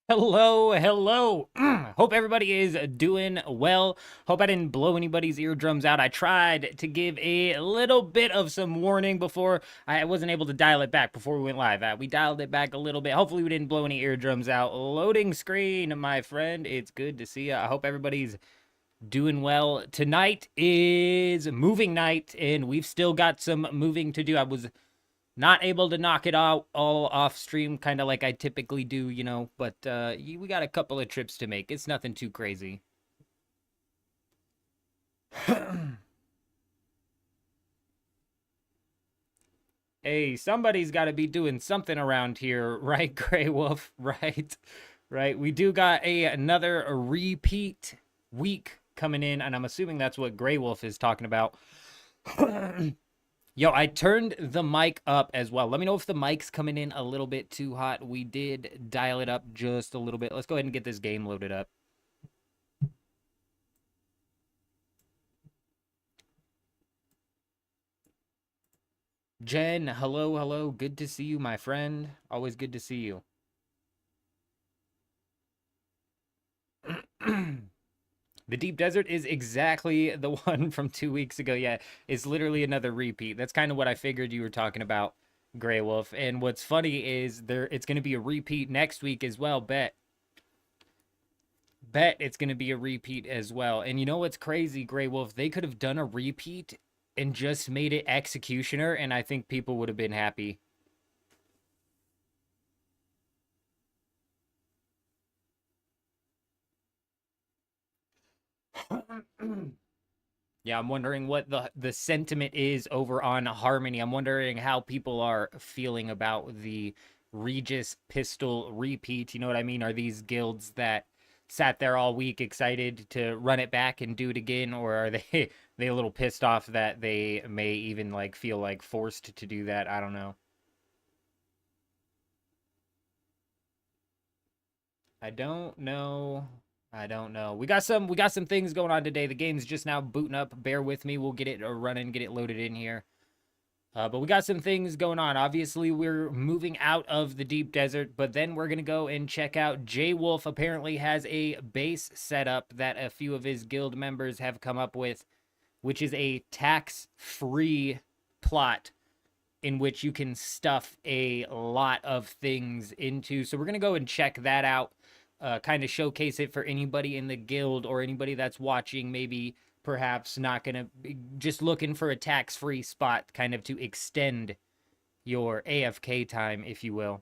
Hello, hello. Hope everybody is doing well. Hope I didn't blow anybody's eardrums out. I tried to give a little bit of some warning before. I wasn't able to dial it back before we went live. We dialed it back a little bit. Hopefully we didn't blow any eardrums out. Loading screen, my friend. It's good to see you. I hope everybody's doing well. Tonight is moving night, and we've still got some moving to do. I was not able to knock it all off stream, kind of like I typically do, but we got a couple of trips to make. It's nothing too crazy. Hey, somebody's got to be doing something around here, right, Grey Wolf? Right, right. We do got another repeat week coming in, and I'm assuming that's what Grey Wolf is talking about. Yo, I turned the mic up as well. Let me know if the mic's coming in a little bit too hot. We did dial it up just a little bit. Let's go ahead and get this game loaded up. Jen, hello, hello. Good to see you, my friend. Always good to see you. The Deep Desert is exactly the one from 2 weeks ago. Yeah, it's literally another repeat. That's kind of what I figured you were talking about, Grey Wolf. And what's funny is it's going to be a repeat next week as well. Bet it's going to be a repeat as well. And you know what's crazy, Grey Wolf? They could have done a repeat and just made it Executioner, and I think people would have been happy. Yeah, I'm wondering what the sentiment is over on Harmony. I'm wondering how people are feeling about the Regis Pistol repeat. You know what I mean? Are these guilds that sat there all week excited to run it back and do it again, or are they they a little pissed off that they may even like feel like forced to do that? I don't know. I don't know. I don't know. We got some things going on today. The game's just now booting up. Bear with me. We'll get it running, get it loaded in here. But we got some things going on. Obviously, we're moving out of the deep desert, but then we're going to go and check out J Wolf. Apparently has a base setup that a few of his guild members have come up with, which is a tax-free plot in which you can stuff a lot of things into. So we're going to go and check that out, kind of showcase it for anybody in the guild or anybody that's watching, maybe perhaps not going to be just looking for a tax-free spot kind of to extend your AFK time, if you will.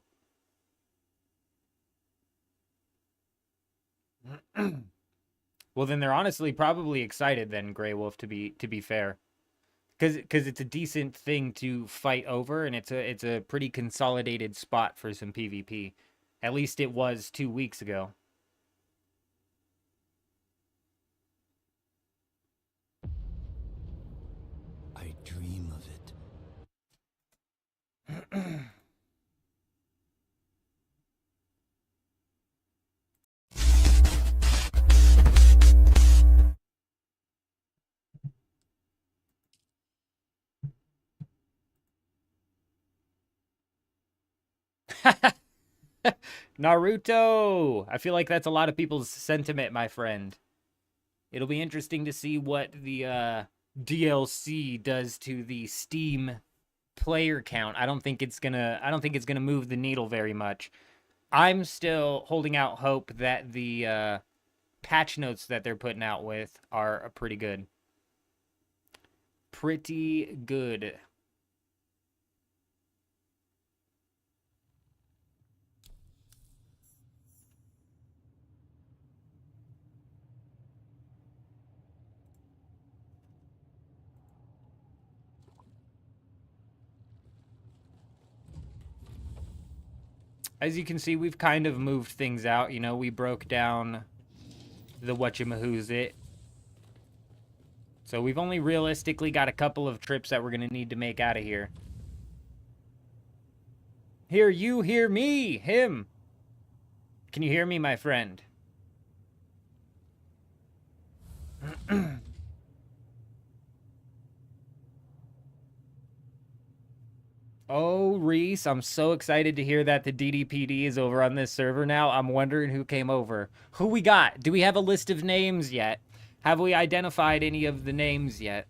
Well, then they're honestly probably excited then, Grey Wolf, to be fair. Because it's a decent thing to fight over, and it's a pretty consolidated spot for some PvP. At least it was 2 weeks ago. I dream of it. Naruto! I feel like that's a lot of people's sentiment, my friend. It'll be interesting to see what the DLC does to the Steam player count. I don't think it's gonna move the needle very much. I'm still holding out hope that the patch notes that they're putting out with are pretty good. Pretty good. As you can see, we've kind of moved things out. You know, we broke down the whatchamahoos it. So we've only realistically got a couple of trips that we're going to need to make out of here. Hear you, hear me, him. Can you hear me, my friend? Oh, Reese, I'm so excited to hear that the DDPD is over on this server now. I'm wondering who came over. Who we got? Do we have a list of names yet? Have we identified any of the names yet?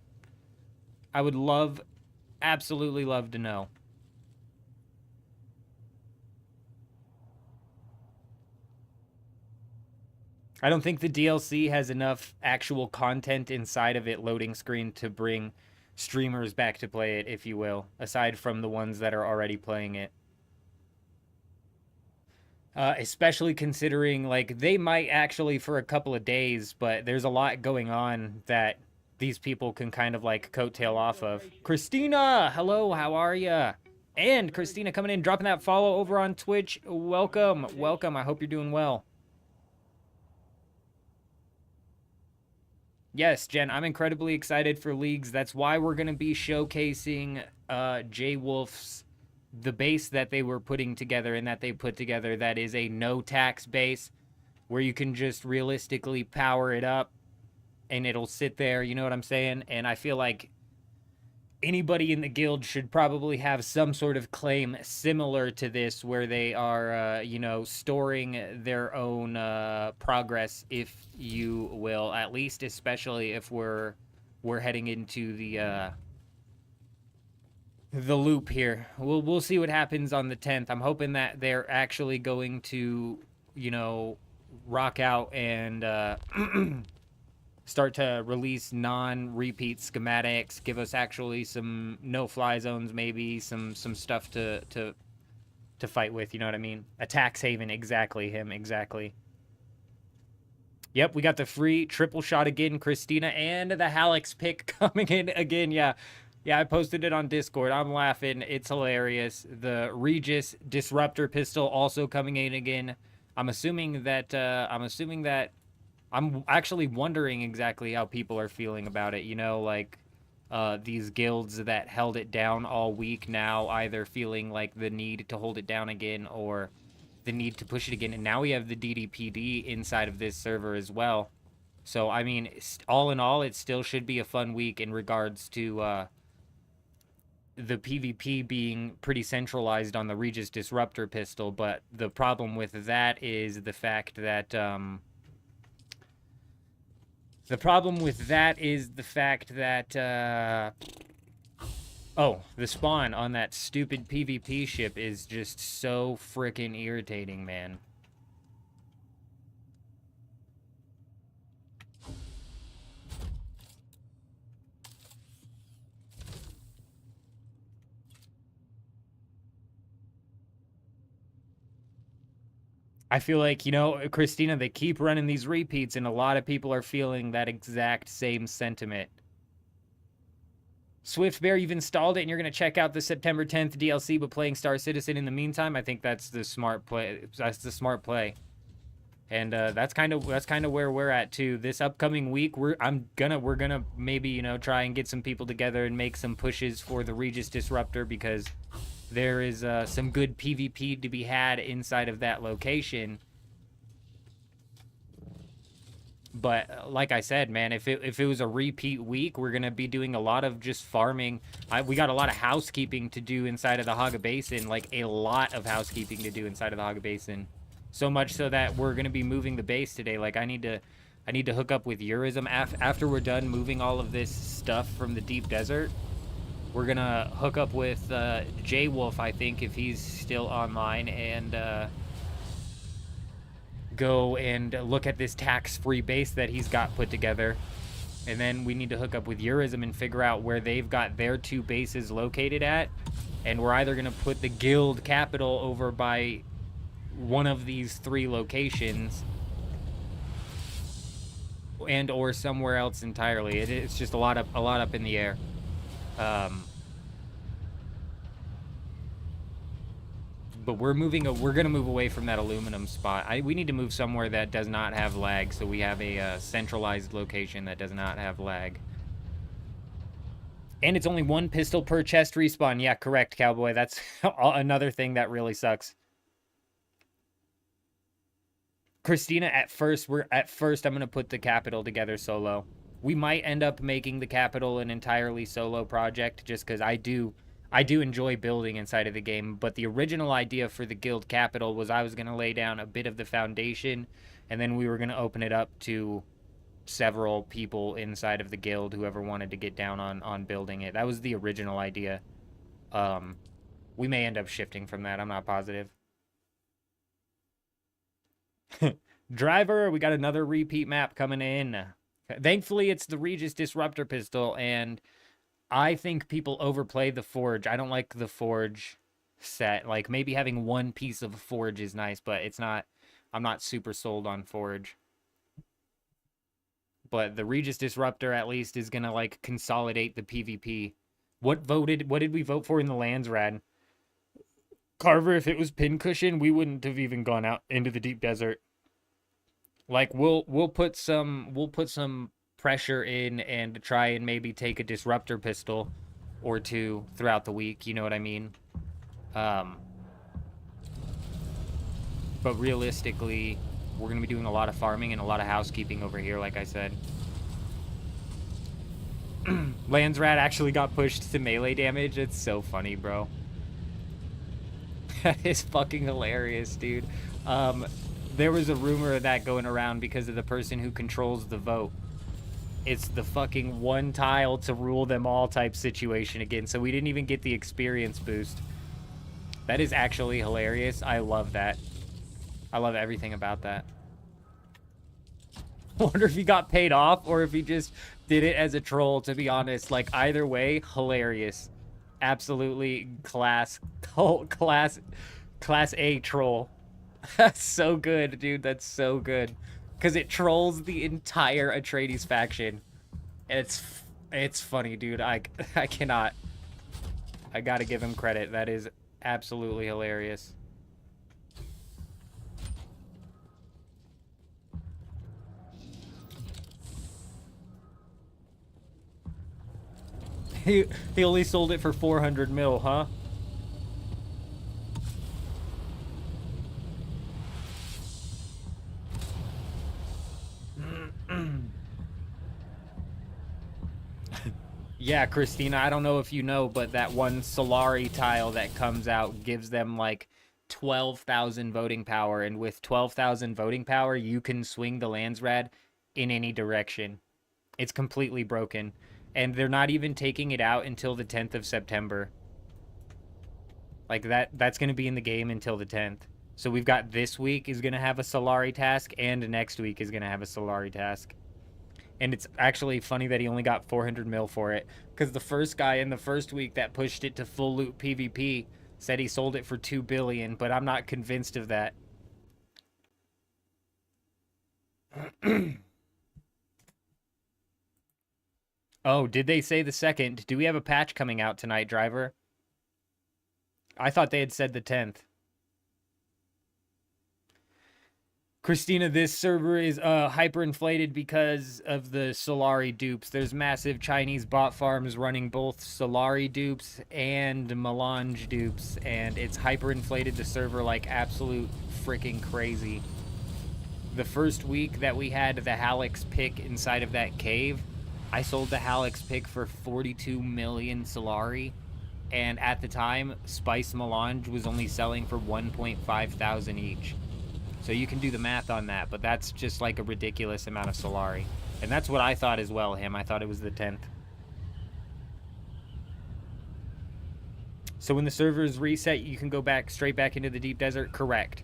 I would love, absolutely love to know. I don't think the DLC has enough actual content inside of it loading screen to bring streamers back to play it, if you will, aside from the ones that are already playing it. Especially considering, like, they might actually for a couple of days, but there's a lot going on that these people can kind of, like, coattail off of. Christina! Hello, how are ya? And Christina coming in, dropping that follow over on Twitch. Welcome, welcome. I hope you're doing well. Yes, Jen, I'm incredibly excited for Leagues. That's why we're going to be showcasing Jay Wolf's, the base that they were putting together and that they put together. That is a no-tax base where you can just realistically power it up and it'll sit there, you know what I'm saying? And I feel like anybody in the guild should probably have some sort of claim similar to this where they are, you know, storing their own progress, if you will, at least especially if we're heading into the loop here. We'll see what happens on the 10th. I'm hoping that they're actually going to, you know, rock out and start to release non-repeat schematics, give us actually some no-fly zones, maybe some stuff to fight with, you know what I mean? A tax haven, exactly, exactly. Yep, we got the free triple shot again, Christina, and the Hallex pick coming in again, yeah. Yeah, I posted it on Discord. I'm laughing. It's hilarious. The Regis Disruptor pistol also coming in again. I'm assuming that I'm actually wondering exactly how people are feeling about it. You know, like these guilds that held it down all week now either feeling like the need to hold it down again or the need to push it again. And now we have the DDPD inside of this server as well. So, I mean, all in all, it still should be a fun week in regards to the PvP being pretty centralized on the Regis Disruptor pistol. But the problem with that is the fact that... oh, the spawn on that stupid PvP ship is just so freaking irritating, man. I feel like, you know, Christina, they keep running these repeats, and a lot of people are feeling that exact same sentiment. Swift Bear, you've installed it, and you're going to check out the September 10th DLC, but playing Star Citizen in the meantime. I think that's the smart play. That's the smart play. And that's kind of where we're at too. This upcoming week, we're gonna maybe, you know, try and get some people together and make some pushes for the Regis Disruptor, because there is some good PvP to be had inside of that location. But like I said, man, if it was a repeat week, we're gonna be doing a lot of just farming. We got a lot of housekeeping to do inside of the Haga Basin, like a lot of housekeeping to do inside of the Haga Basin. So much so that we're gonna be moving the base today. Like I need to hook up with Eurism after we're done moving all of this stuff from the deep desert. We're gonna hook up with J Wolf, I think, if he's still online, and go and look at this tax-free base that he's got put together. And then we need to hook up with Eurism and figure out where they've got their two bases located at. And we're either gonna put the guild capital over by one of these three locations, and or somewhere else entirely. It's just a lot up in the air. But we're gonna move away from that aluminum spot. We need to move somewhere that does not have lag, so we have a centralized location that does not have lag. And it's only one pistol per chest respawn. Yeah, correct, Cowboy. That's another thing that really sucks. Christina, at first I'm gonna put the capital together solo. We might end up making the capital an entirely solo project, just because I do I do enjoy building inside of the game, but the original idea for the guild capital was I was going to lay down a bit of the foundation, and then we were going to open it up to several people inside of the guild, whoever wanted to get down on building it. That was the original idea. We may end up shifting from that. I'm not positive. Driver, we got another repeat map coming in. Thankfully, it's the Regis Disruptor pistol, and I think people overplay the Forge. I don't like the Forge set. Like, maybe having one piece of Forge is nice, but it's not... I'm not super sold on Forge. But the Regis Disruptor, at least, is gonna, like, consolidate the PvP. What did we vote for in the Landsrad? Carver, if it was Pincushion, we wouldn't have even gone out into the deep desert. Like, we'll put some pressure in and try and maybe take a disruptor pistol or two throughout the week, you know what I mean? But realistically, we're going to be doing a lot of farming and a lot of housekeeping over here, like I said. Landsrat actually got pushed to melee damage. It's so funny, bro. That is fucking hilarious, dude. There was a rumor of that going around because of the person who controls the vote. It's the fucking one tile to rule them all type situation again, so we didn't even get the experience boost. That is actually hilarious. I love that. I love everything about that. I wonder if he got paid off or if he just did it as a troll, to be honest. Like, either way, hilarious. Absolutely class A troll. That's so good, dude. That's so good. Because it trolls the entire Atreides faction. And it's funny, dude. I cannot. I gotta give him credit. That is absolutely hilarious. He only sold it for 400 mil, huh? Yeah, Christina, I don't know if you know, but that one Solari tile that comes out gives them like 12,000 voting power, and with 12,000 voting power, you can swing the Landsrad in any direction. It's completely broken, and they're not even taking it out until the 10th of September. Like, that's going to be in the game until the 10th. So we've got this week is going to have a Solari task, and next week is going to have a Solari task. And it's actually funny that he only got 400 mil for it, because the first guy in the first week that pushed it to full loot PvP said he sold it for 2 billion, but I'm not convinced of that. Oh, did they say the 2nd? Do we have a patch coming out tonight, driver? I thought they had said the 10th. Christina, this server is hyperinflated because of the Solari dupes. There's massive Chinese bot farms running both Solari dupes and Melange dupes, and it's hyperinflated the server like absolute freaking crazy. The first week that we had the Halix pick inside of that cave, I sold the Halix pick for 42 million Solari, and at the time, Spice Melange was only selling for 1.5 thousand each. So you can do the math on that, but that's just like a ridiculous amount of Solari. And that's what I thought as well, him. I thought it was the 10th. So when the servers reset, you can go back straight back into the deep desert? Correct.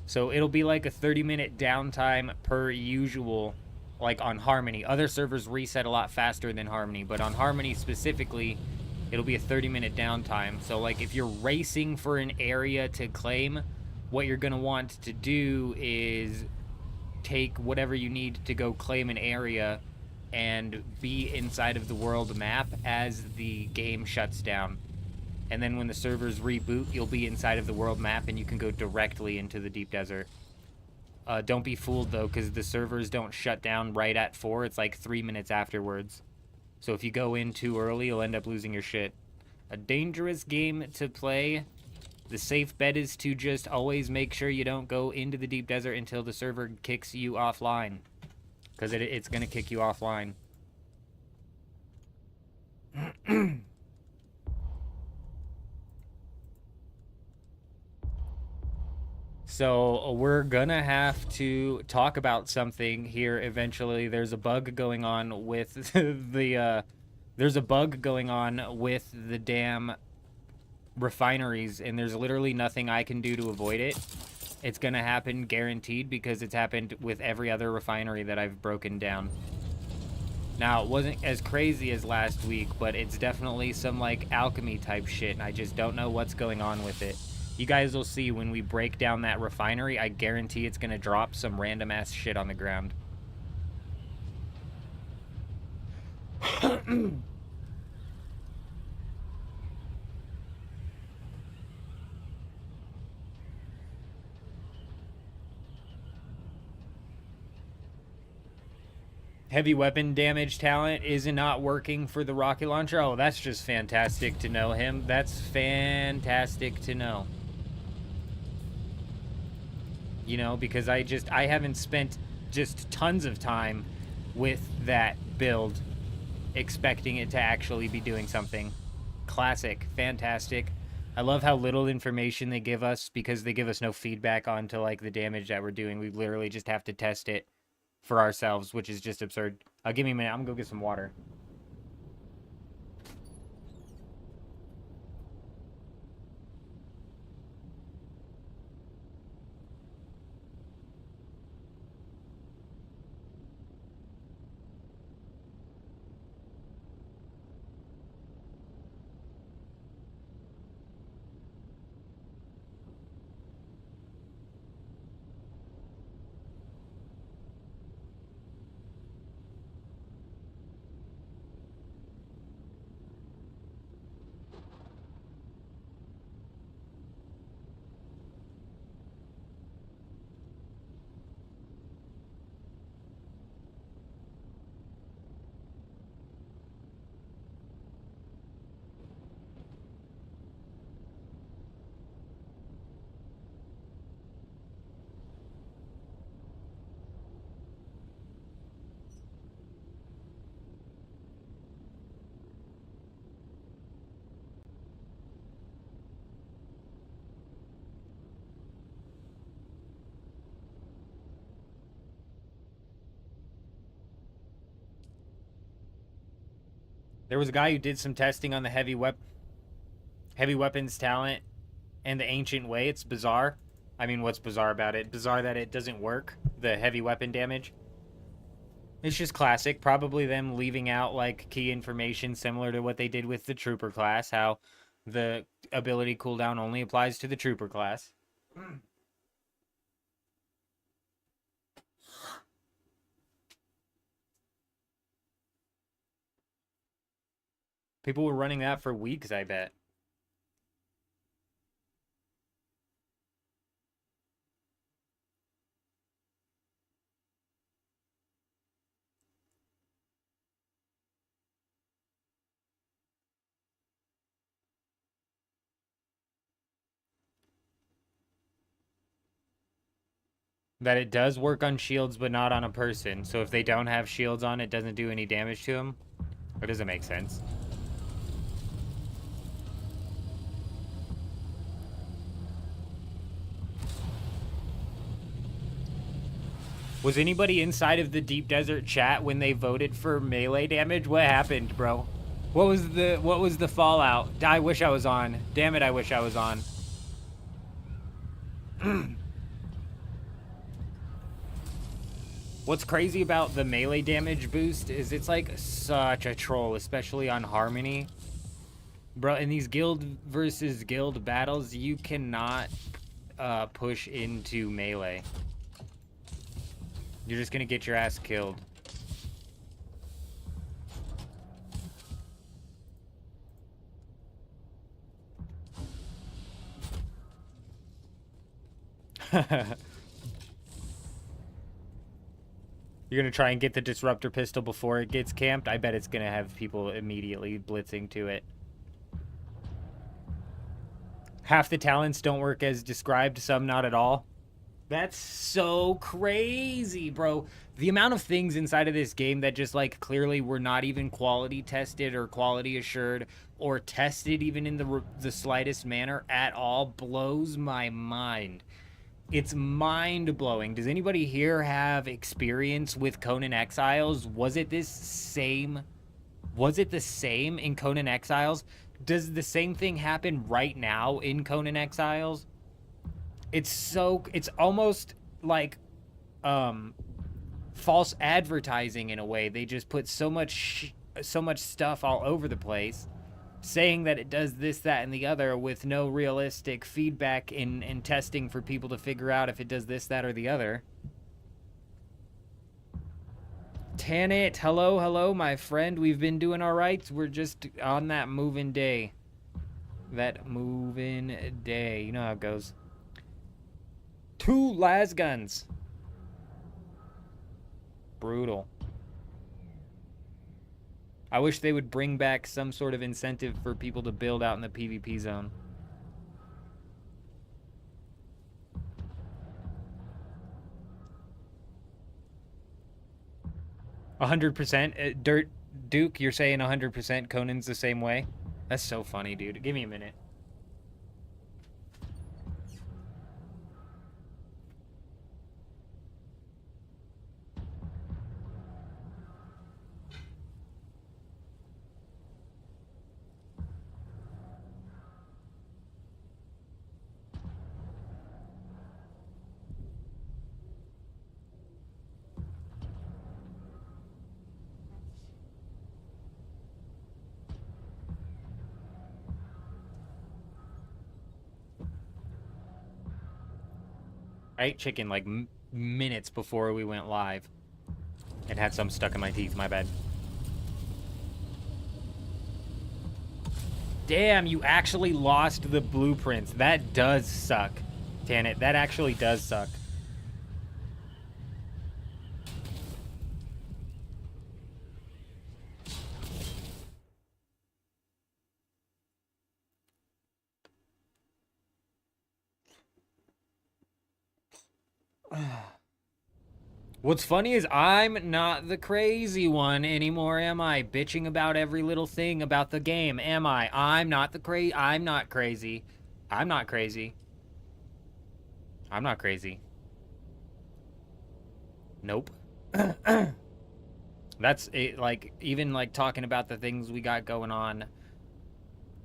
So it'll be like a 30-minute downtime per usual, like on Harmony. Other servers reset a lot faster than Harmony, but on Harmony specifically, it'll be a 30-minute downtime. So like if you're racing for an area to claim, what you're going to want to do is take whatever you need to go claim an area and be inside of the world map as the game shuts down. And then when the servers reboot, you'll be inside of the world map and you can go directly into the deep desert. Don't be fooled, though, because the servers don't shut down right at 4. It's like 3 minutes afterwards. So if you go in too early, you'll end up losing your shit. A dangerous game to play. The safe bet is to just always make sure you don't go into the deep desert until the server kicks you offline. Because it's going to kick you offline. So we're gonna have to talk about something here eventually. There's a bug going on with there's a bug going on with the damn refineries, and there's literally nothing I can do to avoid it. It's gonna happen guaranteed because it's happened with every other refinery that I've broken down. Now, it wasn't as crazy as last week, but it's definitely some, like, alchemy type shit, and I just don't know what's going on with it. You guys will see when we break down that refinery. I guarantee it's gonna drop some random-ass shit on the ground. Heavy weapon damage talent is not working for the rocket launcher. Oh, that's just fantastic to know him. That's fantastic to know. You know, because I haven't spent just tons of time with that build expecting it to actually be doing something. Classic. Fantastic. I love how little information they give us because they give us no feedback onto, like, the damage that we're doing. We literally just have to test it for ourselves, which is just absurd. Give me a minute. I'm gonna go get some water. There was a guy who did some testing on the heavy weapons talent and the ancient way. It's bizarre. I mean, what's bizarre about it? Bizarre that it doesn't work, the heavy weapon damage. It's just classic. Probably them leaving out, like, key information similar to what they did with the trooper class, how the ability cooldown only applies to the trooper class. People were running that for weeks, I bet. That it does work on shields, but not on a person. So if they don't have shields on, it doesn't do any damage to them? Or does it make sense? Was anybody inside of the Deep Desert chat when they voted for melee damage? What happened, bro? What was the fallout? I wish I was on. Damn it, I wish I was on. What's crazy about the melee damage boost is it's like such a troll, especially on Harmony. Bro, in these guild versus guild battles, you cannot push into melee. You're just gonna get your ass killed. You're gonna try and get the disruptor pistol before it gets camped? I bet it's gonna have people immediately blitzing to it. Half the talents don't work as described, some not at all. That's so crazy, bro. The amount of things inside of this game that just, like, clearly were not even quality tested or quality assured or tested even in the slightest manner at all blows my mind. It's mind-blowing. Does anybody here have experience with Conan Exiles? Was it the same in Conan Exiles? Does the same thing happen right now in Conan Exiles? It's almost like false advertising in a way. They just put so much stuff all over the place saying that it does this, that, and the other with no realistic feedback and testing for people to figure out if it does this, that, or the other. Tanit, hello, my friend. We've been doing all right. We're just on that moving day. That moving day. You know how it goes. 2 las guns. Brutal. I wish they would bring back some sort of incentive for people to build out in the PvP zone. %? Dirt Duke, you're saying 100% Conan's the same way? That's so funny, dude. Give me a minute. I ate chicken like minutes before we went live. It had some stuck in my teeth, my bad. Damn, you actually lost the blueprints. That does suck. Tanit, that actually does suck. What's funny is I'm not the crazy one anymore, am I? Bitching about every little thing about the game, am I? I'm not crazy. I'm not crazy. I'm not crazy. I'm not crazy. Nope. That's it, like, even like talking about the things we got going on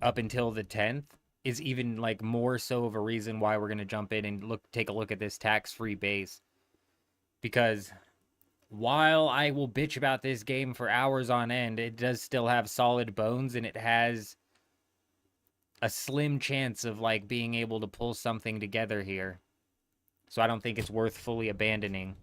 up until the 10th is even like more so of a reason why we're gonna jump in and take a look at this tax-free base. Because while I will bitch about this game for hours on end, it does still have solid bones, and it has a slim chance of like being able to pull something together here. So I don't think it's worth fully abandoning.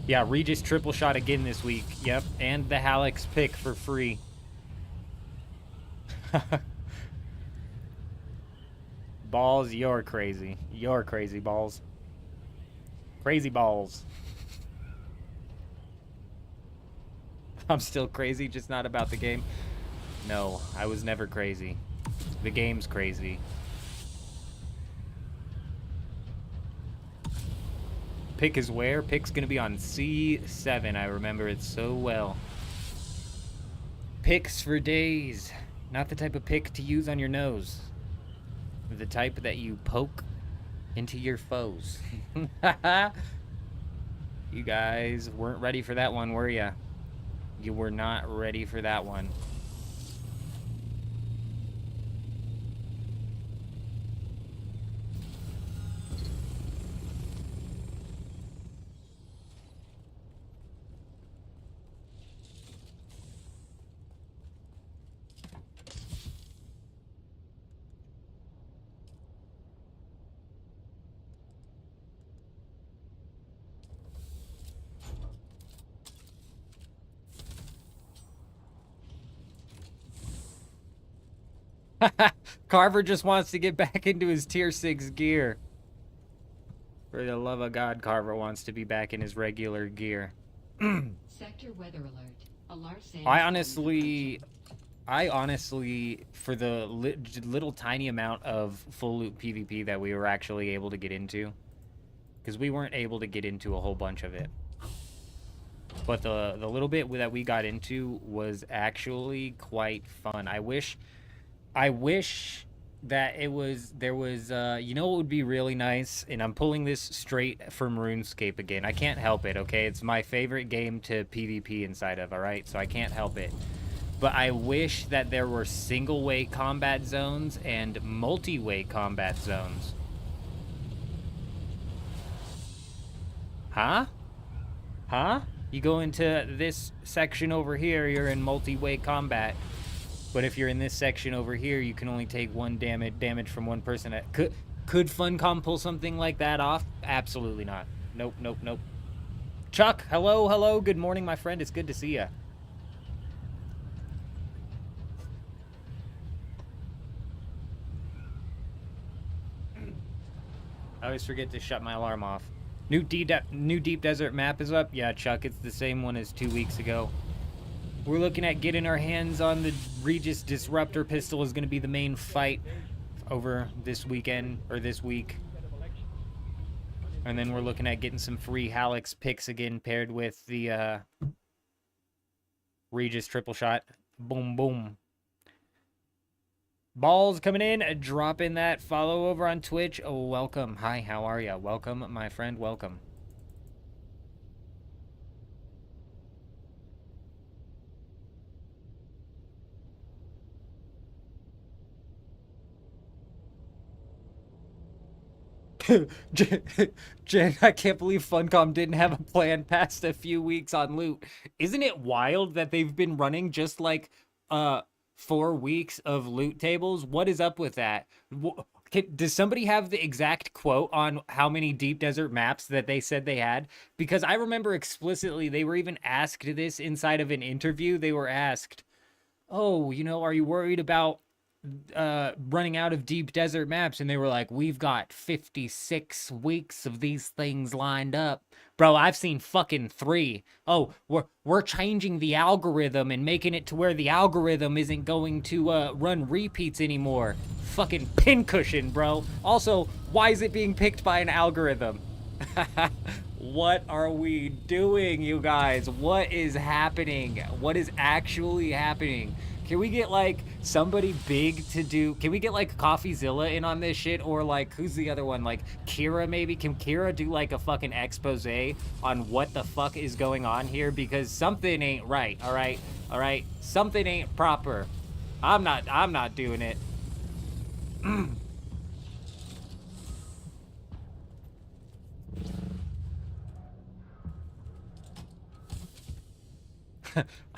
Yeah, Regis triple shot again this week. Yep, and the Hallex pick for free. Balls, you're crazy. You're crazy, Balls. Crazy Balls. I'm still crazy, just not about the game. No, I was never crazy. The game's crazy. Pick is where? Pick's gonna be on C7. I remember it so well. Picks for days. Not the type of pick to use on your nose. The type that you poke into your foes. You guys weren't ready for that one, were ya? You were not ready for that one. Carver just wants to get back into his tier 6 gear. For the love of God, Carver wants to be back in his regular gear. Sector weather alert. A large I honestly, for the little tiny amount of full loop PvP that we were actually able to get into, because we weren't able to get into a whole bunch of it. But the little bit that we got into was actually quite fun. I wish that there was you know what would be really nice, and I'm pulling this straight from RuneScape again. I can't help it, okay? It's my favorite game to PvP inside of, all right? So I can't help it. But I wish that there were single-way combat zones and multi-way combat zones. Huh? Huh? You go into this section over here, you're in multi-way combat. But if you're in this section over here, you can only take one damage from one person. Could Funcom pull something like that off? Absolutely not. Nope, nope, nope. Chuck, hello, hello. Good morning, my friend. It's good to see you. I always forget to shut my alarm off. New Deep Desert map is up. Yeah, Chuck, it's the same one as 2 weeks ago. We're looking at getting our hands on the Regis Disruptor pistol is going to be the main fight over this weekend, or this week. And then we're looking at getting some free Hallex picks again, paired with the Regis triple shot. Boom, boom. Balls coming in, dropping that follow over on Twitch. Oh, welcome. Hi, how are ya? Welcome, my friend, welcome. Jen, I can't believe Funcom didn't have a plan past a few weeks on loot. Isn't it wild that they've been running just like 4 weeks of loot tables? What is up with that? Does somebody have the exact quote on how many Deep Desert maps that they said they had? Because I remember explicitly they were even asked this inside of an interview. They were asked, "Oh, are you worried about running out of Deep Desert maps?" And they were like, "We've got 56 weeks of these things lined up." Bro, I've seen fucking 3. Oh, we're changing the algorithm and making it to where the algorithm isn't going to run repeats anymore. Fucking pincushion, bro. Also, why is it being picked by an algorithm? What are we doing, you guys? What is happening? What is actually happening? Can we get like somebody big to do? Can we get like CoffeeZilla in on this shit, or like who's the other one? Like Kira maybe? Can Kira do like a fucking expose on what the fuck is going on here? Because something ain't right. All right, all right. Something ain't proper. I'm not doing it.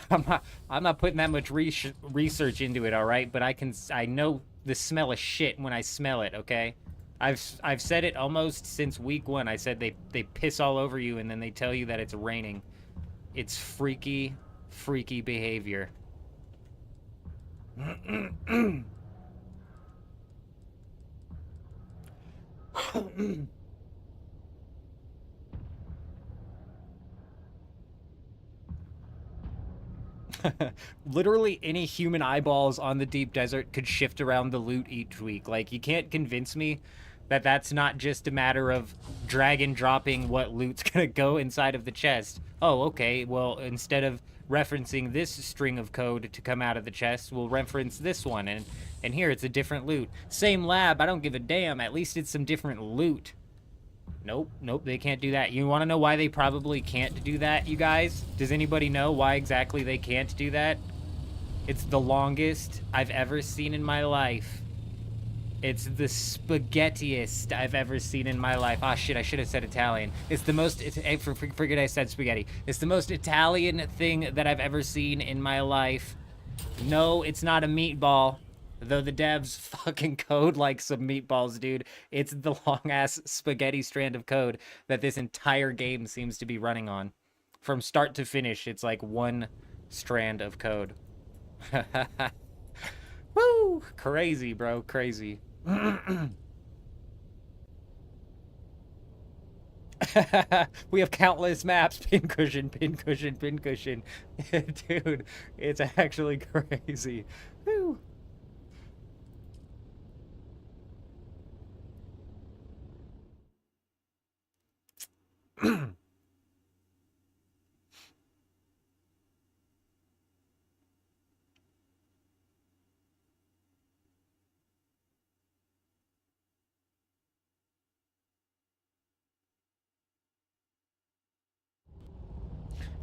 I'm not putting that much research into it, all right? But I know the smell of shit when I smell it, okay? I've said it almost since week 1. I said they piss all over you and then they tell you that it's raining. It's freaky behavior. Literally any human eyeballs on the Deep Desert could shift around the loot each week. Like, you can't convince me that that's not just a matter of drag and dropping what loot's gonna go inside of the chest. Oh, okay, well, instead of referencing this string of code to come out of the chest, we'll reference this one, and here it's a different loot. Same lab, I don't give a damn, at least it's some different loot. Nope, nope, they can't do that. You want to know why they probably can't do that, you guys? Does anybody know why exactly they can't do that? It's the longest I've ever seen in my life. It's the spaghettiest I've ever seen in my life. Ah, shit, I should have said Italian. It's the most... forget I said spaghetti. It's the most Italian thing that I've ever seen in my life. No, it's not a meatball. Though the devs fucking code like some meatballs, dude. It's the long-ass spaghetti strand of code that this entire game seems to be running on. From start to finish, it's like one strand of code. Woo! Crazy, bro. Crazy. We have countless maps. Pincushion, pincushion, pincushion. Dude, it's actually crazy. Woo!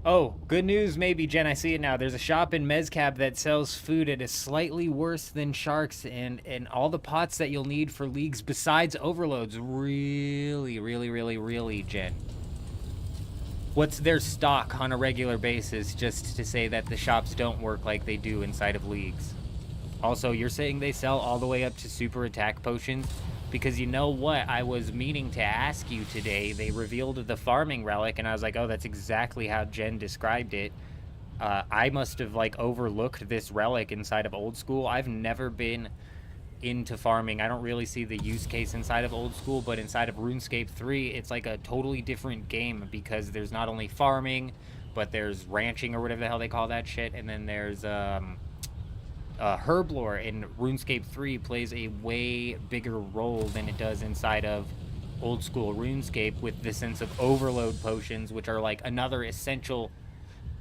Oh, good news maybe, Jen. I see it now. There's a shop in Mezcab that sells food at a slightly worse than Sharks, and all the pots that you'll need for leagues besides overloads. Really, really, really, really, Jen. What's their stock on a regular basis, just to say that the shops don't work like they do inside of leagues? Also, you're saying they sell all the way up to super attack potions? Because you know what? I was meaning to ask you today. They revealed the farming relic, and I was like, oh, that's exactly how Jen described it. I must have, like, overlooked this relic inside of Old School. I've never been into farming. I don't really see the use case inside of Old School, but inside of RuneScape 3, it's like a totally different game because there's not only farming, but there's ranching or whatever the hell they call that shit, and then there's, herblore in RuneScape 3 plays a way bigger role than it does inside of Old School RuneScape, with the sense of overload potions, which are like another essential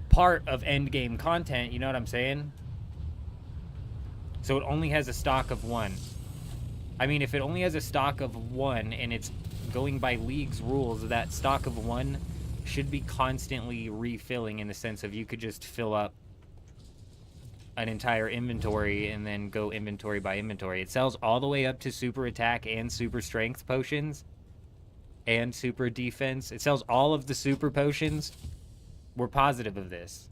part of endgame content, you know what I'm saying? So it only has a stock of 1. I mean, if it only has a stock of 1 and it's going by League's rules, that stock of 1 should be constantly refilling, in the sense of you could just fill up an entire inventory and then go inventory by inventory. It sells all the way up to super attack and super strength potions and super defense. It sells all of the super potions. We're positive of this.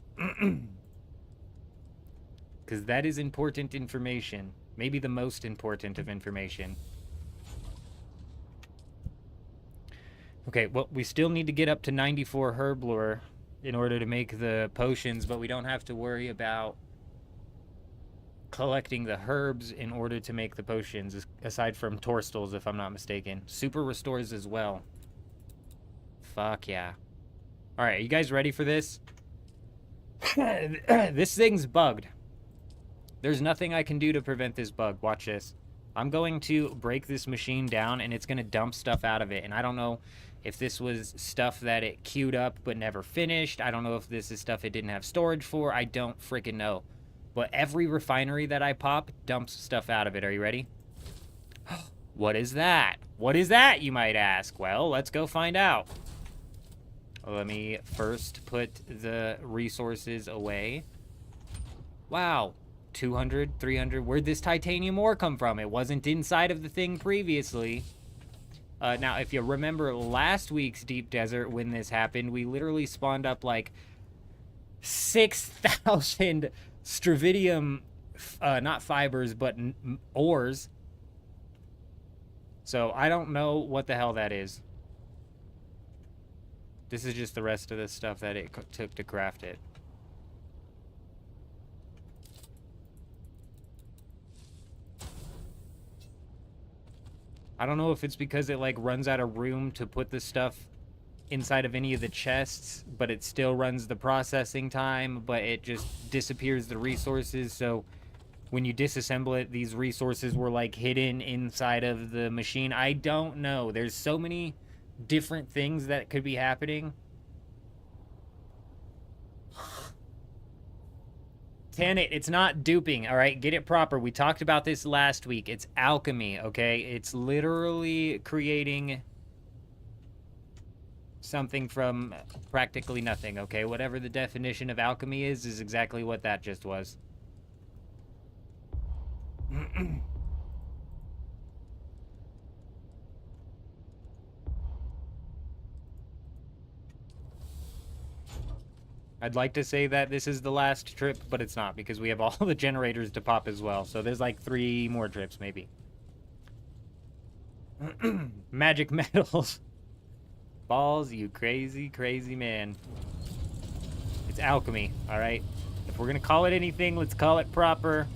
Because that is important information. Maybe the most important of information. Okay, well, we still need to get up to 94 herblore in order to make the potions, but we don't have to worry about collecting the herbs in order to make the potions, aside from Torstals, if I'm not mistaken. Super restores as well. Fuck yeah. Alright, are you guys ready for this? This thing's bugged. There's nothing I can do to prevent this bug. Watch this. I'm going to break this machine down, and it's going to dump stuff out of it. And I don't know if this was stuff that it queued up but never finished. I don't know if this is stuff it didn't have storage for. I don't freaking know. But every refinery that I pop dumps stuff out of it. Are you ready? What is that? What is that, you might ask? Well, let's go find out. Let me first put the resources away. Wow. 200, 300. Where'd this titanium ore come from? It wasn't inside of the thing previously. Now, if you remember last week's Deep Desert when this happened, we literally spawned up like 6,000 Stravidium, not fibers, but ores. So I don't know what the hell that is. This is just the rest of the stuff that it took to craft it. I don't know if it's because it like runs out of room to put the stuff inside of any of the chests, but it still runs the processing time, but it just disappears the resources. So when you disassemble it, these resources were like hidden inside of the machine. I don't know. There's so many different things that could be happening. Tanit, it's not duping, all right? Get it proper. We talked about this last week. It's alchemy, okay? It's literally creating something from practically nothing, okay? Whatever the definition of alchemy is exactly what that just was. I'd like to say that this is the last trip, but it's not, because we have all the generators to pop as well. So there's like 3 more trips, maybe. Magic metals. Balls, you crazy, crazy man. It's alchemy, alright? If we're gonna call it anything, let's call it proper.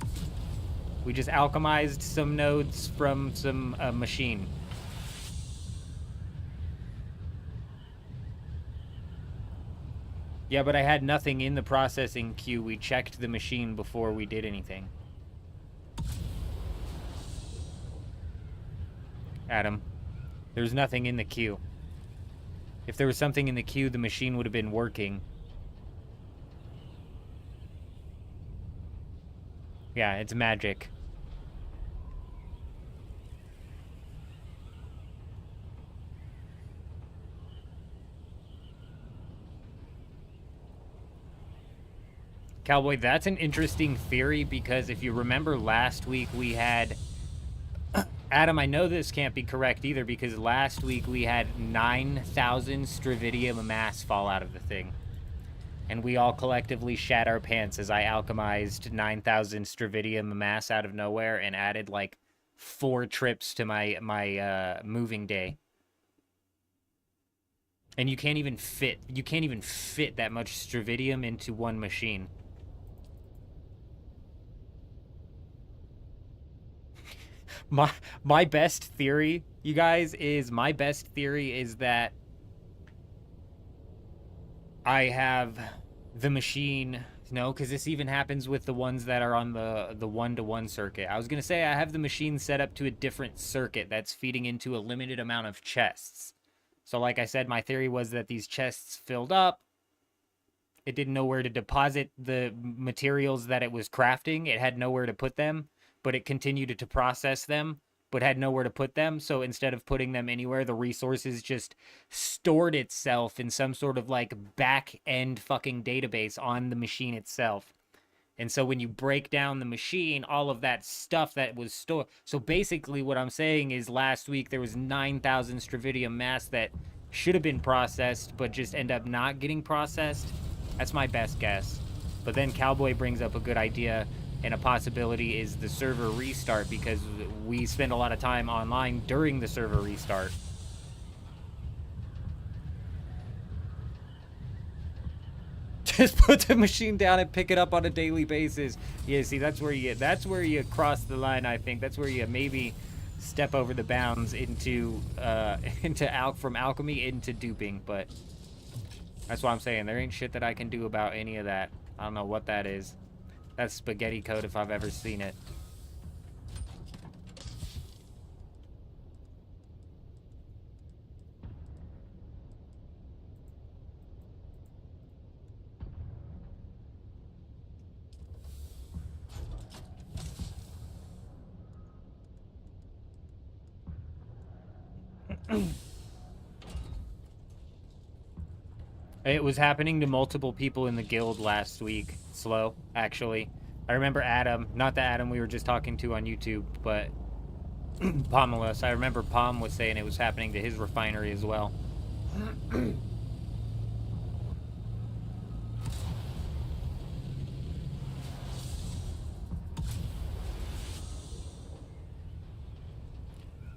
We just alchemized some nodes from some machine. Yeah, but I had nothing in the processing queue. We checked the machine before we did anything. Adam, there's nothing in the queue. If there was something in the queue, the machine would have been working. Yeah, it's magic. Cowboy, that's an interesting theory because if you remember last week we had... Adam, I know this can't be correct either because last week we had 9,000 Stravidium mass fall out of the thing. And we all collectively shat our pants as I alchemized 9,000 Stravidium mass out of nowhere and added like 4 trips to my moving day. And you can't even fit that much Stravidium into one machine. My best theory, you guys, is that I have the machine. No, because this even happens with the ones that are on the 1-to-1 circuit. I was gonna say I have the machine set up to a different circuit that's feeding into a limited amount of chests. So like I said, my theory was that these chests filled up. It didn't know where to deposit the materials that it was crafting. It had nowhere to put them, but it continued to process them, but had nowhere to put them. So instead of putting them anywhere, the resources just stored itself in some sort of like back end fucking database on the machine itself. And so when you break down the machine, all of that stuff that was stored. So basically what I'm saying is last week there was 9,000 Stravidium mass that should have been processed, but just end up not getting processed. That's my best guess. But then Cowboy brings up a good idea, and a possibility is the server restart because we spend a lot of time online during the server restart. Just put the machine down and pick it up on a daily basis. Yeah, see, that's where you cross the line, I think. That's where you maybe step over the bounds into from alchemy into duping, but that's what I'm saying. There ain't shit that I can do about any of that. I don't know what that is. That's spaghetti code if I've ever seen it. It was happening to multiple people in the guild last week. Slow, actually. I remember Adam, not the Adam we were just talking to on YouTube, but Pomulus. I remember Pom was saying it was happening to his refinery as well.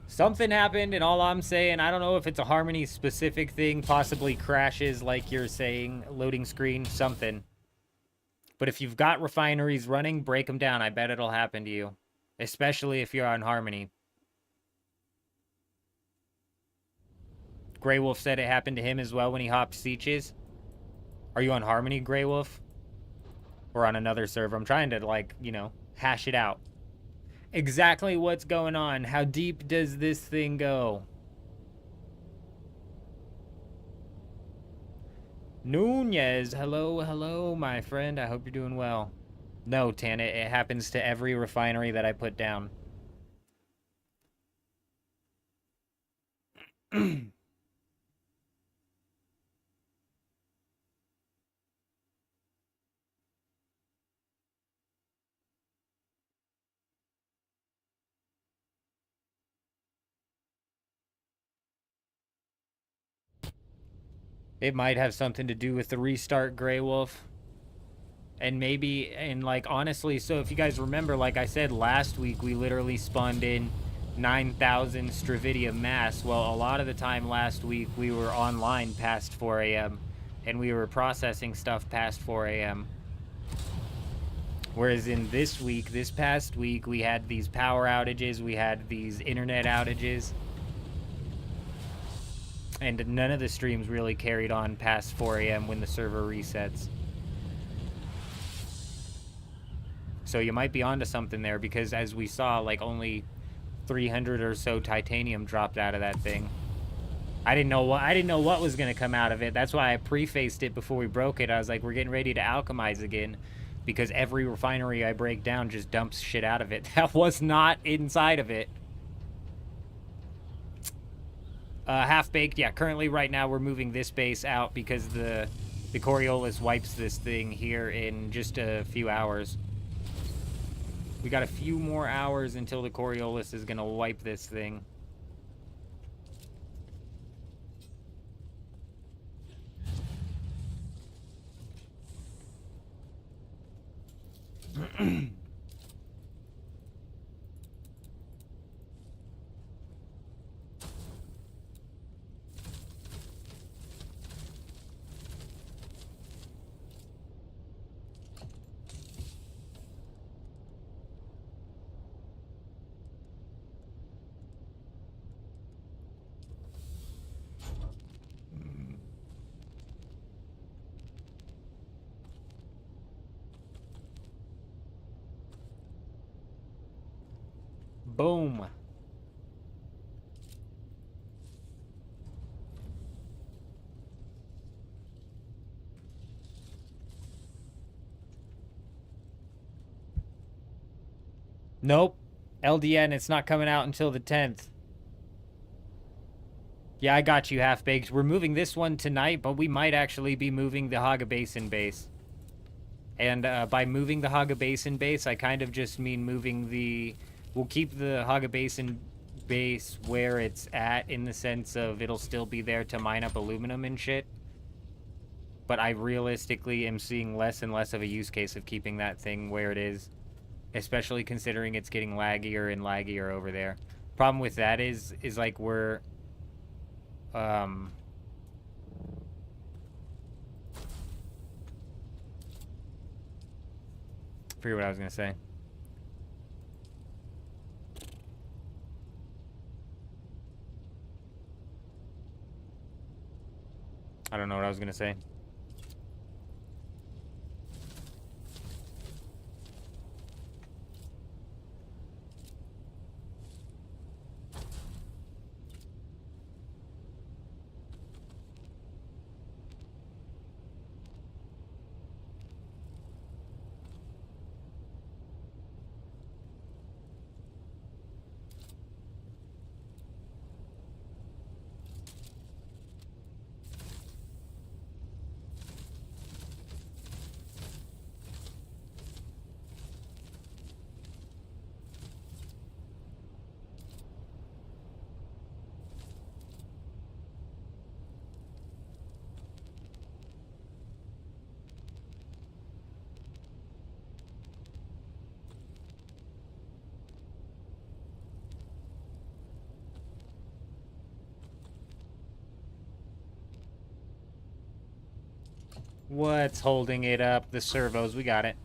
Something happened, and all I'm saying, I don't know if it's a Harmony specific thing, possibly crashes like you're saying, loading screen, something. But if you've got refineries running, break them down. I bet it'll happen to you, especially if you're on Harmony. Grey Wolf said it happened to him as well when he hopped Sieges. Are you on Harmony, Grey Wolf? Or on another server? I'm trying to, like, you know, hash it out. Exactly what's going on. How deep does this thing go? Nunez, hello, my friend. I hope you're doing well. No, Tan, it happens to every refinery that I put down. It might have something to do with the restart, Grey Wolf. And maybe, and like, honestly, so if you guys remember, like I said, last week we literally spawned in 9,000 Stravidium mass. Well, a lot of the time last week we were online past 4 a.m. and we were processing stuff past 4 a.m. Whereas in this week, this past week, we had these power outages, we had these internet outages. And none of the streams really carried on past 4 a.m. when the server resets. So you might be onto something there, because as we saw, like, only 300 or so titanium dropped out of that thing. I didn't know what was going to come out of it. That's why I prefaced it before we broke it. I was like, we're getting ready to alchemize again, because every refinery I break down just dumps shit out of it. That was not inside of it. Half-baked, yeah, currently right now we're moving this base out because the The Coriolis wipes this thing here in just a few hours. We got a few more hours until the Coriolis is gonna wipe this thing. Boom. Nope. LDN, it's not coming out until the 10th. Yeah, I got you, Half-Baked. We're moving this one tonight, but we might actually be moving the Haga Basin base. And by moving the Haga Basin base, I kind of just mean moving the... We'll keep the Haga Basin base where it's at, in the sense of it'll still be there to mine up aluminum and shit. But I realistically am seeing less and less of a use case of keeping that thing where it is. Especially considering it's getting laggier and laggier over there. Problem with that is like we're... forget what I was gonna say. I don't know what I was gonna say. What's holding it up? The servos. We got it.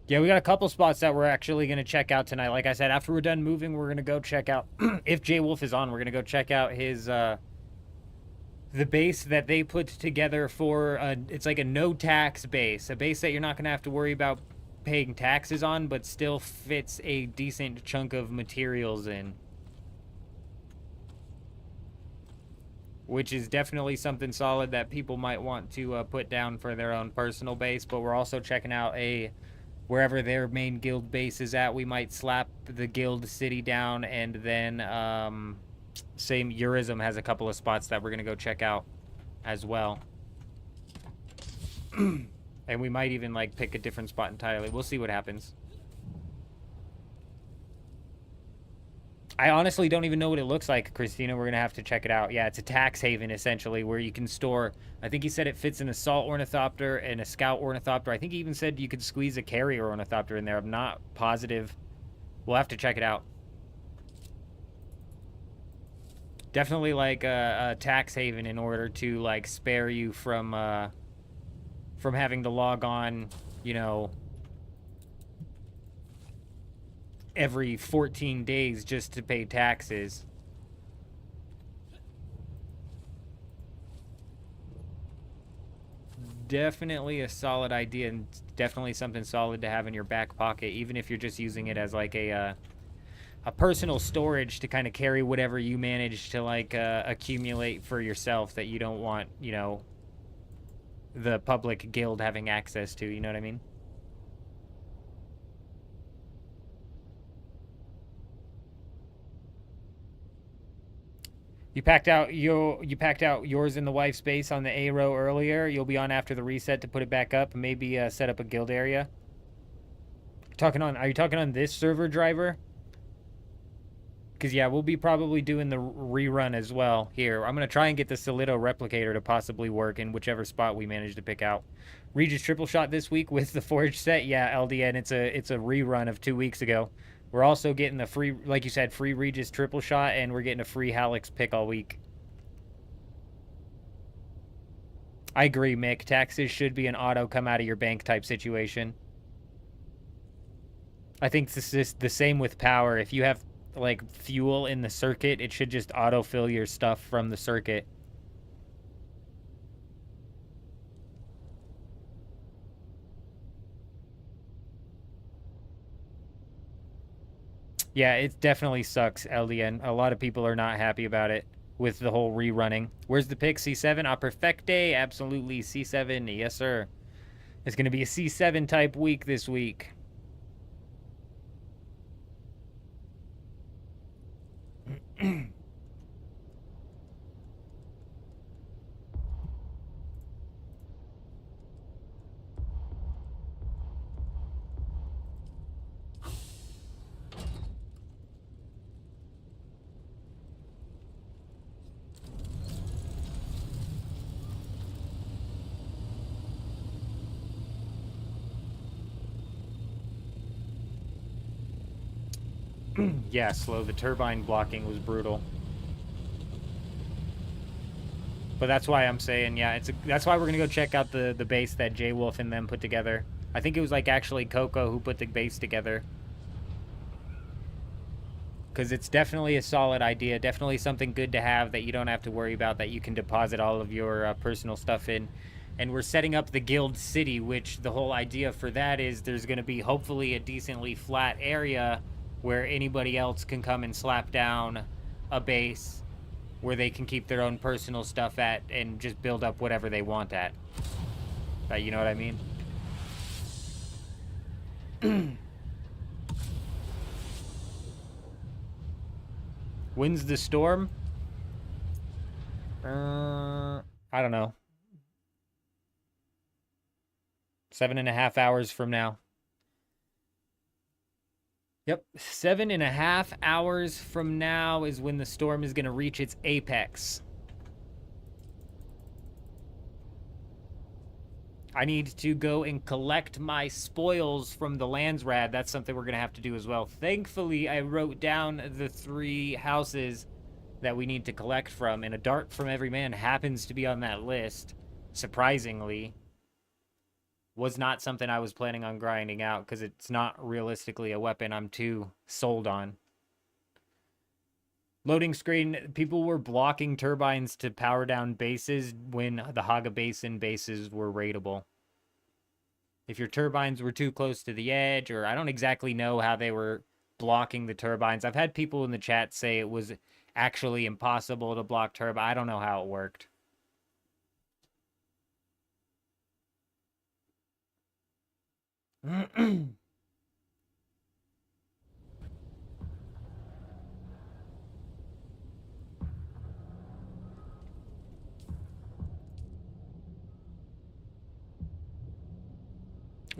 Yeah, we got a couple spots that we're actually going to check out tonight. Like I said, after we're done moving, we're going to go check out... if Jay Wolf is on, we're going to go check out his... the base that they put together for... it's like a no-tax base. A base that you're not going to have to worry about paying taxes on, but still fits a decent chunk of materials in. Which is definitely something solid that people might want to put down for their own personal base. But we're also checking out wherever their main guild base is at. We might slap the guild city down, and then same Eurism has a couple of spots that we're going to go check out as well. And we might even like pick a different spot entirely. We'll see what happens. I honestly don't even know what it looks like, Christina. We're going to have to check it out. Yeah, it's a tax haven, essentially, where you can store... I think he said it fits an assault ornithopter and a scout ornithopter. I think he even said you could squeeze a carrier ornithopter in there. I'm not positive. We'll have to check it out. Definitely, like, a tax haven in order to, like, spare you from having to log on, you know... every 14 days just to pay taxes. Definitely a solid idea, and definitely something solid to have in your back pocket, even if you're just using it as like a personal storage to kind of carry whatever you manage to like accumulate for yourself that you don't want, you know, the public guild having access to, you know what I mean? You packed out yours and the wife's base on the A row earlier. You'll be on after the reset to put it back up. Maybe set up a guild area. Are you talking on this server driver? Because yeah, we'll be probably doing the rerun as well here. I'm gonna try and get the Solido replicator to possibly work in whichever spot we manage to pick out. Regis triple shot this week with the forge set. Yeah, LDN. It's a rerun of 2 weeks ago. We're also getting the free, like you said, free Regis triple shot, and we're getting a free Halix pick all week. I agree, Mick. Taxes should be an auto come out of your bank type situation. I think this is the same with power. If you have like fuel in the circuit, it should just autofill your stuff from the circuit. Yeah, it definitely sucks, LDN. A lot of people are not happy about it with the whole rerunning. Where's the pick? C7? A perfecte? Absolutely. C7. Yes, sir. It's going to be a C7 type week this week. Yeah, slow. The turbine blocking was brutal. But that's why I'm saying, yeah, that's why we're going to go check out the base that J Wolf and them put together. I think it was like actually Coco who put the base together. Because it's definitely a solid idea. Definitely something good to have that you don't have to worry about, that you can deposit all of your personal stuff in. And we're setting up the guild city, which the whole idea for that is there's going to be hopefully a decently flat area where anybody else can come and slap down a base where they can keep their own personal stuff at and just build up whatever they want at. You know what I mean? When's the storm? I don't know. 7.5 hours from now. Yep, 7.5 hours from now is when the storm is going to reach its apex. I need to go and collect my spoils from the Landsrad. That's something we're going to have to do as well. Thankfully, I wrote down the 3 houses that we need to collect from, and a dart from every man happens to be on that list, surprisingly. Was not something I was planning on grinding out because it's not realistically a weapon I'm too sold on. Loading screen, people were blocking turbines to power down bases when the Haga Basin bases were raidable. If your turbines were too close to the edge, or I don't exactly know how they were blocking the turbines. I've had people in the chat say it was actually impossible to block turbine. I don't know how it worked.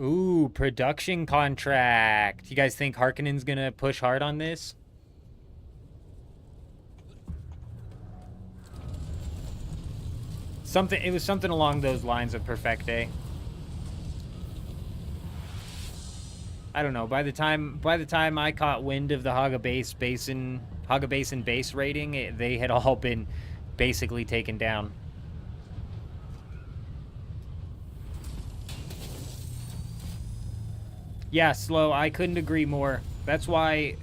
Ooh, production contract. You guys think Harkonnen's gonna push hard on this? It was something along those lines of Perfecte. I don't know. By the time I caught wind of the Haga Basin base rating, they had all been basically taken down. Yeah, Slow, I couldn't agree more. That's why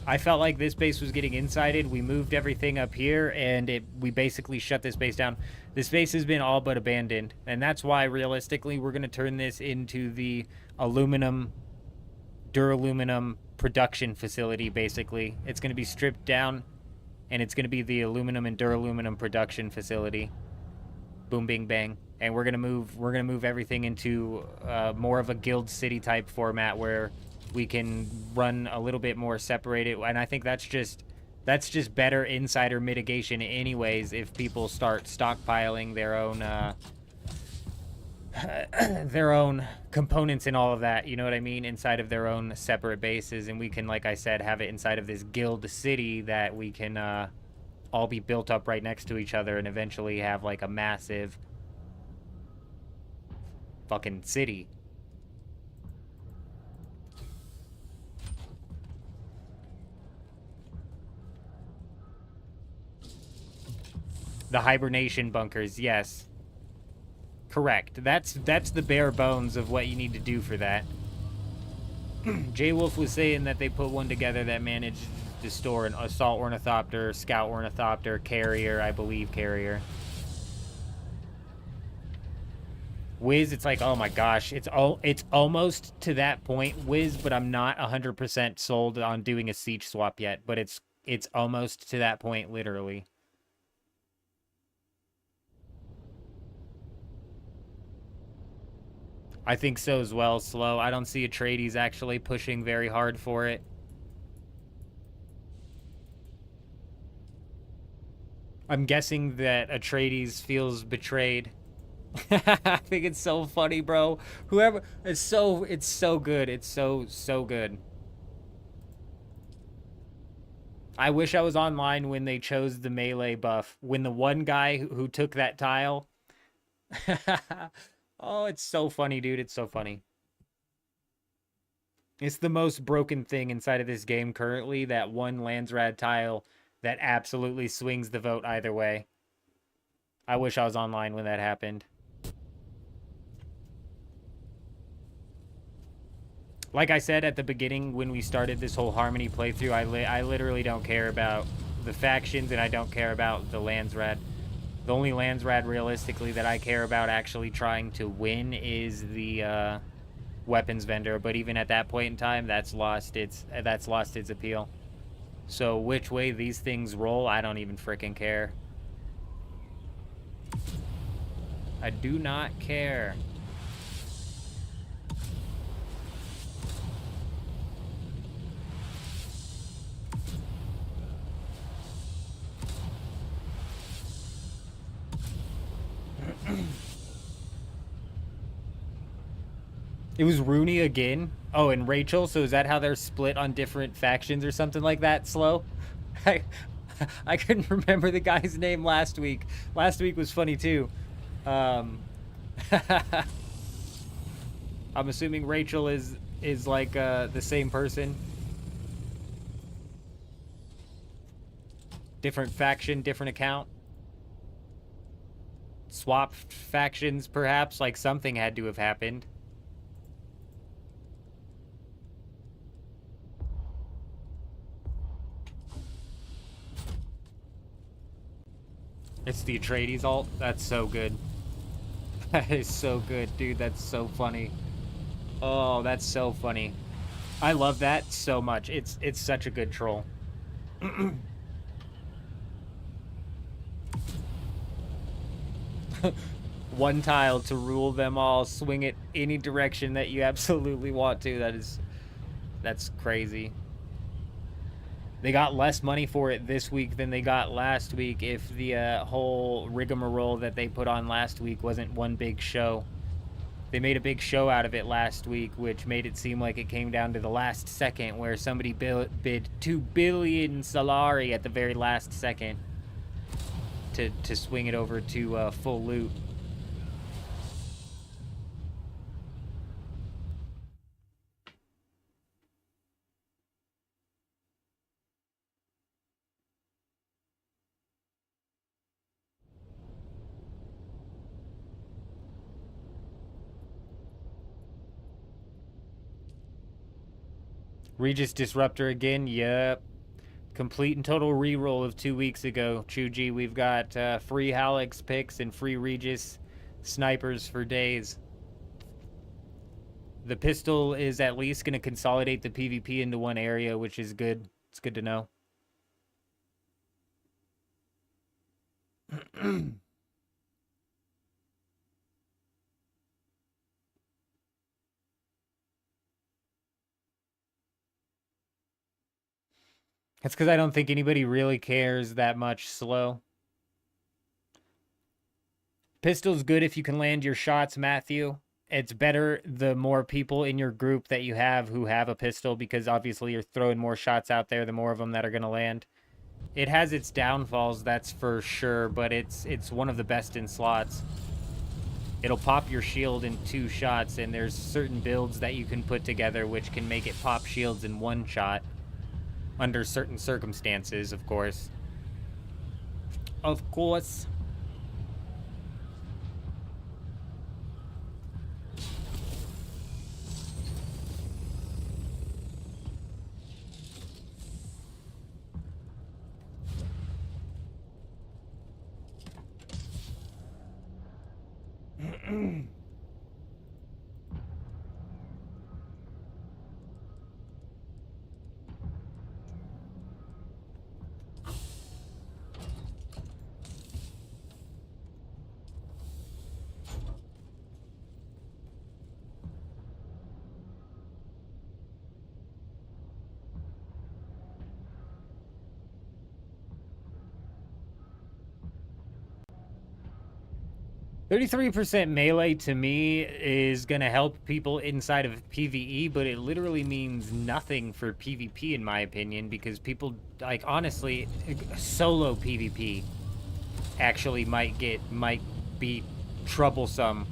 I felt like this base was getting insided. We moved everything up here, and we basically shut this base down. This base has been all but abandoned, and that's why, realistically, we're going to turn this into the duraluminum production facility, basically. It's going to be stripped down, and it's going to be the aluminum and duraluminum production facility. Boom, bing, bang. And we're gonna move everything into more of a guild city type format where we can run a little bit more separated. And I think that's just That's just better insider mitigation anyways if people start stockpiling their own their own components and all of that, you know what I mean, inside of their own separate bases, and we can, like I said, have it inside of this guild city that we can all be built up right next to each other and eventually have like a massive fucking city. The hibernation bunkers, yes. Correct. That's the bare bones of what you need to do for that. Jay Wolf was saying that they put one together that managed to store an assault ornithopter, scout ornithopter, carrier, I believe carrier. Wiz, it's like, oh my gosh, it's almost to that point, Wiz, but I'm not 100% sold on doing a siege swap yet, but it's almost to that point, literally. I think so as well, Slow. I don't see Atreides actually pushing very hard for it. I'm guessing that Atreides feels betrayed. I think it's so funny, bro. Whoever, it's so good. It's so good. I wish I was online when they chose the melee buff. When the one guy who took that tile. Oh, it's so funny, dude. It's so funny. It's the most broken thing inside of this game currently, that one Landsrad tile that absolutely swings the vote either way. I wish I was online when that happened. Like I said at the beginning when we started this whole Harmony playthrough, I literally don't care about the factions and I don't care about the Landsrad. The only Landsrad realistically that I care about actually trying to win is the weapons vendor, but even at that point in time, that's lost its appeal. So which way these things roll, I don't even freaking care. I do not care. It was Rooney again. Oh, and Rachel. So is that how they're split on different factions or something like that, Slow? I, I couldn't remember the guy's name last week. Last week was funny too. I'm assuming Rachel is like the same person. Different faction, different account. Swap factions, perhaps. Like something had to have happened. It's the Atreides alt. That's so good. That is so good, dude. That's so funny. Oh, that's so funny. I love that so much. It's such a good troll. One tile to rule them all. Swing it any direction that you absolutely want to. That's crazy. They got less money for it this week than they got last week if the whole rigmarole that they put on last week wasn't one big show. They made a big show out of it last week, which made it seem like it came down to the last second where somebody bid 2 billion Solari at the very last second to swing it over to full loot. Regis Disruptor again, yep. Complete and total reroll of 2 weeks ago. Chuji, we've got free Hallex picks and free Regis snipers for days. The pistol is at least going to consolidate the PvP into one area, which is good. It's good to know. That's because I don't think anybody really cares that much slow. Pistol's good if you can land your shots, Matthew. It's better the more people in your group that you have who have a pistol, because obviously you're throwing more shots out there, the more of them that are going to land. It has its downfalls, that's for sure, but it's one of the best in slots. It'll pop your shield in 2 shots, and there's certain builds that you can put together which can make it pop shields in 1 shot. Under certain circumstances, of course. Of course. Mm-mm. 33% melee to me is going to help people inside of PvE, but it literally means nothing for PvP in my opinion, because people, like, honestly, solo PvP actually might be troublesome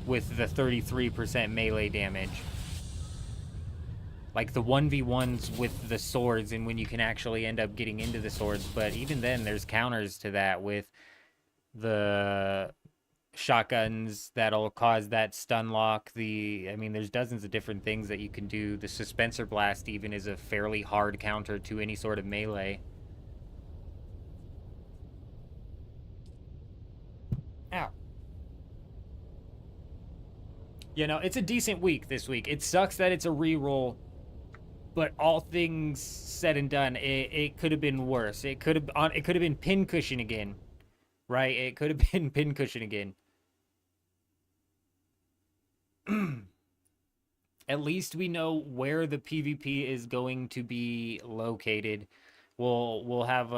with the 33% melee damage. Like the 1v1s with the swords, and when you can actually end up getting into the swords, but even then there's counters to that with the shotguns that'll cause that stun lock. I mean, there's dozens of different things that you can do. The suspensor blast even is a fairly hard counter to any sort of melee. Ow. You know, it's a decent week this week. It sucks that it's a reroll, but all things said and done, it could have been worse. It could have been pincushion again, right? It could have been pincushion again. At least we know where the PvP is going to be located. We'll have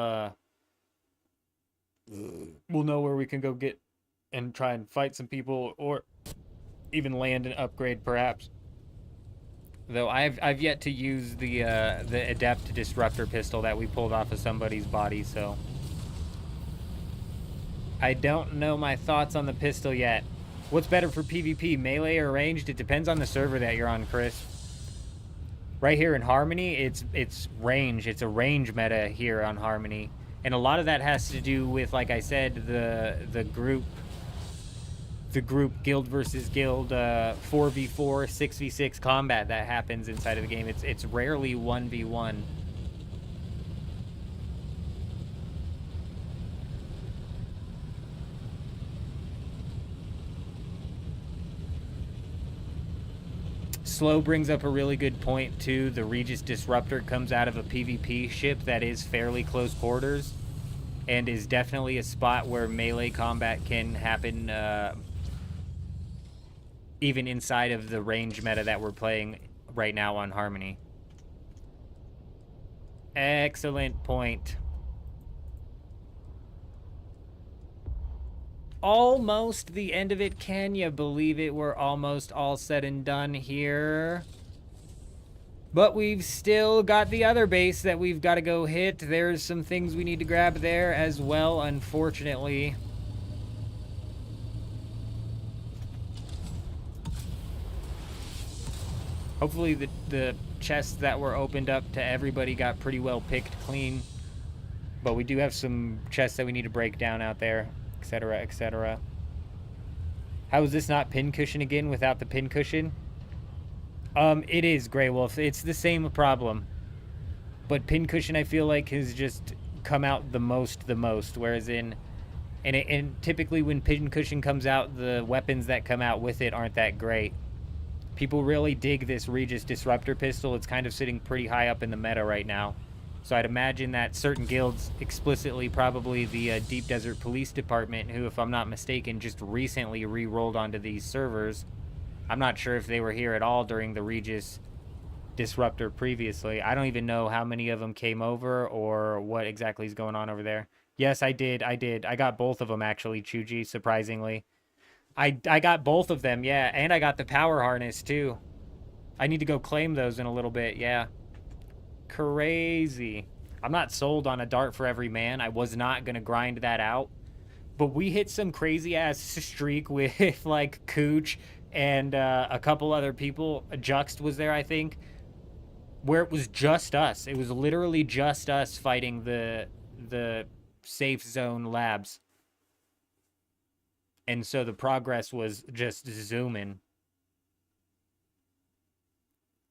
we'll know where we can go get and try and fight some people, or even land an upgrade perhaps. Though I've yet to use the adept disruptor pistol that we pulled off of somebody's body, so I don't know my thoughts on the pistol yet. What's better for PvP, melee or ranged? It depends on the server that you're on, Chris. Right here in Harmony, it's range. It's a range meta here on Harmony, and a lot of that has to do with, like I said, the group guild versus guild 4v4, 6v6 combat that happens inside of the game. It's rarely 1v1. Slow brings up a really good point too. The Regis Disruptor comes out of a PvP ship that is fairly close quarters, and is definitely a spot where melee combat can happen, even inside of the range meta that we're playing right now on Harmony. Excellent point. Almost the end of it. Can you believe it? We're almost all said and done here. But we've still got the other base that we've got to go hit. There's some things we need to grab there as well, unfortunately. Hopefully the chests that were opened up to everybody got pretty well picked clean. But we do have some chests that we need to break down out there, etc., etc. How is this not pincushion again without the pincushion? It is, Grey Wolf. It's the same problem. But pincushion, I feel like, has just come out the most, whereas and typically when pincushion comes out, the weapons that come out with it aren't that great. People really dig this Regis Disruptor pistol. It's kind of sitting pretty high up in the meta right now. So I'd imagine that certain guilds, explicitly probably the Deep Desert Police Department, who, if I'm not mistaken, just recently re-rolled onto these servers. I'm not sure if they were here at all during the Regis disruptor previously. I don't even know how many of them came over or what exactly is going on over there. Yes, I did. I got both of them actually, Chuji, surprisingly. I got both of them, yeah, and I got the power harness too. I need to go claim those in a little bit, yeah. Crazy. I'm not sold on a dart for every man. I was not going to grind that out. But we hit some crazy ass streak with like Cooch and a couple other people. Juxt was there, I think, where it was just us. It was literally just us fighting the safe zone labs. And so the progress was just zooming.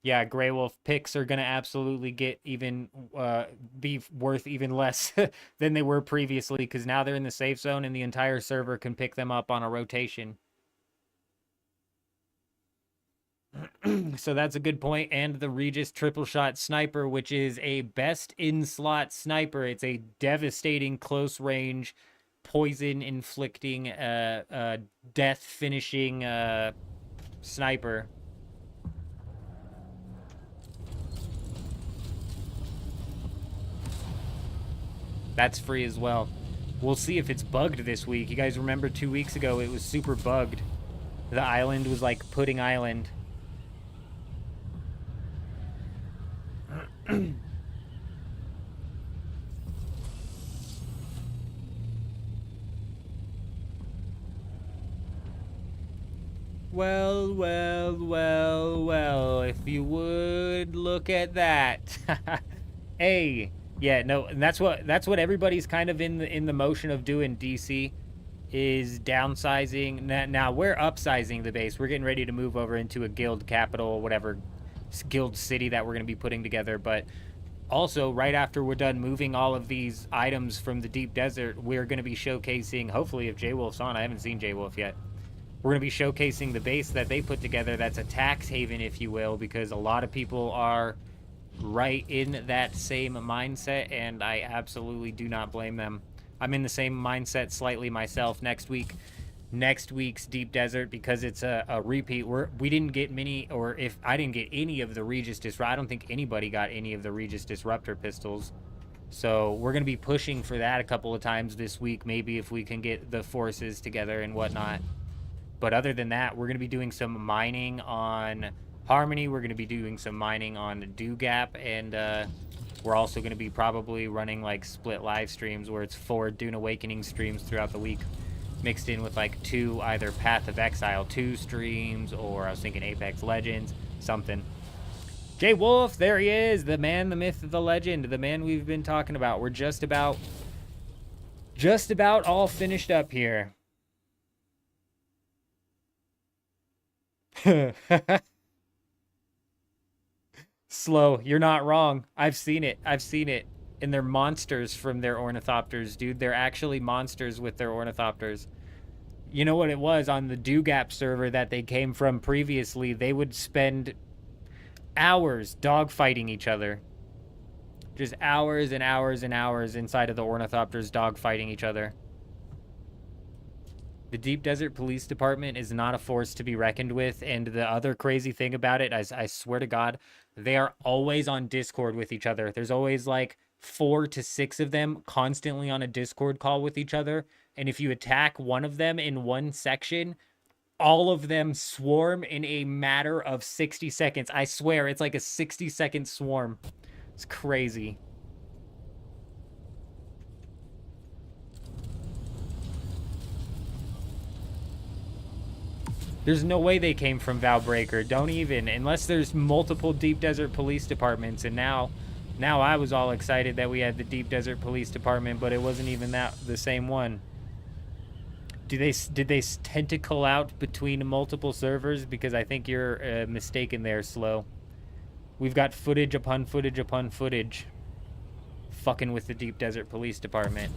Yeah, Grey Wolf picks are gonna absolutely get even be worth even less than they were previously because now they're in the safe zone and the entire server can pick them up on a rotation. So that's a good point. And the Regis triple shot sniper, which is a best in slot sniper. It's a devastating close range, poison inflicting, death finishing sniper. That's free as well. We'll see if it's bugged this week. You guys remember 2 weeks ago it was super bugged. The island was like Pudding Island. Well, well, well, well, if you would look at that. Hey, yeah, no, and that's what everybody's kind of in the motion of doing, DC, is downsizing. Now we're upsizing the base. We're getting ready to move over into a guild capital, whatever guild city that we're going to be putting together, but also right after we're done moving all of these items from the deep desert, we're going to be showcasing, hopefully if J-Wolf's on. I haven't seen J-Wolf yet. We're going to be showcasing the base that they put together that's a tax haven, if you will, because a lot of people are right in that same mindset, and I absolutely do not blame them. I'm in the same mindset slightly myself. Next week's Deep Desert, because it's a repeat. We didn't get many, or if I didn't get any of the Regis Disruptor, I don't think anybody got any of the Regis Disruptor pistols. So we're going to be pushing for that a couple of times this week, maybe if we can get the forces together and whatnot. But other than that, we're going to be doing some mining on Harmony. We're going to be doing some mining on Dew Gap. And we're also going to be probably running like split live streams where it's 4 Dune Awakening streams throughout the week, mixed in with like 2 either Path of Exile 2 streams, or I was thinking Apex Legends, something. Jay Wolf, there he is, the man, the myth, the legend, the man we've been talking about. We're just about all finished up here. Slow, you're not wrong. I've seen it. And they're monsters from their ornithopters, dude. They're actually monsters with their ornithopters. You know what it was on the Dew Gap server that they came from previously? They would spend hours dogfighting each other. Just hours and hours and hours inside of the ornithopters dogfighting each other. The Deep Desert Police Department is not a force to be reckoned with, and the other crazy thing about it, I swear to God, they are always on Discord with each other. There's always like 4 to 6 of them constantly on a Discord call with each other, and if you attack one of them in one section, all of them swarm in a matter of 60 seconds. I swear, it's like a 60-second swarm. It's crazy. There's no way they came from Valbreaker. Don't even, unless there's multiple Deep Desert Police Departments. And now I was all excited that we had the Deep Desert Police Department, but it wasn't even the same one. Did they tentacle out between multiple servers? Because I think you're mistaken there, Slow. We've got footage upon footage upon footage fucking with the Deep Desert Police Department.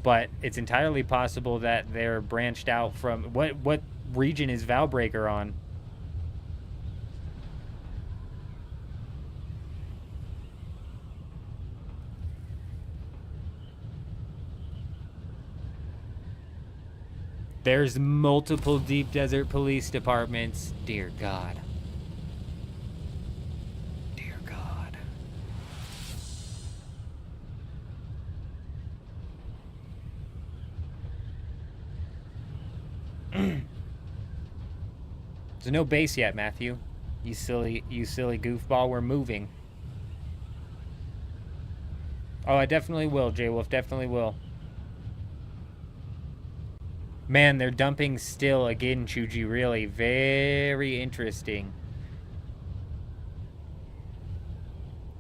But it's entirely possible that they're branched out from... What region is Valbreaker on? There's multiple Deep Desert Police Departments. Dear God. There's no base yet, Matthew. You silly goofball. We're moving. Oh, I definitely will, J-Wolf. Definitely will. Man, they're dumping still again, Chuji. Really, very interesting.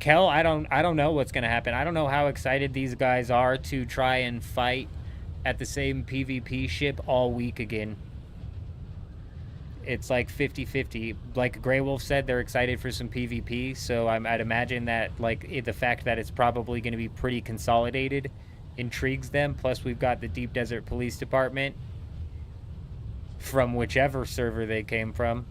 Kel, I don't know what's gonna happen. I don't know how excited these guys are to try and fight at the same PvP ship all week again. It's like 50-50. Like Grey Wolf said, they're excited for some PvP, so I'd imagine that like the fact that it's probably going to be pretty consolidated intrigues them. Plus, we've got the Deep Desert Police Department from whichever server they came from.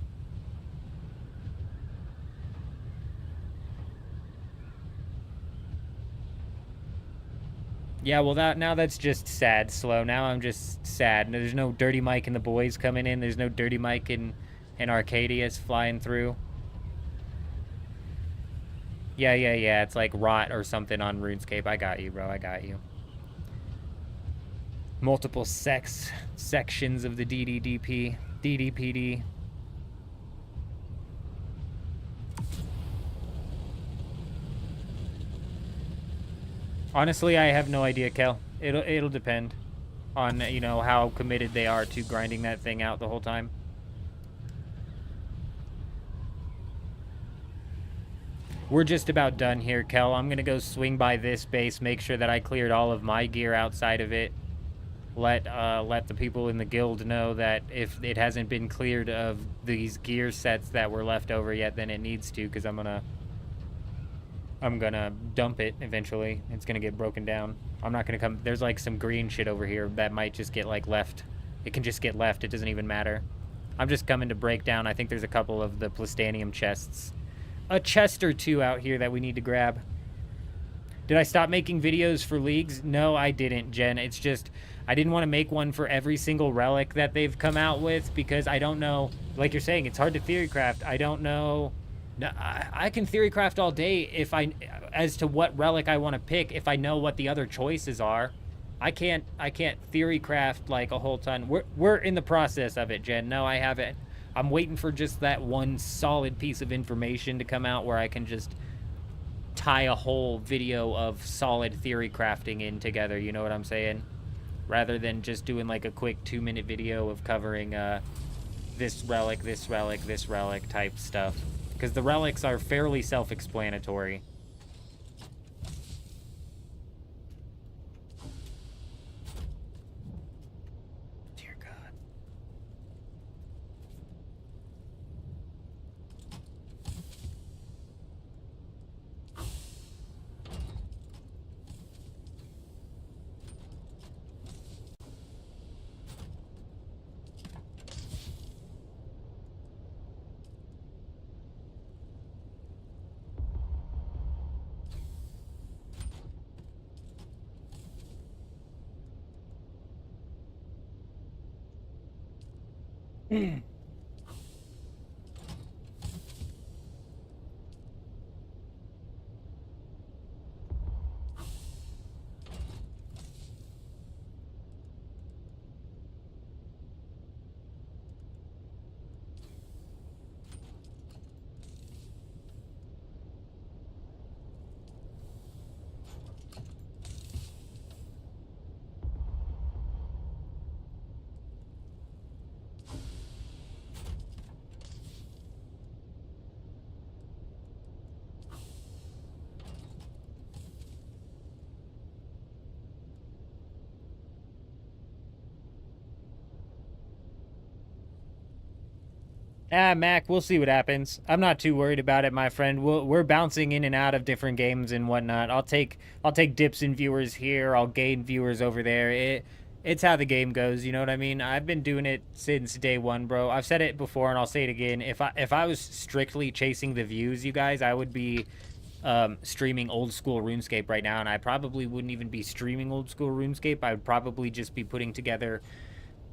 Yeah, well, now that's just sad, Slow. Now I'm just sad. There's no Dirty Mike and the boys coming in. There's no Dirty Mike and Arcadius flying through. Yeah. It's like rot or something on RuneScape. I got you, bro. I got you. Multiple sections of the DDPD. Honestly, I have no idea, Kel. It'll depend on, you know, how committed they are to grinding that thing out the whole time. We're just about done here, Kel. I'm gonna go swing by this base, make sure that I cleared all of my gear outside of it. Let the people in the guild know that if it hasn't been cleared of these gear sets that were left over yet, then it needs to, because I'm gonna dump it eventually. It's gonna get broken down. I'm not gonna come. There's like some green shit over here that might just get like left. It can just get left. It doesn't even matter. I'm just coming to break down. I think there's a couple of the Plastanium chests. A chest or two out here that we need to grab. Did I stop making videos for leagues? No, I didn't, Jen. It's just I didn't want to make one for every single relic that they've come out with because I don't know. Like you're saying, it's hard to theorycraft. I don't know. No, I can theorycraft all day as to what relic I want to pick if I know what the other choices are. I can't theorycraft like a whole ton. We're in the process of it, Jen. No, I haven't. I'm waiting for just that one solid piece of information to come out where I can just tie a whole video of solid theory crafting in together. You know what I'm saying? Rather than just doing like a quick 2-minute video of covering this relic type stuff. Because the relics are fairly self-explanatory. Dear God. Mac, we'll see what happens. I'm not too worried about it, my friend. We're bouncing in and out of different games and whatnot. I'll take dips in viewers here. I'll gain viewers over there. It's how the game goes. You know what I mean? I've been doing it since day one, bro. I've said it before and I'll say it again. If I was strictly chasing the views, you guys, I would be streaming old school RuneScape right now, and I probably wouldn't even be streaming old school RuneScape. I would probably just be putting together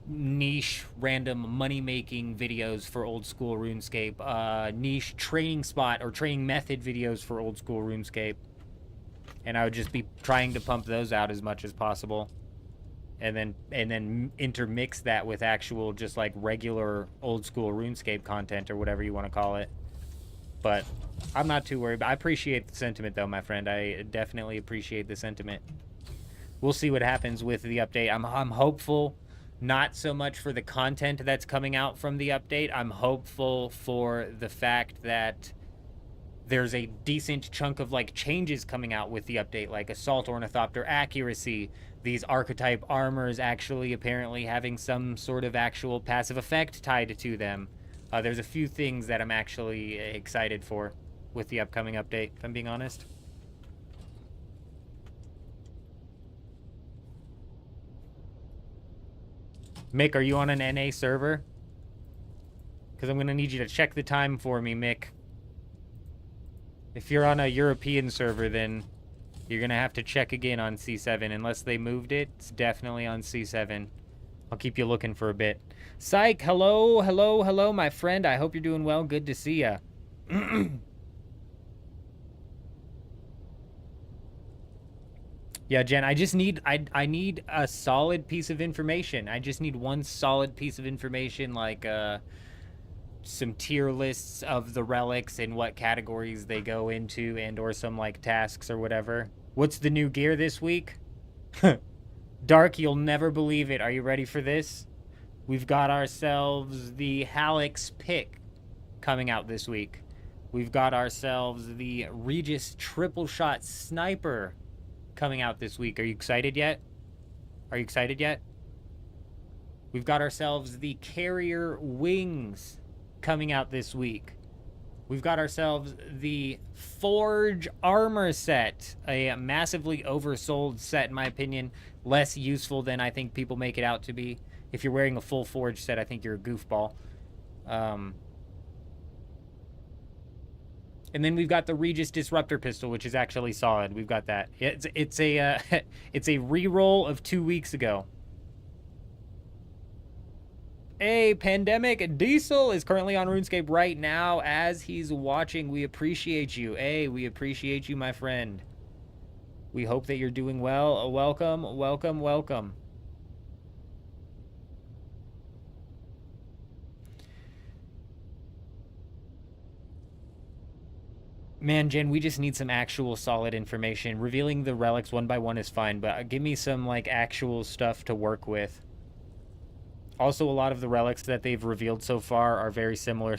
niche random money-making videos for old school RuneScape, niche training spot or training method videos for old school RuneScape, and I would just be trying to pump those out as much as possible. and then intermix that with actual just like regular old school RuneScape content or whatever you want to call it. But I'm not too worried. I appreciate the sentiment though, my friend. I definitely appreciate the sentiment. We'll see what happens with the update. I'm hopeful, not so much for the content that's coming out from the update. I'm hopeful for the fact that there's a decent chunk of like changes coming out with the update, like assault ornithopter accuracy, these archetype armors actually apparently having some sort of actual passive effect tied to them. There's a few things that I'm actually excited for with the upcoming update, if I'm being honest. Mick, are you on an NA server? Because I'm going to need you to check the time for me, Mick. If you're on a European server, then you're going to have to check again on C7. Unless they moved it, it's definitely on C7. I'll keep you looking for a bit. Psych, hello, hello, hello, my friend. I hope you're doing well. Good to see ya. Yeah, Jen, I just need, I need a solid piece of information. I just need one solid piece of information, like some tier lists of the relics and what categories they go into, and or some like tasks or whatever. What's the new gear this week? Dark, you'll never believe it. Are you ready for this? We've got ourselves the Halix pick coming out this week. We've got ourselves the Regis triple shot sniper coming out this week. Are you excited yet? Are you excited yet? We've got ourselves the carrier wings coming out this week. We've got ourselves the Forge armor set, a massively oversold set in my opinion, less useful than I think people make it out to be. If you're wearing a full Forge set, I think you're a goofball. And then we've got the Regis Disruptor pistol, which is actually solid. We've got that. It's a it's a reroll of 2 weeks ago. Hey, Pandemic Diesel is currently on RuneScape right now as he's watching. We appreciate you. Hey, we appreciate you, my friend. We hope that you're doing well. Welcome, welcome, welcome. Man, Jen, we just need some actual solid information. Revealing the relics one by one is fine, but give me some, like, actual stuff to work with. Also, a lot of the relics that they've revealed so far are very similar.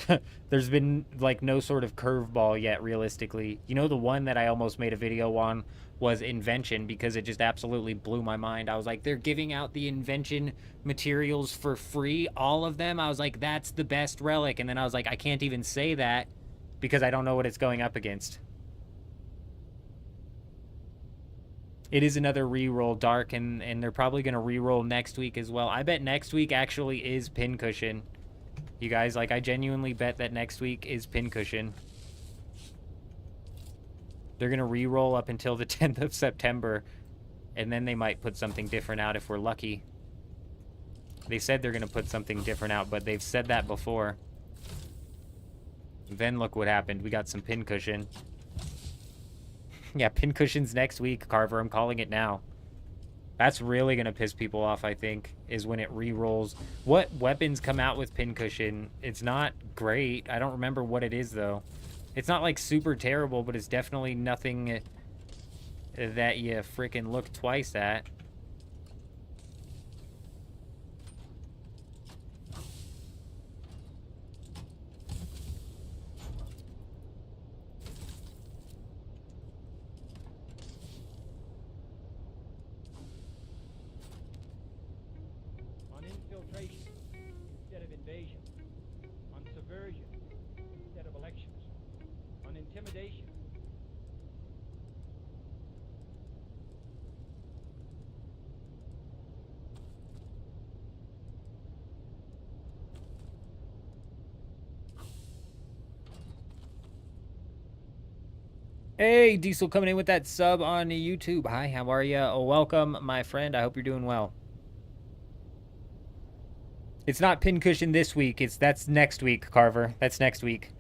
There's been, like, no sort of curveball yet, realistically. You know, the one that I almost made a video on was Invention, because it just absolutely blew my mind. I was like, they're giving out the Invention materials for free, all of them. I was like, that's the best relic. And then I was like, I can't even say that, because I don't know what it's going up against. It is another reroll, Dark, and they're probably going to reroll next week as well. I bet next week actually is Pincushion. You guys, like, I genuinely bet that next week is Pincushion. They're going to reroll up until the 10th of September, and then they might put something different out if we're lucky. They said they're going to put something different out, but they've said that before. Then look what happened. We got some Pincushion. Yeah, Pincushion's next week, Carver. I'm calling it now. That's really going to piss people off, I think, is when it re-rolls. What weapons come out with Pincushion? It's not great. I don't remember what it is, though. It's not, like, super terrible, but it's definitely nothing that you frickin' look twice at. Instead of invasion, on subversion instead of elections, on intimidation. Hey, Diesel coming in with that sub on YouTube. Hi, how are you? Welcome, my friend. I hope you're doing well. It's not Pincushion this week. That's next week, Carver. That's next week.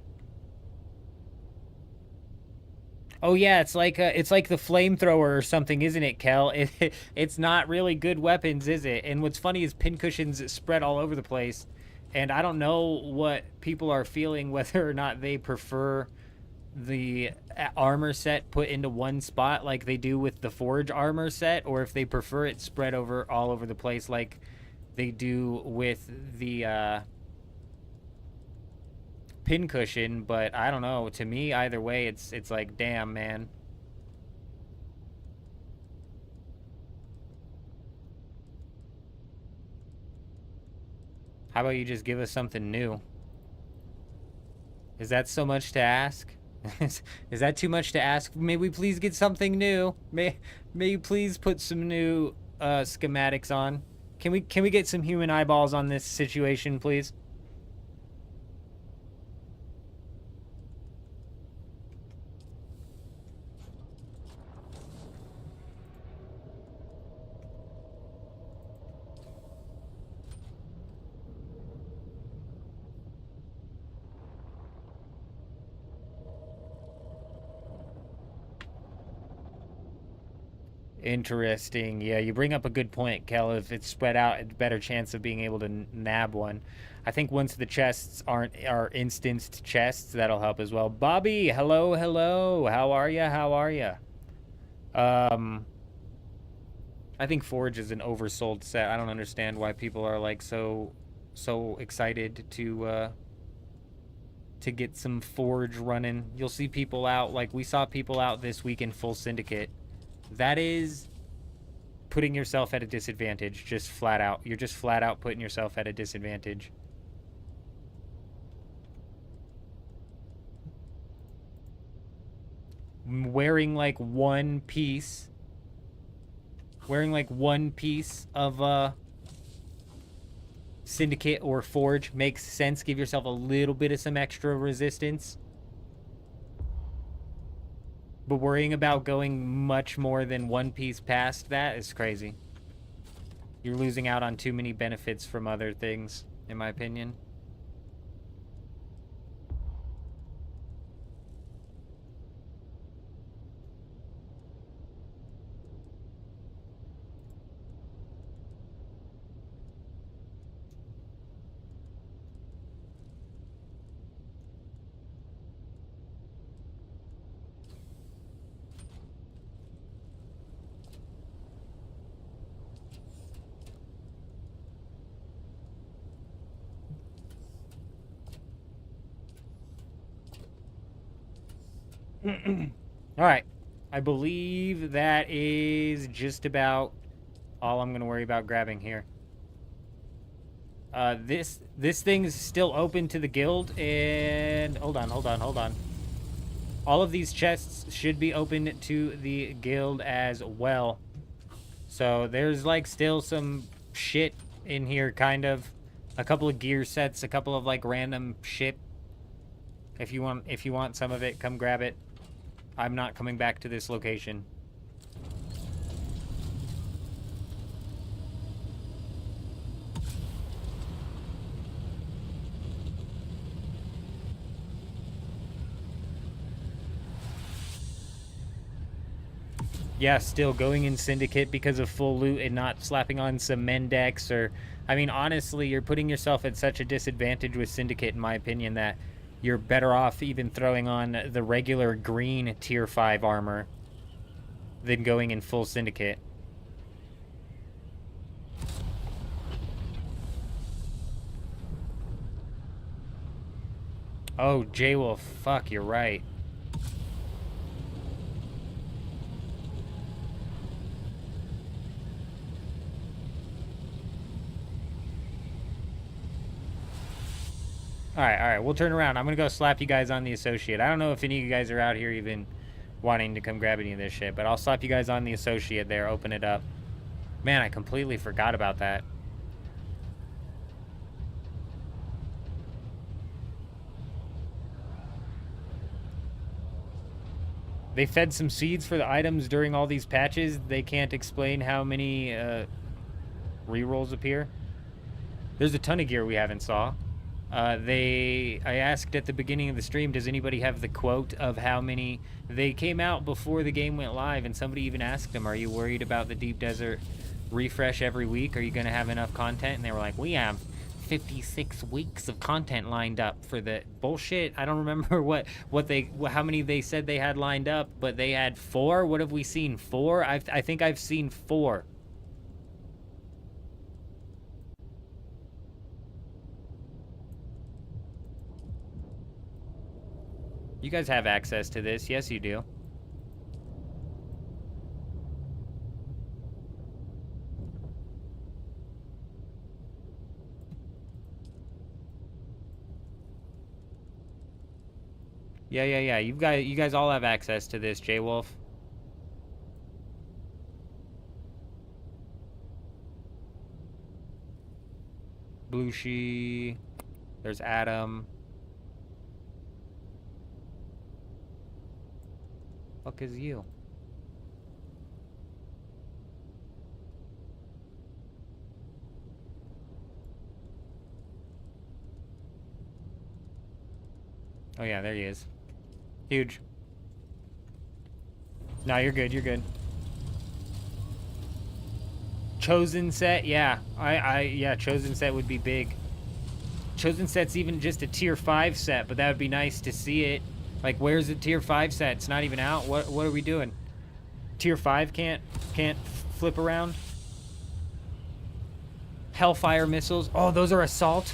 Oh yeah, it's like the flamethrower or something, isn't it, Kel? It's not really good weapons, is it? And what's funny is pincushions spread all over the place, and I don't know what people are feeling, whether or not they prefer the armor set put into one spot like they do with the forge armor set, or if they prefer it spread over all over the place like they do with the pincushion. But I don't know, to me either way it's like, damn, man. How about you just give us something new? Is that so much to ask? Is that too much to ask? May we please get something new? May you please put some new schematics on? Can we get some human eyeballs on this situation, please? Interesting. Yeah, you bring up a good point, Kel. If it's spread out, it's a better chance of being able to nab one. I think once the chests are instanced chests, that'll help as well. Bobby, hello, hello. How are ya? How are ya? I think Forge is an oversold set. I don't understand why people are like so excited to get some Forge running. You'll see people out, like we saw people out this week in full Syndicate. That is putting yourself at a disadvantage, just flat out. You're just flat out putting yourself at a disadvantage. Wearing like one piece of Syndicate or Forge makes sense. Give yourself a little bit of some extra resistance. But worrying about going much more than one piece past that is crazy. You're losing out on too many benefits from other things, in my opinion. All right. I believe that is just about all I'm going to worry about grabbing here. This thing's still open to the guild, and hold on. All of these chests should be open to the guild as well. So there's like still some shit in here, kind of. A couple of gear sets, a couple of like random shit. If you want some of it, come grab it. I'm not coming back to this location. Yeah, still going in Syndicate because of full loot and not slapping on some Mendex or... I mean, honestly, you're putting yourself at such a disadvantage with Syndicate, in my opinion, that you're better off even throwing on the regular green tier 5 armor than going in full Syndicate. Oh, J-Wolf, fuck, you're right. Alright, we'll turn around. I'm gonna go slap you guys on the Associate. I don't know if any of you guys are out here even wanting to come grab any of this shit, but I'll slap you guys on the Associate there, open it up. Man, I completely forgot about that. They fed some seeds for the items during all these patches. They can't explain how many rerolls appear. There's a ton of gear we haven't saw. I asked at the beginning of the stream, does anybody have the quote of how many they came out before the game went live, and somebody even asked them, are you worried about the Deep Desert refresh every week? Are you going to have enough content? And they were like, we have 56 weeks of content lined up for the bullshit. I don't remember how many they said they had lined up, but they had 4. What have we seen? 4? I think I've seen 4. You guys have access to this. Yes, you do. Yeah. You guys all have access to this, J-Wolf. Blushi. There's Adam. Fuck is you? Oh yeah, there he is. Huge. No, you're good, you're good. Chosen set, yeah. Yeah, chosen set would be big. Chosen set's even just a tier 5 set, but that would be nice to see it. Like, where's the tier 5 set? It's not even out. What are we doing? Tier 5 can't flip around? Hellfire missiles. Oh, those are assault?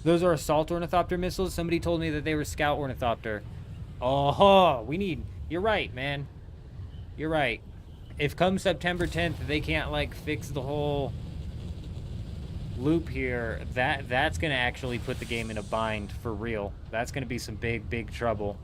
Those are assault ornithopter missiles? Somebody told me that they were scout ornithopter. Oh, we need... You're right, man. You're right. If come September 10th, they can't, like, fix the whole loop here, that's going to actually put the game in a bind for real. That's going to be some big trouble.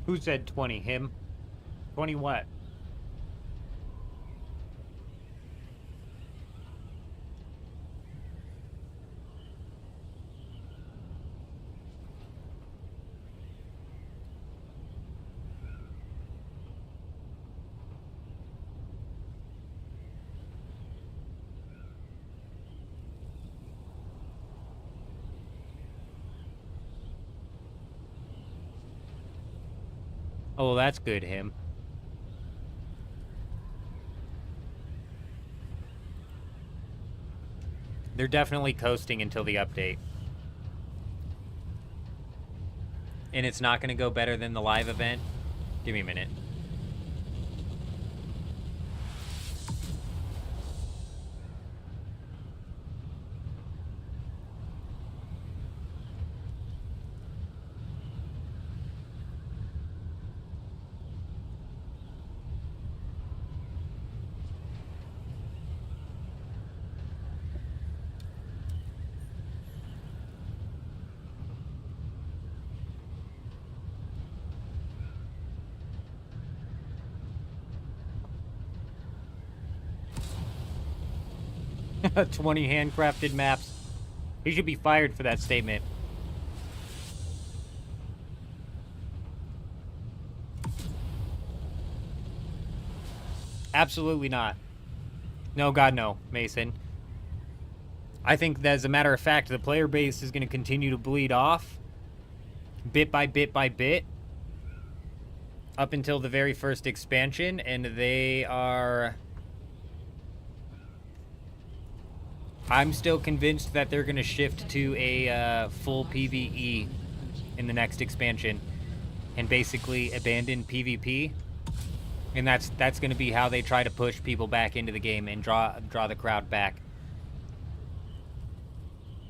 Who said 20? Him? 20 what? Oh, well, that's good, him. They're definitely coasting until the update. And it's not going to go better than the live event? Give me a minute. "20 handcrafted maps." He should be fired for that statement. Absolutely not. No, God, no, Mason. I think that, as a matter of fact, the player base is going to continue to bleed off bit by bit by bit up until the very first expansion, and they are... I'm still convinced that they're going to shift to a full PvE in the next expansion and basically abandon PvP. And that's going to be how they try to push people back into the game and draw the crowd back.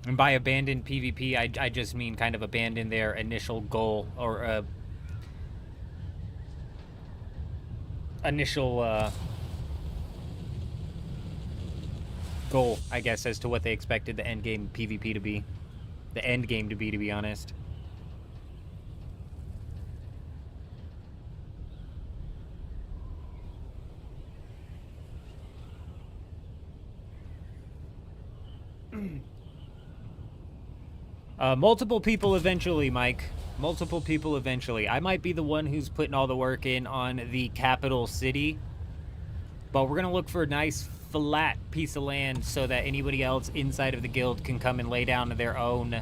And by abandon PvP, I just mean kind of abandon their initial goal, or initial goal, I guess, as to what they expected the end game PvP to be. The end game to be honest. Multiple people eventually, Mike. Multiple people eventually. I might be the one who's putting all the work in on the capital city, but we're gonna look for a nice flat piece of land so that anybody else inside of the guild can come and lay down their own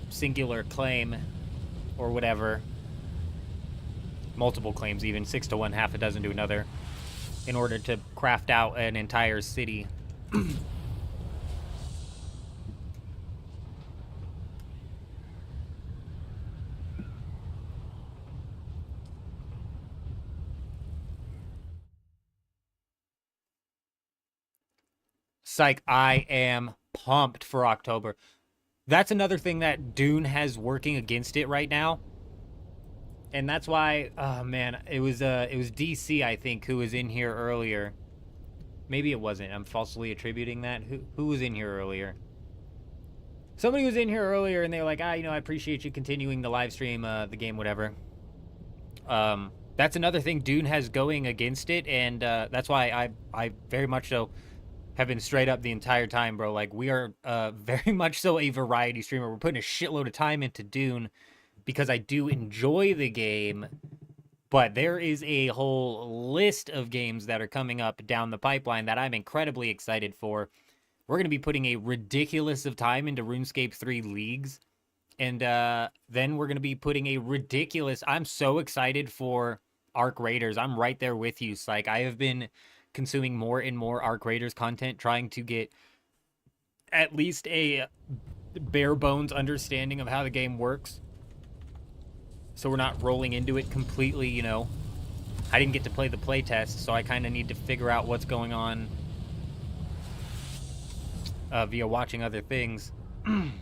singular claim or whatever. Multiple claims even, 6 to 1, half a dozen to another, in order to craft out an entire city. Psych, I am pumped for October. That's another thing that Dune has working against it right now. And that's why, oh man, it was DC, I think, who was in here earlier. Maybe it wasn't. I'm falsely attributing that. Who was in here earlier? Somebody was in here earlier and they were like, I appreciate you continuing to live stream the game, whatever. That's another thing Dune has going against it, and that's why I very much so have been straight up the entire time, bro. Like, we are very much so a variety streamer. We're putting a shitload of time into Dune because I do enjoy the game, but there is a whole list of games that are coming up down the pipeline that I'm incredibly excited for. We're going to be putting a ridiculous of time into RuneScape 3 leagues, and then we're going to be putting a ridiculous... I'm so excited for Arc Raiders. I'm right there with you, Psych. I have been consuming more and more Arc Raiders content, trying to get at least a bare bones understanding of how the game works, so we're not rolling into it completely, I didn't get to play the playtest, so I kind of need to figure out what's going on via watching other things. And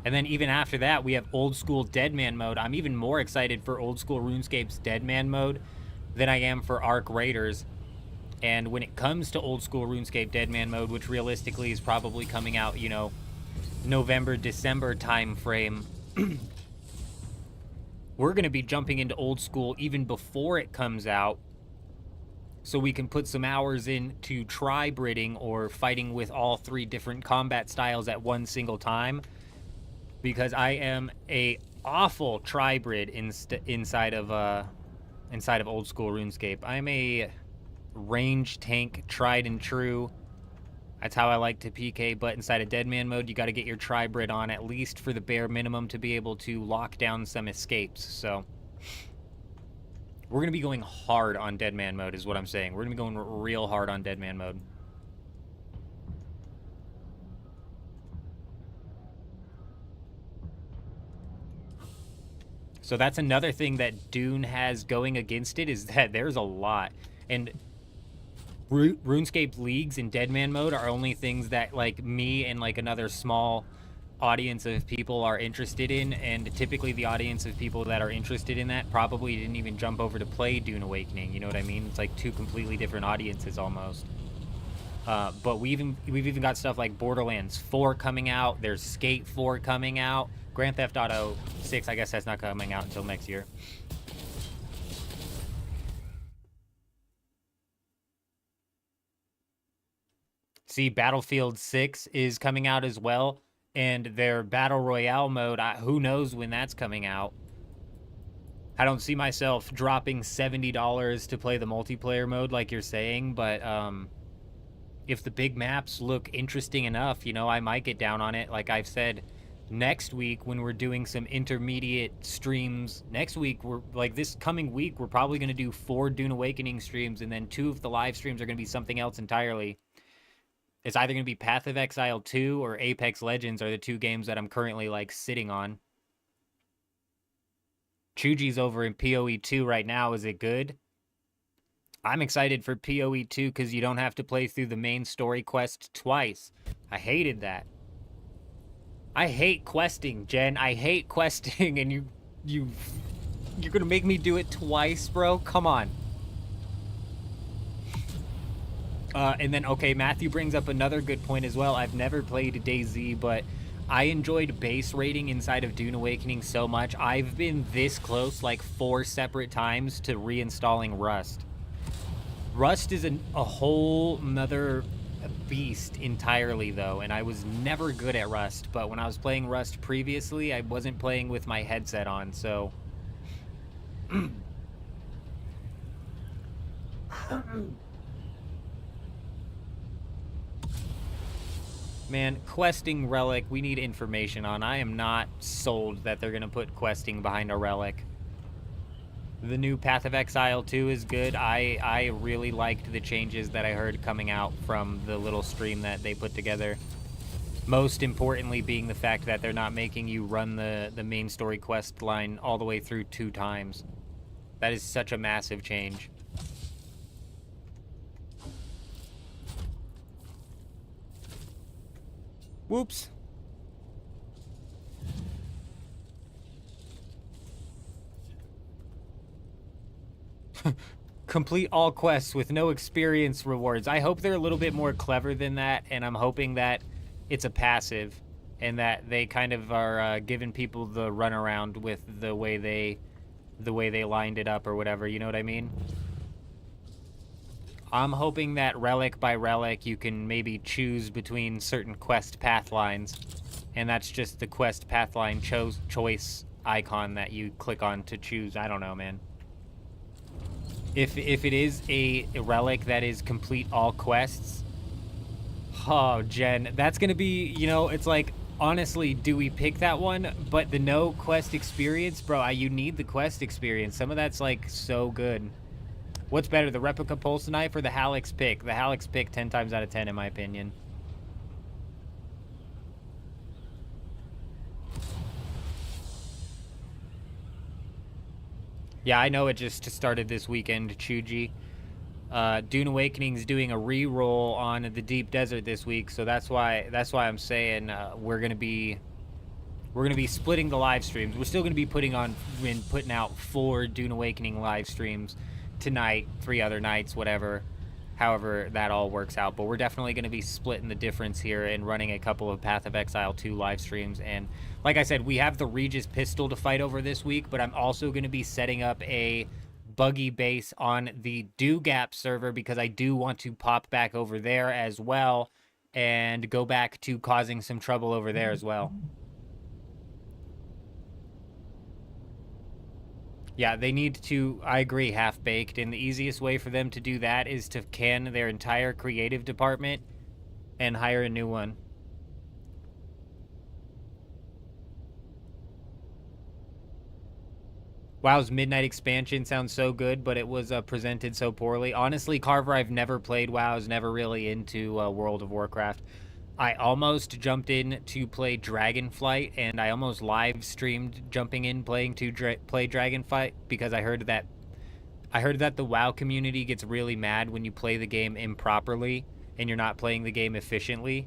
then even after that, we have old school Deadman mode. I'm even more excited for old school RuneScape's Deadman mode than I am for Arc Raiders. And when it comes to old school RuneScape Deadman mode, which realistically is probably coming out, November, December time frame, we're going to be jumping into old school even before it comes out, so we can put some hours into tri-bridding or fighting with all 3 different combat styles at one single time, because I am a awful tri-brid inside of old school RuneScape. I'm a range tank, tried and true. That's how I like to PK, but inside of Deadman mode, you got to get your tri-brid on, at least for the bare minimum, to be able to lock down some escapes. So we're going to be going hard on Deadman mode is what I'm saying. We're going to be going real hard on Deadman mode. So that's another thing that Dune has going against it, is that there's a lot. And RuneScape leagues in Deadman mode are only things that, like, me and, like, another small audience of people are interested in, and typically the audience of people that are interested in that probably didn't even jump over to play Dune Awakening, you know what I mean? It's like 2 completely different audiences almost. But we've even got stuff like Borderlands 4 coming out, there's Skate 4 coming out, Grand Theft Auto 6, I guess that's not coming out until next year. See, Battlefield 6 is coming out as well, and their Battle Royale mode, who knows when that's coming out. I don't see myself dropping $70 to play the multiplayer mode like you're saying, but if the big maps look interesting enough, I might get down on it. Like I've said, next week when we're doing some intermediate streams, next week, this coming week, we're probably going to do 4 Dune Awakening streams, and then 2 of the live streams are going to be something else entirely. It's either going to be Path of Exile 2 or Apex Legends are the 2 games that I'm currently, sitting on. Chuji's over in PoE 2 right now. Is it good? I'm excited for PoE 2 because you don't have to play through the main story quest twice. I hated that. I hate questing, Jen. I hate questing, and you You're gonna make me do it twice, bro? Come on. And then, okay, Matthew brings up another good point as well. I've never played DayZ, but I enjoyed base raiding inside of Dune Awakening so much. I've been this close, like 4 separate times, to reinstalling Rust. Rust is a whole nother beast entirely, though, and I was never good at Rust. But when I was playing Rust previously, I wasn't playing with my headset on, so... Man, questing relic, we need information on. I am not sold that they're going to put questing behind a relic. The new Path of Exile 2 is good. I really liked the changes that I heard coming out from the little stream that they put together. Most importantly being the fact that they're not making you run the main story quest line all the way through 2 times. That is such a massive change. Whoops. Complete all quests with no experience rewards. I hope they're a little bit more clever than that, and I'm hoping that it's a passive and that they kind of are giving people the runaround with the way they lined it up or whatever, you know what I mean? I'm hoping that relic by relic you can maybe choose between certain quest path lines, and that's just the quest path line choice icon that you click on to choose. I don't know, man. If it is a relic that is complete all quests, oh, Jen, that's gonna be, you know, it's like, honestly, do we pick that one? But the no quest experience, bro, you need the quest experience. Some of that's like so good. What's better, the replica pulse knife or the Halix pick? The Halix pick 10 times out of 10 in my opinion. Yeah, I know it just started this weekend, Chuji. Dune Awakening's doing a re-roll on the Deep Desert this week, so that's why I'm saying we're gonna be splitting the live streams. We're still gonna be putting out 4 Dune Awakening live streams tonight, 3 other nights, whatever, however that all works out. But we're definitely gonna be splitting the difference here and running a couple of Path of Exile 2 live streams. And like I said, we have the Regis pistol to fight over this week, but I'm also gonna be setting up a buggy base on the Do-Gap server because I do want to pop back over there as well and go back to causing some trouble over there as well. Yeah, they need to, I agree, Half-Baked, and the easiest way for them to do that is to can their entire creative department and hire a new one. WoW's Midnight expansion sounds so good, but it was presented so poorly. Honestly, Carver, I've never played WoW. I was never really into World of Warcraft. I almost jumped in to play Dragonflight, and I almost live streamed jumping in playing to play Dragonflight because I heard that the WoW community gets really mad when you play the game improperly and you're not playing the game efficiently.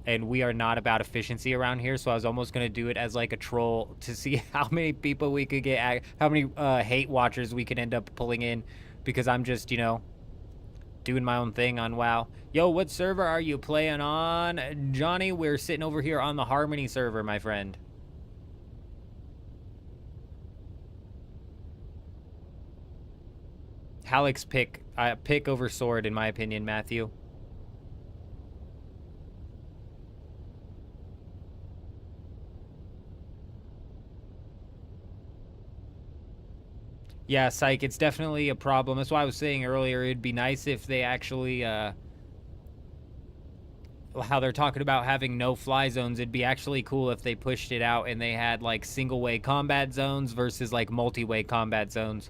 And we are not about efficiency around here, so I was almost going to do it as like a troll to see how many people we could get, how many hate watchers we could end up pulling in, because I'm just, you know, doing my own thing on WoW. Yo, what server are you playing on? Johnny, we're sitting over here on the Harmony server, my friend. Halix pick over sword, in my opinion, Matthew. Yeah, Psych, it's definitely a problem. That's why I was saying earlier, it'd be nice if they actually, how they're talking about having no-fly zones, it'd be actually cool if they pushed it out and they had, like, single-way combat zones versus, like, multi-way combat zones.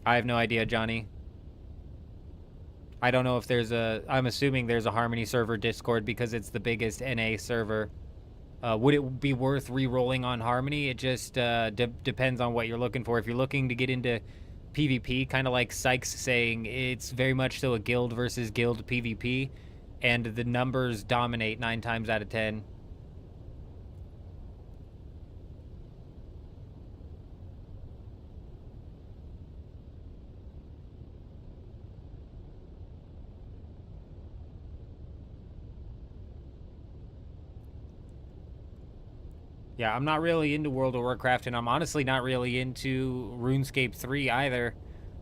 I have no idea, Johnny. I don't know if there's I'm assuming there's a Harmony server Discord because it's the biggest NA server. Would it be worth re-rolling on Harmony? It just depends on what you're looking for. If you're looking to get into PvP, kind of like Sykes saying, it's very much so a guild versus guild PvP, and the numbers dominate 9 times out of 10. Yeah, I'm not really into World of Warcraft, and I'm honestly not really into RuneScape 3 either.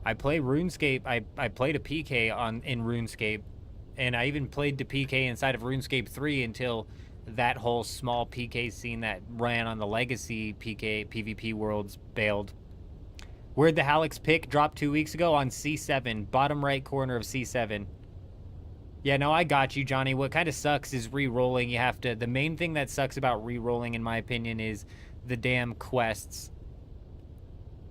I play RuneScape. I played a PK in RuneScape, and I even played the PK inside of RuneScape 3 until that whole small PK scene that ran on the Legacy PK PvP worlds bailed. Where'd the Halix pick drop 2 weeks ago? On C7, bottom right corner of C7. Yeah, no, I got you, Johnny. What kind of sucks is re-rolling. You have to... The main thing that sucks about re-rolling, in my opinion, is the damn quests.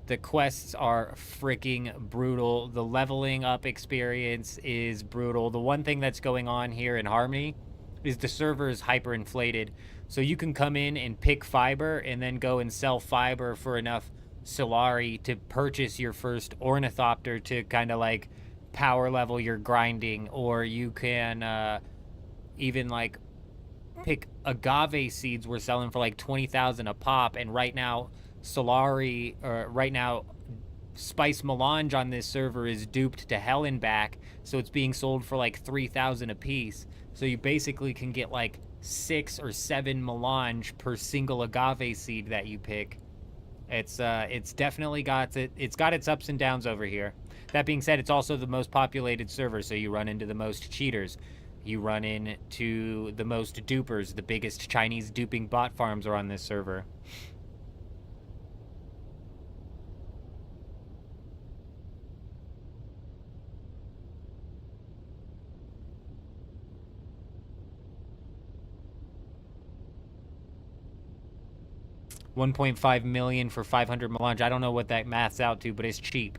The quests are freaking brutal. The leveling up experience is brutal. The one thing that's going on here in Harmony is the server is hyperinflated. So you can come in and pick fiber and then go and sell fiber for enough Solari to purchase your first Ornithopter to kind of like power level your grinding, or you can even like pick agave seeds. We're selling for like 20,000 a pop, and right now Solari, or right now Spice Melange on this server is duped to hell and back, so it's being sold for like 3,000 a piece. So you basically can get like 6 or 7 melange per single agave seed that you pick. It's definitely got it's got its ups and downs over here. That being said, it's also the most populated server, so you run into the most cheaters. You run into the most dupers. The biggest Chinese duping bot farms are on this server. $1.5 million for 500 melange. I don't know what that maths out to, but it's cheap.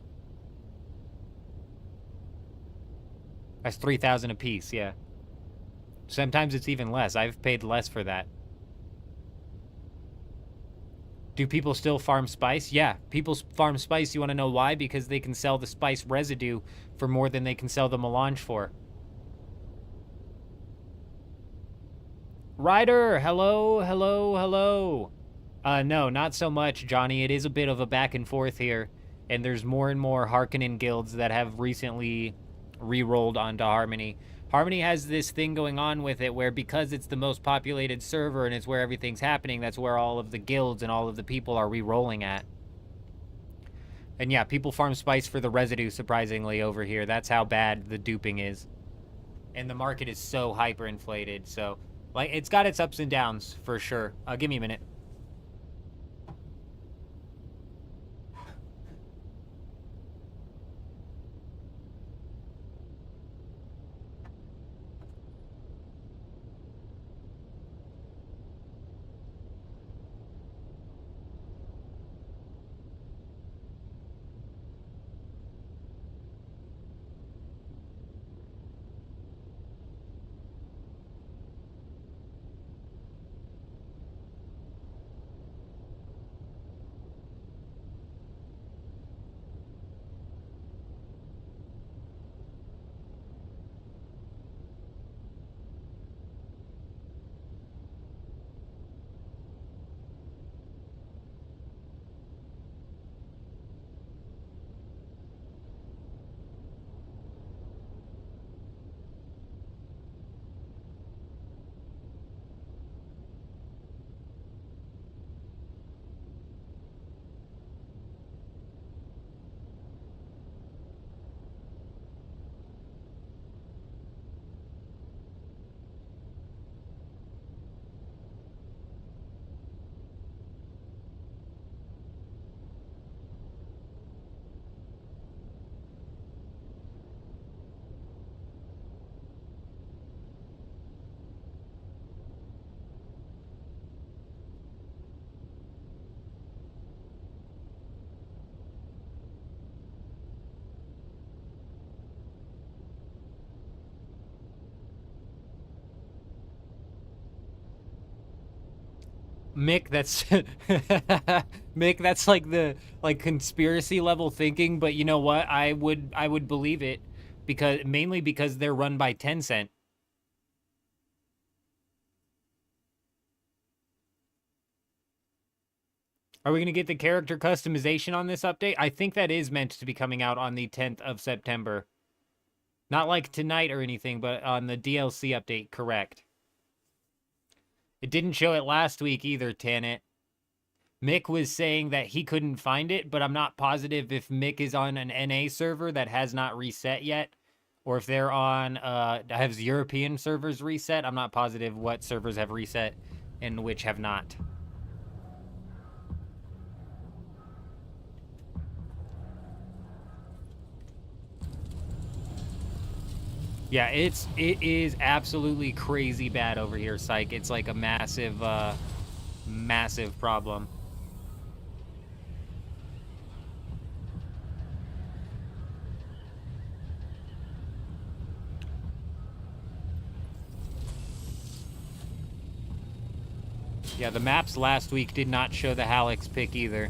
That's 3,000 a piece, yeah. Sometimes it's even less. I've paid less for that. Do people still farm spice? Yeah, people farm spice. You want to know why? Because they can sell the spice residue for more than they can sell the melange for. Ryder, hello, hello, hello. No, not so much, Johnny. It is a bit of a back and forth here, and there's more and more Harkonnen guilds that have recently re-rolled onto Harmony. Harmony has this thing going on with it where, because it's the most populated server and it's where everything's happening, that's where all of the guilds and all of the people are re-rolling at. And yeah, people farm spice for the residue, surprisingly, over here. That's how bad the duping is. And the market is so hyperinflated, so... like, it's got its ups and downs, for sure. Give me a minute. Mick, that's Mick, that's like the conspiracy level thinking, but you know what? I would believe it, because mainly because they're run by Tencent. Are we going to get the character customization on this update? I think that is meant to be coming out on the 10th of September. Not like tonight or anything, but on the DLC update, correct. It didn't show it last week either, Tanit. Mick was saying that he couldn't find it, but I'm not positive if Mick is on an NA server that has not reset yet, or if they're on has European servers reset. I'm not positive what servers have reset and which have not. Yeah, it is absolutely crazy bad over here, Psych. It's like a massive massive problem. Yeah, the maps last week did not show the Hallex pick either.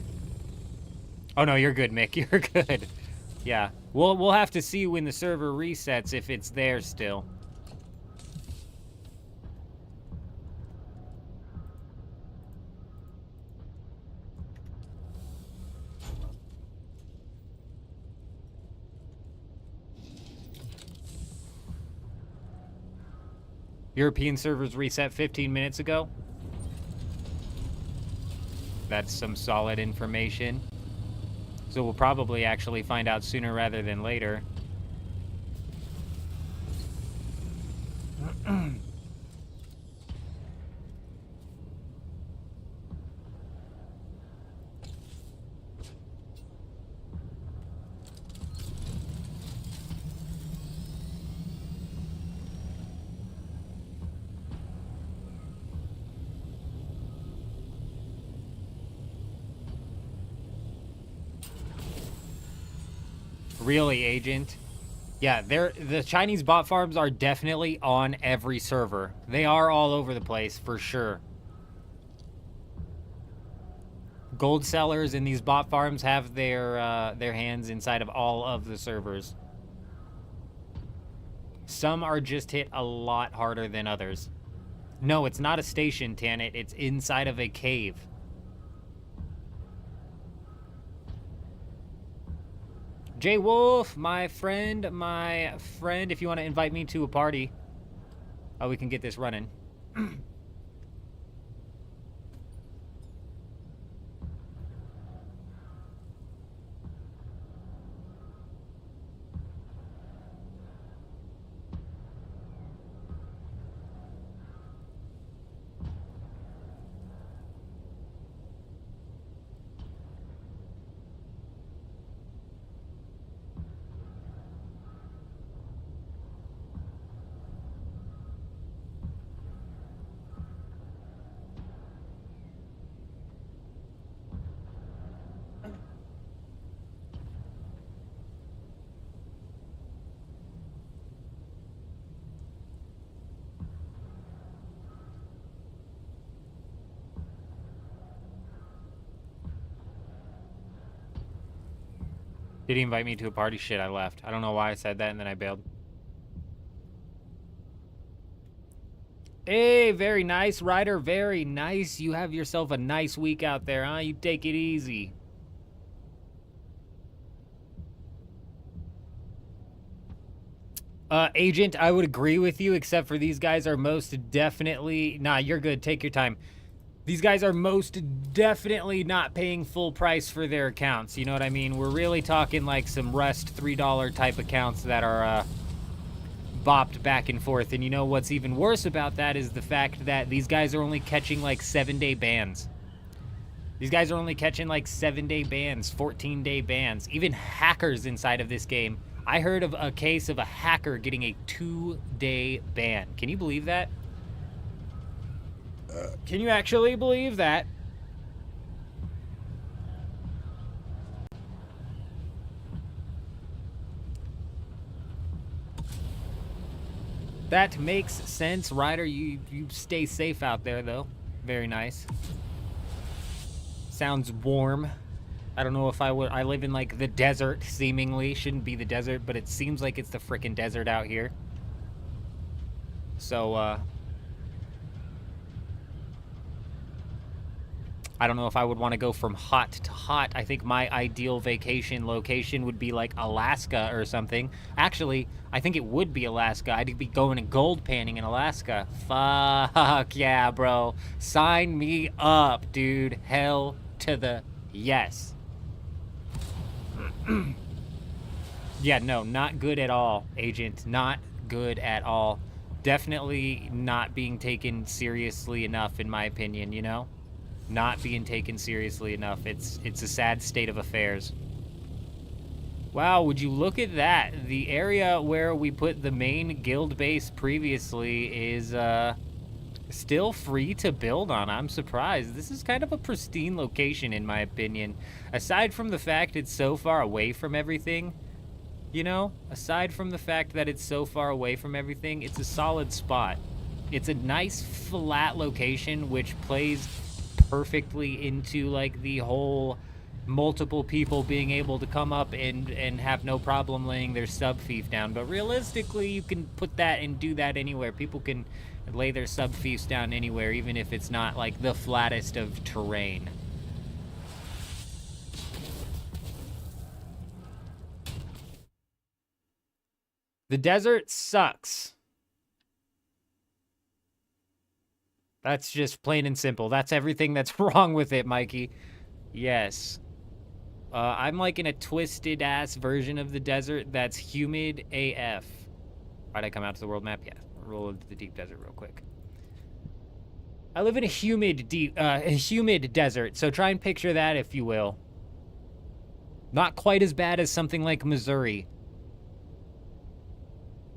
Oh no, you're good, Mick. You're good. Yeah, we'll have to see when the server resets if it's there still. European servers reset 15 minutes ago. That's some solid information. So we'll probably actually find out sooner rather than later. Really, Agent? Yeah, the Chinese bot farms are definitely on every server. They are all over the place, for sure. Gold sellers in these bot farms have their hands inside of all of the servers. Some are just hit a lot harder than others. No, it's not a station, Tanit. It's inside of a cave. Jay Wolf, my friend, if you want to invite me to a party, we can get this running. Did he invite me to a party? Shit, I left. I don't know why I said that and then I bailed. Hey, very nice, Ryder. Very nice. You have yourself a nice week out there, huh? You take it easy. Agent, I would agree with you, except for these guys are most definitely... Nah, you're good. Take your time. These guys are most definitely not paying full price for their accounts. You know what I mean? We're really talking like some Rust $3 type accounts that are bopped back and forth. And you know what's even worse about that is the fact that these guys are only catching like 7-day bans. These guys are only catching like 7-day bans, 14-day bans. Even hackers inside of this game. I heard of a case of a hacker getting a 2-day ban. Can you believe that? Can you actually believe that? That makes sense, Ryder. You stay safe out there, though. Very nice. Sounds warm. I don't know if I would... I live in, like, the desert, seemingly. Shouldn't be the desert, but it seems like it's the frickin' desert out here. So, I don't know if I would want to go from hot to hot. I think my ideal vacation location would be like Alaska or something. Actually, I think it would be Alaska. I'd be going and gold panning in Alaska. Fuck yeah, bro. Sign me up, dude. Hell to to the yes. Yeah, no, not good at all, Agent. Not good at all. Definitely not being taken seriously enough, in my opinion, you know? Not being taken seriously enough. It's a sad state of affairs. Wow, would you look at that? The area where we put the main guild base previously is, still free to build on. I'm surprised. This is kind of a pristine location, in my opinion. Aside from the fact it's so far away from everything, you know? Aside from the fact that it's so far away from everything, it's a solid spot. It's a nice, flat location, which plays perfectly into, like, the whole multiple people being able to come up and have no problem laying their sub-fief down. But realistically, you can put that and do that anywhere. People can lay their sub-fiefs down anywhere, even if it's not, like, the flattest of terrain. The desert sucks. That's just plain and simple. That's everything that's wrong with it, Mikey. Yes. I'm like in a twisted-ass version of the desert that's humid AF. Why'd I come out to the world map? Yeah, roll into the deep desert real quick. I live in a humid desert, so try and picture that, if you will. Not quite as bad as something like Missouri,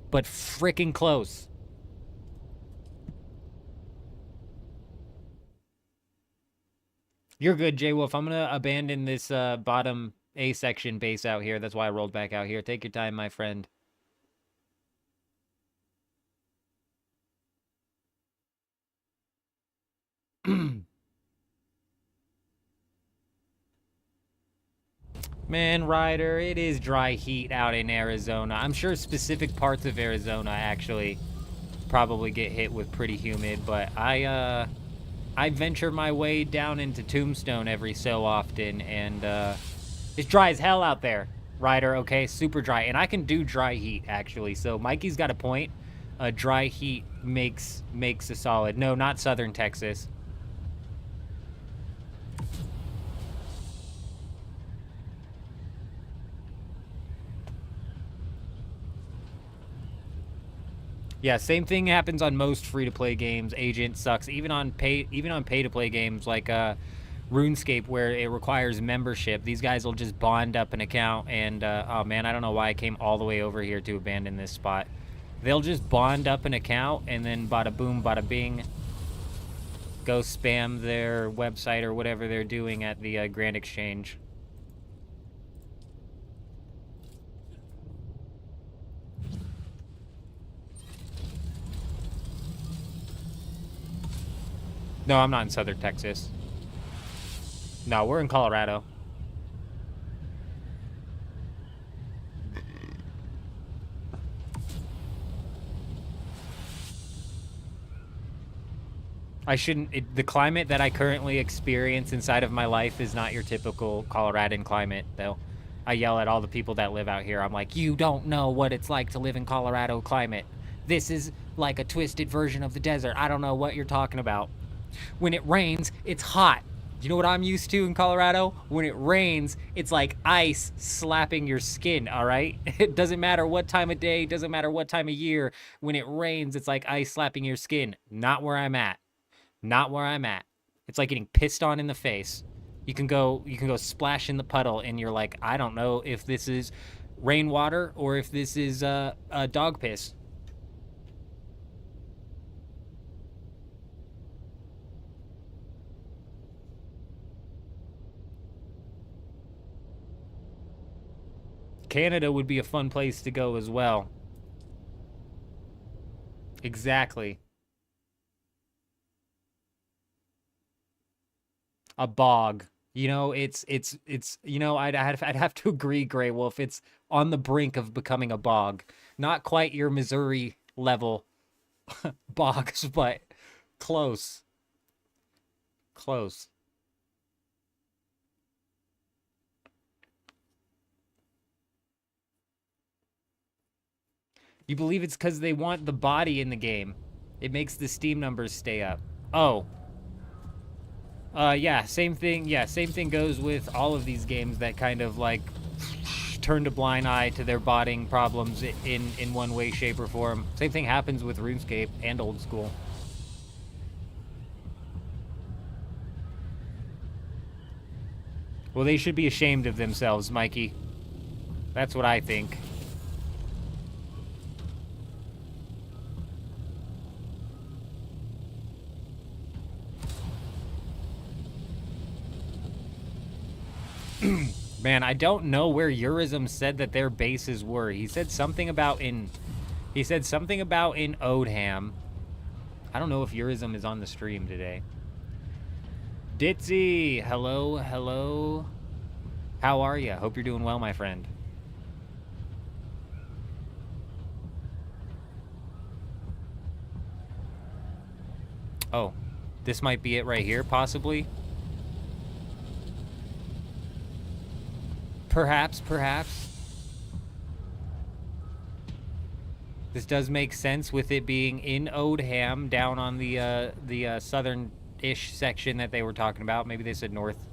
but freaking close. You're good, J-Wolf. I'm gonna abandon this bottom A section base out here. That's why I rolled back out here. Take your time, my friend. Man, Ryder, it is dry heat out in Arizona. I'm sure specific parts of Arizona actually probably get hit with pretty humid, but I venture my way down into Tombstone every so often, and it's dry as hell out there, Ryder, okay? Super dry. And I can do dry heat, actually, so Mikey's got a point. Dry heat makes a solid. No, not southern Texas. Yeah, same thing happens on most free-to-play games. Agent sucks. Even on pay-to-play games like RuneScape, where it requires membership, these guys will just bond up an account and oh man, I don't know why I came all the way over here to abandon this spot. They'll just bond up an account and then bada boom, bada bing, go spam their website or whatever they're doing at the Grand Exchange. No, I'm not in southern Texas. No, we're in Colorado. I shouldn't... the climate that I currently experience inside of my life is not your typical Coloradan climate, though. I yell at all the people that live out here. I'm like, you don't know what it's like to live in Colorado climate. This is like a twisted version of the desert. I don't know what you're talking about. When it rains, it's hot. You know what I'm used to in Colorado? When it rains, it's like ice slapping your skin, all right? It doesn't matter what time of day, doesn't matter what time of year. When it rains, it's like ice slapping your skin. Not where I'm at. Not where I'm at. It's like getting pissed on in the face. You can go splash in the puddle and you're like, I don't know if this is rainwater or if this is dog piss. Canada would be a fun place to go as well. Exactly. A bog. You know, it's you know, I'd have to agree, Grey Wolf. It's on the brink of becoming a bog. Not quite your Missouri level bogs, but close. Close. You believe it's because they want the body in the game. It makes the Steam numbers stay up. Oh. Yeah, same thing. Yeah, same thing goes with all of these games that kind of like turned a blind eye to their botting problems in one way, shape, or form. Same thing happens with RuneScape and Old School. Well, they should be ashamed of themselves, Mikey. That's what I think. Man, I don't know where Eurism said that their bases were. He said something about in Odham. I don't know if Eurism is on the stream today. Ditzy, hello, hello. How are you? Hope you're doing well, my friend. Oh, this might be it right here, possibly. Perhaps. This does make sense with it being in Odham, down on the southern-ish section that they were talking about. Maybe they said north.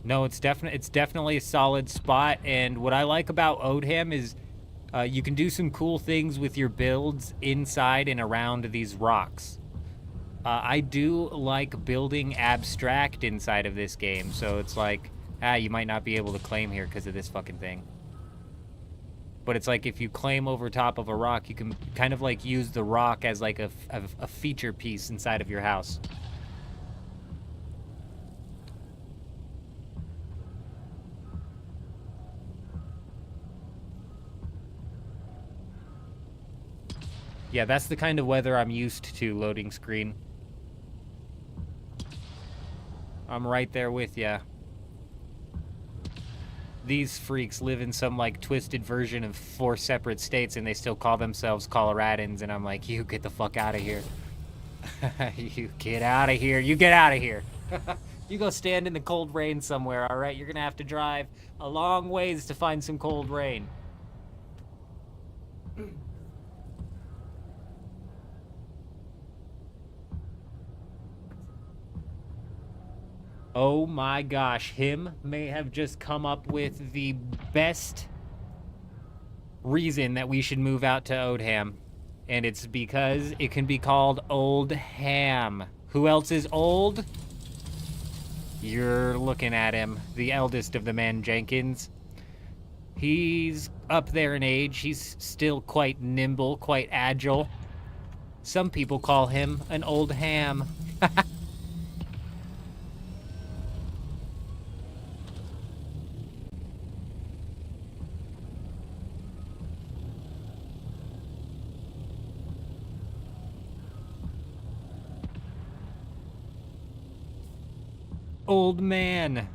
No, it's definitely a solid spot, and what I like about Odham is you can do some cool things with your builds inside and around these rocks. I do like building abstract inside of this game, so it's like, you might not be able to claim here because of this fucking thing. But it's like if you claim over top of a rock, you can kind of like use the rock as like a feature piece inside of your house. Yeah, that's the kind of weather I'm used to, loading screen. I'm right there with ya. These freaks live in some, like, twisted version of 4 separate states, and they still call themselves Coloradans, and I'm like, you get the fuck out of here. You get out of here. You get out of here. You go stand in the cold rain somewhere, all right? You're gonna have to drive a long ways to find some cold rain. Oh my gosh, him may have just come up with the best reason that we should move out to Odham. And it's because it can be called Old Ham. Who else is old? You're looking at him, the eldest of the men, Jenkins. He's up there in age. He's still quite nimble, quite agile. Some people call him an old ham. Old man.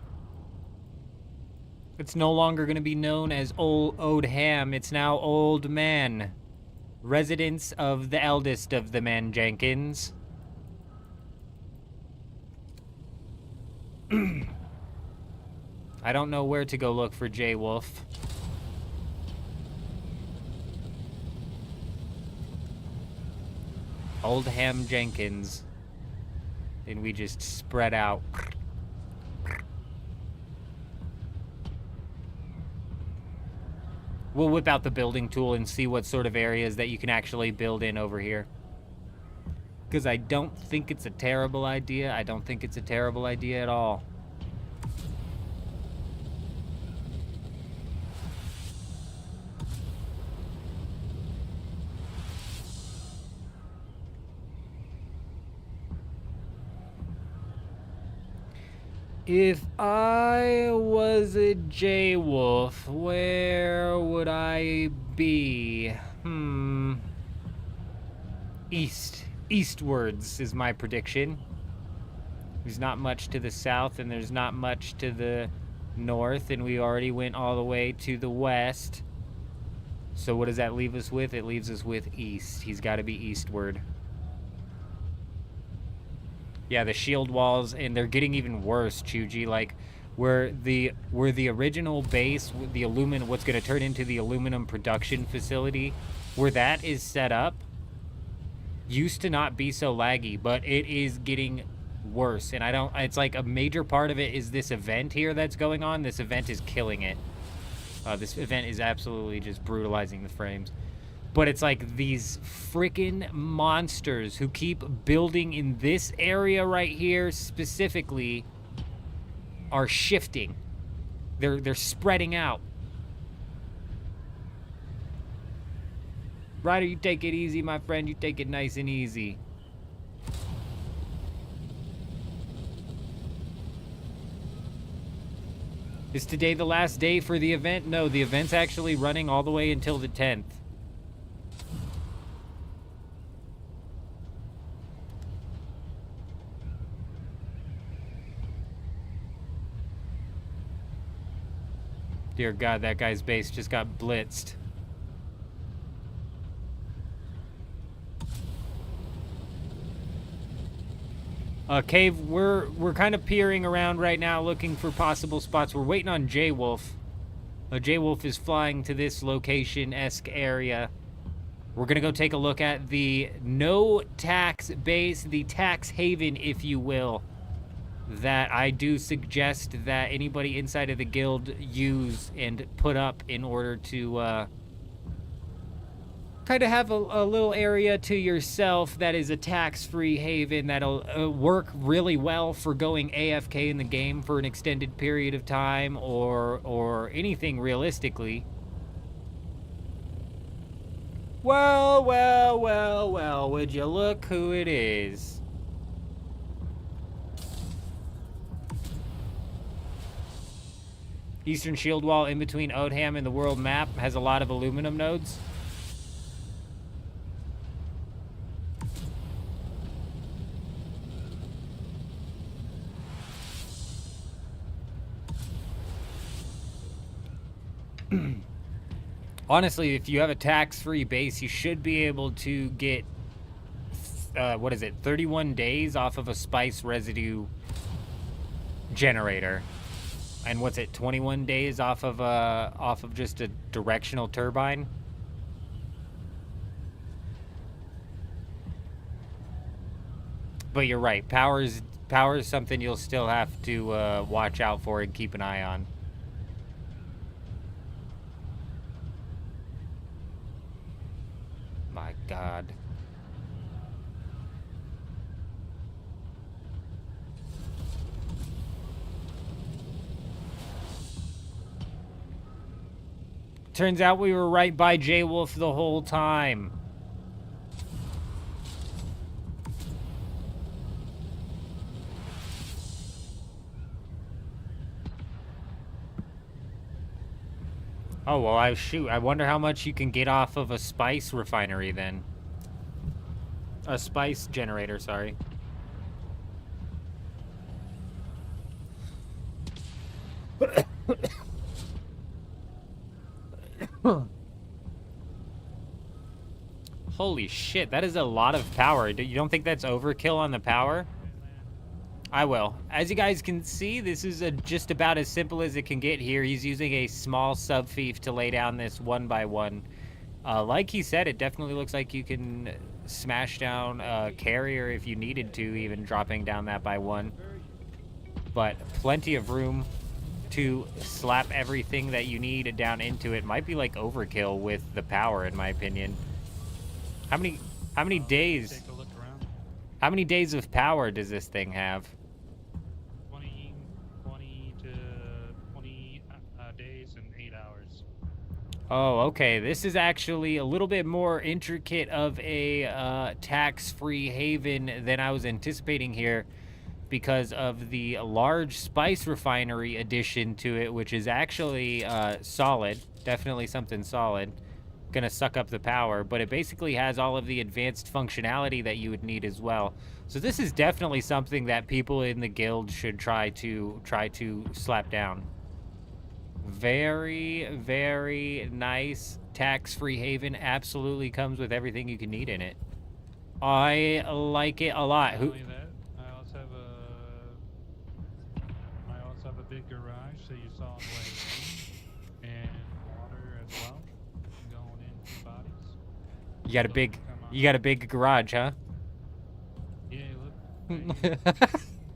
It's no longer going to be known as Old Ham. It's now Old Man. Residence of the eldest of the men, Jenkins. I don't know where to go look for J Wolf. Old Ham Jenkins. And we just spread out. We'll whip out the building tool and see what sort of areas that you can actually build in over here. Because I don't think it's a terrible idea. I don't think it's a terrible idea at all. If I was a J-Wolf, where would I be? Eastwards is my prediction. There's not much to the south, and there's not much to the north, and we already went all the way to the west. So what does that leave us with? It leaves us with east. He's got to be eastward. Yeah, the shield walls, and they're getting even worse, Chuji. Like, where the original base, the aluminum, what's going to turn into the aluminum production facility, where that is set up, used to not be so laggy, but it is getting worse. And it's like a major part of it is this event here that's going on. This event is killing it. This event is absolutely just brutalizing the frames. But it's like these freaking monsters who keep building in this area right here specifically are shifting. They're spreading out. Ryder, you take it easy, my friend. You take it nice and easy. Is today the last day for the event? No, the event's actually running all the way until the 10th. Dear God, that guy's base just got blitzed. Cave, we're kind of peering around right now looking for possible spots. We're waiting on J-Wolf. J-Wolf is flying to this location-esque area. We're going to go take a look at the no-tax base, the tax haven, if you will, that I do suggest that anybody inside of the guild use and put up in order to kind of have a little area to yourself that is a tax-free haven that'll work really well for going AFK in the game for an extended period of time or anything realistically. Well, well, well, well, would you look who it is? Eastern shield wall in between Odham and the world map has a lot of aluminum nodes. Honestly, if you have a tax-free base, you should be able to get, what is it, 31 days off of a spice residue generator. And what's it, 21 days off of just a directional turbine? But you're right, power is something you'll still have to watch out for and keep an eye on. My God. Turns out we were right by J-Wolf the whole time. Oh, well, I wonder how much you can get off of a spice refinery then. A spice generator, sorry. Holy shit, that is a lot of power. You don't think that's overkill on the power? I will. As you guys can see, this is just about as simple as it can get here. He's using a small subfief to lay down this one by one. Like he said, it definitely looks like you can smash down a carrier if you needed to, even dropping down that by one. But plenty of room to slap everything that you need down into it. Might be like overkill with the power, in my opinion. How many days? Take a look around. How many days of power does this thing have? 20 to 20 days and 8 hours. Oh, okay. This is actually a little bit more intricate of a tax-free haven than I was anticipating here, because of the large spice refinery addition to it, which is actually solid. Definitely something solid. Gonna suck up the power, but it basically has all of the advanced functionality that you would need as well. So this is definitely something that people in the guild should try to slap down. Very, very nice tax-free haven. Absolutely comes with everything you can need in it. I like it a lot. Not only that, I also have a big garage You got a So, big, come on. you got a big garage, huh? Yeah, look. Right here.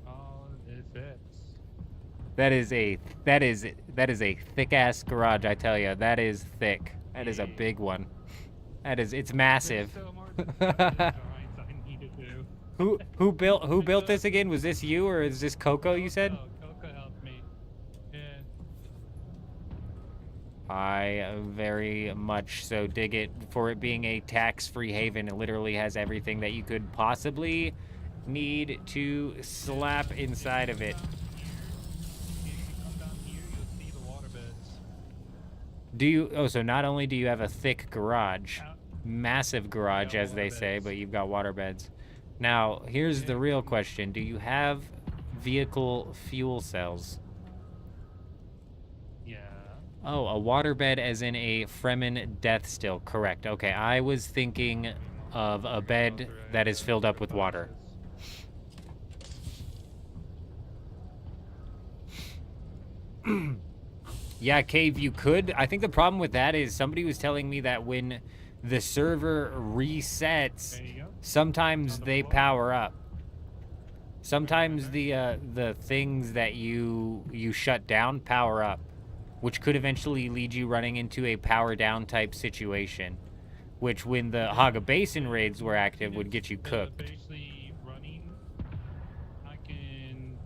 Oh, it fits. That is a thick ass garage, I tell you. That is thick. That is a Yeah. big one. It's There's massive. still more construction drawings I need to do. Who built this again? Was this you or is this Coco you said? Coco helped me. Yeah. I very much so dig it for it being a tax-free haven. It literally has everything that you could possibly need to slap inside of it. If you come down here, you'll see the water beds. Do you? Oh, so not only do you have a thick garage, Out- massive garage, got as they water say, beds. but you've got water beds. Now, here's the Yeah. real question: do you have vehicle fuel cells? Yeah. Oh, a waterbed as in a Fremen death still. Correct. Okay, I was thinking of a bed that is filled up with water. Yeah, Cave, you could. I think the problem with that is somebody was telling me that when the server resets, There you go. sometimes On the they floor. power up. Sometimes the things that you shut down power up, which could eventually lead you running into a power down type situation, which when the Haga Basin raids were active would get you cooked. Basically running, I can.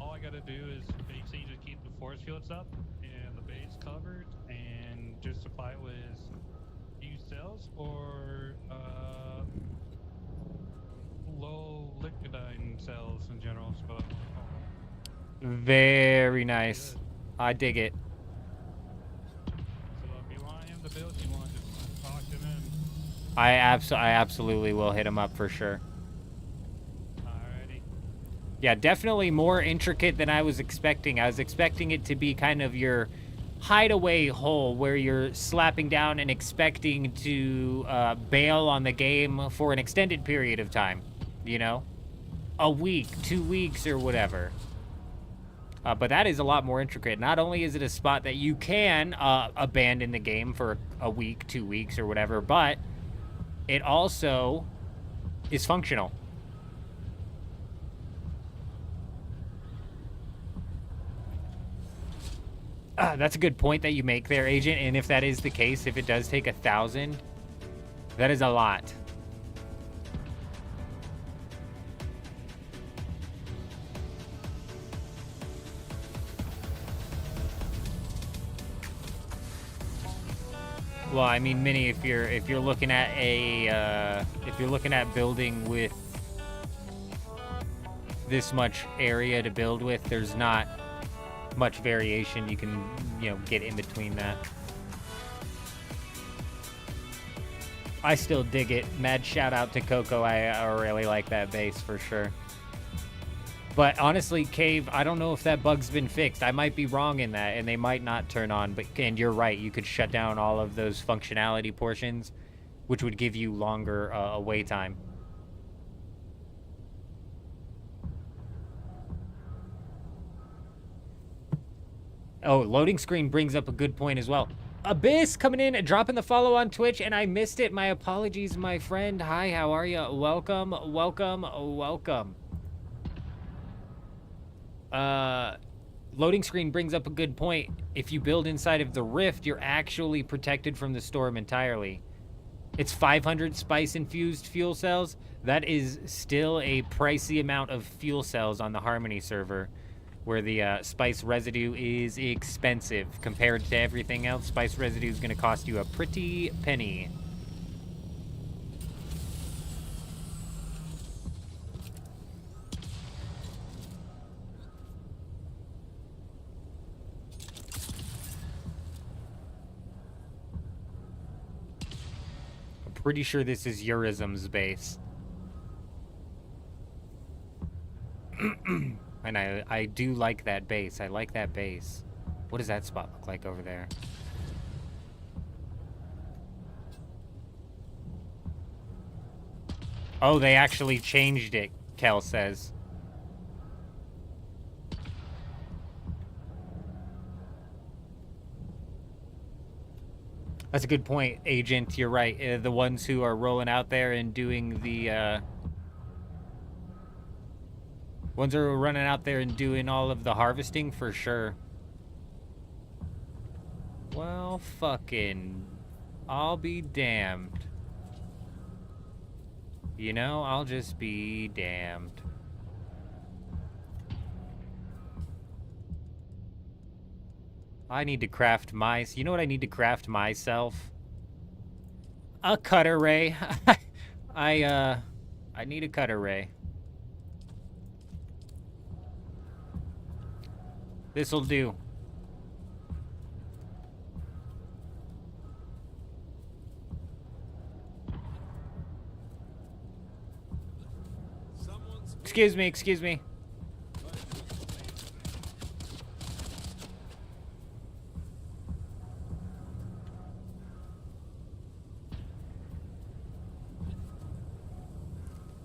All I gotta do is basically just keep the force fields up and the base covered, and just supply it with fuse cells or low liquidine cells in general. So Very nice. I dig it. if you want him to build, you want to just talk to him. I absolutely will hit him up for sure. Alrighty. Yeah, definitely more intricate than I was expecting. I was expecting it to be kind of your hideaway hole where you're slapping down and expecting to bail on the game for an extended period of time. You know? A week, 2 weeks, or whatever. But that is a lot more intricate. Not only is it a spot that you can abandon the game for a week, 2 weeks, or whatever, but it also is functional. That's a good point that you make there, Agent. And if that is the case, if it does take 1,000, that is a lot. Well, I mean, Minnie, if you're looking at a if you're looking at building with this much area to build with, there's not much variation you can, get in between that. I still dig it. Mad shout out to Coco. I really like that base for sure. But honestly, Cave, I don't know if that bug's been fixed. I might be wrong in that, and they might not turn on. And you're right, you could shut down all of those functionality portions, which would give you longer away time. Oh, loading screen brings up a good point as well. Abyss coming in, dropping the follow on Twitch, and I missed it. My apologies, my friend. Hi, how are you? Welcome, welcome, welcome. Loading screen brings up a good point. If you build inside of the rift, you're actually protected from the storm entirely. It's 500 spice infused fuel cells. That is still a pricey amount of fuel cells on the Harmony server, where the spice residue is expensive compared to everything else. Spice residue is going to cost you a pretty penny. Pretty sure this is Eurism's base. And I do like that base. I like that base. What does that spot look like over there? Oh, they actually changed it, Kel says. That's a good point, Agent. You're right. The ones who are rolling out there and doing the ones who are running out there and doing all of the harvesting for sure. Well, fucking, I'll be damned. You know, I'll just be damned. I need to craft you know what I need to craft myself? A cutter ray. I need a cutter ray. This'll do. Excuse me, excuse me.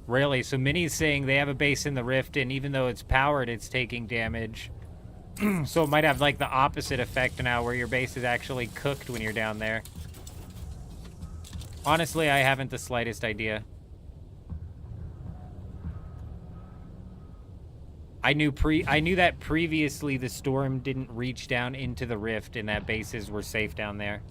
Really? So Minnie's saying they have a base in the rift, and even though it's powered, it's taking damage. So it might have like the opposite effect now, where your base is actually cooked when you're down there. Honestly, I haven't the slightest idea. I knew that previously the storm didn't reach down into the rift and that bases were safe down there.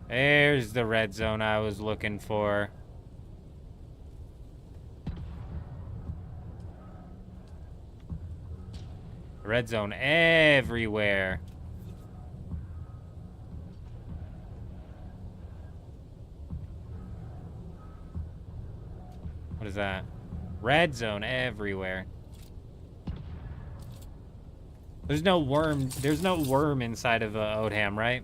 There's the red zone I was looking for. Red zone everywhere. What is that? Red zone everywhere. There's no worm inside of Odham, right?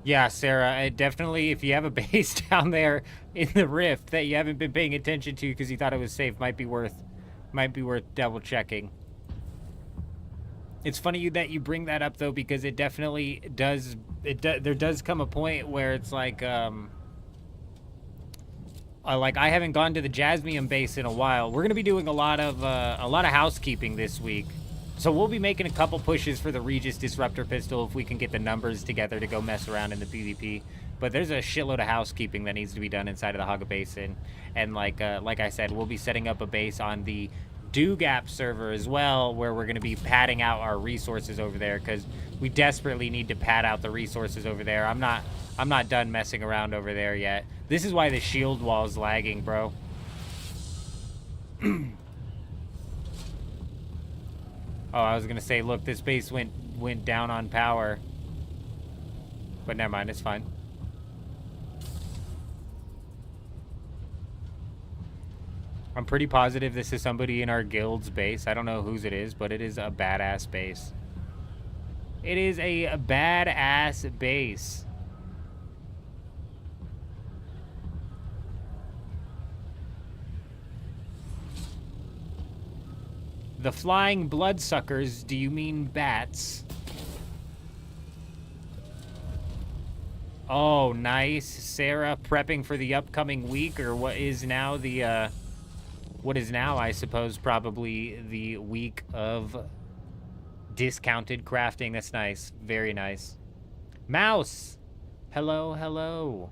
Yeah, Sarah, definitely, if you have a base down there in the rift that you haven't been paying attention to because you thought it was safe, might be worth double checking. It's funny that you bring that up though, because it definitely does. There does come a point where it's like I haven't gone to the Jasmium base in a while. We're gonna be doing a lot of housekeeping this week. So we'll be making a couple pushes for the Regis Disruptor Pistol if we can get the numbers together to go mess around in the PvP. But there's a shitload of housekeeping that needs to be done inside of the Haga Basin. And like I said, we'll be setting up a base on the Dugap server as well, where we're going to be padding out our resources over there, because we desperately need to pad out the resources over there. I'm not done messing around over there yet. This is why the shield wall is lagging, bro. Oh, I was gonna say, look, this base went down on power. But never mind, it's fine. I'm pretty positive this is somebody in our guild's base. I don't know whose it is, but it is a badass base. It is a badass base. The flying bloodsuckers, do you mean bats? Oh, nice. Sarah prepping for the upcoming week, or what is now the, I suppose, probably the week of discounted crafting. That's nice. Very nice. Mouse! Hello, hello.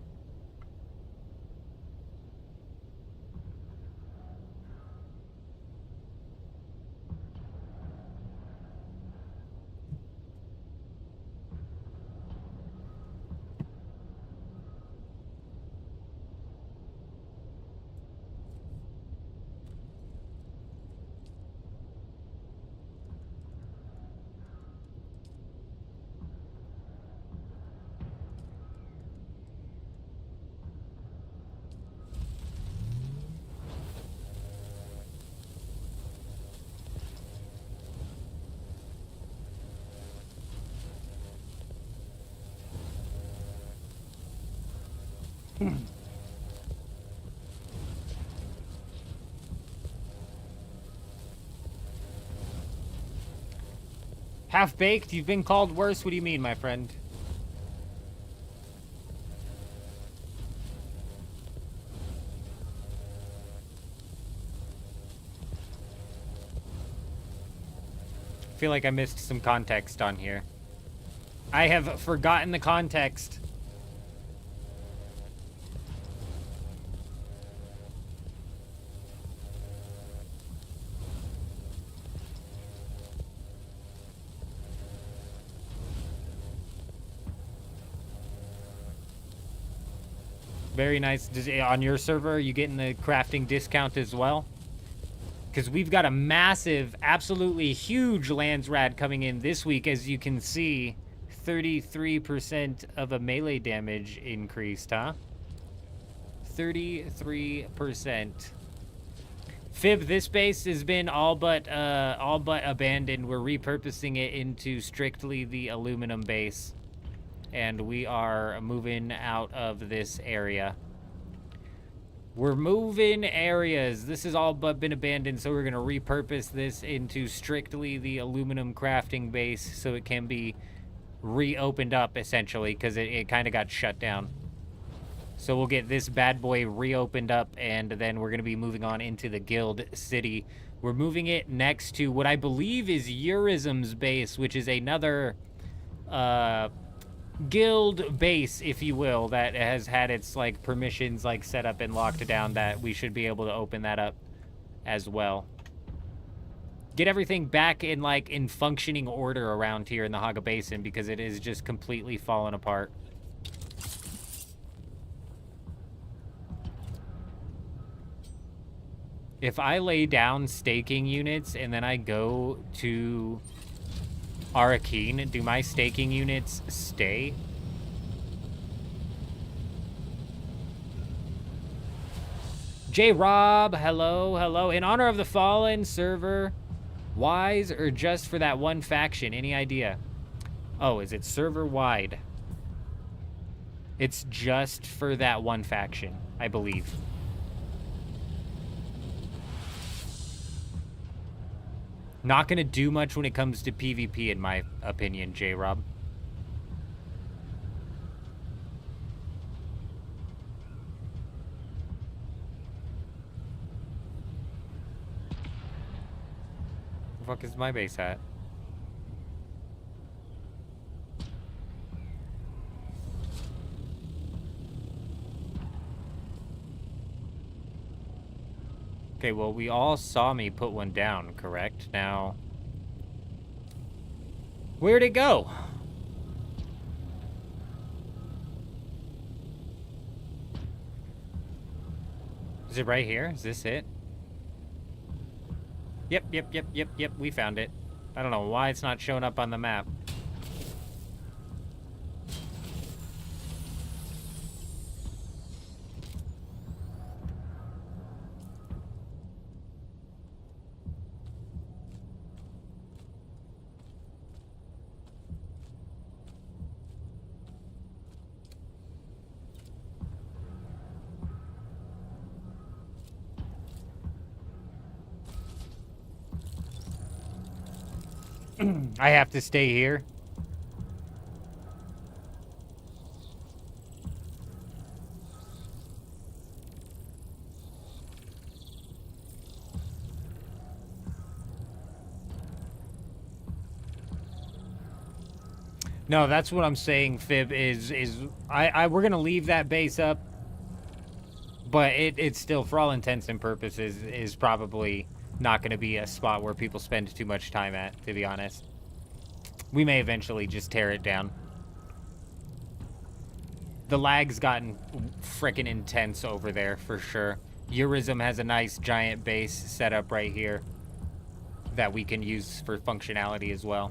Half-baked? You've been called worse? What do you mean, my friend? I feel like I missed some context on here. I have forgotten the context. Very nice. On your server, are you getting the crafting discount as well? Because we've got a massive, absolutely huge lands rad coming in this week, as you can see. 33% of a melee damage increased, huh? 33%. Fib, this base has been all but abandoned. We're repurposing it into strictly the aluminum base. And we are moving out of this area. We're moving areas. This has all but been abandoned, so we're going to repurpose this into strictly the aluminum crafting base so it can be reopened up, essentially, because it kind of got shut down. So we'll get this bad boy reopened up, and then we're going to be moving on into the guild city. We're moving it next to what I believe is Eurism's base, which is another guild base, if you will, that has had its like permissions like set up and locked down, that we should be able to open that up as well. Get everything back in functioning order around here in the Haga Basin, because it is just completely fallen apart. If I lay down staking units and then I go to Awoken, do my staking units stay? J Rob, hello, hello. In honor of the fallen, server wise or just for that one faction? Any idea? Oh, is it server wide? It's just for that one faction, I believe. Not gonna do much when it comes to PvP, in my opinion, J-Rob. The fuck is my base at? Okay, well, we all saw me put one down, correct? Now, where'd it go? Is it right here? Is this it? Yep, we found it. I don't know why it's not showing up on the map. I have to stay here. No, that's what I'm saying, Fib, is we're gonna leave that base up, but it's still, for all intents and purposes, is probably not going to be a spot where people spend too much time at, to be honest. We may eventually just tear it down. The lag's gotten frickin' intense over there, for sure. Eurism has a nice giant base set up right here that we can use for functionality as well.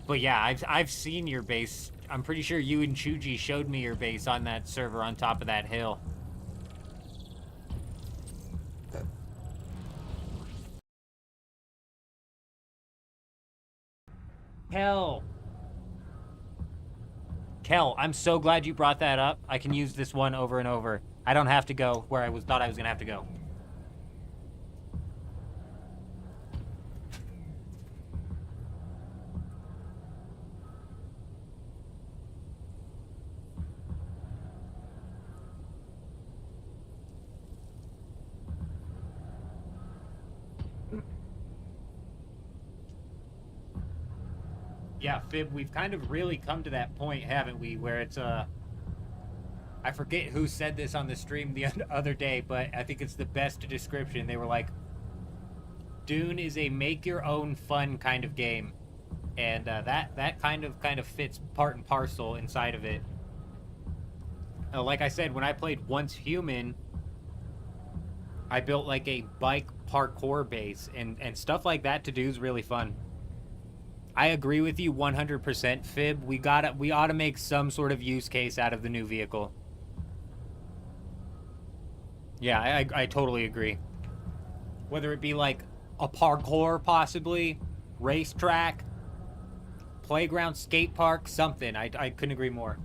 But yeah, I've seen your base. I'm pretty sure you and Chuji showed me your base on that server on top of that hill. Hell. Kel, I'm so glad you brought that up. I can use this one over and over. I don't have to go where I thought I was gonna have to go. Yeah, Fib, we've kind of really come to that point, haven't we, where it's, I forget who said this on the stream the other day, but I think it's the best description. They were like, Dune is a make-your-own fun kind of game. And that kind of fits part and parcel inside of it. Like I said, when I played Once Human, I built like a bike parkour base, and stuff like that to do is really fun. I agree with you 100%, Fib. We ought to make some sort of use case out of the new vehicle. Yeah, I totally agree. Whether it be like a parkour, possibly, racetrack, playground, skate park, something. I couldn't agree more.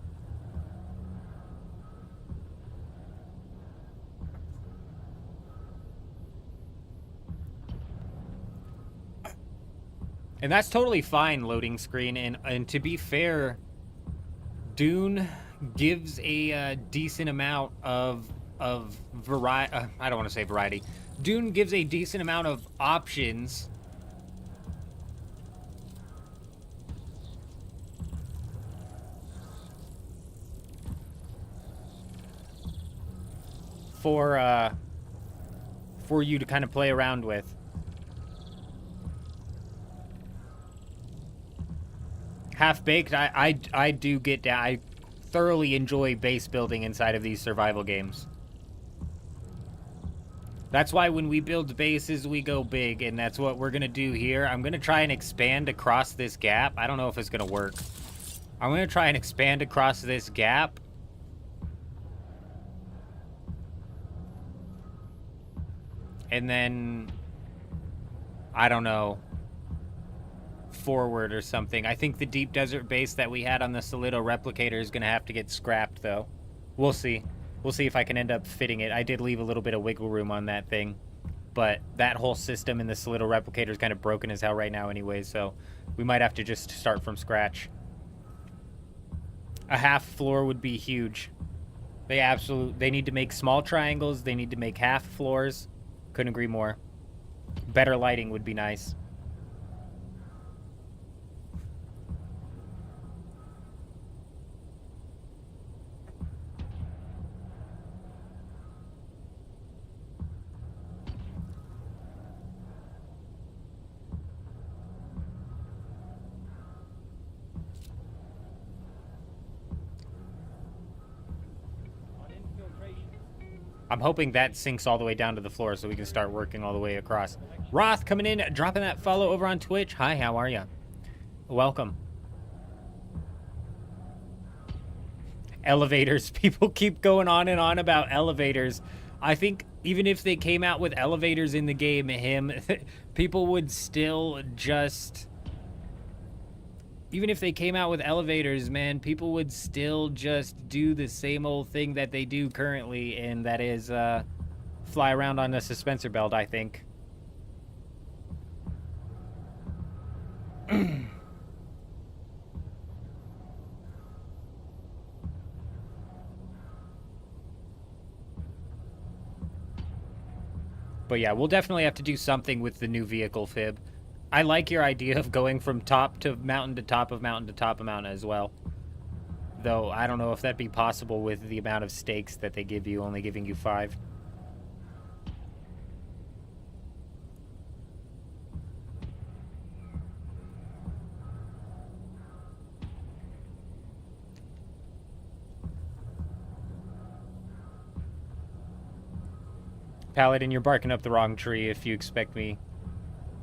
And that's totally fine, loading screen. And to be fair, Dune gives a decent amount of variety. I don't want to say variety. Dune gives a decent amount of options for you to kind of play around with. Half-Baked, I do get down. I thoroughly enjoy base building inside of these survival games. That's why when we build bases, we go big, and that's what we're going to do here. I'm going to try and expand across this gap. I don't know if it's going to work. I'm going to try and expand across this gap. And then, I don't know, forward or something. I think the deep desert base that we had on the Solido replicator is going to have to get scrapped, though. We'll see. We'll see if I can end up fitting it. I did leave a little bit of wiggle room on that thing, but that whole system in the Solido replicator is kind of broken as hell right now anyway, so we might have to just start from scratch. A half floor would be huge. They need to make small triangles. They need to make half floors. Couldn't agree more. Better lighting would be nice. I'm hoping that sinks all the way down to the floor so we can start working all the way across. Roth coming in, dropping that follow over on Twitch. Hi, how are you? Welcome. Elevators. People keep going on and on about elevators. I think even if they came out with elevators in the game, people would still just... Even if they came out with elevators, man, people would still just do the same old thing that they do currently, and that is fly around on a suspensor belt, I think. But yeah, we'll definitely have to do something with the new vehicle, Fib. I like your idea of going from top to mountain to top of mountain to top of mountain as well. Though, I don't know if that'd be possible with the amount of stakes that they give you, only giving you 5. Paladin, you're barking up the wrong tree if you expect me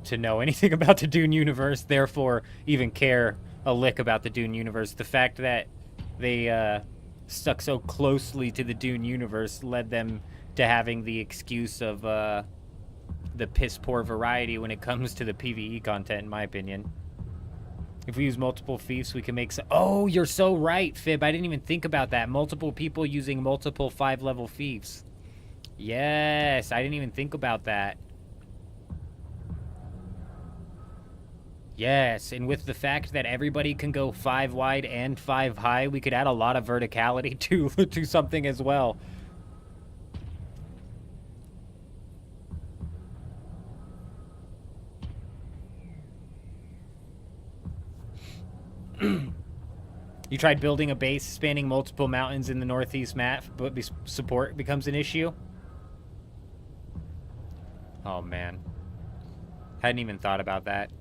to know anything about the Dune universe, therefore even care a lick about the Dune universe. The fact that they stuck so closely to the Dune universe led them to having the excuse of the piss-poor variety when it comes to the PvE content, in my opinion. If we use multiple fiefs, we can make some... Oh, you're so right, Fib. I didn't even think about that. Multiple people using multiple 5-level fiefs. Yes, I didn't even think about that. Yes, and with the fact that everybody can go 5 wide and 5 high, we could add a lot of verticality to something as well. You tried building a base spanning multiple mountains in the northeast map, but support becomes an issue? Oh, man. Hadn't even thought about that.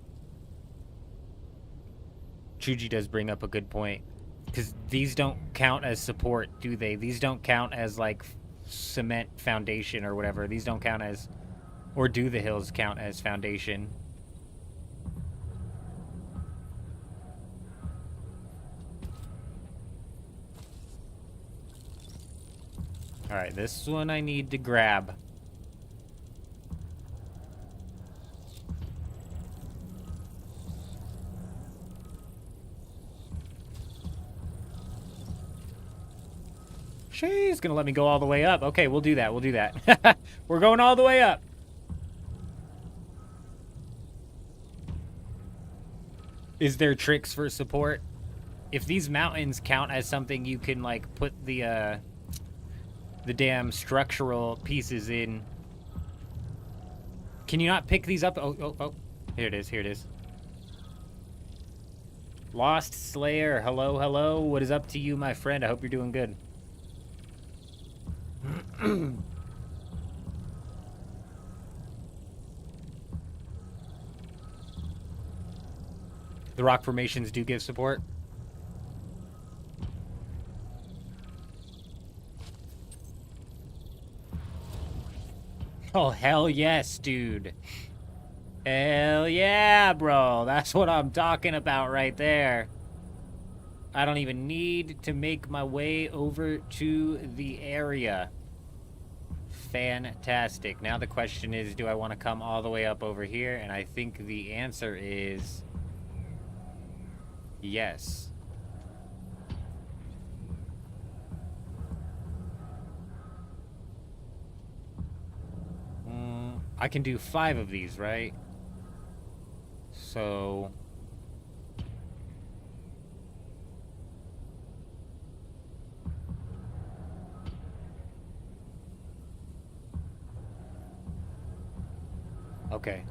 Chuji does bring up a good point. Because these don't count as support, do they? These don't count as, like, cement foundation or whatever. These don't count as... Or do the hills count as foundation? Alright, this one I need to grab. She's gonna let me go all the way up. Okay, we'll do that. We'll do that. We're going all the way up. Is there tricks for support? If these mountains count as something you can, like, put the damn structural pieces in. Can you not pick these up? Oh. Here it is, here it is. Lost Slayer, hello. What is up to you, my friend? I hope you're doing good. The rock formations do give support. Oh, hell yes, dude. Hell yeah, bro. That's what I'm talking about right there. I don't even need to make my way over to the area. Fantastic. Now the question is, do I want to come all the way up over here? And I think the answer is yes. I can do 5 of these, right? So... Okay.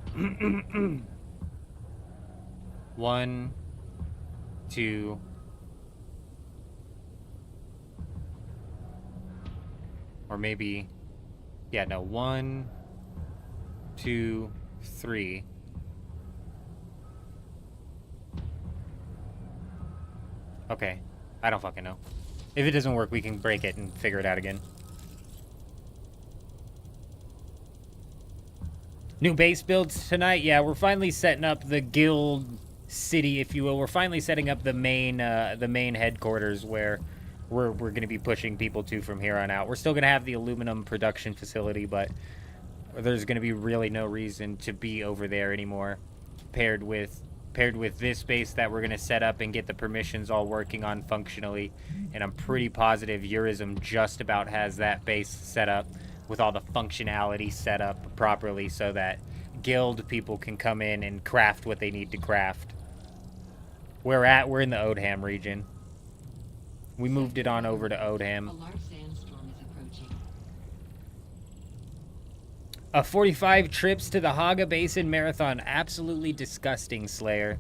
1, 2... Or maybe... Yeah, no. 1, 2, 3. Okay. I don't fucking know. If it doesn't work, we can break it and figure it out again. New base builds tonight? Yeah, we're finally setting up the guild city, if you will. We're finally setting up the main headquarters where we're going to be pushing people to from here on out. We're still going to have the aluminum production facility, but there's going to be really no reason to be over there anymore. Paired with this base that we're going to set up and get the permissions all working on functionally. And I'm pretty positive Eurism just about has that base set up with all the functionality set up properly so that guild people can come in and craft what they need to craft. We're in the Odham region. We moved it on over to Odham. A large sandstorm is approaching. 45 trips to the Haga Basin Marathon. Absolutely disgusting, Slayer.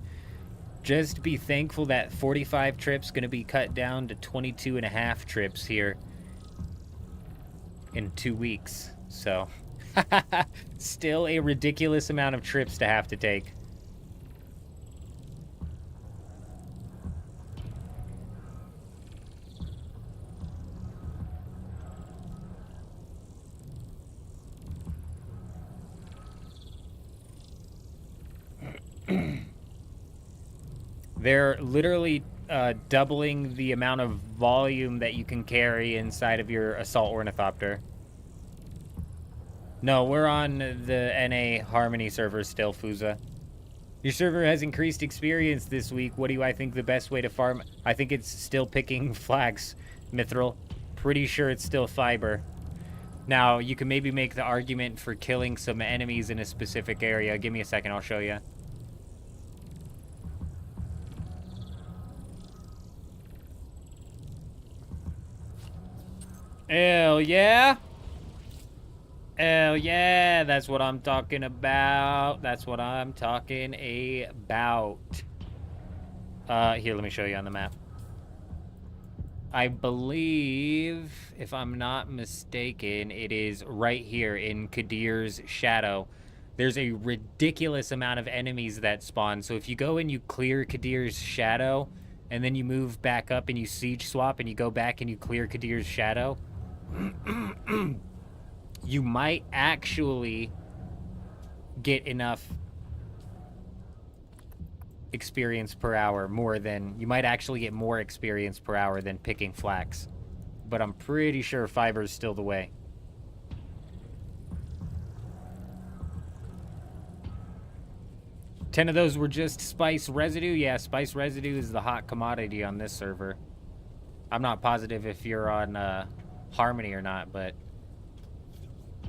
Just be thankful that 45 trips going to be cut down to 22.5 trips here in 2 weeks. So, still a ridiculous amount of trips to have to take. They're literally doubling the amount of volume that you can carry inside of your assault ornithopter. No, we're on the NA Harmony server still, Fuza. Your server has increased experience this week. What do I think the best way to farm? I think it's still picking flags, Mithril. Pretty sure it's still fiber. Now, you can maybe make the argument for killing some enemies in a specific area. Give me a second, I'll show you. Hell yeah. Hell yeah, that's what I'm talking about. That's what I'm talking about. Here, let me show you on the map. I believe, if I'm not mistaken, it is right here in Kadir's Shadow. There's a ridiculous amount of enemies that spawn. So if you go and you clear Kadir's Shadow, and then you move back up and you siege swap, and you go back and you clear Kadir's Shadow, you might actually get enough experience per hour you might actually get more experience per hour than picking flax. But I'm pretty sure fiber is still the way. Ten of those were just spice residue. Yeah, spice residue is the hot commodity on this server. I'm not positive if you're on Harmony or not, but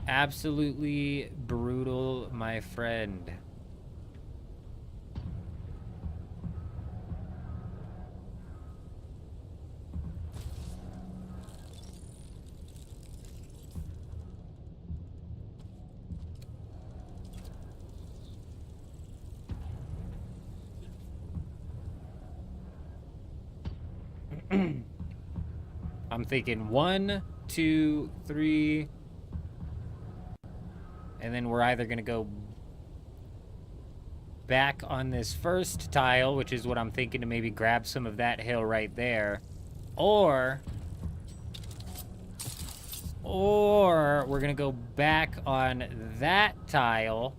absolutely brutal, my friend. I'm thinking 1, 2, 3, and then we're either gonna go back on this first tile, which is what I'm thinking, to maybe grab some of that hill right there, or we're gonna go back on that tile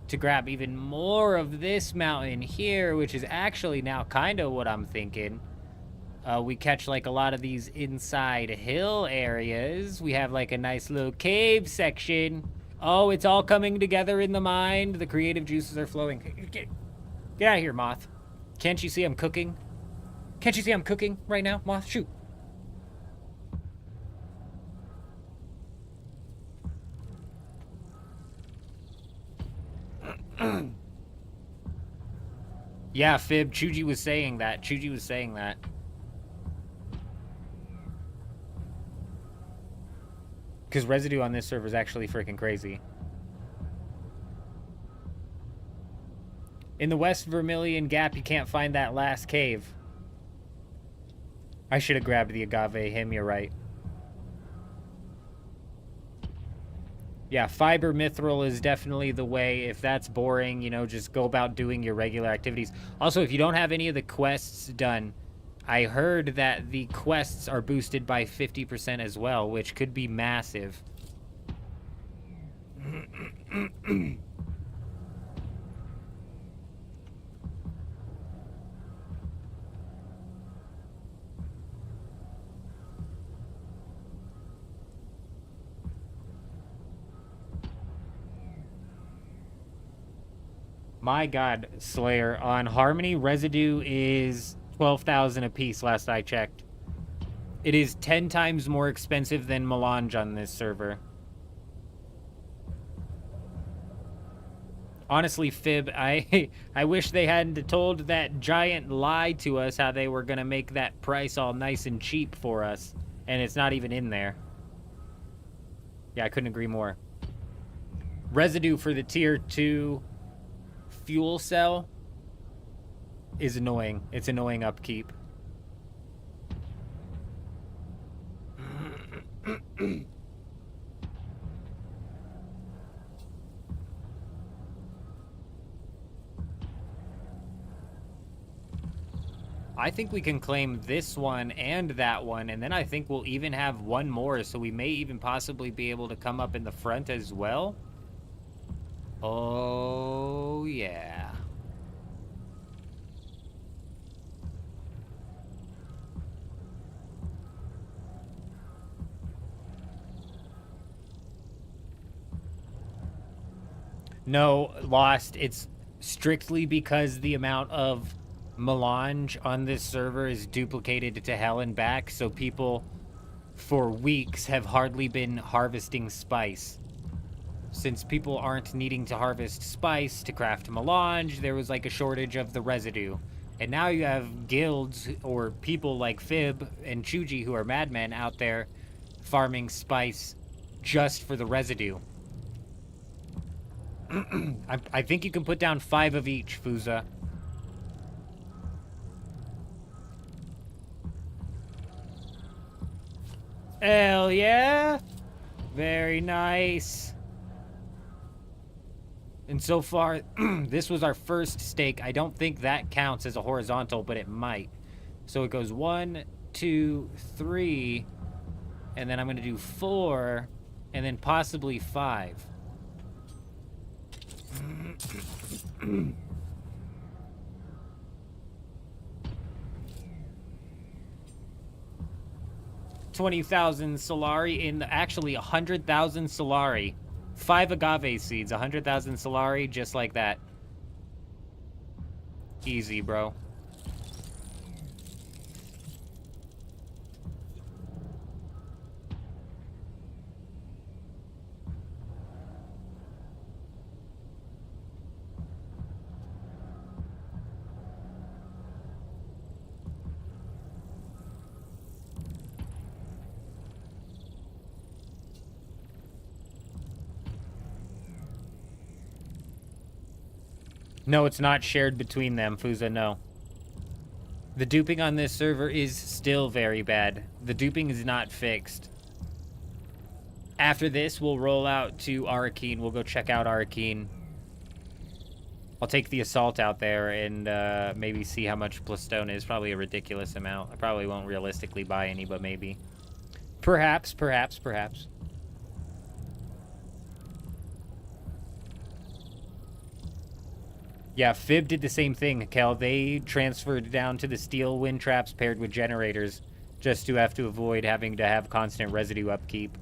to grab even more of this mountain here, which is actually now kind of what I'm thinking. We catch like a lot of these inside hill areas. We have like a nice little cave section. Oh, it's all coming together in the mind. The creative juices are flowing. Get out of here, Moth. Can't you see I'm cooking? Can't you see I'm cooking right now, Moth? Shoot. Yeah, Fib, Chuji was saying that. Chuji was saying that. Because residue on this server is actually freaking crazy. In the West Vermilion Gap, you can't find that last cave. I should have grabbed the agave hymn, you're right. Yeah, fiber mithril is definitely the way. If that's boring, you know, just go about doing your regular activities. Also, if you don't have any of the quests done, I heard that the quests are boosted by 50% as well, which could be massive. My God, Slayer, on Harmony, residue is 12,000 a piece last I checked. It is 10 times more expensive than melange on this server. Honestly, Fib, I wish they hadn't told that giant lie to us how they were going to make that price all nice and cheap for us. And it's not even in there. Yeah, I couldn't agree more. Residue for the tier 2 fuel cell is annoying. It's annoying upkeep. I think we can claim this one and that one, and then I think we'll even have one more, so we may even possibly be able to come up in the front as well. Oh, yeah. No, Lost. It's strictly because the amount of melange on this server is duplicated to hell and back, so people for weeks have hardly been harvesting spice. Since people aren't needing to harvest spice to craft melange, there was like a shortage of the residue. And now you have guilds or people like Fib and Chuji who are madmen out there farming spice just for the residue. I think you can put down 5 of each, Fuza. Hell yeah! Very nice. And so far, this was our first stake. I don't think that counts as a horizontal, but it might. So it goes 1, 2, 3, and then I'm going to do 4, and then possibly 5. 20,000 Solari in actually 100,000 Solari. 5 agave seeds, 100,000 Solari, just like that. Easy, bro. No, it's not shared between them, Fuza, no. The duping on this server is still very bad. The duping is not fixed. After this, we'll roll out to Arakeen. We'll go check out Arakeen. I'll take the assault out there and maybe see how much Plastone is. Probably a ridiculous amount. I probably won't realistically buy any, but maybe. Perhaps. Yeah, Fib did the same thing, Kel. They transferred down to the steel wind traps paired with generators just to have to avoid having to have constant residue upkeep.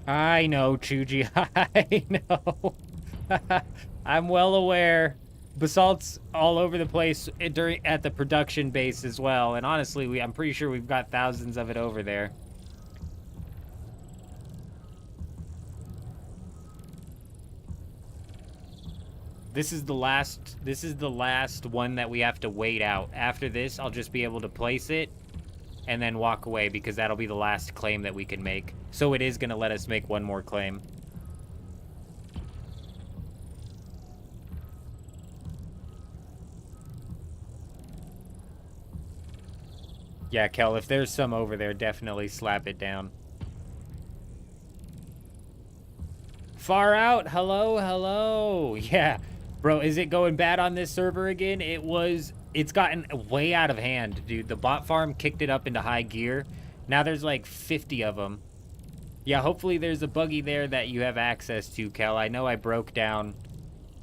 I know, Chuji. I know. I'm well aware. Basalt's all over the place at the production base as well, and honestly, I'm pretty sure we've got thousands of it over there. This is the last one that we have to wait out. After this, I'll just be able to place it and then walk away because that'll be the last claim that we can make. So it is going to let us make one more claim. Yeah, Kel, if there's some over there, definitely slap it down. Far out, hello. Yeah, bro, is it going bad on this server again? It's gotten way out of hand, dude. The bot farm kicked it up into high gear. Now there's like 50 of them. Yeah, hopefully there's a buggy there that you have access to, Kel. I know I broke down.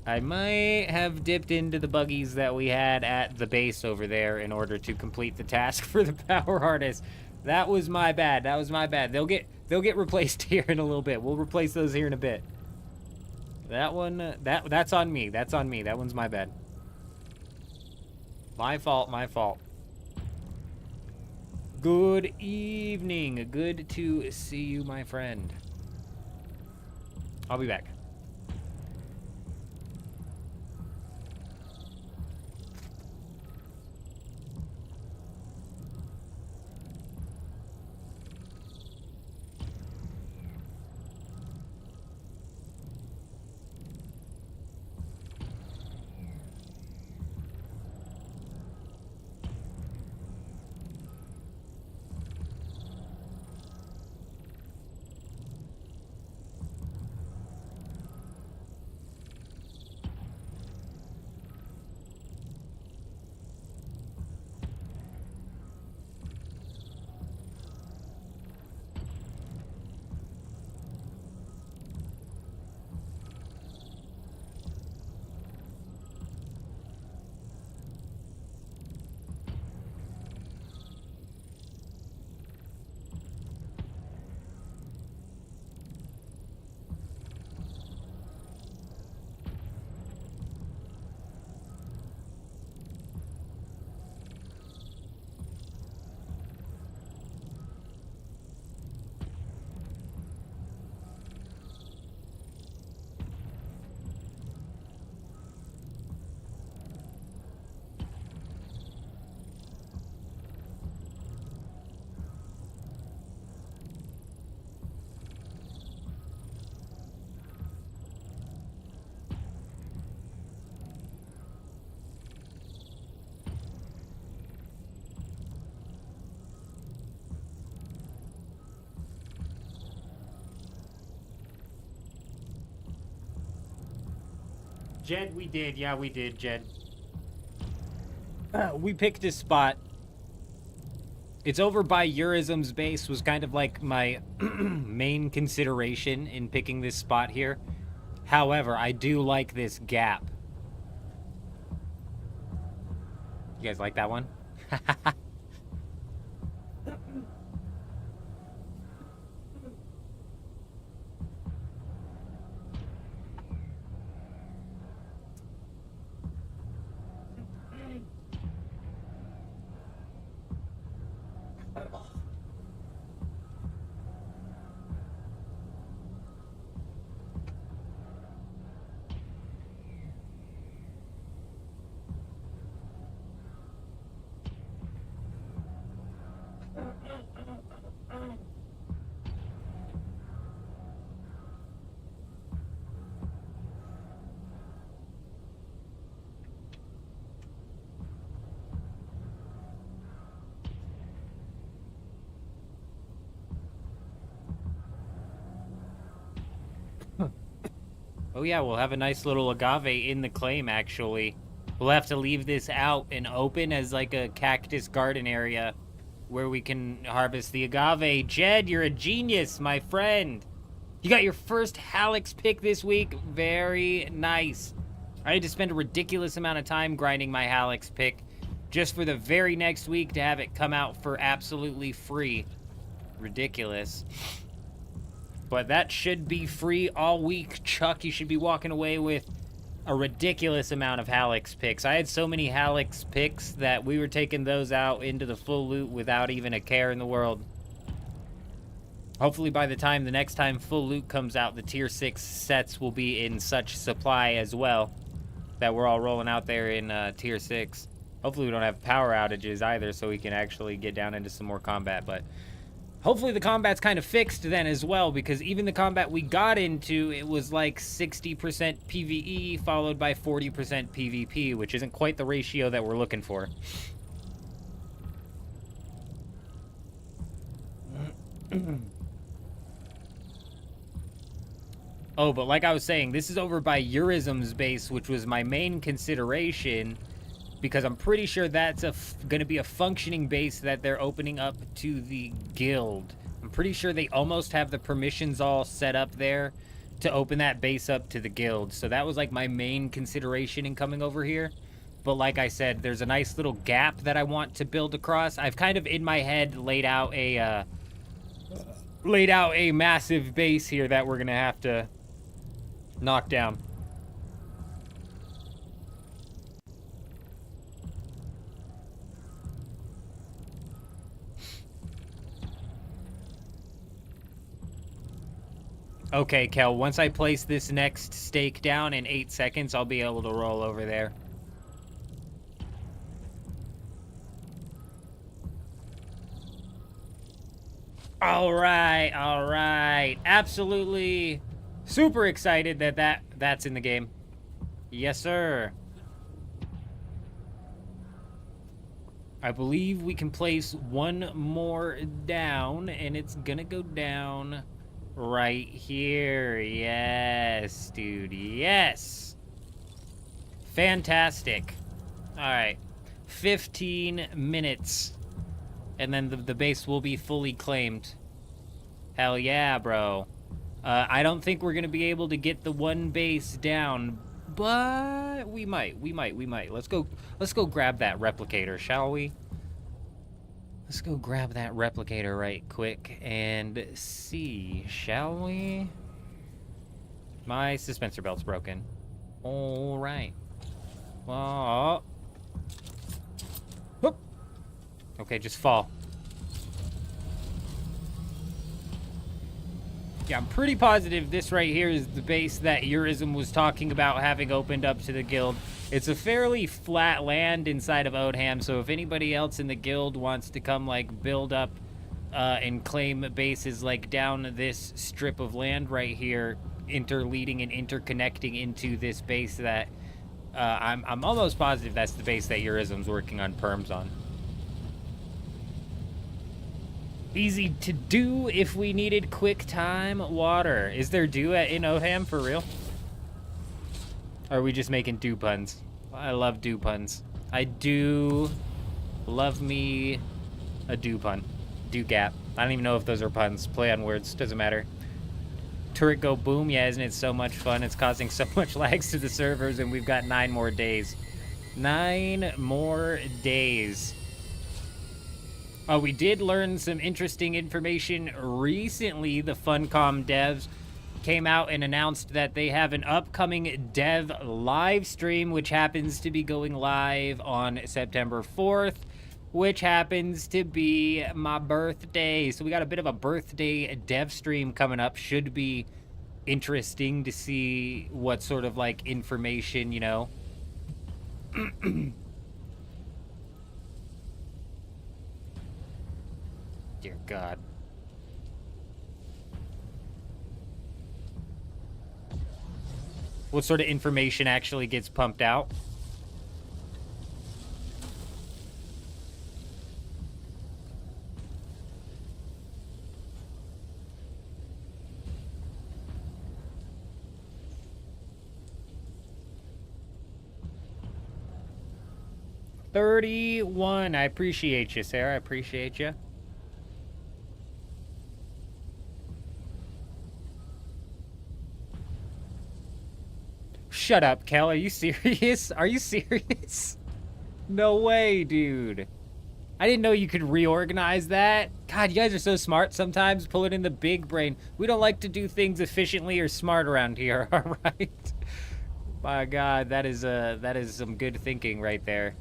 I might have dipped into the buggies that we had at the base over there in order to complete the task for the power harness. That was my bad. They'll get replaced here in a little bit. We'll replace those here in a bit. That one, that's on me. That one's my bad. My fault. Good evening. Good to see you, my friend. I'll be back. Jed, we did. Yeah, we did, Jed. We picked a spot. It's over by Eurism's base, was kind of like my main consideration in picking this spot here. However, I do like this gap. You guys like that one? Oh yeah, we'll have a nice little agave in the claim, actually. We'll have to leave this out and open as like a cactus garden area where we can harvest the agave. Jed, you're a genius, my friend. You got your first Halix pick this week. Very nice. I had to spend a ridiculous amount of time grinding my Halix pick just for the very next week to have it come out for absolutely free. Ridiculous. But that should be free all week, Chuck. You should be walking away with a ridiculous amount of Halix picks. I had so many Halix picks that we were taking those out into the full loot without even a care in the world. Hopefully by the time the next time full loot comes out, the tier 6 sets will be in such supply as well that we're all rolling out there in tier 6. Hopefully we don't have power outages either, so we can actually get down into some more combat, but hopefully the combat's kind of fixed then as well, because even the combat we got into, it was like 60% PvE followed by 40% PvP, which isn't quite the ratio that we're looking for. Oh, but like I was saying, this is over by Eurism's base, which was my main consideration, because I'm pretty sure that's going to be a functioning base that they're opening up to the guild. I'm pretty sure they almost have the permissions all set up there to open that base up to the guild. So that was like my main consideration in coming over here. But like I said, there's a nice little gap that I want to build across. I've kind of in my head laid out a massive base here that we're going to have to knock down. Okay, Kel, once I place this next stake down in 8 seconds, I'll be able to roll over there. All right. Absolutely super excited that that's in the game. Yes, sir. I believe we can place one more down, and it's gonna go down right here. Yes, dude. Yes. Fantastic. All right. 15 minutes. And then the base will be fully claimed. Hell yeah, bro. I don't think we're going to be able to get the one base down, but we might. Let's go grab that replicator, shall we? Let's go grab that replicator right quick and see, shall we? My suspensor belt's broken. All right. Oh. Whoop. Okay, just fall. Yeah, I'm pretty positive this right here is the base that Eurism was talking about having opened up to the guild. It's a fairly flat land inside of Odham, so if anybody else in the guild wants to come, like, build up and claim bases, like, down this strip of land right here, interleading and interconnecting into this base that I'm almost positive that's the base that Eurism's working on perms on. Easy to do if we needed quick time water. Is there dew in Odham for real? Or are we just making do puns? I love do puns. I do love me a do pun. Do gap. I don't even know if those are puns. Play on words. Doesn't matter. Turret go boom. Yeah, isn't it so much fun? It's causing so much lags to the servers, and we've got 9 more days. 9 more days. Oh, we did learn some interesting information recently. The Funcom devs came out and announced that they have an upcoming dev live stream, which happens to be going live on September 4th, which happens to be my birthday. So we got a bit of a birthday dev stream coming up. Should be interesting to see what sort of like information, you know. Dear God. What sort of information actually gets pumped out? $31. I appreciate you, Sarah. I appreciate you. Shut up, Kel. Are you serious? Are you serious? No way, dude. I didn't know you could reorganize that. God, you guys are so smart sometimes. Pull it in the big brain. We don't like to do things efficiently or smart around here, all right? My God, that is some good thinking right there.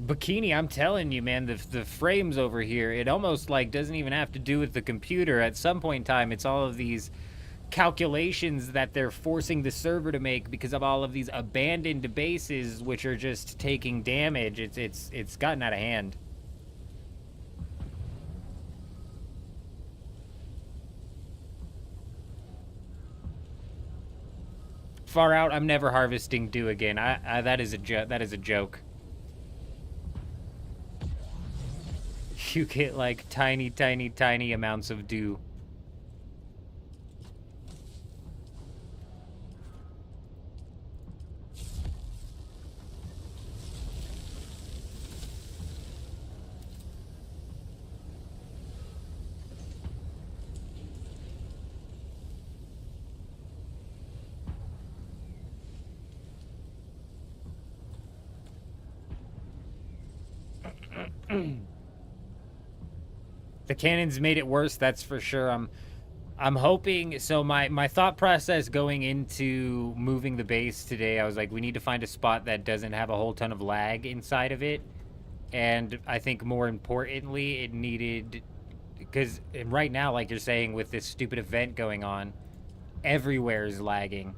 Bikini, I'm telling you, man, the frames over here, it almost like doesn't even have to do with the computer. At some point in time, it's all of these calculations that they're forcing the server to make because of all of these abandoned bases which are just taking damage. It's gotten out of hand. Far out, I'm never harvesting dew again. That is a joke. You get like tiny amounts of dew. The cannons made it worse, that's for sure. I'm hoping, so my thought process going into moving the base today, I was like, we need to find a spot that doesn't have a whole ton of lag inside of it. And I think more importantly, it needed, because right now, like you're saying, with this stupid event going on, everywhere is lagging.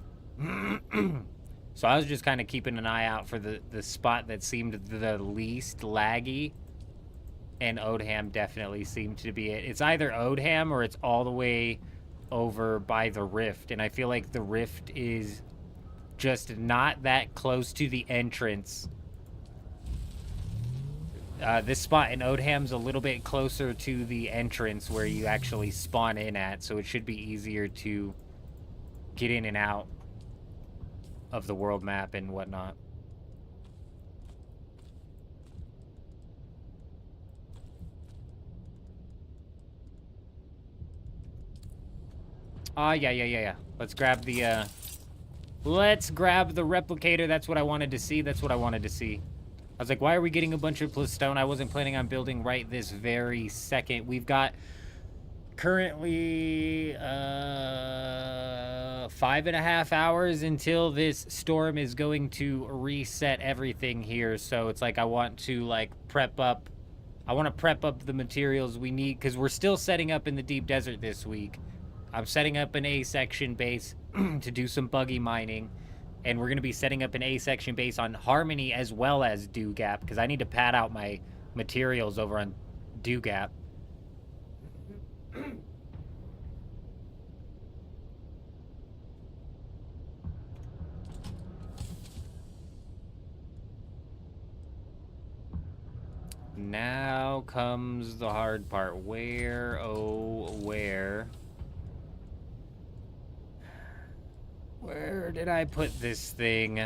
So I was just kind of keeping an eye out for the spot that seemed the least laggy. And Odham definitely seemed to be it. It's either Odham or it's all the way over by the Rift. And I feel like the Rift is just not that close to the entrance. This spot in Odham's a little bit closer to the entrance where you actually spawn in at. So it should be easier to get in and out of the world map and whatnot. Yeah. Let's grab the replicator. That's what I wanted to see. I was like, why are we getting a bunch of stone? I wasn't planning on building right this very second. We've got currently 5.5 hours until this storm is going to reset everything here. So it's like I want to like prep up the materials we need because we're still setting up in the deep desert this week. I'm setting up an A-section base to do some buggy mining, and we're going to be setting up an A-section base on Harmony as well as Dew Gap, because I need to pad out my materials over on Dew Gap. Now comes the hard part. Where, oh, where? Where did I put this thing?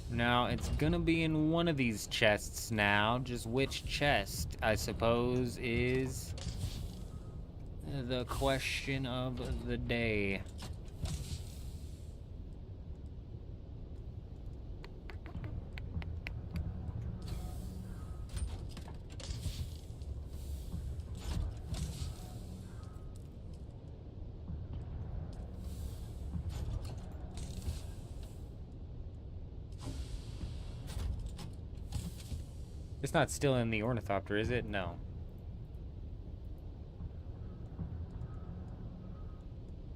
Now, it's gonna be in one of these chests now. Just which chest, I suppose, is the question of the day. It's not still in the ornithopter, is it? No.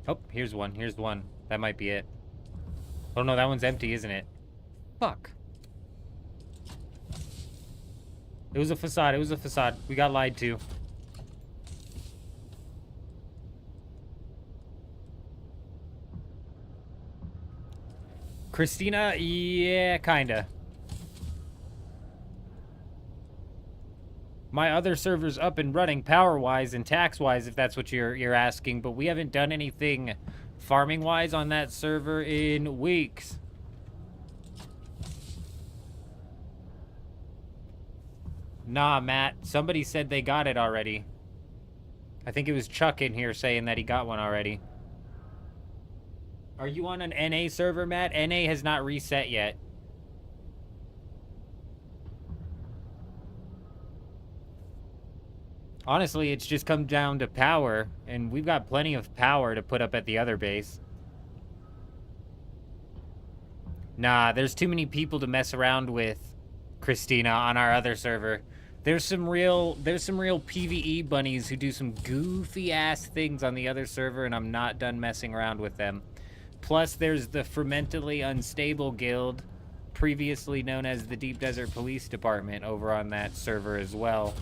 Oh, here's one. Here's one. That might be it. Oh no, that one's empty, isn't it? Fuck. It was a facade. It was a facade. We got lied to. Christina? Yeah, kinda. My other server's up and running power-wise and tax-wise, if that's what you're asking, but we haven't done anything farming-wise on that server in weeks. Nah, Matt. Somebody said they got it already. I think it was Chuck in here saying that he got one already. Are you on an NA server, Matt? NA has not reset yet. Honestly, it's just come down to power, and we've got plenty of power to put up at the other base. Nah, there's too many people to mess around with, Christina, on our other server. There's some real PvE bunnies who do some goofy ass things on the other server, and I'm not done messing around with them. Plus, there's the Fermentally Unstable Guild, previously known as the Deep Desert Police Department, over on that server as well.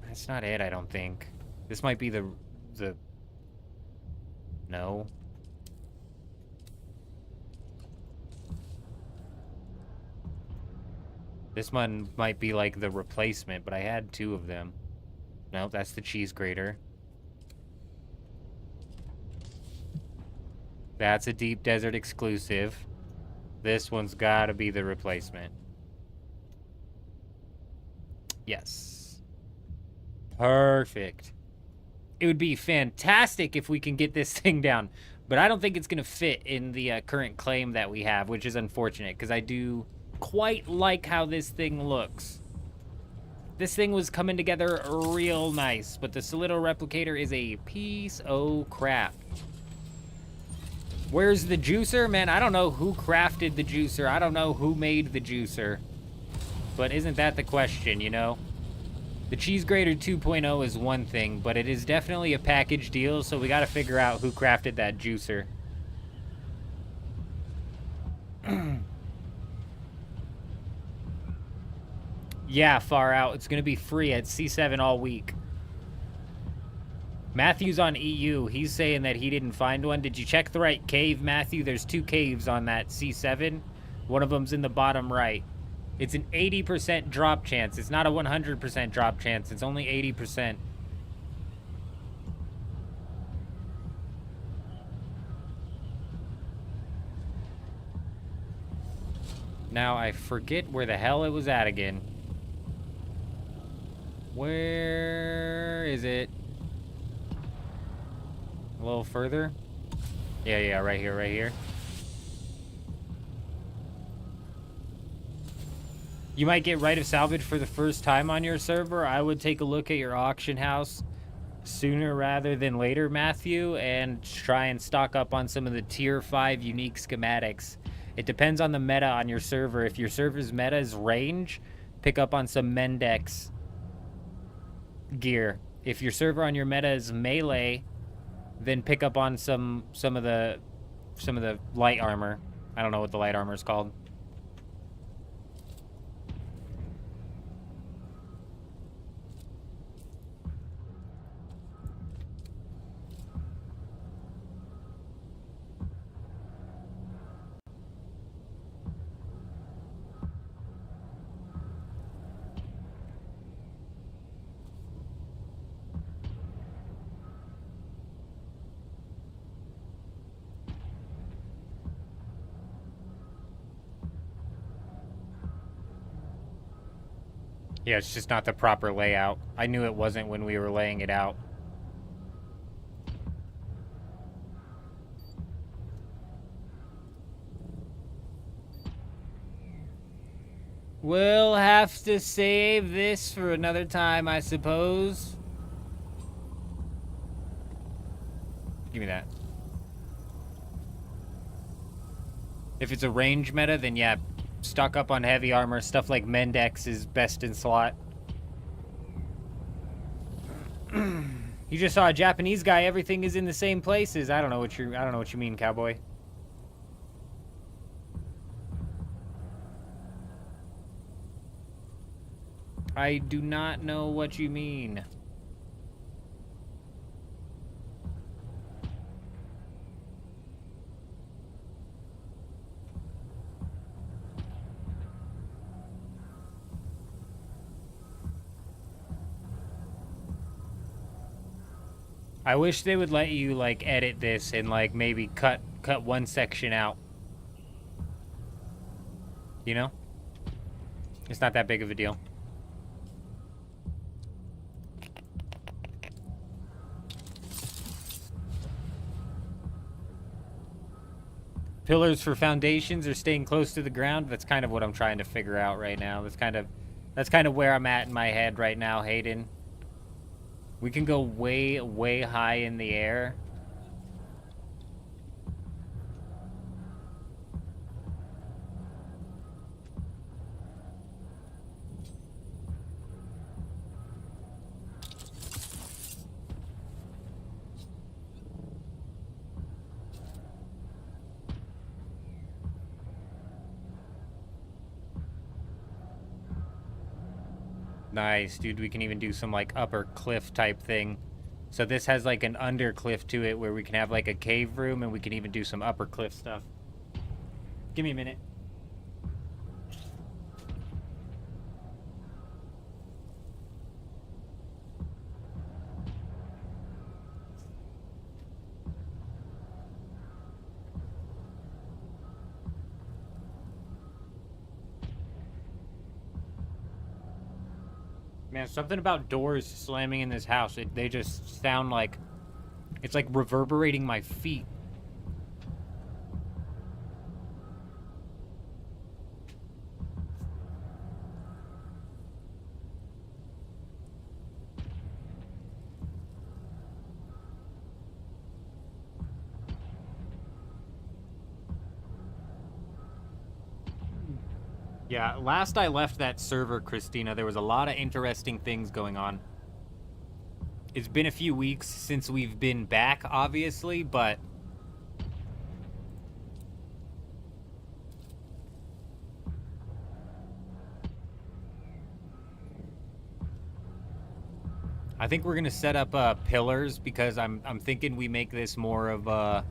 That's not it, I don't think. This might be the... No. This one might be like the replacement, but I had two of them. No, that's the cheese grater. That's a Deep Desert exclusive. This one's gotta be the replacement. Yes. Perfect. It would be fantastic if we can get this thing down, but I don't think it's gonna fit in the current claim that we have, which is unfortunate, because I do quite like how this thing looks. This thing was coming together real nice, but the Solido Replicator is a piece of crap. Where's the juicer? Man, I don't know who crafted the juicer. I don't know who made the juicer. But isn't that the question, you know? The Cheese Grater 2.0 is one thing, but it is definitely a package deal, so we gotta figure out who crafted that juicer. Yeah, far out. It's gonna be free at C7 all week. Matthew's on EU. He's saying that he didn't find one. Did you check the right cave, Matthew? There's 2 caves on that C7. One of them's in the bottom right. It's an 80% drop chance. It's not a 100% drop chance. It's only 80%. Now, I forget where the hell it was at again. Where is it? A little further? Yeah, right here, right here. You might get right of salvage for the first time on your server. I would take a look at your auction house sooner rather than later, Matthew, and try and stock up on some of the tier 5 unique schematics. It depends on the meta on your server. If your server's meta is range, pick up on some Mendex gear. If your server on your meta is melee, then pick up on some of the light armor. I don't know what the light armor is called. Yeah, it's just not the proper layout. I knew it wasn't when we were laying it out. We'll have to save this for another time, I suppose. Give me that. If it's a range meta, then yeah, stock up on heavy armor. Stuff like Mendex is best in slot. You just saw a Japanese guy. Everything is in the same places. I don't know what you mean, cowboy. I do not know what you mean. I wish they would let you like edit this and like maybe cut one section out. You know? It's not that big of a deal. Pillars for foundations or staying close to the ground? That's kind of what I'm trying to figure out right now. That's kind of where I'm at in my head right now, Hayden. We can go way, way high in the air. Nice, dude. We can even do some like upper cliff type thing. So this has like an under cliff to it where we can have like a cave room and we can even do some upper cliff stuff. Give me a minute. Man, something about doors slamming in this house. They just sound like... It's like reverberating my feet. Yeah, last I left that server, Christina, there was a lot of interesting things going on. It's been a few weeks since we've been back, obviously, but... I think we're gonna set up pillars because I'm thinking we make this more of a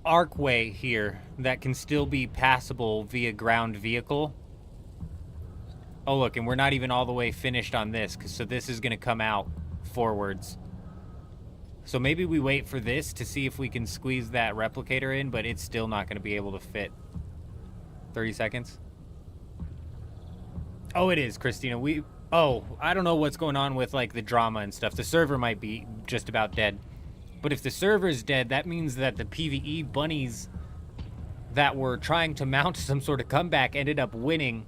arcway here that can still be passable via ground vehicle. Oh look, and we're not even all the way finished on this, so this is gonna come out forwards. So maybe we wait for this to see if we can squeeze that replicator in, but it's still not gonna be able to fit. 30 seconds. Oh, it is, Christina. I don't know what's going on with like the drama and stuff. The server might be just about dead. But if the server's dead, that means that the PvE bunnies that were trying to mount some sort of comeback ended up winning,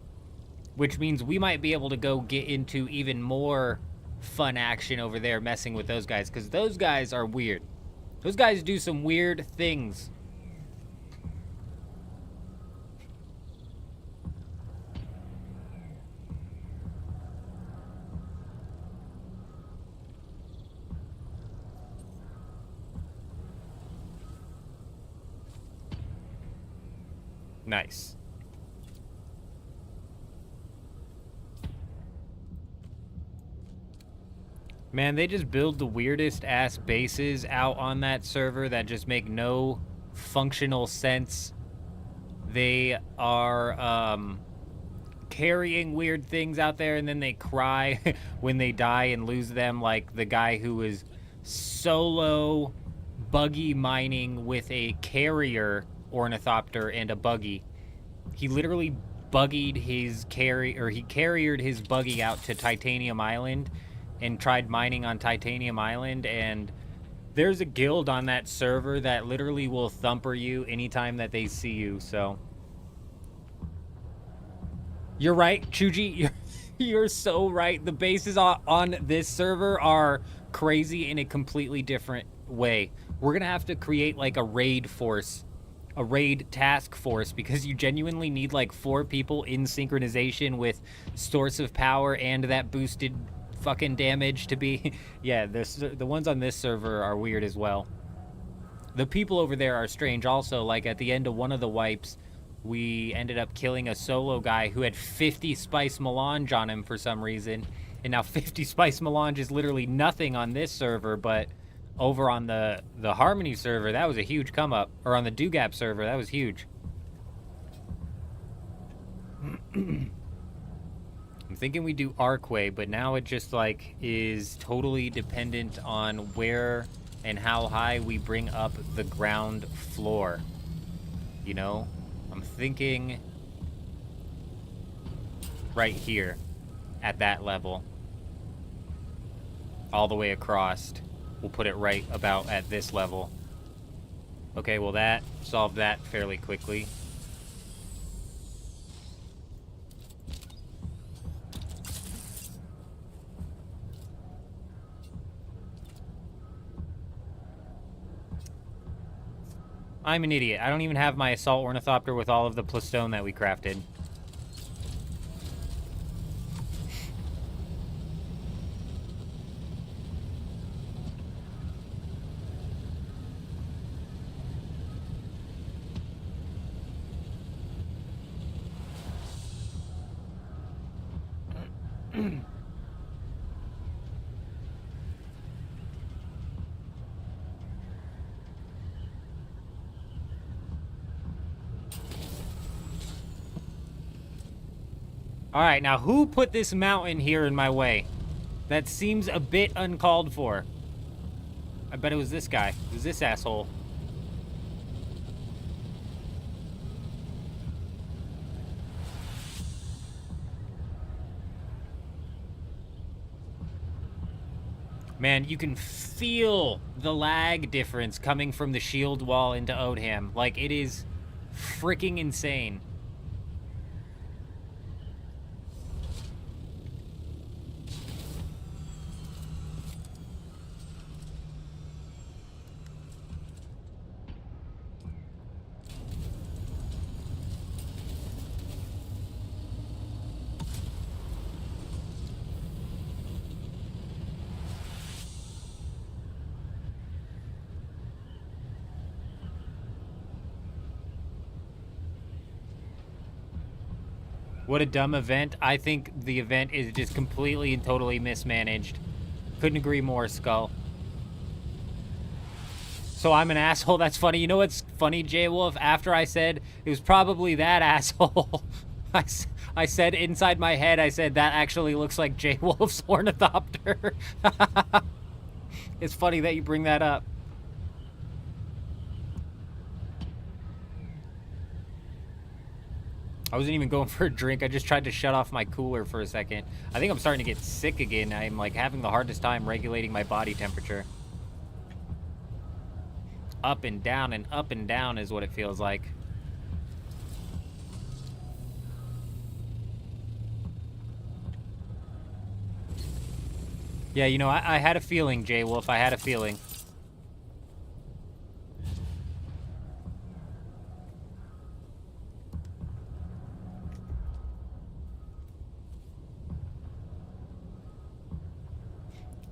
which means we might be able to go get into even more fun action over there messing with those guys, because those guys are weird. Those guys do some weird things. Nice. Man, they just build the weirdest ass bases out on that server that just make no functional sense. They are carrying weird things out there and then they cry when they die and lose them, like the guy who was solo buggy mining with a carrier ornithopter and a buggy. He literally buggied his he carriered his buggy out to Titanium Island and tried mining on Titanium Island, and there's a guild on that server that literally will thumper you anytime that they see you, so. You're right, Chuji. You're so right. The bases on this server are crazy in a completely different way. We're going to have to create like a raid force, a raid task force, because you genuinely need like 4 people in synchronization with source of power and that boosted fucking damage to be... Yeah, the ones on this server are weird as well. The people over there are strange also. Like at the end of one of the wipes, we ended up killing a solo guy who had 50 spice melange on him for some reason. And now 50 spice melange is literally nothing on this server, but over on the Harmony server, that was a huge come up. Or on the Dugap server, that was huge. I'm thinking we do Arcway, but now it just like is totally dependent on where and how high we bring up the ground floor. You know? I'm thinking right here at that level. All the way across. We'll put it right about at this level. Okay, well that solved that fairly quickly. I'm an idiot. I don't even have my assault ornithopter with all of the plastone that we crafted. Alright, now who put this mountain here in my way? That seems a bit uncalled for. I bet it was this guy. It was this asshole. Man, you can feel the lag difference coming from the shield wall into Odham. Like, it is freaking insane. What a dumb event. I think the event is just completely and totally mismanaged. Couldn't agree more, Skull. So I'm an asshole? That's funny. You know what's funny, J-Wolf? After I said it was probably that asshole, I said inside my head, I said that actually looks like J-Wolf's ornithopter. It's funny that you bring that up. I wasn't even going for a drink. I just tried to shut off my cooler for a second. I think I'm starting to get sick again. I'm like having the hardest time regulating my body temperature. Up and down is what it feels like. Yeah, you know, I had a feeling, J-Wolf. I had a feeling.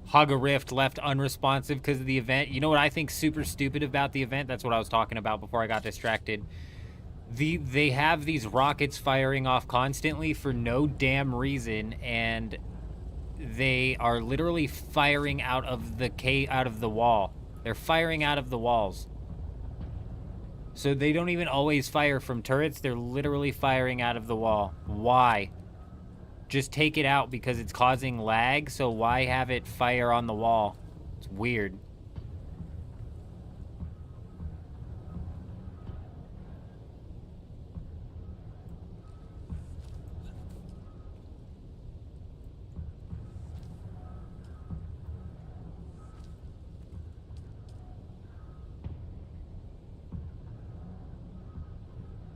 Haga Rift left unresponsive because of the event. You know what I think super stupid about the event? That's what I was talking about before I got distracted. They have these rockets firing off constantly for no damn reason, and they are literally firing out of the wall. They're firing out of the walls. So they don't even always fire from turrets. They're literally firing out of the wall. Why? Just take it out because it's causing lag, so why have it fire on the wall? It's weird.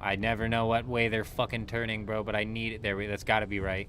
I never know what way they're fucking turning, bro, but I need it. That's gotta be right.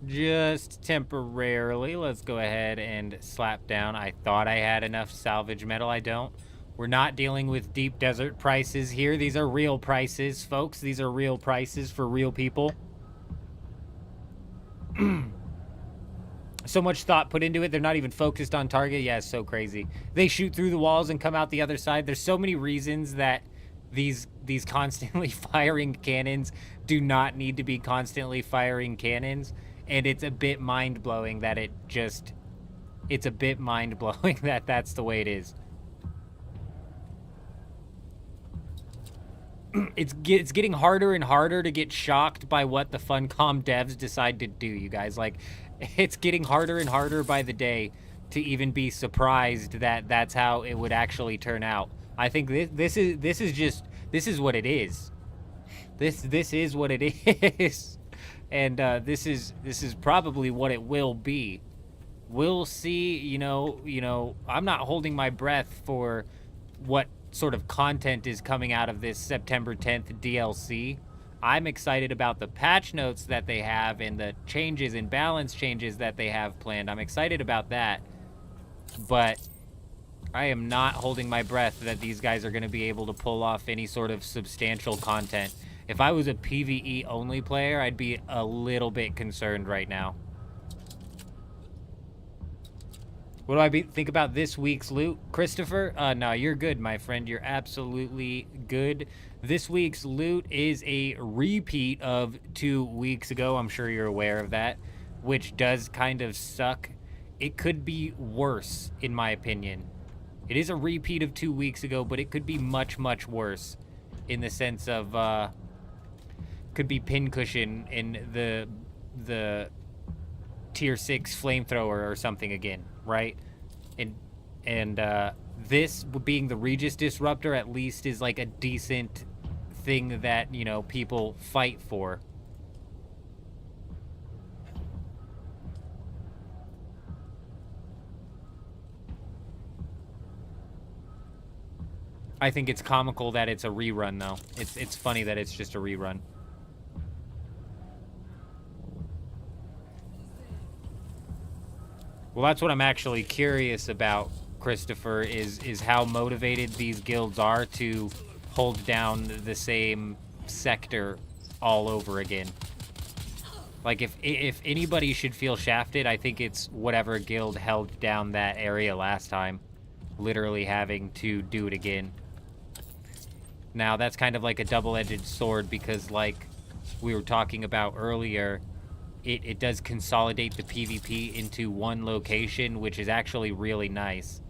Just temporarily, let's go ahead and slap down. I thought I had enough salvage metal. I don't. We're not dealing with deep desert prices here. These are real prices, folks. These are real prices for real people. So much thought put into it. They're not even focused on target. Yeah, it's so crazy. They shoot through the walls and come out the other side. There's so many reasons that these constantly firing cannons do not need to be constantly firing cannons. And it's a bit mind-blowing that it's a bit mind-blowing that that's the way it is. It's getting harder and harder to get shocked by what the Funcom devs decide to do, you guys. Like, it's getting harder and harder by the day to even be surprised that that's how it would actually turn out. I think this is what it is. This is what it is. And this is probably what it will be. We'll see, you know, I'm not holding my breath for what sort of content is coming out of this September 10th DLC. I'm excited about the patch notes that they have and the changes and balance changes that they have planned. I'm excited about that. But I am not holding my breath that these guys are going to be able to pull off any sort of substantial content. If I was a PvE only player, I'd be a little bit concerned right now. What do I think about this week's loot, Christopher? No, you're good, my friend. You're absolutely good. This week's loot is a repeat of 2 weeks ago. I'm sure you're aware of that, which does kind of suck. It could be worse, in my opinion. It is a repeat of 2 weeks ago, but it could be much, much worse in the sense of, could be pincushion in the tier 6 flamethrower or something again, right? And this being the Regis Disruptor at least is like a decent thing that, you know, people fight for. I think it's comical that it's a rerun, though. It's funny that it's just a rerun. Well, that's what I'm actually curious about, Christopher, is how motivated these guilds are to hold down the same sector all over again. Like, if anybody should feel shafted, I think it's whatever guild held down that area last time, literally having to do it again. Now, that's kind of like a double-edged sword because, like we were talking about earlier, it does consolidate the PvP into one location, which is actually really nice.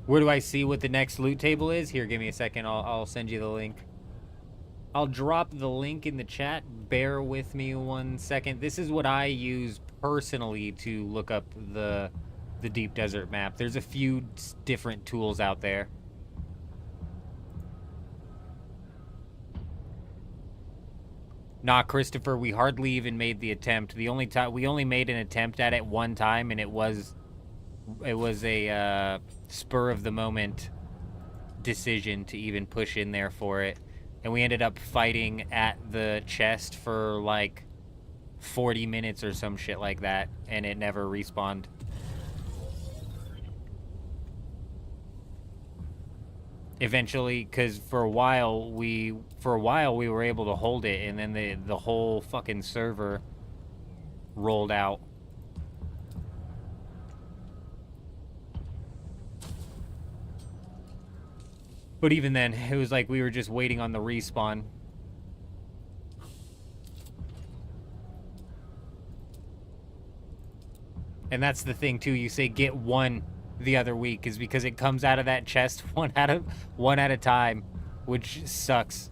Where do I see what the next loot table is? Here, give me a second. I'll send you the link. I'll drop the link in the chat. Bear with me 1 second. This is what I use personally to look up the deep desert map. There's a few different tools out there. Nah, Christopher, we hardly even made the attempt. The only time we only made an attempt at it one time, and it was a spur of the moment decision to even push in there for it. And we ended up fighting at the chest for like 40 minutes or some shit like that, and it never respawned. Eventually, because for a while we were able to hold it, and then the whole fucking server rolled out. But even then, it was like we were just waiting on the respawn. And that's the thing too. You say get one the other week is because it comes out of that chest one at a time, which sucks.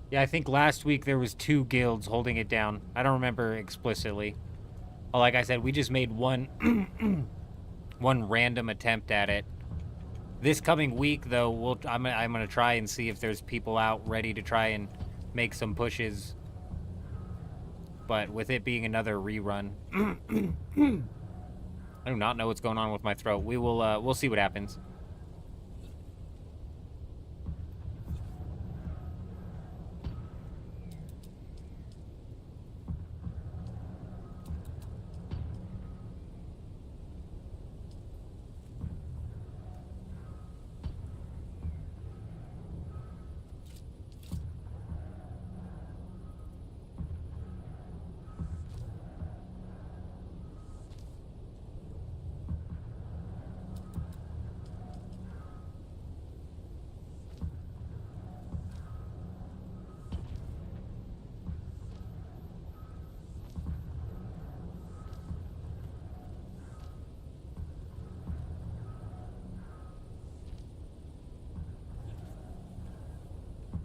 Yeah, I think last week there was 2 guilds holding it down. I don't remember explicitly. Oh, like I said, we just made one one random attempt at it. This coming week, though, I'm gonna try and see if there's people out ready to try and make some pushes. But with it being another rerun, I do not know what's going on with my throat. We'll see what happens.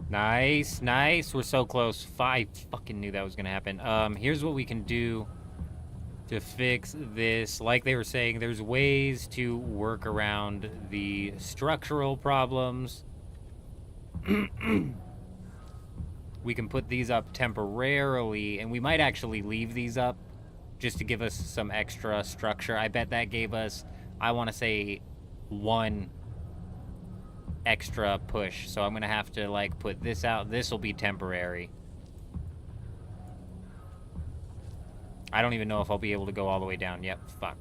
Nice, nice. We're so close. I fucking knew that was gonna happen. Here's what we can do to fix this. Like they were saying, there's ways to work around the structural problems. We can put these up temporarily, and we might actually leave these up just to give us some extra structure. I bet that gave us, I want to say, 1 extra push. So I'm gonna have to like put this out. This will be temporary. I don't even know if I'll be able to go all the way down. Yep, fuck.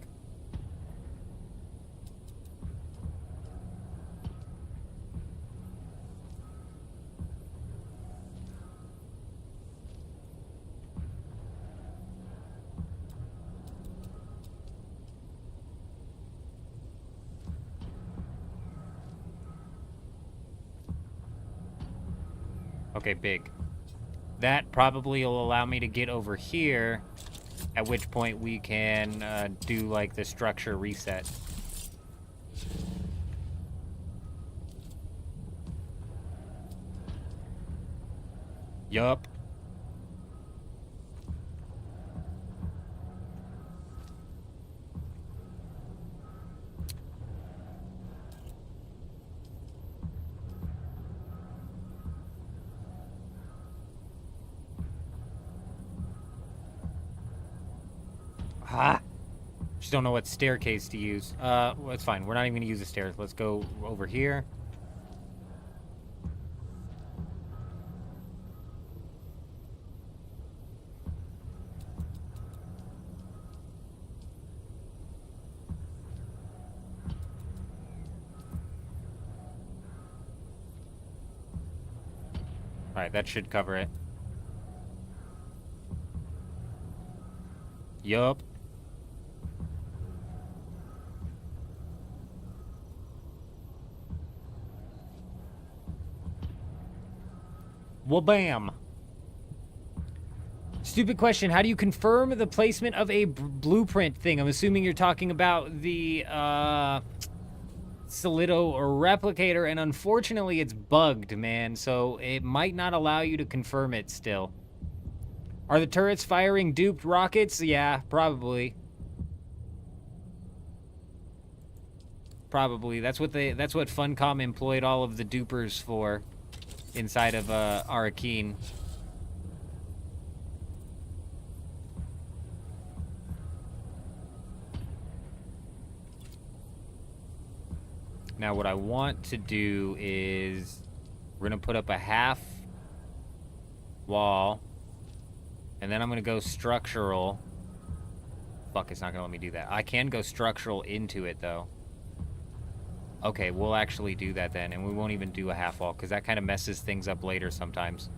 Okay, big. That probably will allow me to get over here, at which point we can do, like, the structure reset. Yup. Ah! Just don't know what staircase to use. Well, it's fine. We're not even gonna use the stairs. Let's go over here. Alright, that should cover it. Yup. Well, bam. Stupid question. How do you confirm the placement of a blueprint thing? I'm assuming you're talking about the Solido replicator, and unfortunately it's bugged, man. So it might not allow you to confirm it still. Are the turrets firing duped rockets? Yeah, probably. Probably. That's what Funcom employed all of the dupers for inside of Arakeen. Now what I want to do is we're going to put up a half wall, and then I'm going to go structural. Fuck, it's not going to let me do that. I can go structural into it, though. Okay, we'll actually do that then, and we won't even do a half wall, because that kind of messes things up later sometimes.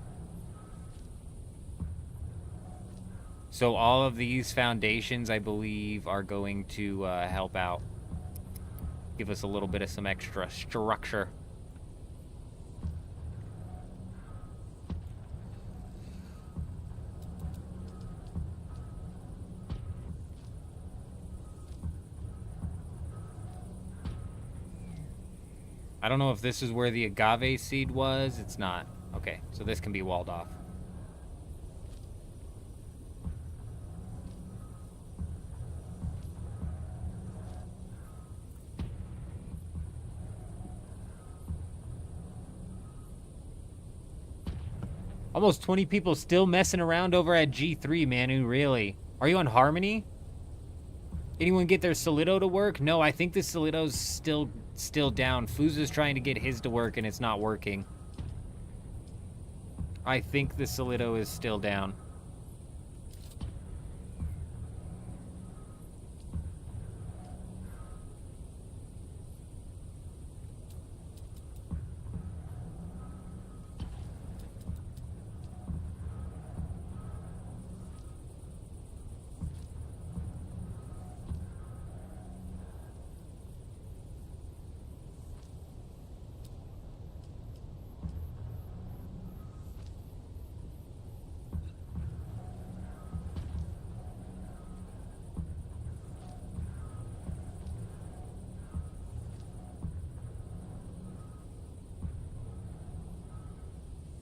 So all of these foundations, I believe, are going to help out. Give us a little bit of some extra structure. I don't know if this is where the agave seed was. It's not. Okay, so this can be walled off. Almost 20 people still messing around over at G3, Manu, really? Are you on Harmony? Anyone get their Solido to work? No, I think the Solido's still down. Fuza's trying to get his to work and it's not working. I think the Solido is still down.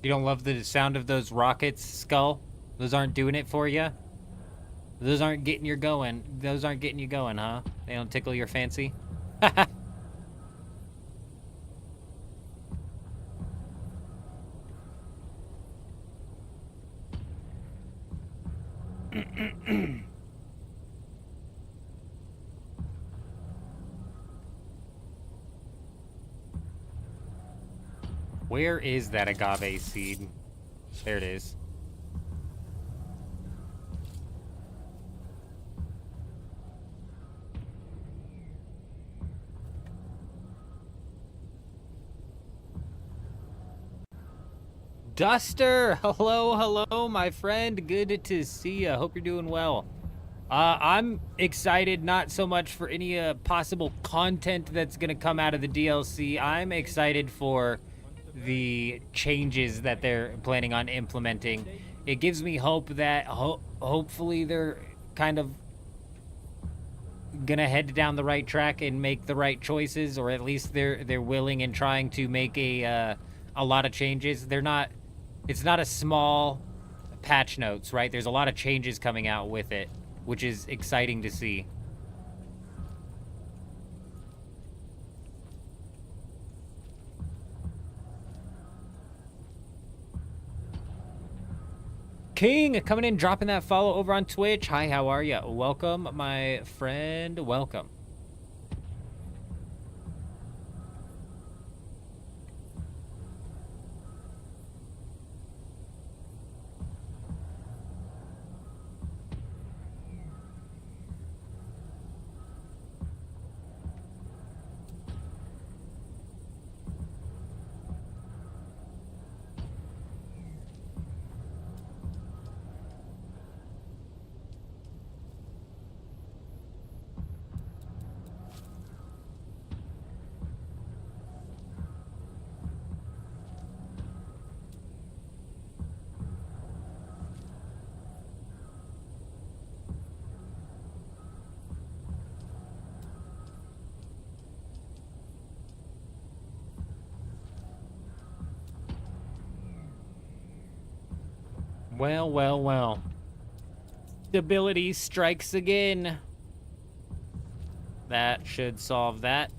You don't love the sound of those rockets, Skull? Those aren't doing it for you? Those aren't getting you going. Those aren't getting you going, huh? They don't tickle your fancy? Where is that agave seed? There it is. Duster! Hello, hello, my friend. Good to see ya. Hope you're doing well. I'm excited not so much for any possible content that's going to come out of the DLC. I'm excited for the changes that they're planning on implementing. It gives me hope that hopefully they're kind of gonna head down the right track and make the right choices, or at least they're willing and trying to make a lot of changes. It's not a small patch notes, right? There's a lot of changes coming out with it, which is exciting to see. King coming in, dropping that follow over on Twitch. Hi, how are you? Welcome, my friend. Welcome. Well, well, well. Stability strikes again. That should solve that.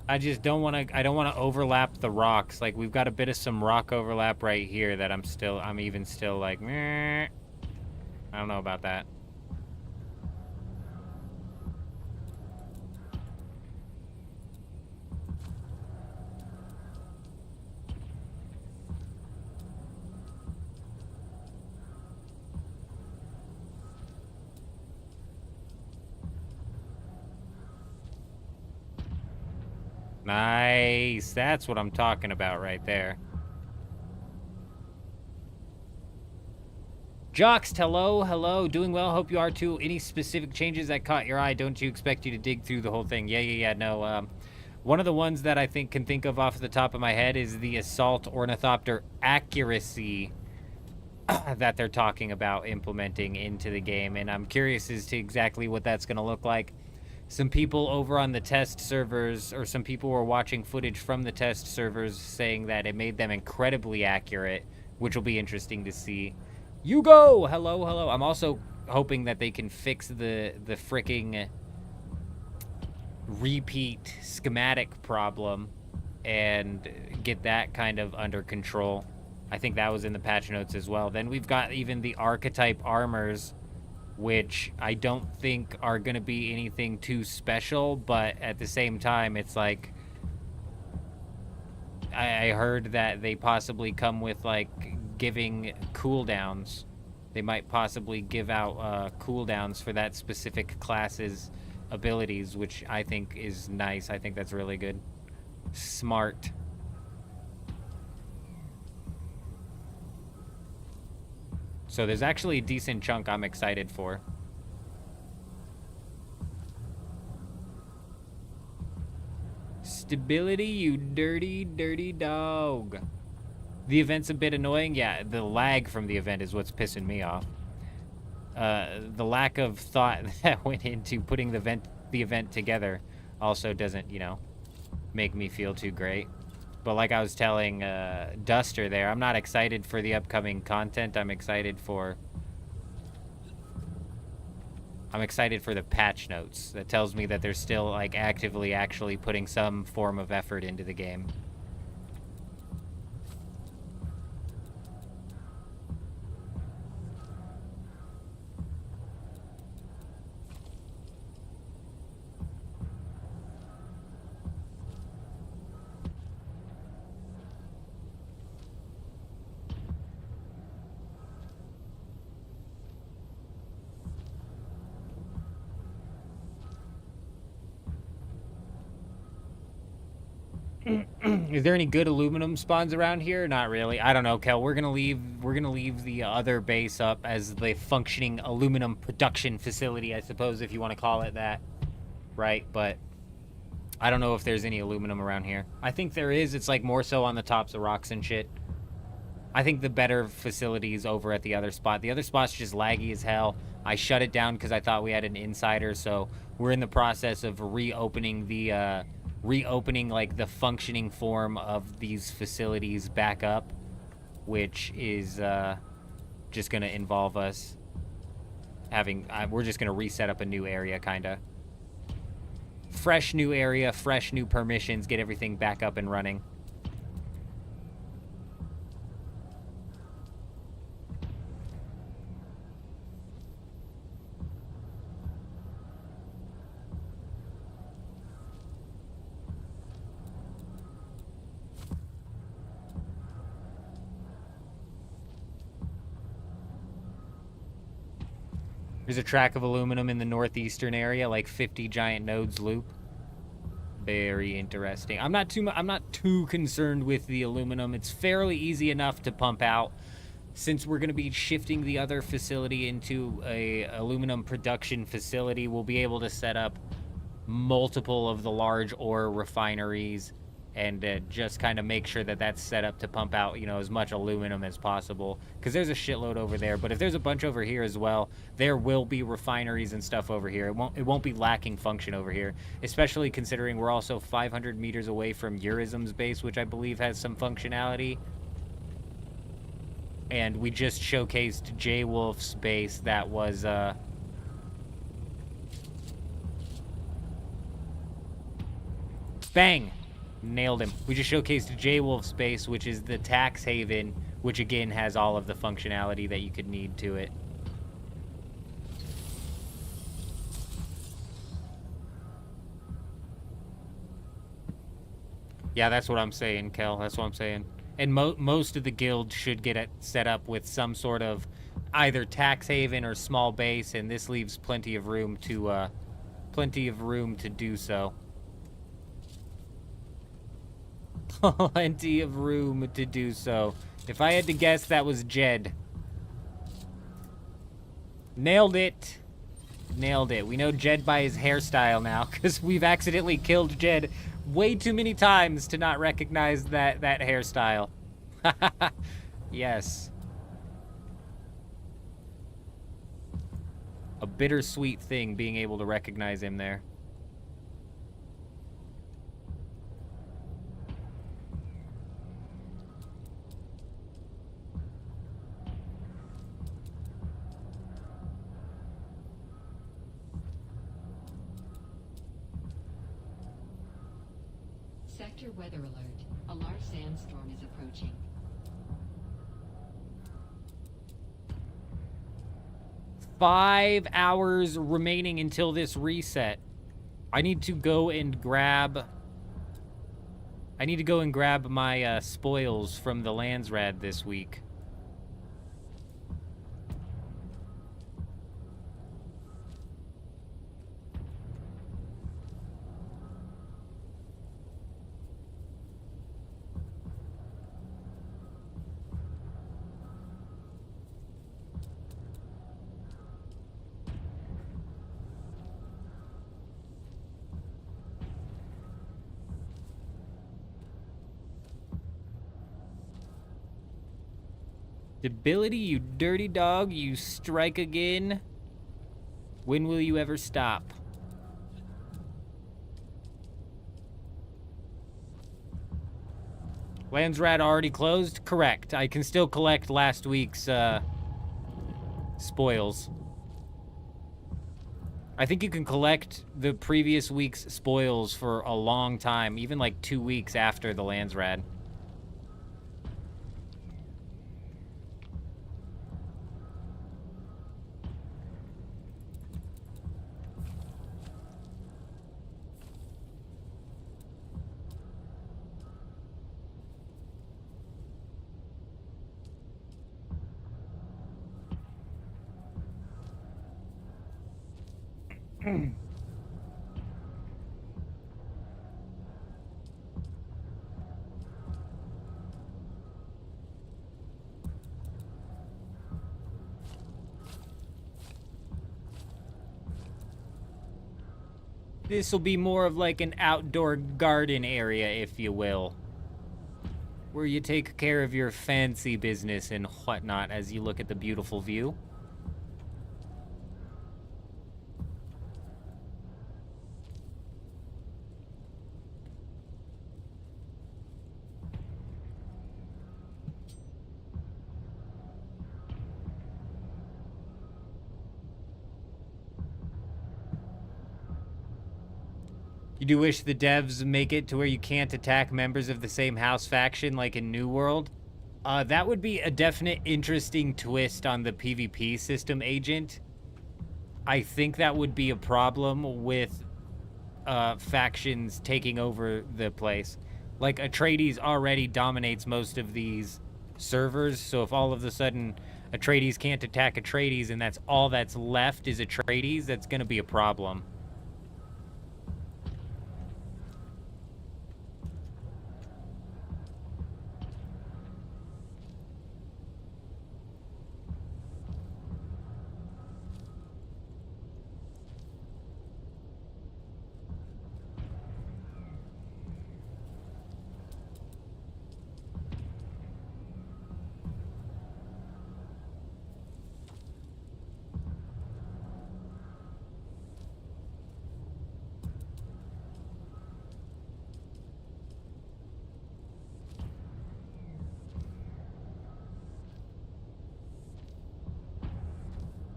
I just don't want to, I don't want to overlap the rocks. Like, we've got a bit of some rock overlap right here that I'm even still like, meh. I don't know about that. Nice. That's what I'm talking about right there. Joxt, hello, hello. Doing well. Hope you are too. Any specific changes that caught your eye? Don't you expect you to dig through the whole thing? Yeah. No. One of the ones that I can think of off the top of my head is the assault ornithopter accuracy that they're talking about implementing into the game, and I'm curious as to exactly what that's going to look like. Some people over on the test servers, or some people were watching footage from the test servers saying that it made them incredibly accurate, which will be interesting to see. Hugo, hello. I'm also hoping that they can fix the fricking repeat schematic problem and get that kind of under control. I think that was in the patch notes as well. Then we've got even the archetype armors, which I don't think are going to be anything too special, but at the same time, it's like, I heard that they possibly come with, like, giving cooldowns. They might possibly give out cooldowns for that specific class's abilities, which I think is nice. I think that's really good. Smart. So there's actually a decent chunk I'm excited for. Stability, you dirty, dirty dog. The event's a bit annoying. Yeah, the lag from the event is what's pissing me off. The lack of thought that went into putting the event together also doesn't, make me feel too great. But like I was telling Duster there, I'm not excited for the upcoming content. I'm excited for the patch notes. That tells me that they're still, like, actively actually putting some form of effort into the game. Is there any good aluminum spawns around here? Not really. I don't know, Kel. We're gonna leave the other base up as the functioning aluminum production facility, I suppose, if you want to call it that. Right? But I don't know if there's any aluminum around here. I think there is. It's like more so on the tops of rocks and shit. I think the better facility is over at the other spot. The other spot's just laggy as hell. I shut it down because I thought we had an insider, so we're in the process of reopening like the functioning form of these facilities back up, which is just gonna involve us we're just gonna reset up a new area, kinda. Fresh new area, fresh new permissions, get everything back up and running. There's a track of aluminum in the northeastern area, like 50 giant nodes loop. Very interesting. I'm not too concerned with the aluminum. It's fairly easy enough to pump out. Since we're going to be shifting the other facility into a aluminum production facility, we'll be able to set up multiple of the large ore refineries and just kind of make sure that that's set up to pump out, you know, as much aluminum as possible. Because there's a shitload over there, but if there's a bunch over here as well, there will be refineries and stuff over here. It won't be lacking function over here, especially considering we're also 500 meters away from Urism's base, which I believe has some functionality. And we just showcased J Wolf's base that was bang! Nailed him. We just showcased J Wolf's base, which is the tax haven, which again has all of the functionality that you could need to it. Yeah, that's what I'm saying, Kel. That's what I'm saying. And most of the guild should get it set up with some sort of either tax haven or small base, and this leaves plenty of room to do so. Plenty of room to do so. If I had to guess, that was Jed. Nailed it. Nailed it. We know Jed by his hairstyle now, because we've accidentally killed Jed way too many times to not recognize that hairstyle. Yes. A bittersweet thing being able to recognize him there. Sector weather alert. A large sandstorm is approaching. Five hours remaining until this reset. I need to go and grab my spoils from the Landsrad this week. Ability, you dirty dog, you strike again. When will you ever stop? Landsrad already closed? Correct. I can still collect last week's spoils. I think you can collect the previous week's spoils for a long time, even like 2 weeks after the Landsrad. This will be more of like an outdoor garden area, if you will, where you take care of your fancy business and whatnot as you look at the beautiful view. You do wish the devs make it to where you can't attack members of the same house faction like in New World? That would be a definite interesting twist on the PvP system, Agent. I think that would be a problem with factions taking over the place. Like, Atreides already dominates most of these servers, so if all of a sudden Atreides can't attack Atreides, and that's all that's left is Atreides, that's gonna be a problem.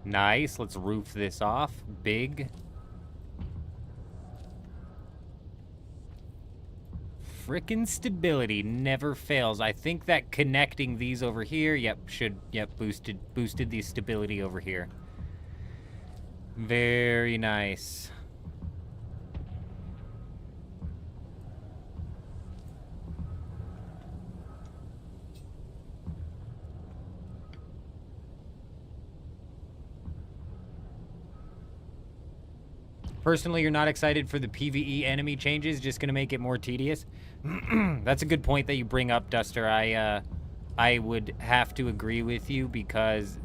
Nice, let's roof this off. Big. Frickin' stability never fails. I think that connecting these over here, yep, boosted the stability over here. Very nice. Personally, you're not excited for the PvE enemy changes, just gonna make it more tedious. That's a good point that you bring up, Duster. I would have to agree with you because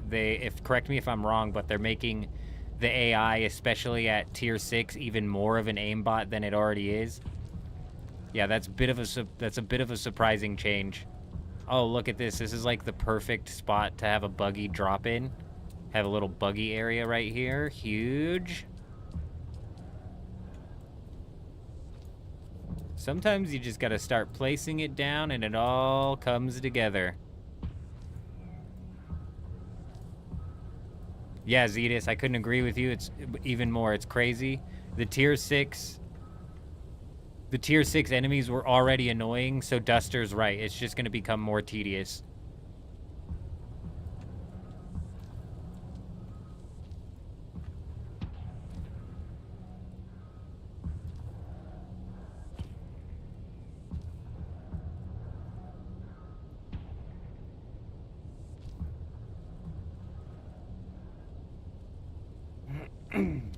correct me if I'm wrong, but they're making the AI, especially at tier 6, even more of an aimbot than it already is. Yeah, that's a bit of a surprising change. Oh, look at this. This is like the perfect spot to have a buggy drop in. Have a little buggy area right here. Huge. Sometimes you just gotta start placing it down and it all comes together. Yeah, Zetus, I couldn't agree with you. It's even more. It's crazy. The tier 6 enemies were already annoying, so Duster's right. It's just gonna become more tedious.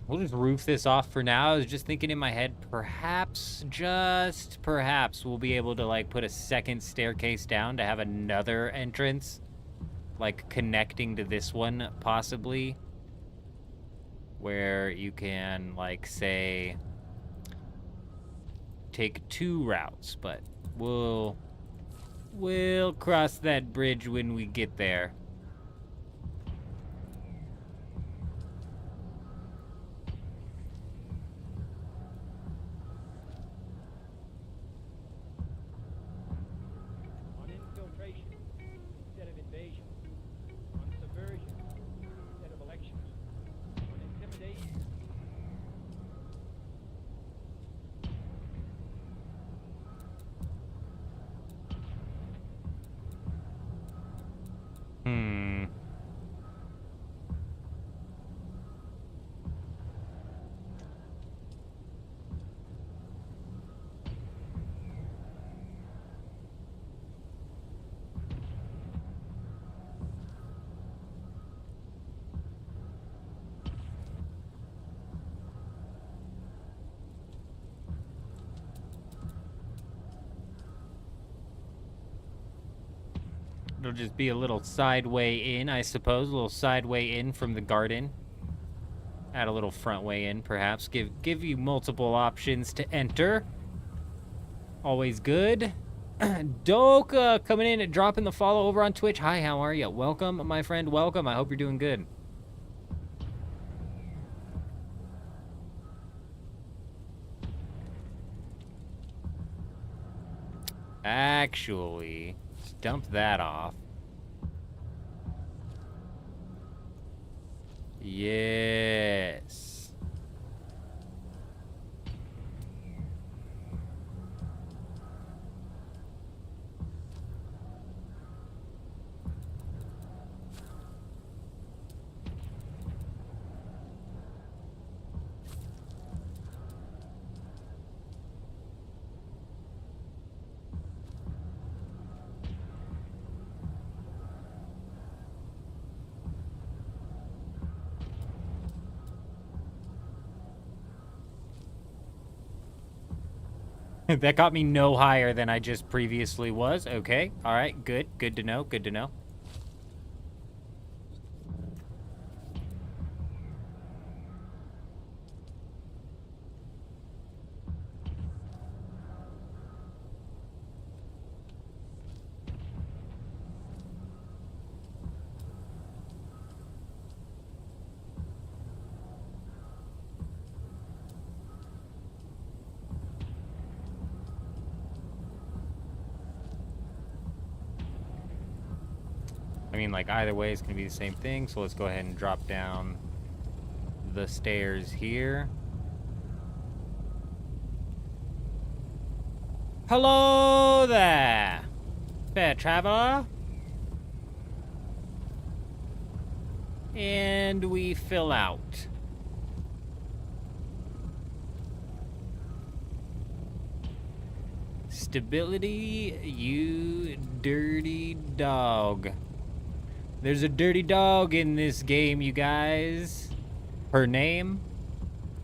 We'll just roof this off for now. I was just thinking in my head, perhaps, just perhaps, we'll be able to, like, put a second staircase down to have another entrance, like, connecting to this one, possibly, where you can, like, say, take 2 routes, but we'll cross that bridge when we get there. It'll just be a little side way in, I suppose. A little side way in from the garden. Add a little front way in, perhaps. Give you multiple options to enter. Always good. Doka coming in and dropping the follow over on Twitch. Hi, how are you? Welcome, my friend. Welcome. I hope you're doing good. Actually, let's dump that off. Yes. That got me no higher than I just previously was. Okay. All right. Good. Good to know. Good to know. I mean, like, either way, it's going to be the same thing. So let's go ahead and drop down the stairs here. Hello there, fair traveler. And we fill out. Stability, you dirty dog. There's a dirty dog in this game, you guys. Her name?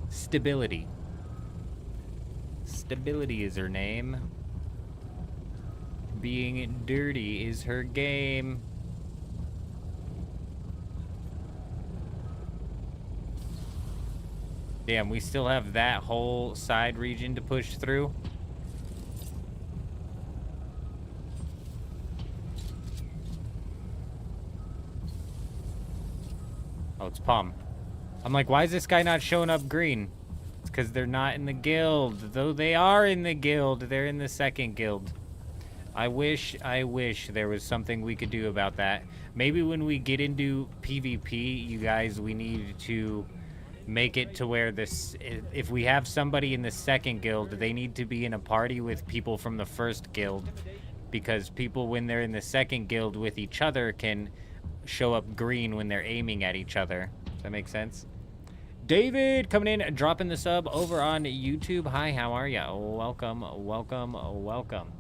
Stability. Stability is her name. Being dirty is her game. Damn, we still have that whole side region to push through. Oh, it's Palm. I'm like, why is this guy not showing up green? It's because they're not in the guild. Though they are in the guild. They're in the second guild. I wish there was something we could do about that. Maybe when we get into PvP, you guys, we need to make it to where this... If we have somebody in the second guild, they need to be in a party with people from the first guild. Because people, when they're in the second guild with each other, can show up green when they're aiming at each other. Does that make sense? David coming in, dropping the sub over on YouTube. Hi, how are ya? Welcome, welcome, welcome.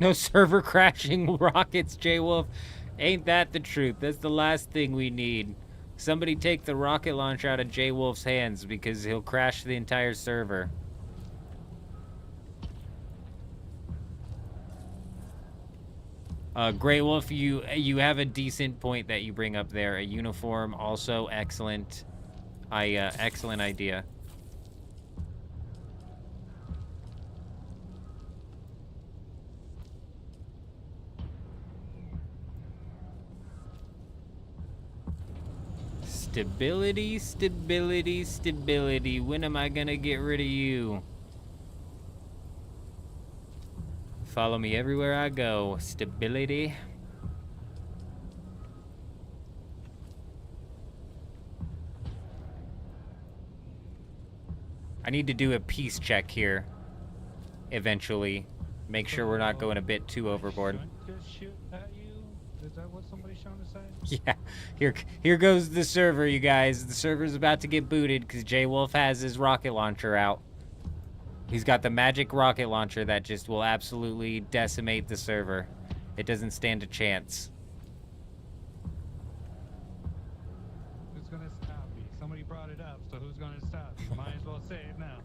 No server crashing rockets, J-Wolf. Ain't that the truth? That's the last thing we need. Somebody take the rocket launcher out of J-Wolf's hands because he'll crash the entire server. Grey Wolf, you have a decent point that you bring up there. A uniform, also excellent. Excellent idea. Stability, stability, stability. When am I gonna get rid of you? Follow me everywhere I go. Stability. I need to do a peace check here. Eventually. Make sure we're not going a bit too overboard. Just shoot at you? Is that what somebody's trying to say? Yeah. Here goes the server, you guys. The server's about to get booted because J-Wolf has his rocket launcher out. He's got the magic rocket launcher that just will absolutely decimate the server. It doesn't stand a chance. Who's gonna stop me? Somebody brought it up, so who's gonna stop me? Might as well say it now.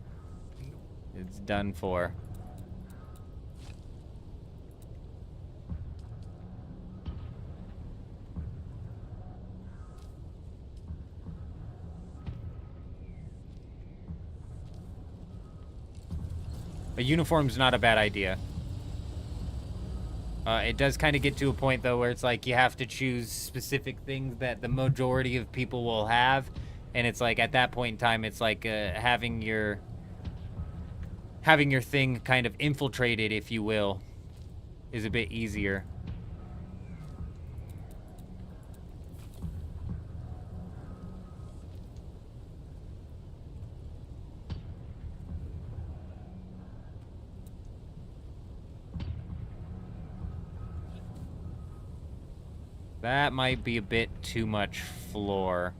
It's done for. A uniform's not a bad idea. It does kind of get to a point, though, where it's like you have to choose specific things that the majority of people will have. And it's like, at that point in time, it's like having your thing kind of infiltrated, if you will, is a bit easier. That might be a bit too much floor.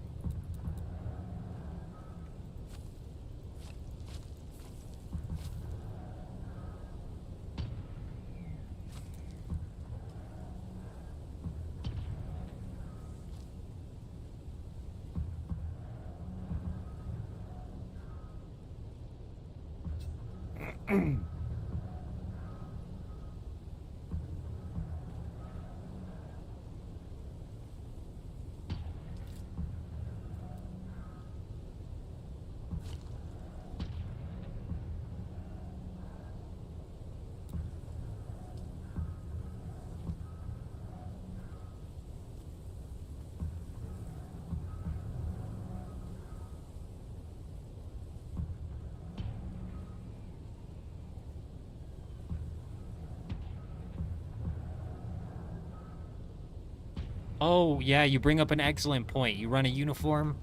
Oh, yeah, you bring up an excellent point. You run a uniform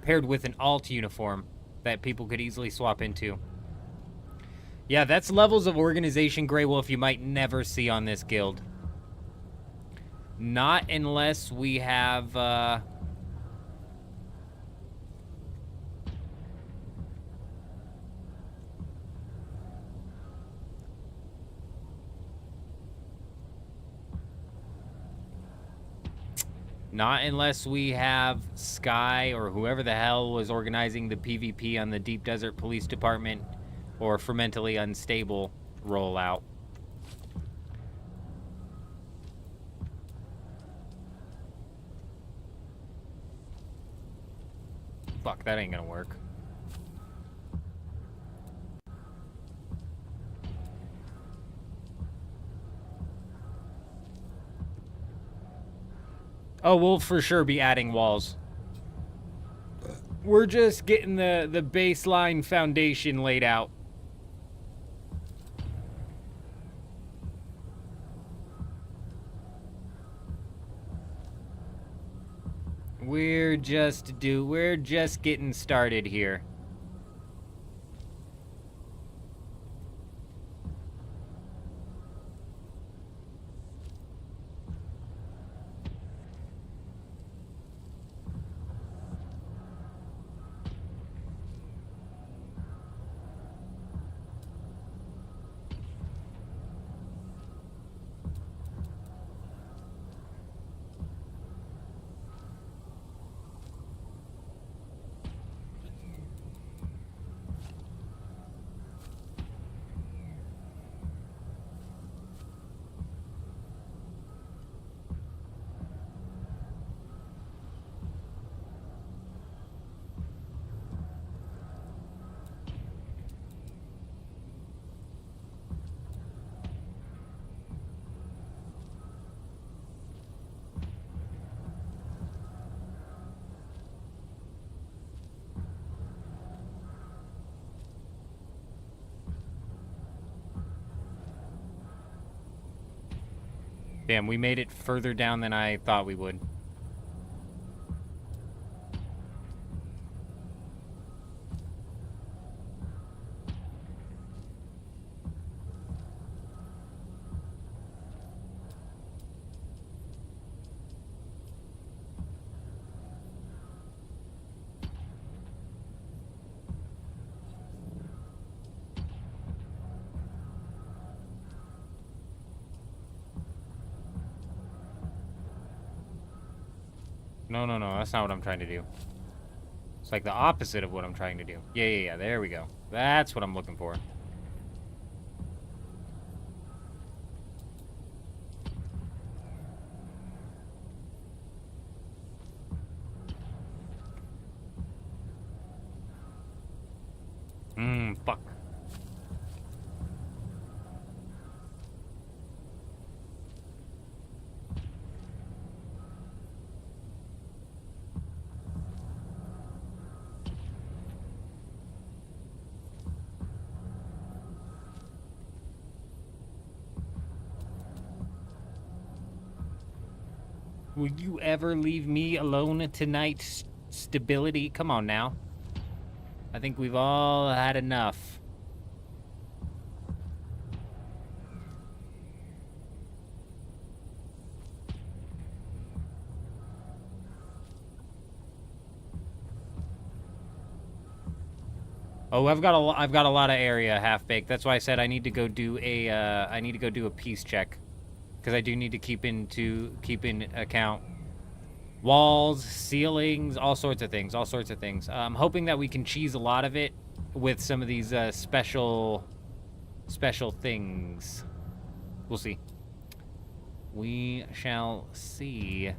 paired with an alt uniform that people could easily swap into. Yeah, that's levels of organization, Grey Wolf, you might never see on this guild. Not unless we have, not unless we have Sky or whoever the hell was organizing the PvP on the Deep Desert Police Department or Fermentally Unstable rollout. Fuck, that ain't gonna work. Oh, we'll for sure be adding walls. We're just getting the baseline foundation laid out. We're just getting started here. Damn, we made it further down than I thought we would. No, no, no, that's not what I'm trying to do. It's like the opposite of what I'm trying to do. Yeah, there we go. That's what I'm looking for. Fuck. Will you ever leave me alone tonight, stability? Come on now. I think we've all had enough. Oh, I've got a lot of area half baked. That's why I said I need to go do a peace check, because I do need to keep in account walls, ceilings, all sorts of things, all sorts of things. I'm hoping that we can cheese a lot of it with some of these special things. We'll see. We shall see.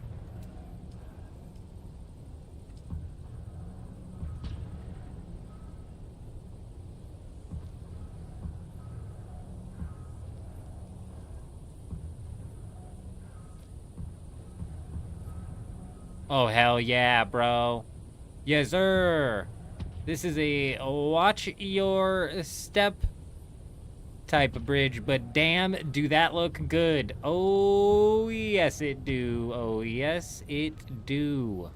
Oh, hell yeah, bro. Yes, sir. This is a watch your step type of bridge, but damn, do that look good. Oh, yes, it do. Oh, yes, it do.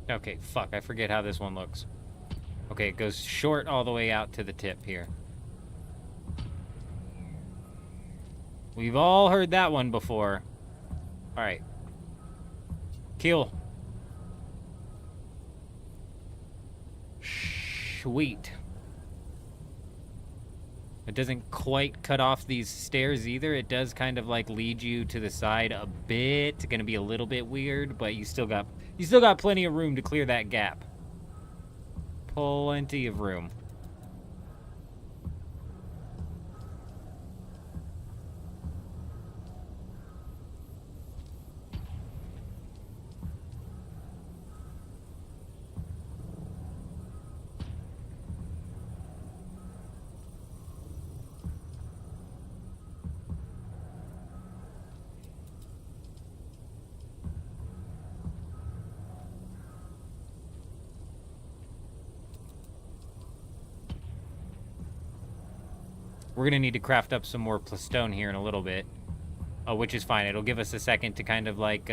Okay, fuck, I forget how this one looks. Okay, it goes short all the way out to the tip here. We've all heard that one before. Alright. Kill. Sweet. It doesn't quite cut off these stairs either. It does kind of like lead you to the side a bit. It's gonna be a little bit weird, but you still got plenty of room to clear that gap. Plenty of room. We're going to need to craft up some more stone here in a little bit. Which is fine. It'll give us a second to kind of like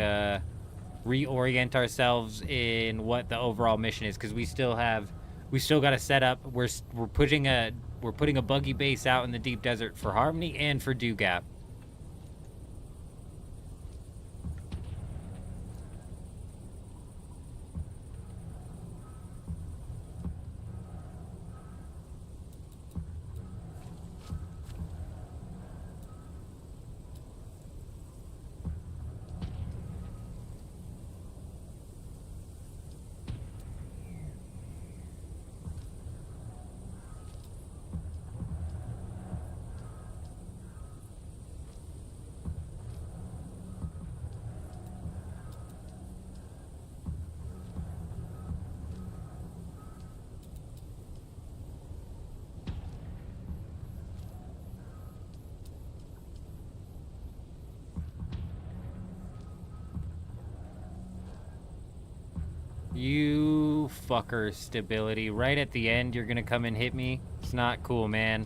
reorient ourselves in what the overall mission is, because we still got to set up. We're putting a buggy base out in the deep desert for Harmony and for Dew Gap. You fucker, stability. Right at the end, you're gonna come and hit me? It's not cool, man.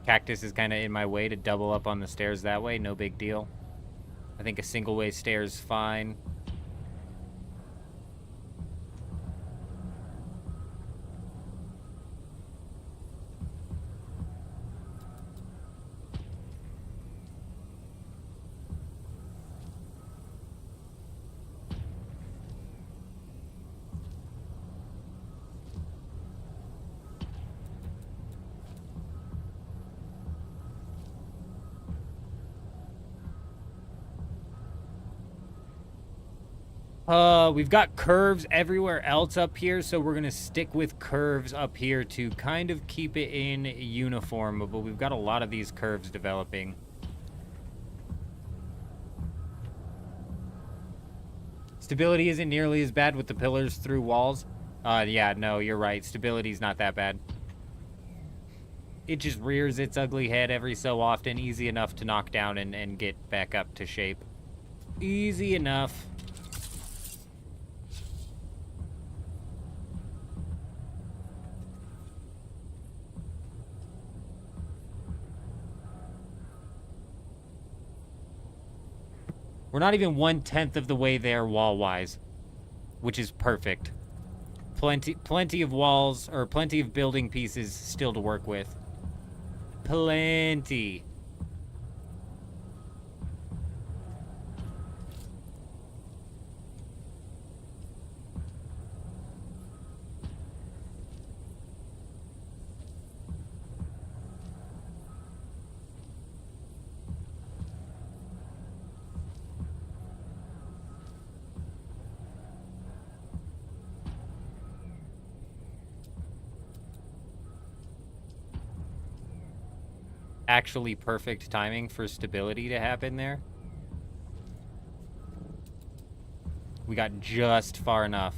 Cactus is kind of in my way to double up on the stairs that way. No big deal. I think a single way stair is fine. We've got curves everywhere else up here, so we're gonna stick with curves up here to kind of keep it in uniform, but we've got a lot of these curves developing. Stability isn't nearly as bad with the pillars through walls. Yeah, no, you're right. Stability's not that bad. It just rears its ugly head every so often, easy enough to knock down and get back up to shape. Easy enough. We're not even 1/10 of the way there wall-wise, which is perfect. Plenty of walls, or plenty of building pieces still to work with. Plenty. Actually perfect timing for stability to happen there. We got just far enough.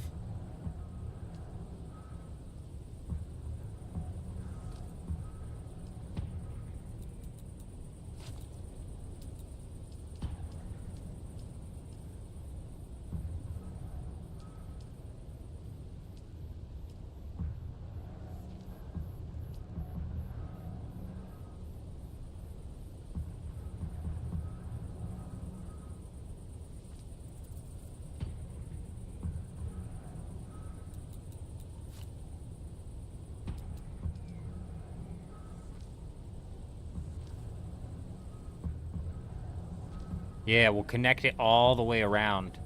Yeah, we'll connect it all the way around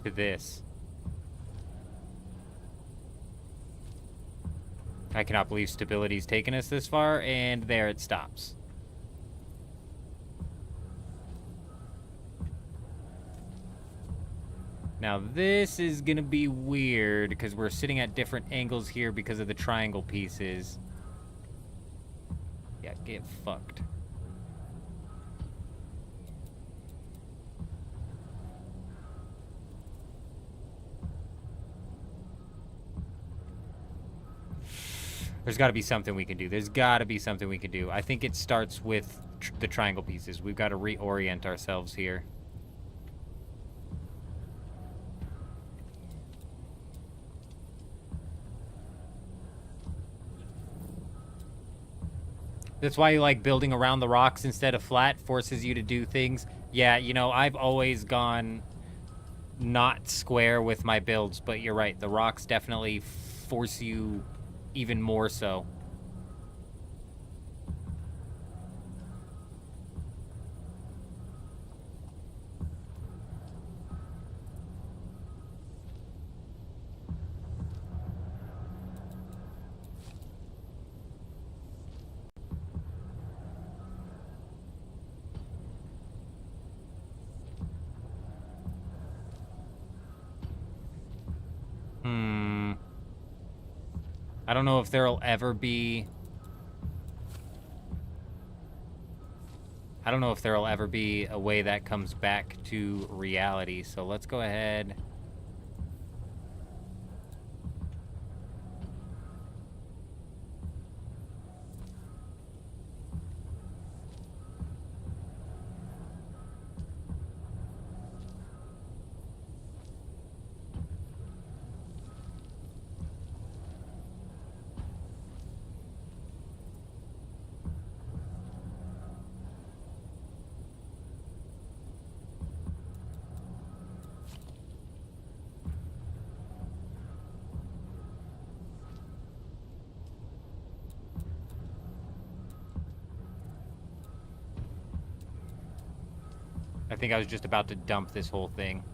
to this. I cannot believe stability's taken us this far, and there it stops. Now this is gonna be weird, because we're sitting at different angles here because of the triangle pieces. Yeah, get fucked. There's got to be something we can do. There's got to be something we can do. I think it starts with the triangle pieces. We've got to reorient ourselves here. That's why you like building around the rocks instead of flat. Forces you to do things. Yeah, you know, I've always gone not square with my builds, but you're right. The rocks definitely force you even more so. I don't know if there'll ever be... I don't know if there'll ever be a way that comes back to reality, so let's go ahead... I think I was just about to dump this whole thing.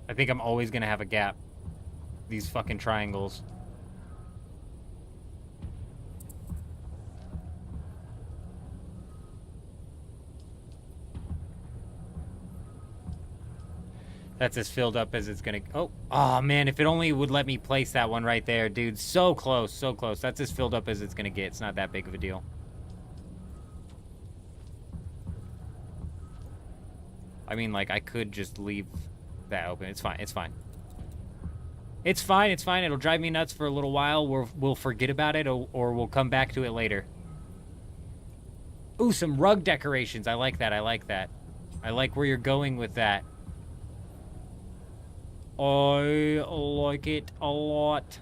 I think I'm always gonna have a gap. These fucking triangles. That's as filled up as it's gonna... Oh, man, if it only would let me place that one right there, dude. So close, so close. That's as filled up as it's gonna get. It's not that big of a deal. I mean, like, I could just leave that open. It's fine, it's fine. It's fine, it's fine. It'll drive me nuts for a little while. We'll forget about it, or we'll come back to it later. Ooh, some rug decorations. I like that, I like that. I like where you're going with that. I like it a lot.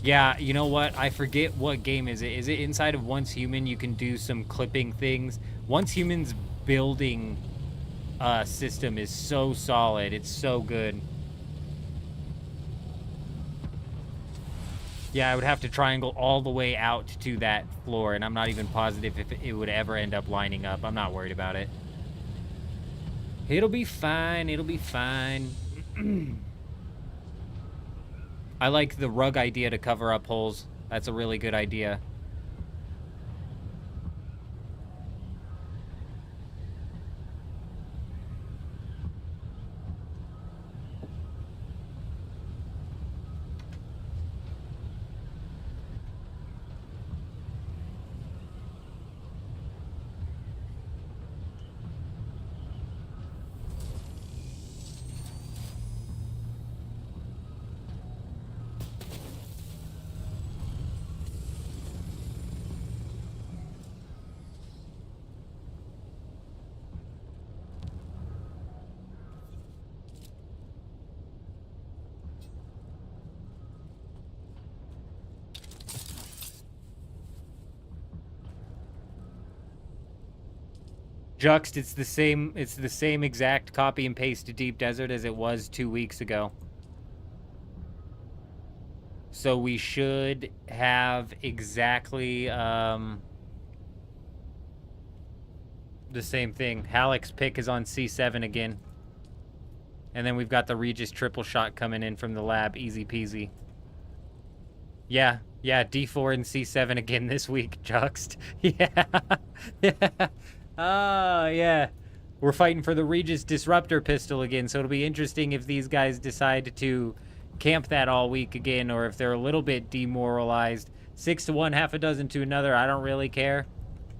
Yeah, you know what? I forget what game is it. Is it inside of Once Human? You can do some clipping things. Once Human's building system is so solid. It's so good. Yeah, I would have to triangle all the way out to that floor, and I'm not even positive if it would ever end up lining up. I'm not worried about it. It'll be fine. It'll be fine. I like the rug idea to cover up holes. That's a really good idea. Juxt, it's the same exact copy and paste to Deep Desert as it was 2 weeks ago. So we should have exactly the same thing. Halleck's pick is on C7 again. And then we've got the Regis triple shot coming in from the lab. Easy peasy. Yeah, D4 and C7 again this week, Juxt. Yeah. Yeah. Oh, yeah. We're fighting for the Regis Disruptor pistol again, so it'll be interesting if these guys decide to camp that all week again, or if they're a little bit demoralized. 6 to 1, half a dozen to another, I don't really care.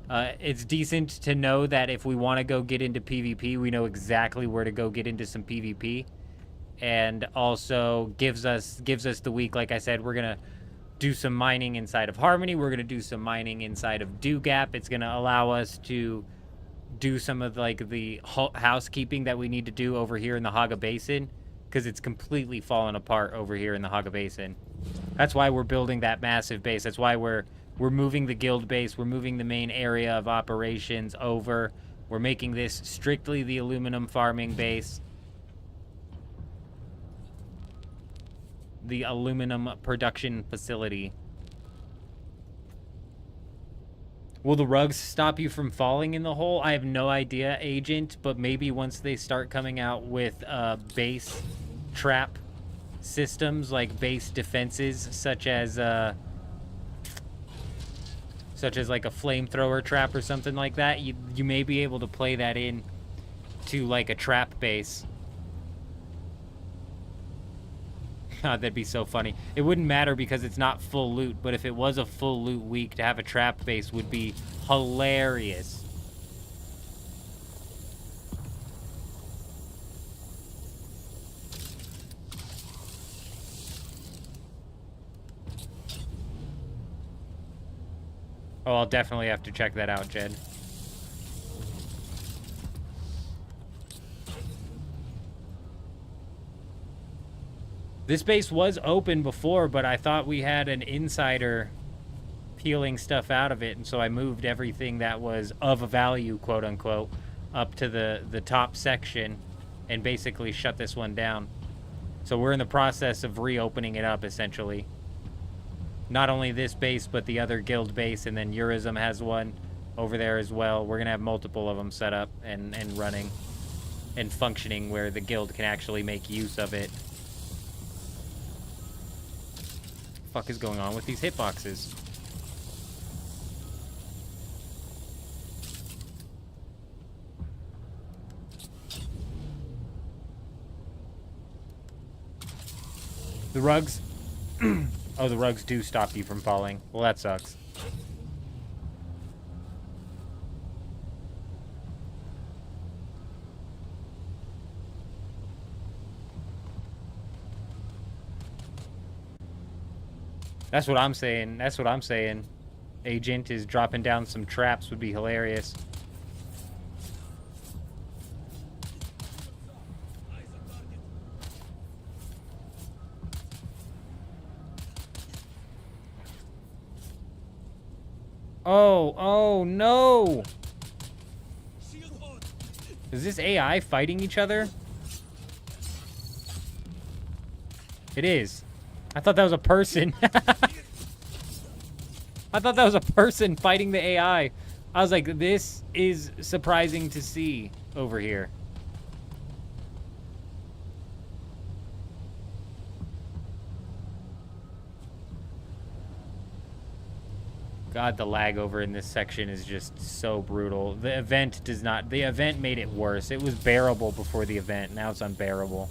It's decent to know that if we want to go get into PvP, we know exactly where to go get into some PvP. And also gives us the week, like I said, we're going to do some mining inside of Harmony. We're going to do some mining inside of Dew Gap. It's going to allow us to do some of like the housekeeping that we need to do over here in the Haga Basin, because it's completely fallen apart over here in the Haga Basin. That's why we're building that massive base. That's why we're moving the guild base. We're moving the main area of operations over. We're making this strictly the aluminum farming base. The aluminum production facility. Will the rugs stop you from falling in the hole? I have no idea, Agent, but maybe once they start coming out with base trap systems, like base defenses, such as like a flamethrower trap or something like that, you may be able to play that in to like a trap base. God, that'd be so funny. It wouldn't matter because it's not full loot, but if it was a full loot week, to have a trap base would be hilarious. Oh, I'll definitely have to check that out, Jed. This base was open before, but I thought we had an insider peeling stuff out of it, and so I moved everything that was of value, quote unquote, up to the top section and basically shut this one down. So we're in the process of reopening it up, essentially. Not only this base, but the other guild base, and then Eurism has one. over there as well. We're gonna have multiple of them set up and running and functioning where the guild can actually make use of it. What the fuck is going on with these hitboxes? The rugs. Oh, the rugs do stop you from falling. Well, that sucks. That's what I'm saying. That's what I'm saying. Agent is dropping down some traps would be hilarious. Oh no! Is this AI fighting each other? It is. I thought that was a person. I thought that was a person fighting the AI. I was like, this is surprising to see over here. God, the lag over in this section is just so brutal. The event does not... The event made it worse. It was bearable before the event. Now it's unbearable.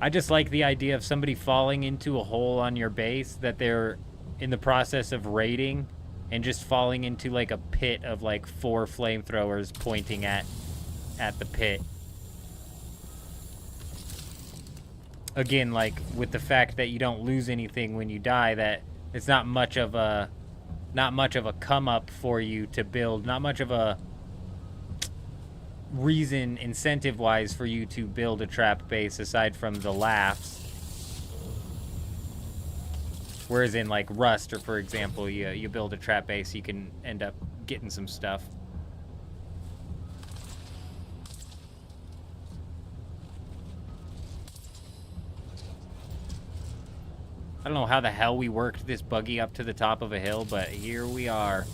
I just like the idea of somebody falling into a hole on your base that they're in the process of raiding and just falling into like a pit of like 4 flamethrowers pointing at the pit. Again, like with the fact that you don't lose anything when you die, that it's not much of a come up for you to build, not much of a reason incentive wise for you to build a trap base aside from the laughs. Whereas in like Rust, or for example, you build a trap base, you can end up getting some stuff. I don't know how the hell we worked this buggy up to the top of a hill, but here we are.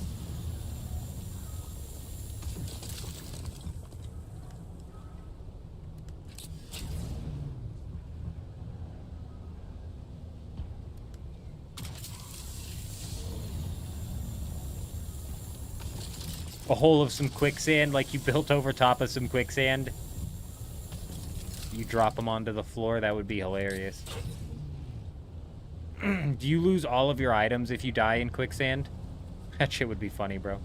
A hole of some quicksand, like you built over top of some quicksand. You drop them onto the floor, that would be hilarious. Do you lose all of your items if you die in quicksand? That shit would be funny, bro.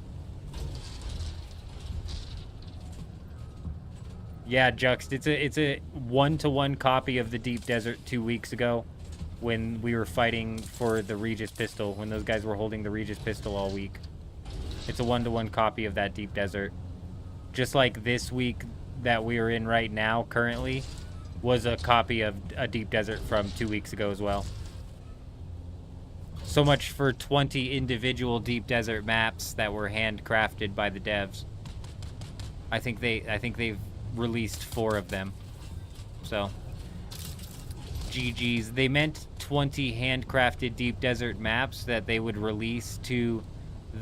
Yeah, Juxt, it's a 1-to-1 copy of the Deep Desert 2 weeks ago when we were fighting for the Regis pistol, when those guys were holding the Regis pistol all week. It's a 1-to-1 copy of that Deep Desert. Just like this week that we are in right now, currently, was a copy of a Deep Desert from 2 weeks ago as well. So much for 20 individual Deep Desert maps that were handcrafted by the devs. I think they've released 4 of them. So, GG's. They meant 20 handcrafted Deep Desert maps that they would release to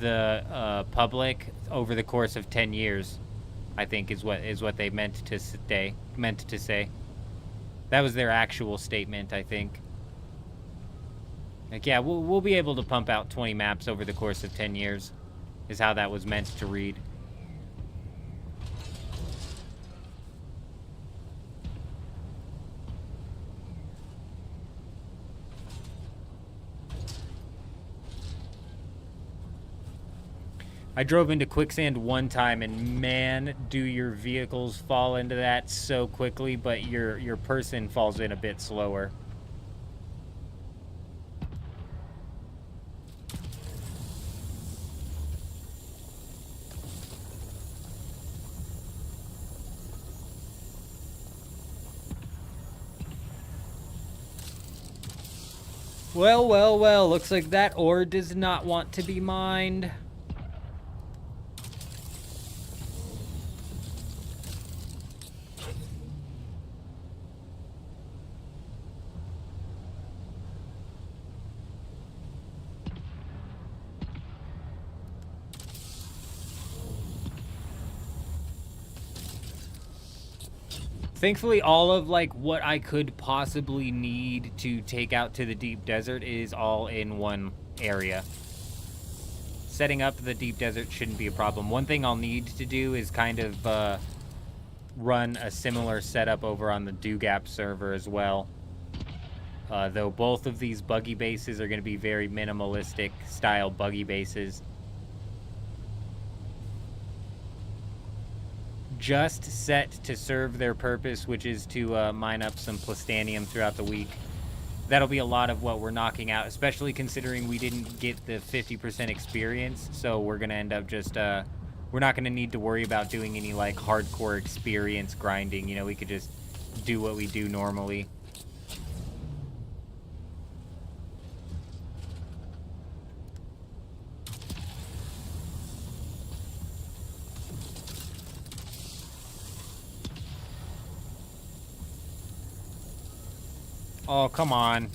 the public over the course of 10 years. I think is what they meant to say. That was their actual statement, I think. Like, yeah, we'll be able to pump out 20 maps over the course of 10 years, is how that was meant to read. I drove into quicksand one time, and man, do your vehicles fall into that so quickly, but your person falls in a bit slower. Well, well, well, looks like that ore does not want to be mined. Thankfully, all of like what I could possibly need to take out to the deep desert is all in one area. Setting up the deep desert shouldn't be a problem. One thing I'll need to do is kind of run a similar setup over on the Dugap server as well. Though both of these buggy bases are going to be very minimalistic style buggy bases. Just set to serve their purpose, which is to mine up some plastanium throughout the week. That'll be a lot of what we're knocking out, especially considering we didn't get the 50% experience. So we're going to end up just, we're not going to need to worry about doing any like hardcore experience grinding. You know, we could just do what we do normally. Oh, come on.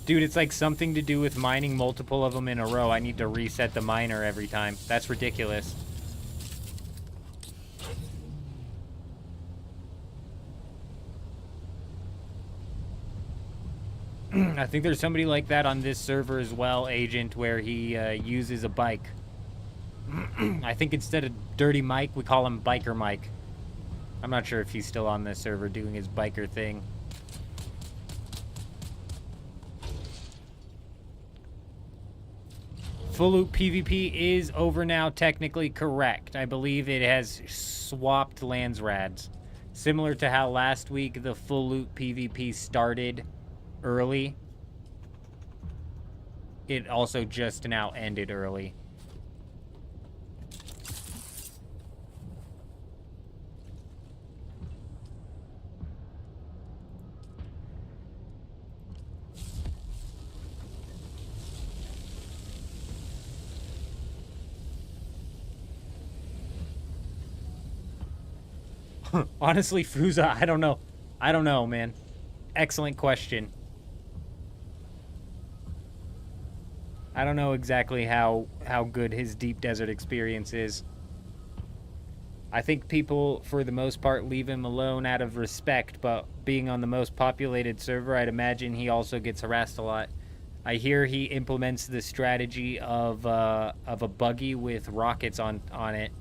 Dude, it's like something to do with mining multiple of them in a row. I need to reset the miner every time. That's ridiculous. I think there's somebody like that on this server as well, Agent, where he uses a bike. I think instead of Dirty Mike, we call him Biker Mike. I'm not sure if he's still on this server doing his biker thing. Full loop PvP is over now, technically correct. I believe it has swapped Landsrads. Similar to how last week the full loop PvP started early, it also just now ended early. Honestly, Fuza, I don't know. I don't know, man. Excellent question. I don't know exactly how good his deep desert experience is. I think people, for the most part, leave him alone out of respect, but being on the most populated server, I'd imagine he also gets harassed a lot. I hear he implements the strategy of a buggy with rockets on it.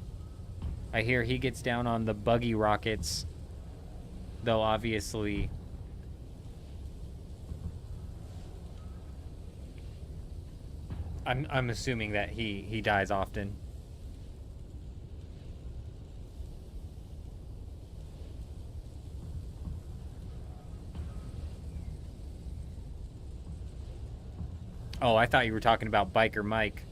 I hear he gets down on the buggy rockets, though obviously I'm assuming that he dies often. Oh, I thought you were talking about Biker Mike.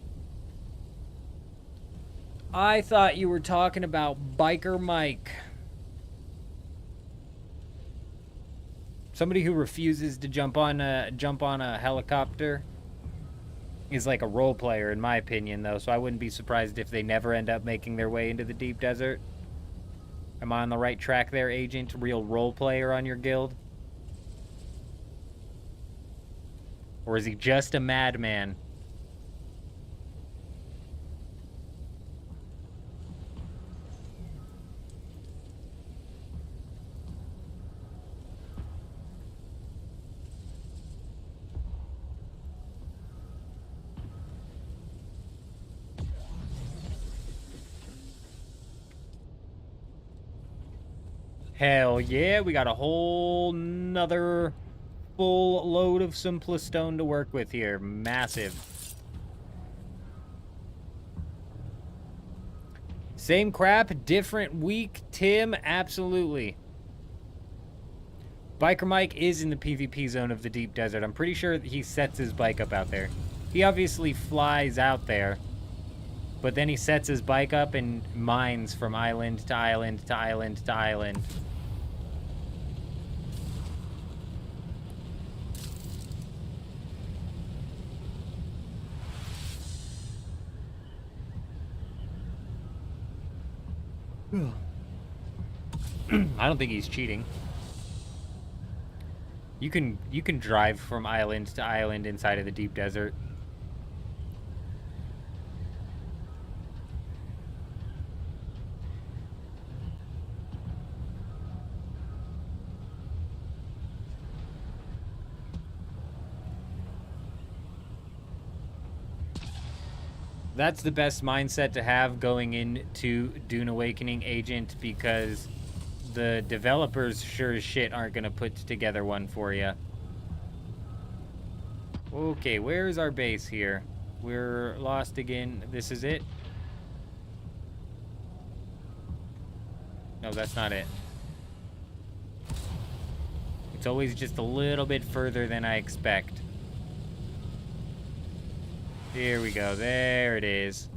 I thought you were talking about Biker Mike. Somebody who refuses to jump on a helicopter is like a role player, in my opinion, though, so I wouldn't be surprised if they never end up making their way into the deep desert. Am I on the right track there, Agent? Real role player on your guild? Or is he just a madman? Hell yeah, we got a whole nother full load of simplest stone to work with here. Massive. Same crap, different week, Tim. Absolutely. Biker Mike is in the PvP zone of the deep desert. I'm pretty sure he sets his bike up out there. He obviously flies out there, but then he sets his bike up and mines from island to island to island to island. I don't think he's cheating. You can drive from island to island inside of the deep desert. That's the best mindset to have going into Dune Awakening, Agent, because the developers sure as shit aren't going to put together one for you. Okay, where's our base here? We're lost again. This is it? No, that's not it. It's always just a little bit further than I expect. Here we go. There it is.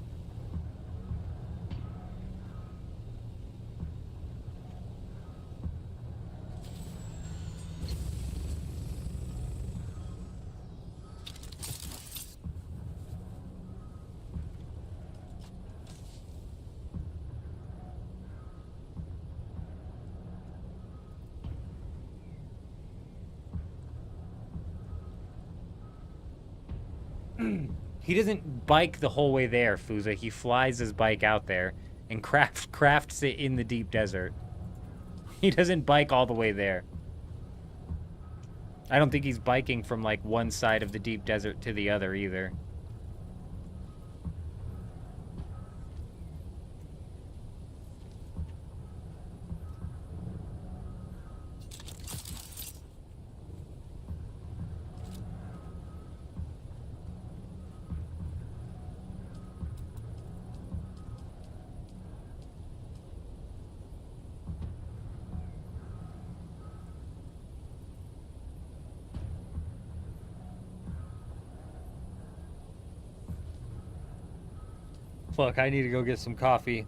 He doesn't bike the whole way there, Fuza. He flies his bike out there and crafts it in the deep desert. He doesn't bike all the way there. I don't think he's biking from, like, one side of the deep desert to the other, either. Fuck, I need to go get some coffee.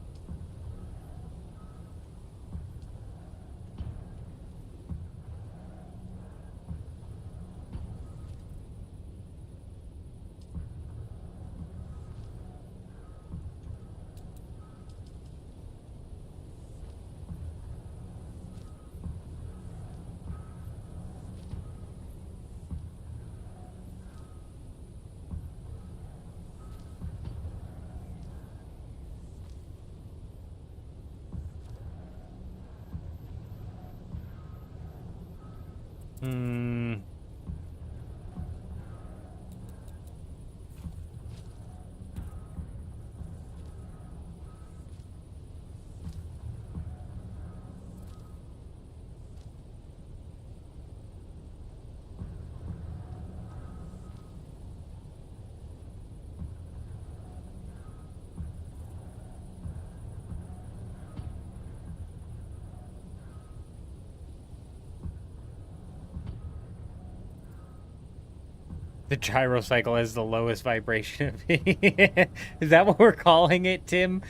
The gyrocycle has the lowest vibration. Is that what we're calling it, Tim?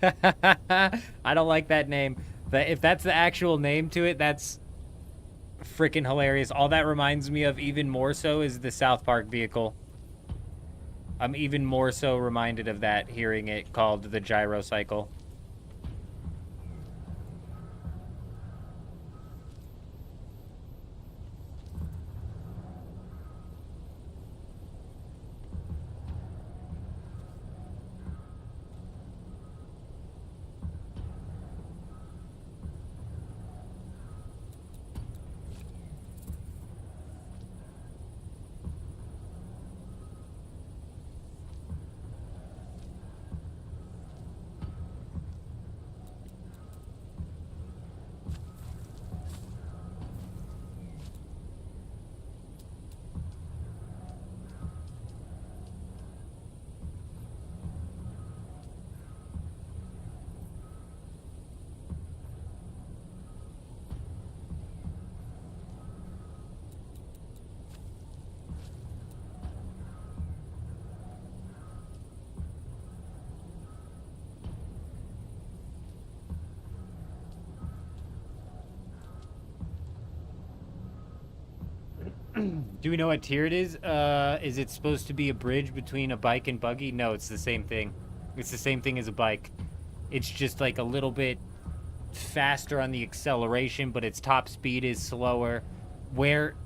I don't like that name. But if that's the actual name to it, that's freaking hilarious. All that reminds me of even more so is the South Park vehicle. I'm even more so reminded of that hearing it called the gyrocycle. Do we know what tier it is? Is it supposed to be a bridge between a bike and buggy? No, it's the same thing. It's the same thing as a bike. It's just like a little bit faster on the acceleration, but its top speed is slower. Where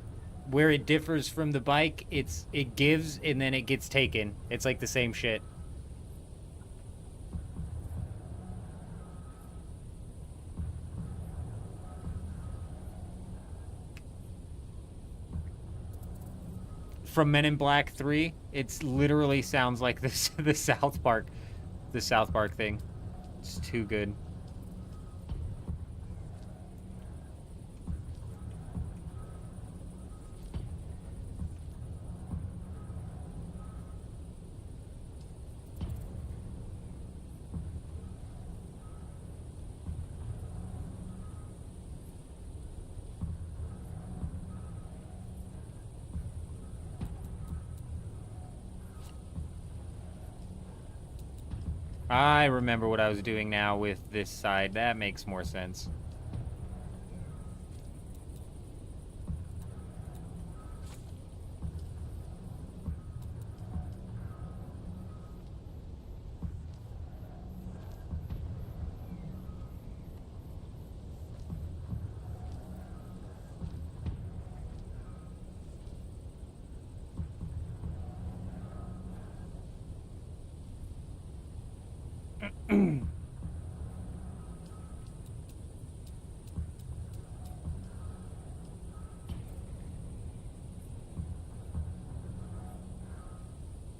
where it differs from the bike, it gives and then it gets taken. It's like the same shit. From Men in Black 3, it's literally sounds like this the South Park thing. It's too good. I remember what I was doing now with this side. That makes more sense.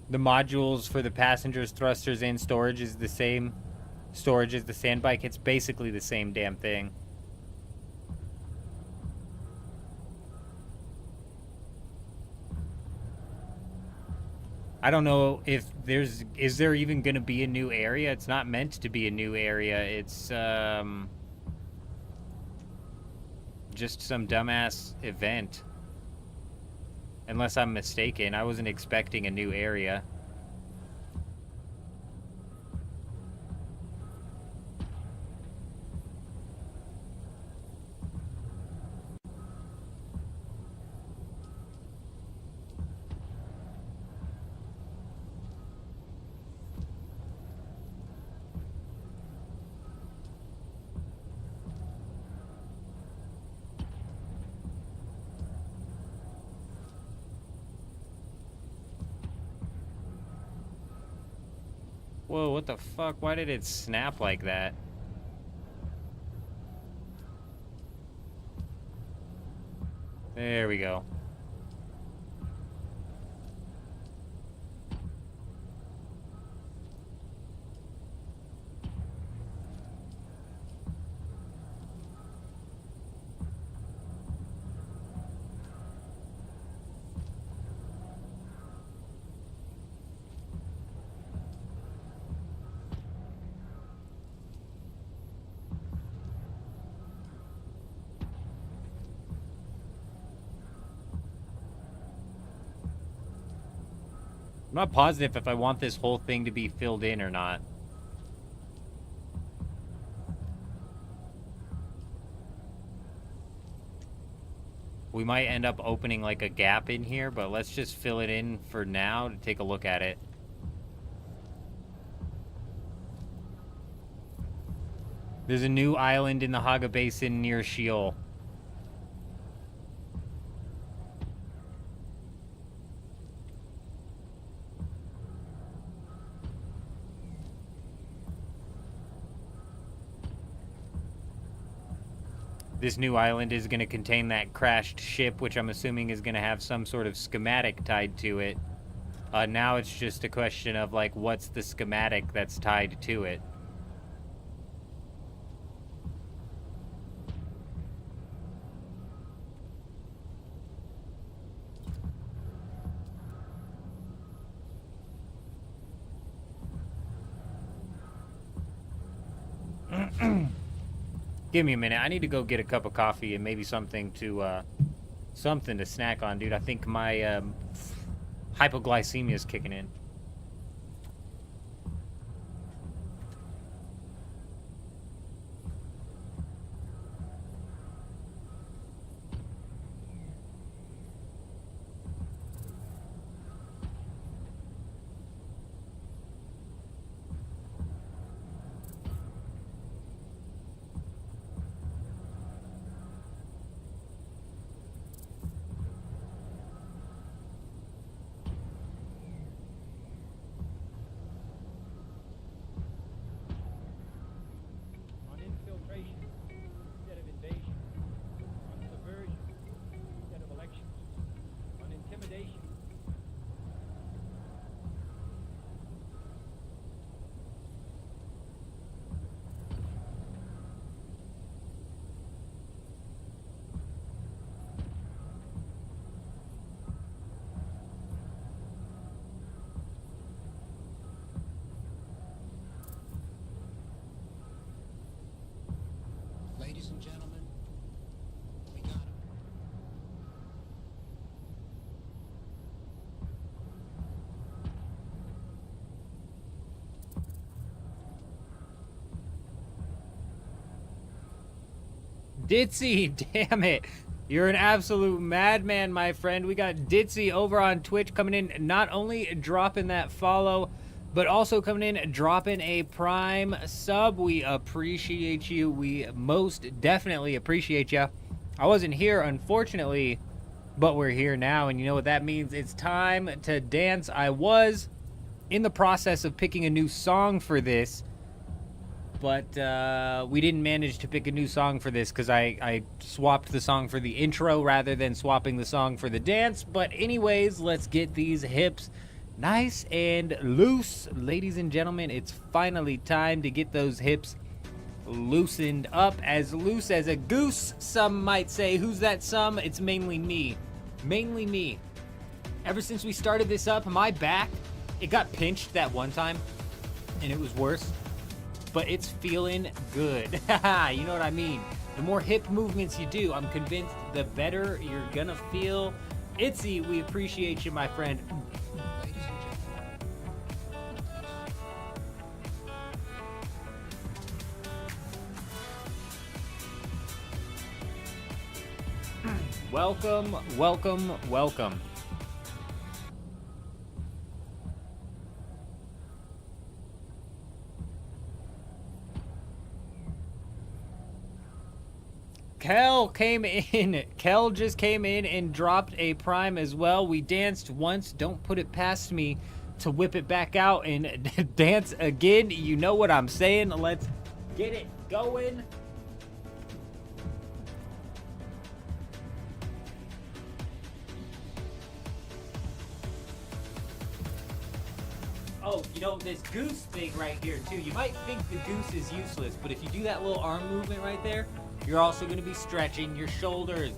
The modules for the passengers, thrusters, and storage is the same storage as the sand bike. It's basically the same damn thing. I don't know if is there even going to be a new area? It's not meant to be a new area. It's just some dumbass event. Unless I'm mistaken, I wasn't expecting a new area. Whoa, what the fuck? Why did it snap like that? There we go. I'm not positive if I want this whole thing to be filled in or not. We might end up opening like a gap in here, but let's just fill it in for now to take a look at it. There's a new island in the Haga Basin near Sheol. This new island is going to contain that crashed ship, which I'm assuming is going to have some sort of schematic tied to it. Now it's just a question of, like, what's the schematic that's tied to it? Give me a minute. I need to go get a cup of coffee and maybe something to snack on, dude. I think my hypoglycemia is kicking in. Ladies and gentlemen, we got him. Ditzy, damn it. You're an absolute madman, my friend. We got Ditzy over on Twitch coming in, not only dropping that follow, but also coming in, dropping a Prime sub. We appreciate you. We most definitely appreciate you. I wasn't here, unfortunately, but we're here now, and you know what that means. It's time to dance. I was in the process of picking a new song for this, but we didn't manage to pick a new song for this because I swapped the song for the intro rather than swapping the song for the dance. But anyways, let's get these hips nice and loose. Ladies and gentlemen, it's finally time to get those hips loosened up. As loose as a goose, some might say. Who's that some? It's mainly me. Mainly me. Ever since we started this up, my back, it got pinched that one time, and it was worse. But it's feeling good. You know what I mean? The more hip movements you do, I'm convinced the better you're gonna feel. Itzy, we appreciate you, my friend. Ladies and gentlemen. Welcome, welcome, welcome. Kel came in. Kel just came in and dropped a Prime as well. We danced once. Don't put it past me to whip it back out and dance again. You know what I'm saying. Let's get it going. Oh, you know, this goose thing right here, too. You might think the goose is useless, but if you do that little arm movement right there, you're also going to be stretching your shoulders.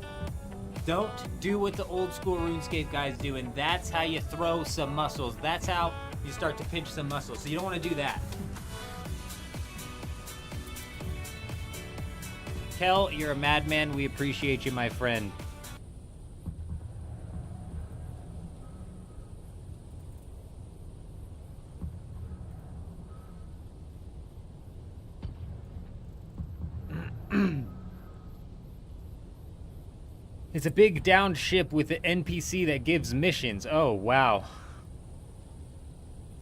Don't do what the old school RuneScape guys do, and that's how you throw some muscles. That's how you start to pinch some muscles, so you don't want to do that. Kel, you're a madman. We appreciate you, my friend. It's a big downed ship with an NPC that gives missions. Oh, wow.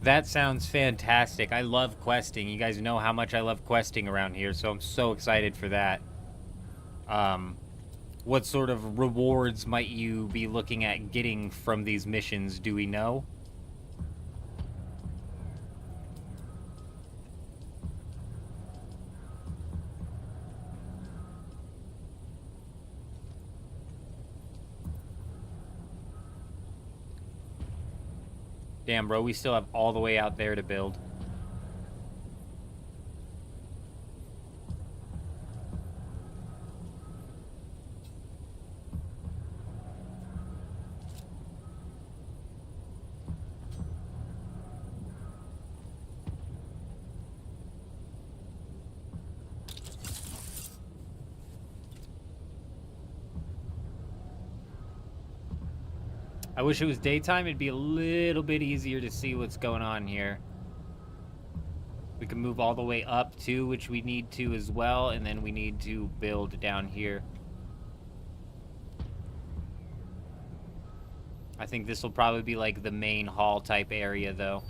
That sounds fantastic. I love questing. You guys know how much I love questing around here, so I'm so excited for that. What sort of rewards might you be looking at getting from these missions? Do we know? Damn, bro, we still have all the way out there to build. I wish it was daytime. It'd be a little bit easier to see what's going on here. We can move all the way up too, which we need to as well, and then we need to build down here. I think this will probably be like the main hall type area though.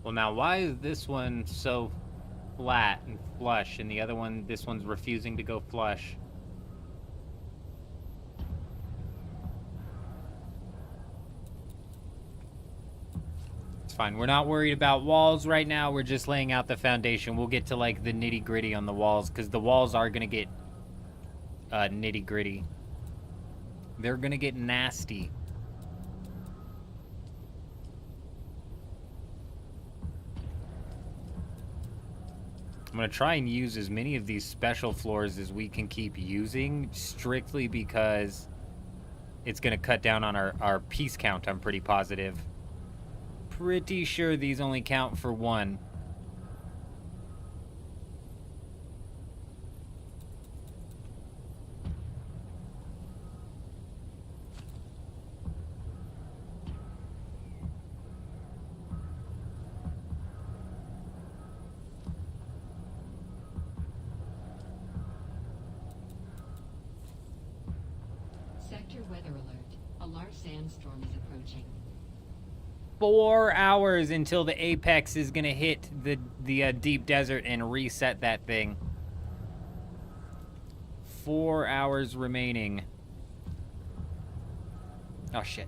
Well, now, why is this one so flat and flush, and the other one, this one's refusing to go flush? fine. We're not worried about walls right now. We're just laying out the foundation. We'll get to, like, the nitty-gritty on the walls, because the walls are going to get nitty-gritty. They're going to get nasty. I'm going to try and use as many of these special floors as we can keep using, strictly because it's going to cut down on our piece count, I'm pretty positive. Pretty sure these only count for 1. Sector weather alert. A large sandstorm is approaching. 4 hours until the apex is gonna hit the deep desert and reset that thing. 4 hours remaining. Oh shit.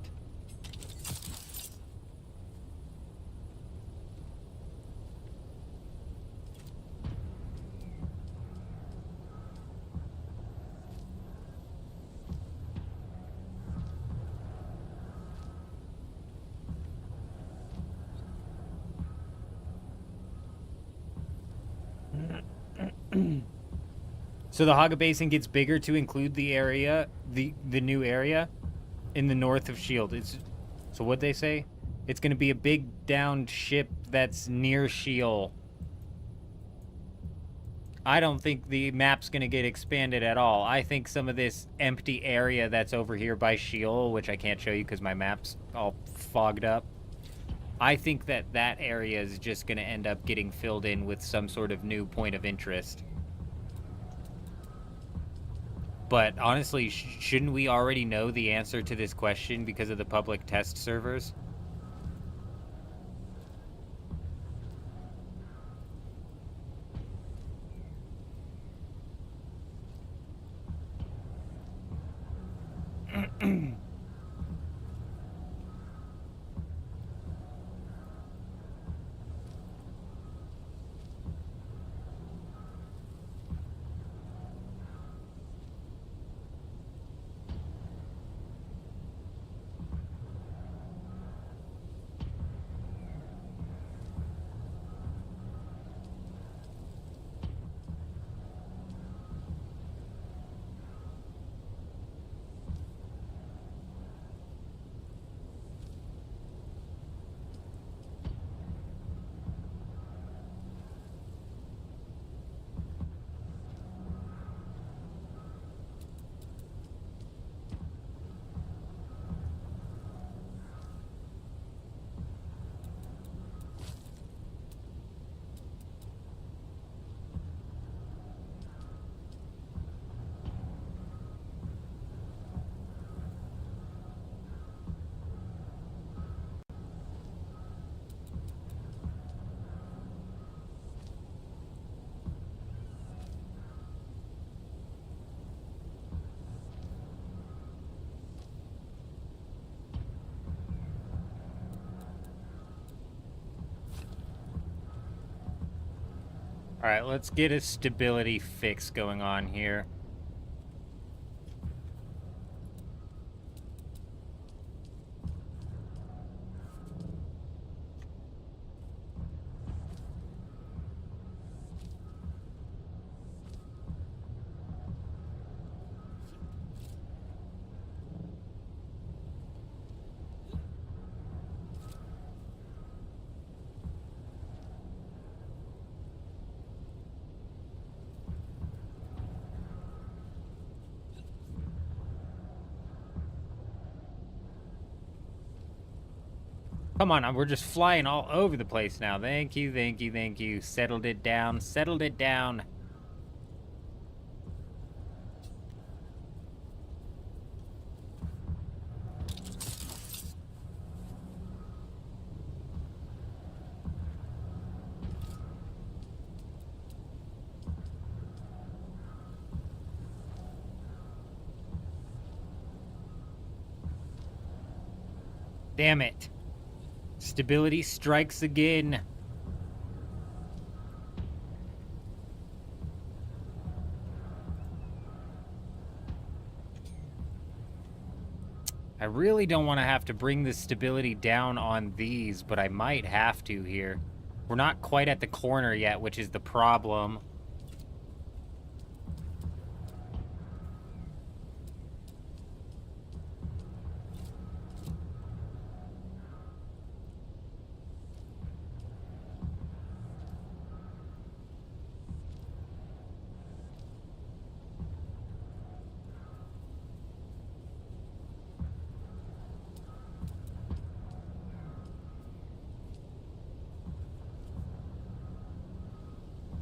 So the Haga Basin gets bigger to include the area, the new area in the north of Shield. So what'd they say? It's going to be a big downed ship that's near Shield. I don't think the map's going to get expanded at all. I think some of this empty area that's over here by Shield, which I can't show you because my map's all fogged up, I think that area is just going to end up getting filled in with some sort of new point of interest. But honestly, shouldn't we already know the answer to this question because of the public test servers? Alright, let's get a stability fix going on here. Come on, we're just flying all over the place now. Thank you, thank you, thank you. Settled it down, settled it down. Damn it. Stability strikes again. I really don't want to have to bring the stability down on these, but I might have to here. We're not quite at the corner yet, which is the problem.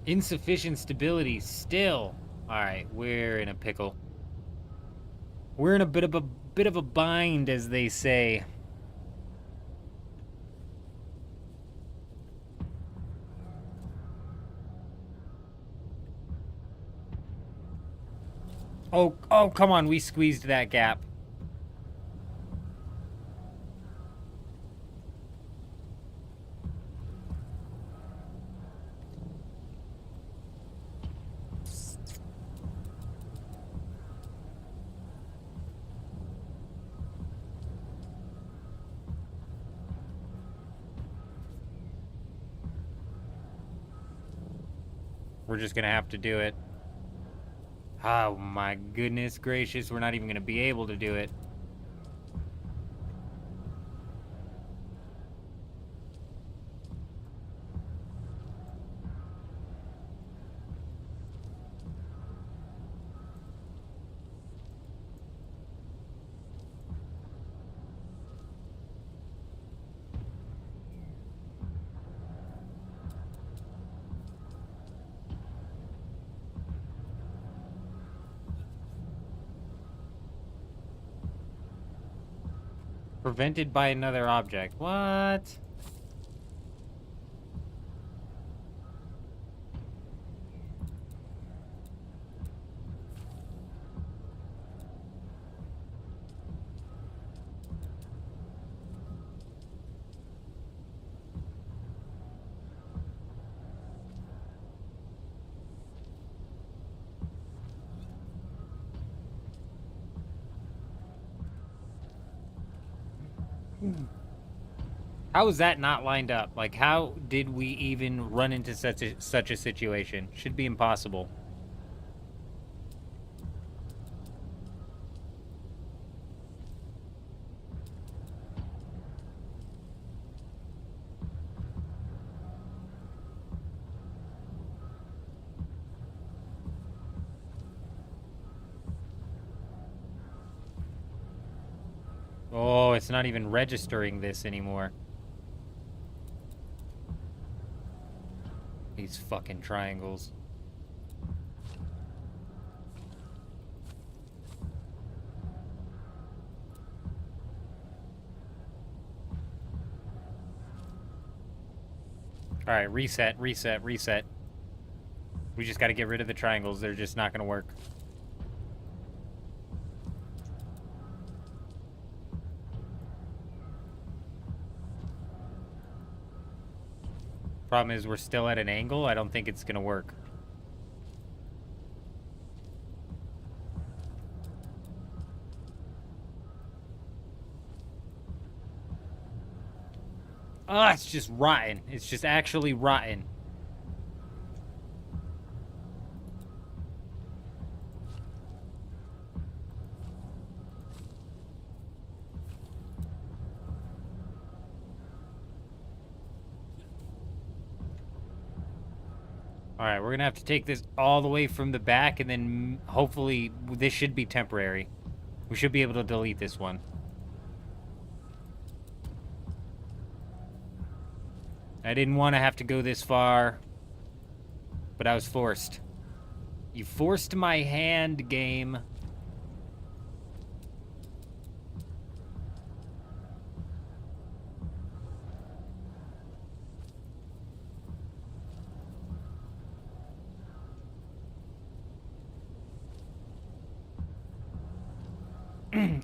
Insufficient stability still. All right, we're in a pickle. We're in a bit of a bind, as they say. Oh, come on, we squeezed that gap. We're just gonna have to do it. Oh my goodness gracious, we're not even gonna be able to do it. Prevented by another object. What? How is that not lined up? Like, how did we even run into such a situation? Should be impossible. Oh, it's not even registering this anymore. These fucking triangles. Alright, reset, reset, reset. We just gotta get rid of the triangles. They're just not gonna work. Problem is, we're still at an angle. I don't think it's gonna work. Ah, it's just rotten. It's just actually rotten. Alright, we're gonna have to take this all the way from the back, and then hopefully this should be temporary. We should be able to delete this one. I didn't want to have to go this far, but I was forced. You forced my hand, game.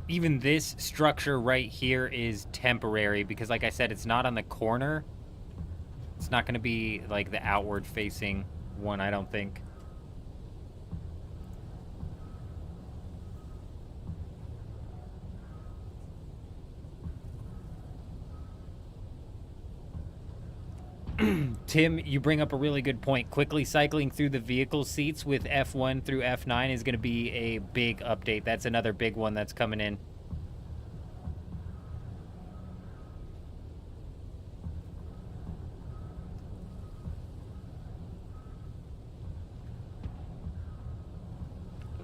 even this structure right here is temporary because, like I said, it's not on the corner. It's not going to be like the outward facing one, I don't think. Tim, you bring up a really good point. Quickly cycling through the vehicle seats with F1 through F9 is going to be a big update. That's another big one that's coming in.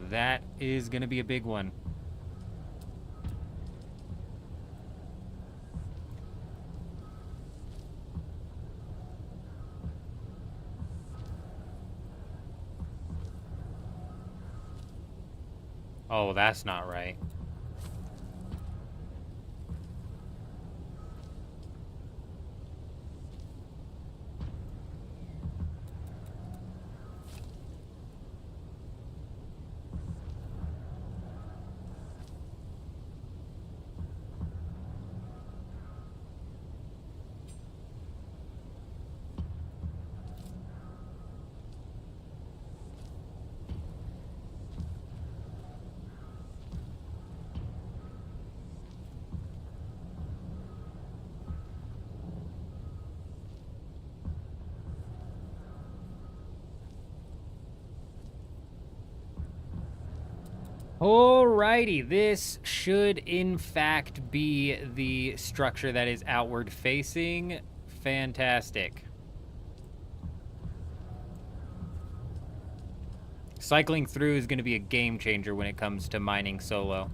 That is going to be a big one. Oh, that's not right. Alrighty, this should in fact be the structure that is outward facing. Fantastic. Cycling through is going to be a game changer when it comes to mining solo.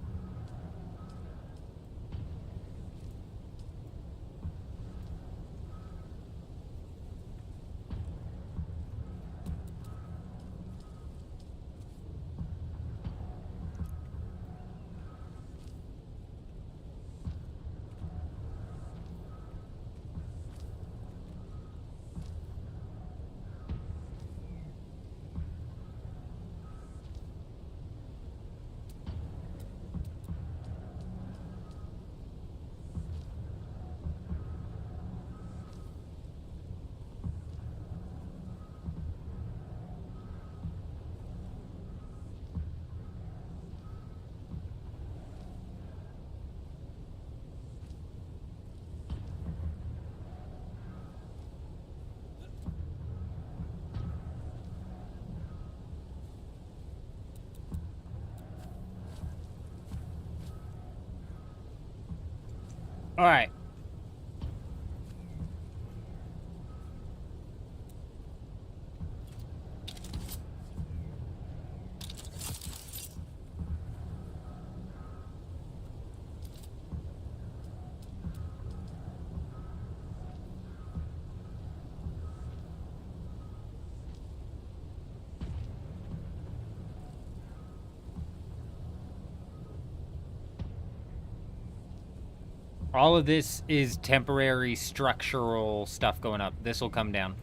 All right. All of this is temporary structural stuff going up. This will come down.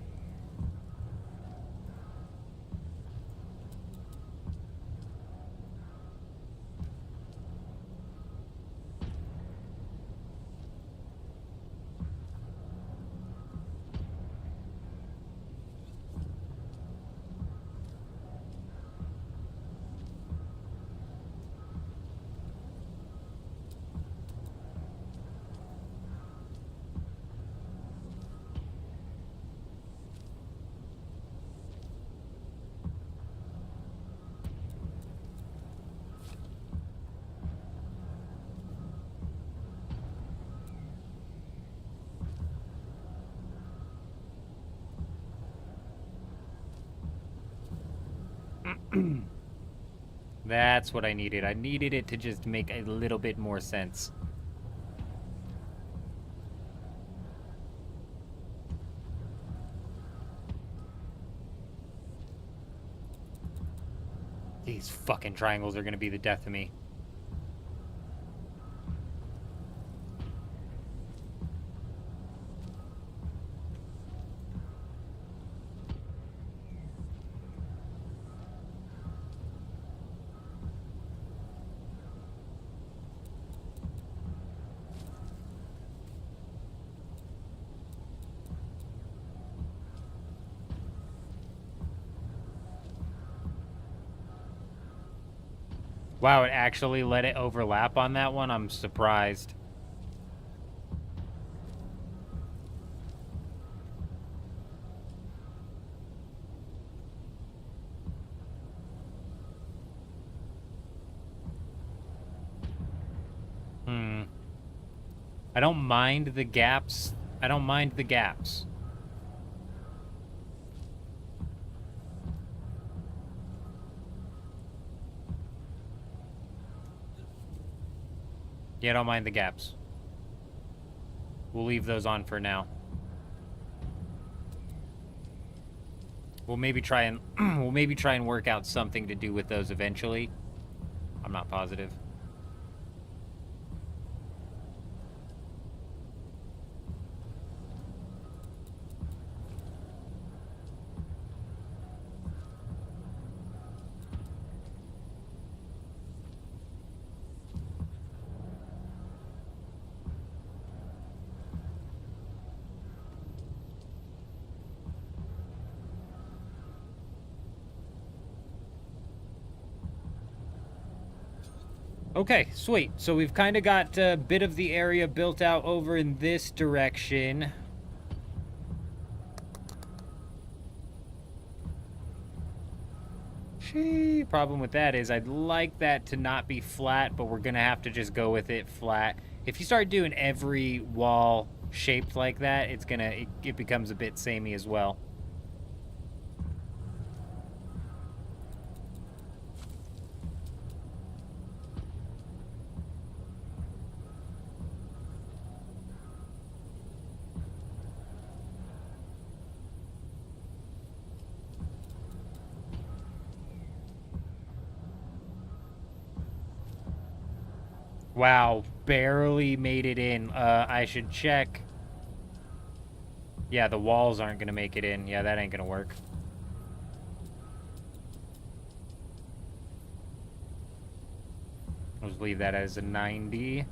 That's what I needed. I needed it to just make a little bit more sense. These fucking triangles are gonna be the death of me. Wow, it actually let it overlap on that one. I'm surprised. I don't mind the gaps. I don't mind the gaps. Yeah, I don't mind the gaps. We'll leave those on for now. We'll maybe try and work out something to do with those eventually. I'm not positive. Okay, sweet. So we've kind of got a bit of the area built out over in this direction. Problem with that is I'd like that to not be flat, but we're going to have to just go with it flat. If you start doing every wall shaped like that, it becomes a bit samey as well. Wow, barely made it in. I should check. Yeah, the walls aren't gonna make it in. Yeah, that ain't gonna work. Let's leave that as a 90.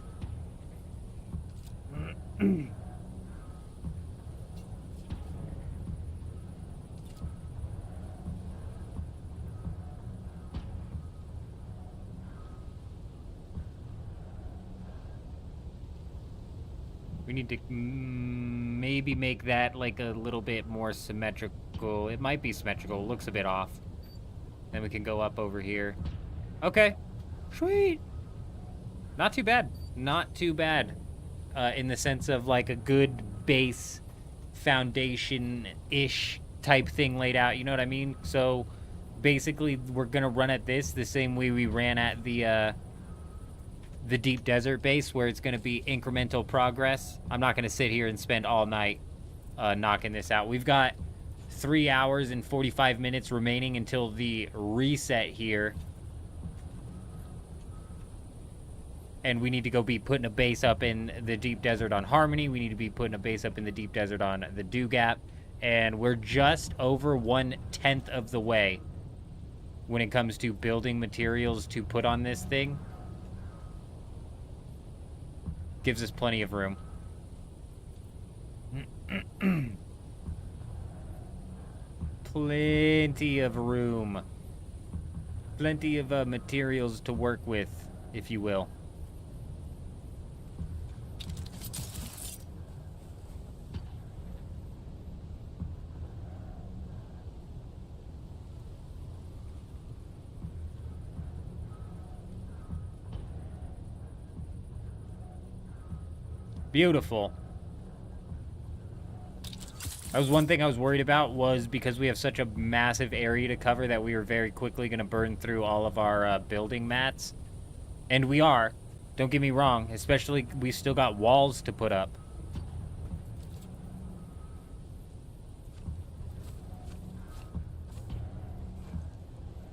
We need to maybe make that like a little bit more symmetrical. It might be symmetrical. It looks a bit off. Then we can go up over here. Okay. Sweet. Not too bad. Not too bad. In the sense of like a good base foundation-ish type thing laid out. You know what I mean? So basically we're going to run at this the same way we ran at the deep desert base, where it's going to be incremental progress. I'm not going to sit here and spend all night knocking this out. We've got 3 hours and 45 minutes remaining until the reset here. And we need to go be putting a base up in the deep desert on Harmony. We need to be putting a base up in the deep desert on the Dew Gap. And we're just over 1/10 of the way when it comes to building materials to put on this thing. Gives us plenty of room. Plenty of room. Plenty of materials to work with, if you will. Beautiful. That was one thing I was worried about, was because we have such a massive area to cover that we were very quickly going to burn through all of our building mats. And we are. Don't get me wrong. Especially, we still got walls to put up.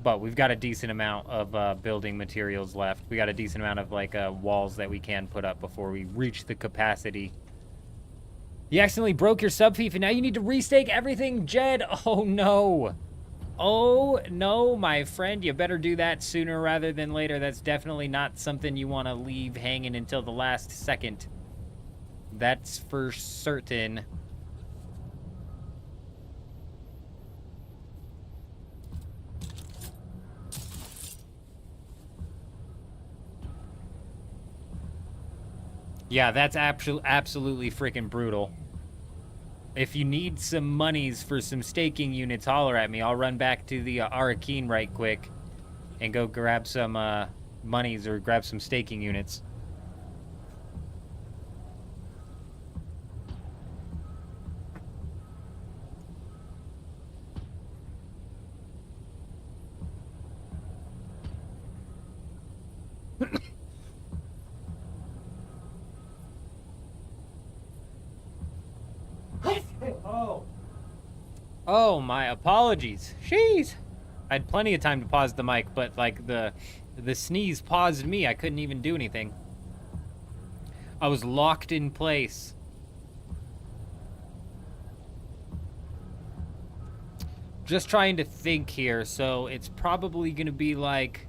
But we've got a decent amount of building materials left. We got a decent amount of like walls that we can put up before we reach the capacity. You accidentally broke your subfief and now you need to restake everything, Jed. Oh no. Oh no, my friend. You better do that sooner rather than later. That's definitely not something you want to leave hanging until the last second. That's for certain. Yeah, that's absolutely freaking brutal. If you need some monies for some staking units, holler at me. I'll run back to the Arakeen right quick and go grab some monies or grab some staking units. Oh, my apologies. Jeez. I had plenty of time to pause the mic, but like the sneeze paused me. I couldn't even do anything. I was locked in place. Just trying to think here. So it's probably going to be like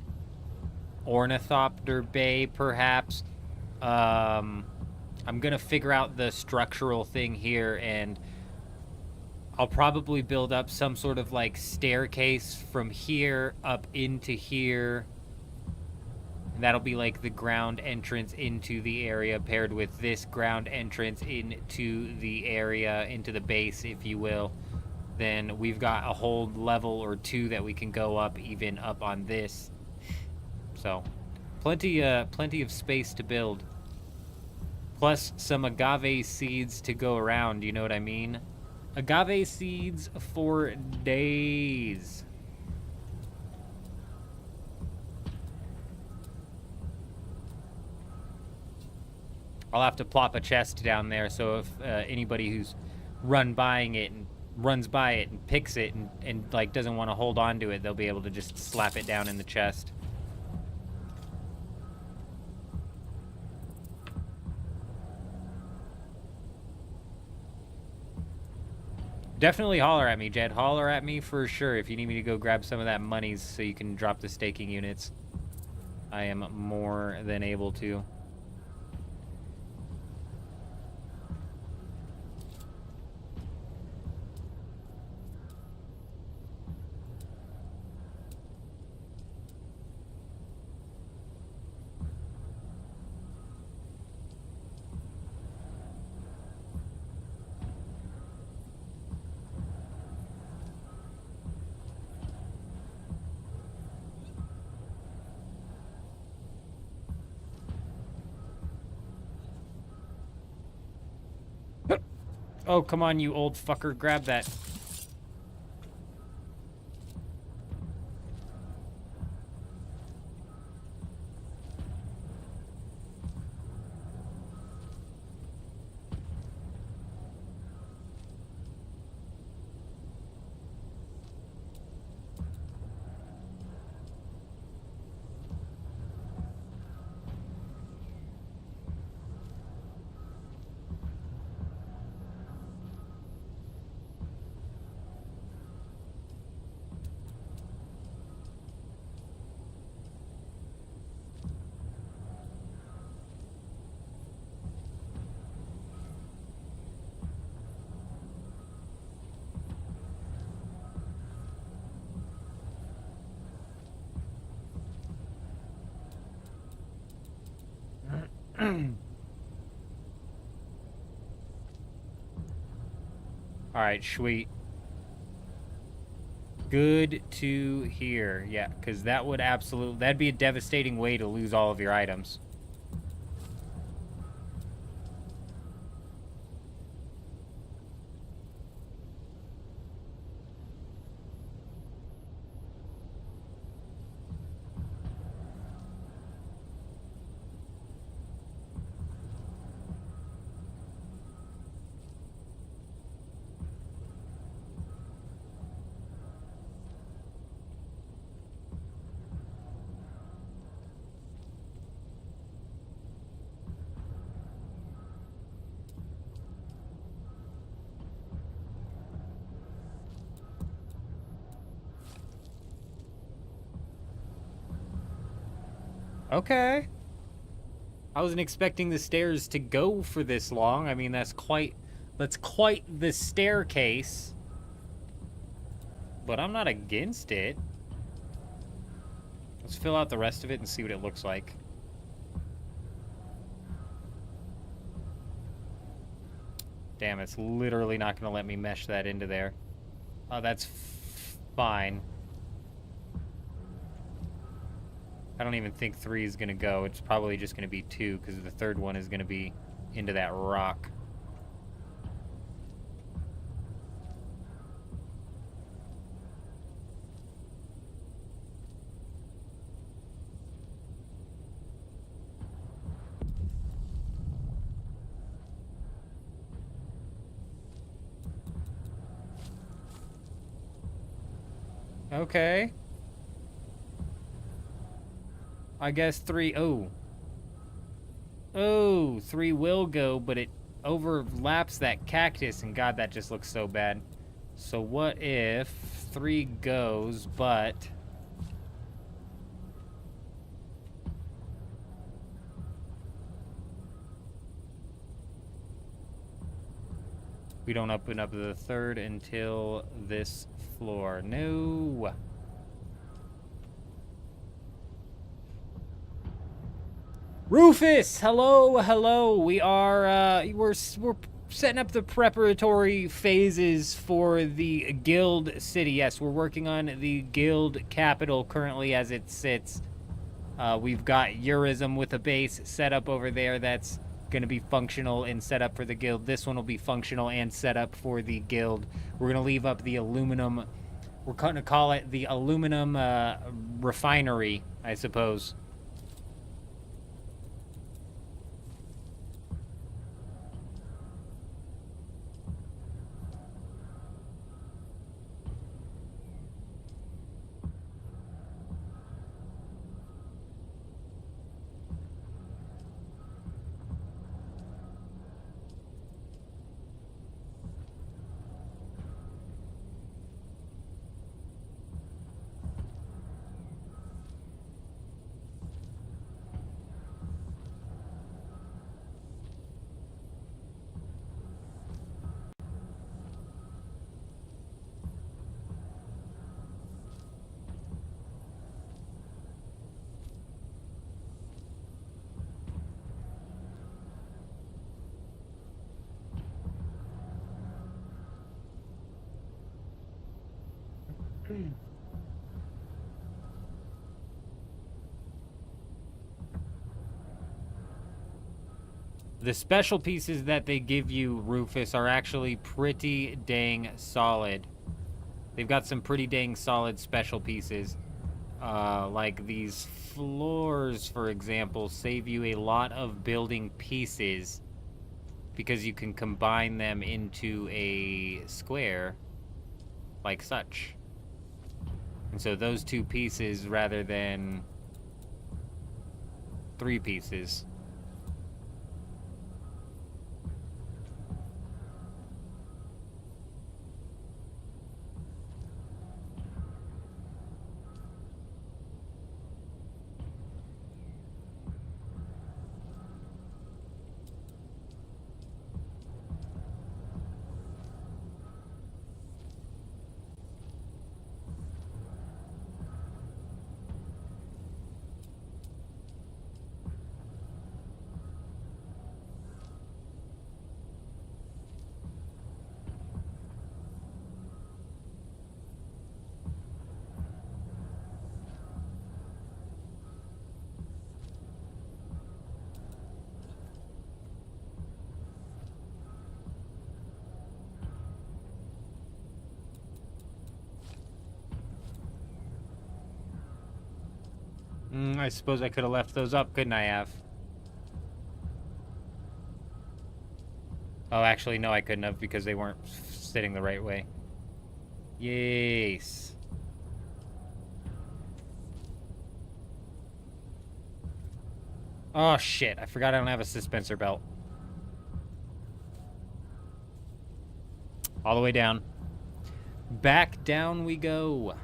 Ornithopter Bay, perhaps. I'm going to figure out the structural thing here, and I'll probably build up some sort of like staircase from here up into here. And that'll be like the ground entrance into the area paired with this ground entrance into the area, into the base, if you will. Then we've got a whole level or two that we can go up, even up on this. So, plenty of space to build. Plus some agave seeds to go around, you know what I mean? Agave seeds for days. I'll have to plop a chest down there, so if anybody who's runs by it and picks it and like doesn't want to hold on to it, they'll be able to just slap it down in the chest. Definitely holler at me, Jed. Holler at me for sure if you need me to go grab some of that monies so you can drop the staking units. I am more than able to. Oh, come on, you old fucker. Grab that. Alright, sweet. Good to hear. Yeah, because that'd be a devastating way to lose all of your items. Okay. I wasn't expecting the stairs to go for this long. I mean, that's quite the staircase. But I'm not against it. Let's fill out the rest of it and see what it looks like. Damn, it's literally not going to let me mesh that into there. Oh, that's fine. I don't even think 3 is going to go. It's probably just going to be 2 because the third one is going to be into that rock. Okay. I guess 3... Oh. Oh, 3 will go, but it overlaps that cactus, and God, that just looks so bad. So what if 3 goes, but... we don't open up the third until this floor. No. Rufus, hello, hello. We are we're setting up the preparatory phases for the guild city. Yes, we're working on the guild capital currently as it sits. We've got Urism with a base set up over there that's going to be functional and set up for the guild. This one will be functional and set up for the guild. We're going to leave up the aluminum. We're going to call it the aluminum refinery, I suppose. The special pieces that they give you, Rufus, are actually pretty dang solid. They've got some pretty dang solid special pieces. Like these floors, for example, save you a lot of building pieces because you can combine them into a square like such. And so those 2 pieces rather than 3 pieces. I suppose I could have left those up, couldn't I have? Oh, actually, no, I couldn't have because they weren't sitting the right way. Yes. Oh, shit. I forgot I don't have a suspensor belt. All the way down. Back down we go.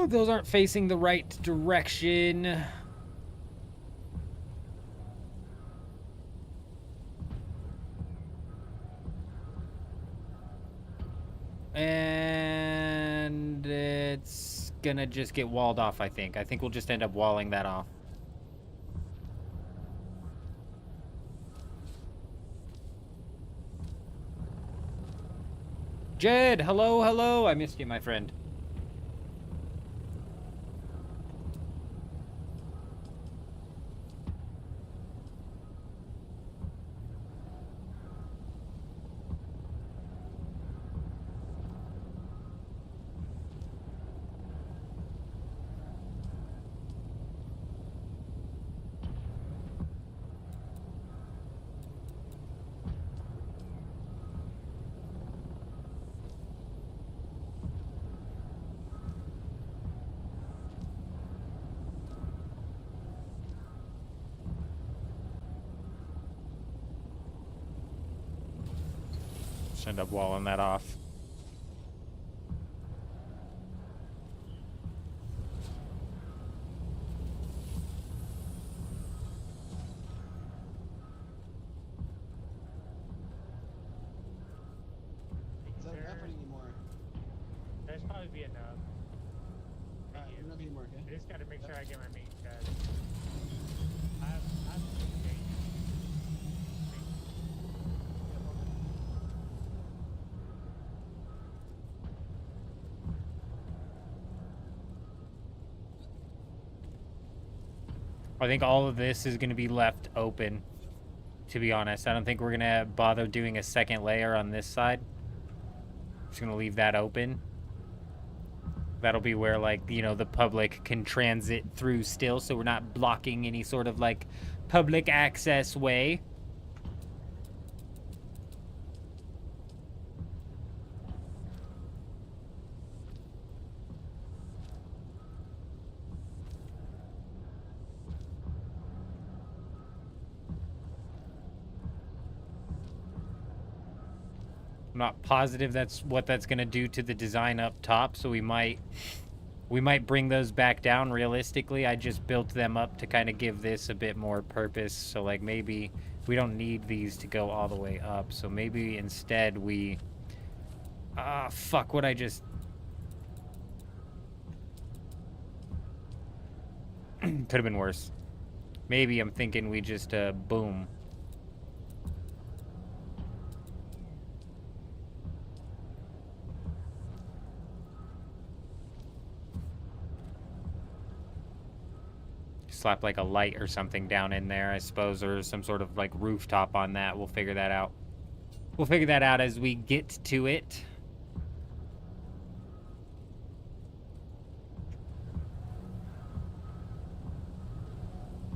Oh, those aren't facing the right direction. And it's gonna just get walled off, I think. I think we'll just end up walling that off. Jed, hello, hello. I missed you, my friend. Just end up walling that off. Is that enough or need more? That's probably be enough. Alright, we don't need more, I okay? just gotta make sure I get my meat, guys. I have okay. I think all of this is going to be left open, to be honest. I don't think we're going to bother doing a second layer on this side. Just going to leave that open. That'll be where, like, you know, the public can transit through still, so we're not blocking any sort of, like, public access way. I'm not positive that's what that's going to do to the design up top, so we might bring those back down. Realistically, I just built them up to kind of give this a bit more purpose, so like maybe we don't need these to go all the way up, so maybe instead we fuck what I just could have been worse. Maybe I'm thinking we just boom. Slap like a light or something down in there, I suppose, or some sort of like rooftop on that. We'll figure that out. We'll figure that out as we get to it.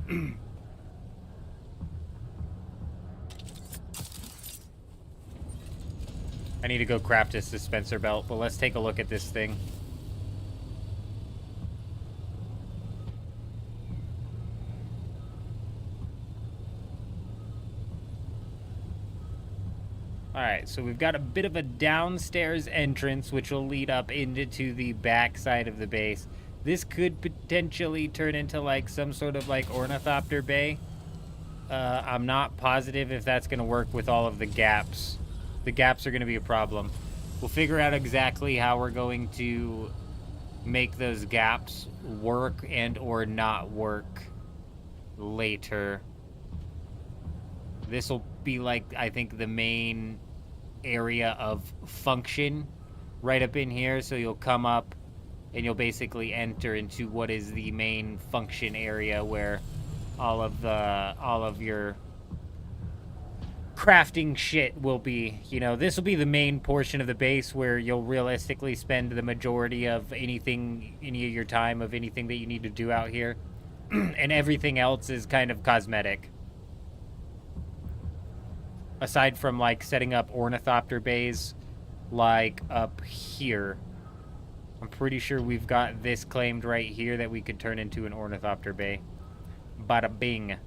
I need to go craft a dispenser belt, but let's take a look at this thing. Alright, so we've got a bit of a downstairs entrance, which will lead up into the back side of the base. This could potentially turn into, like, some sort of, like, ornithopter bay. I'm not positive if that's going to work with all of the gaps. The gaps are going to be a problem. We'll figure out exactly how we're going to make those gaps work and or not work later. This will be, like, I think the main area of function right up in here. So you'll come up and you'll basically enter into what is the main function area where all of your crafting shit will be. You know, this will be the main portion of the base where you'll realistically spend the majority of any of your time of anything that you need to do out here. And everything else is kind of cosmetic. Aside from, like, setting up ornithopter bays, like, up here. I'm pretty sure we've got this claimed right here that we could turn into an ornithopter bay. Bada bing.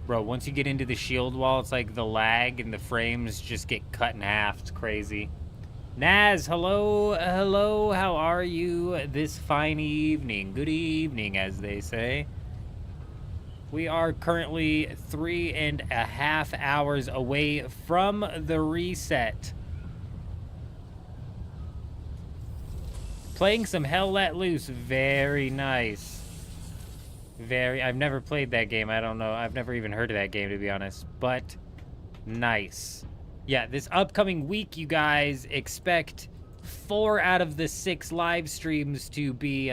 Bro, once you get into the shield wall, it's like the lag and the frames just get cut in half. It's crazy. Naz, hello, hello, how are you this fine evening? Good evening, as they say. We are currently 3.5 hours away from the reset. Playing some Hell Let Loose, very nice. I've never played that game, I don't know, I've never even heard of that game, to be honest, but nice. Yeah, this upcoming week, you guys, expect 4 out of the 6 live streams to be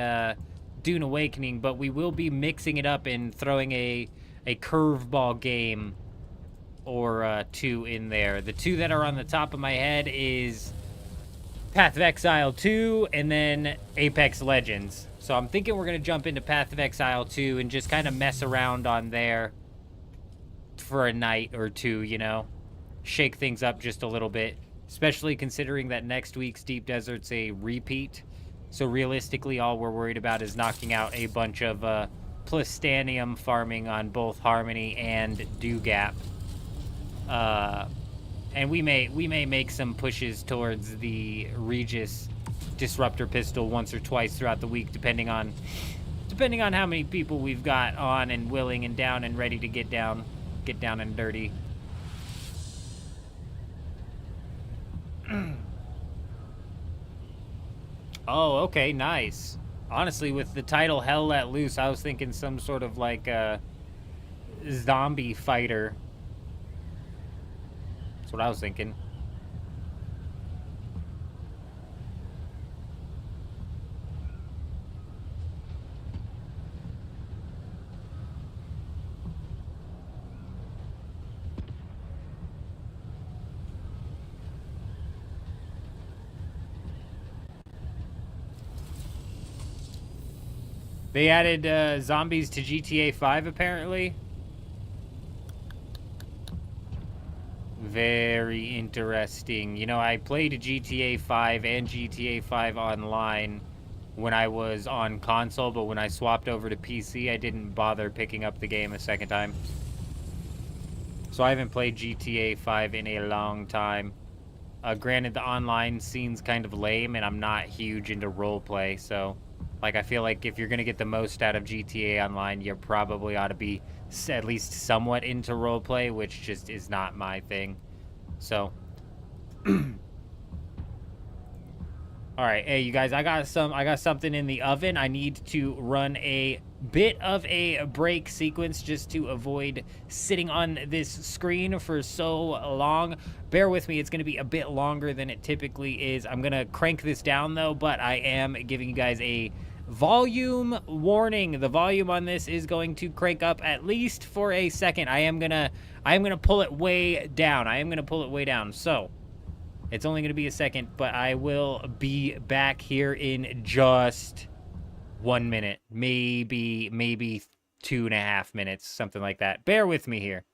Dune Awakening, but we will be mixing it up and throwing a curveball game or 2 in there. The 2 that are on the top of my head is Path of Exile 2 and then Apex Legends. So I'm thinking we're going to jump into Path of Exile 2 and just kind of mess around on there for a night or 2, you know? Shake things up just a little bit, especially considering that next week's Deep Desert's a repeat. So realistically, all we're worried about is knocking out a bunch of Plastanium farming on both Harmony and Dew Gap. And we may make some pushes towards the Regis Disruptor Pistol once or twice throughout the week, depending on how many people we've got on and willing and down and ready to get down and dirty. Oh, okay, nice. Honestly, with the title Hell Let Loose, I was thinking some sort of like zombie fighter. That's what I was thinking. They added zombies to GTA 5, apparently. Very interesting. You know, I played GTA 5 and GTA 5 online when I was on console, but when I swapped over to PC, I didn't bother picking up the game a second time. So I haven't played GTA 5 in a long time. Granted, the online scene's kind of lame, and I'm not huge into roleplay, so... Like, I feel like if you're going to get the most out of GTA Online, you probably ought to be at least somewhat into roleplay, which just is not my thing. So. Alright, hey, you guys, I got something in the oven. I need to run a bit of a break sequence just to avoid sitting on this screen for so long. Bear with me, it's going to be a bit longer than it typically is. I'm going to crank this down, though, but I am giving you guys a volume warning. The volume on this is going to crank up at least for a second. I am gonna pull it way down. So it's only gonna be a second, but I will be back here in just 1 minute, maybe 2.5 minutes, something like that. Bear with me here.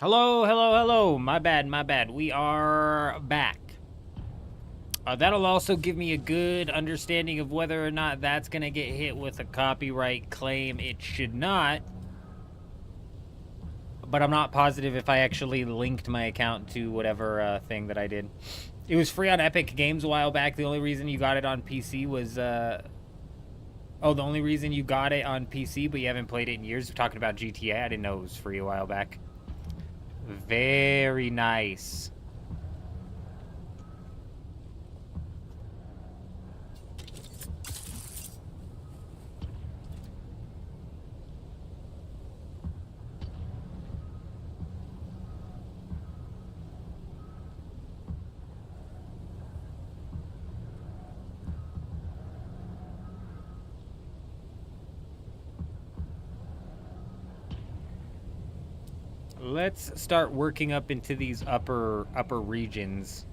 Hello, hello, hello. My bad, my bad. We are back. That'll also give me a good understanding of whether or not that's going to get hit with a copyright claim. It should not. But I'm not positive if I actually linked my account to whatever thing that I did. It was free on Epic Games a while back. The only reason you got it on PC was... Oh, the only reason you got it on PC, but you haven't played it in years. We're talking about GTA. I didn't know it was free a while back. Very nice. Let's start working up into these upper regions.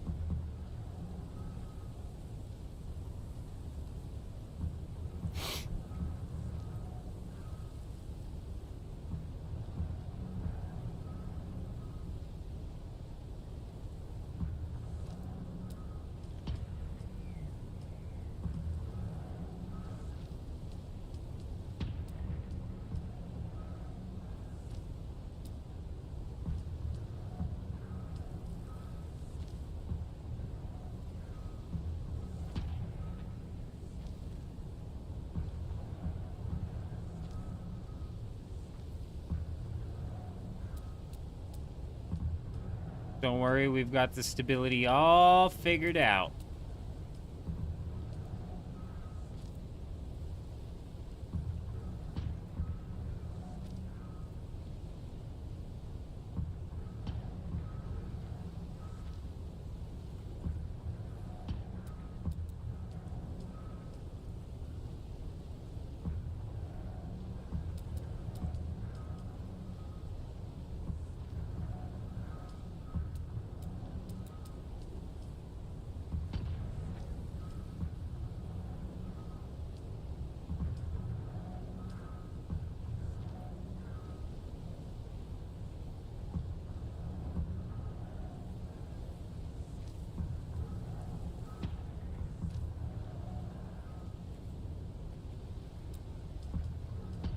Don't worry, we've got the stability all figured out.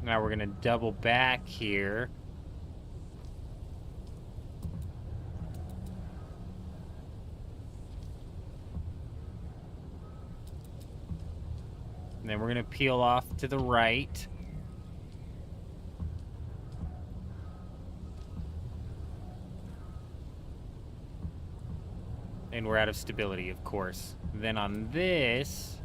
Now we're gonna double back here. And then we're gonna peel off to the right. And we're out of stability, of course. Then on this...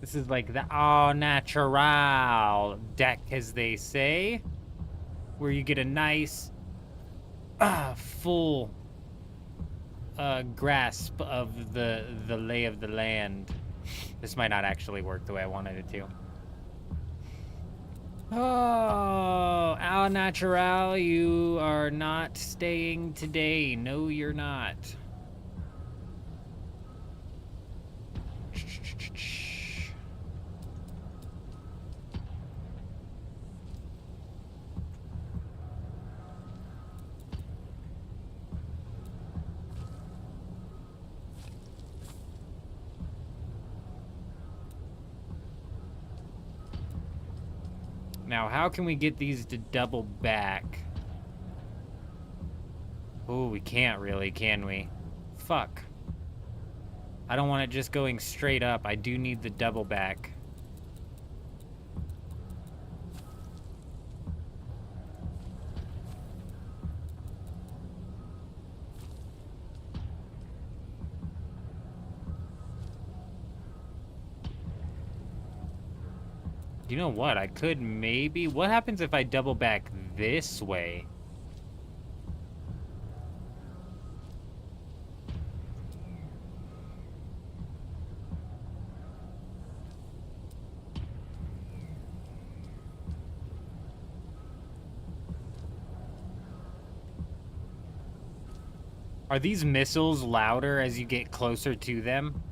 This is like the au natural deck, as they say, where you get a nice, full grasp of the lay of the land. This might not actually work the way I wanted it to. Oh, au natural, you are not staying today. No, you're not. Now, how can we get these to double back? Oh, we can't really, can we? Fuck. I don't want it just going straight up. I do need the double back. You know what? I could maybe... What happens if I double back this way? Are these missiles louder as you get closer to them?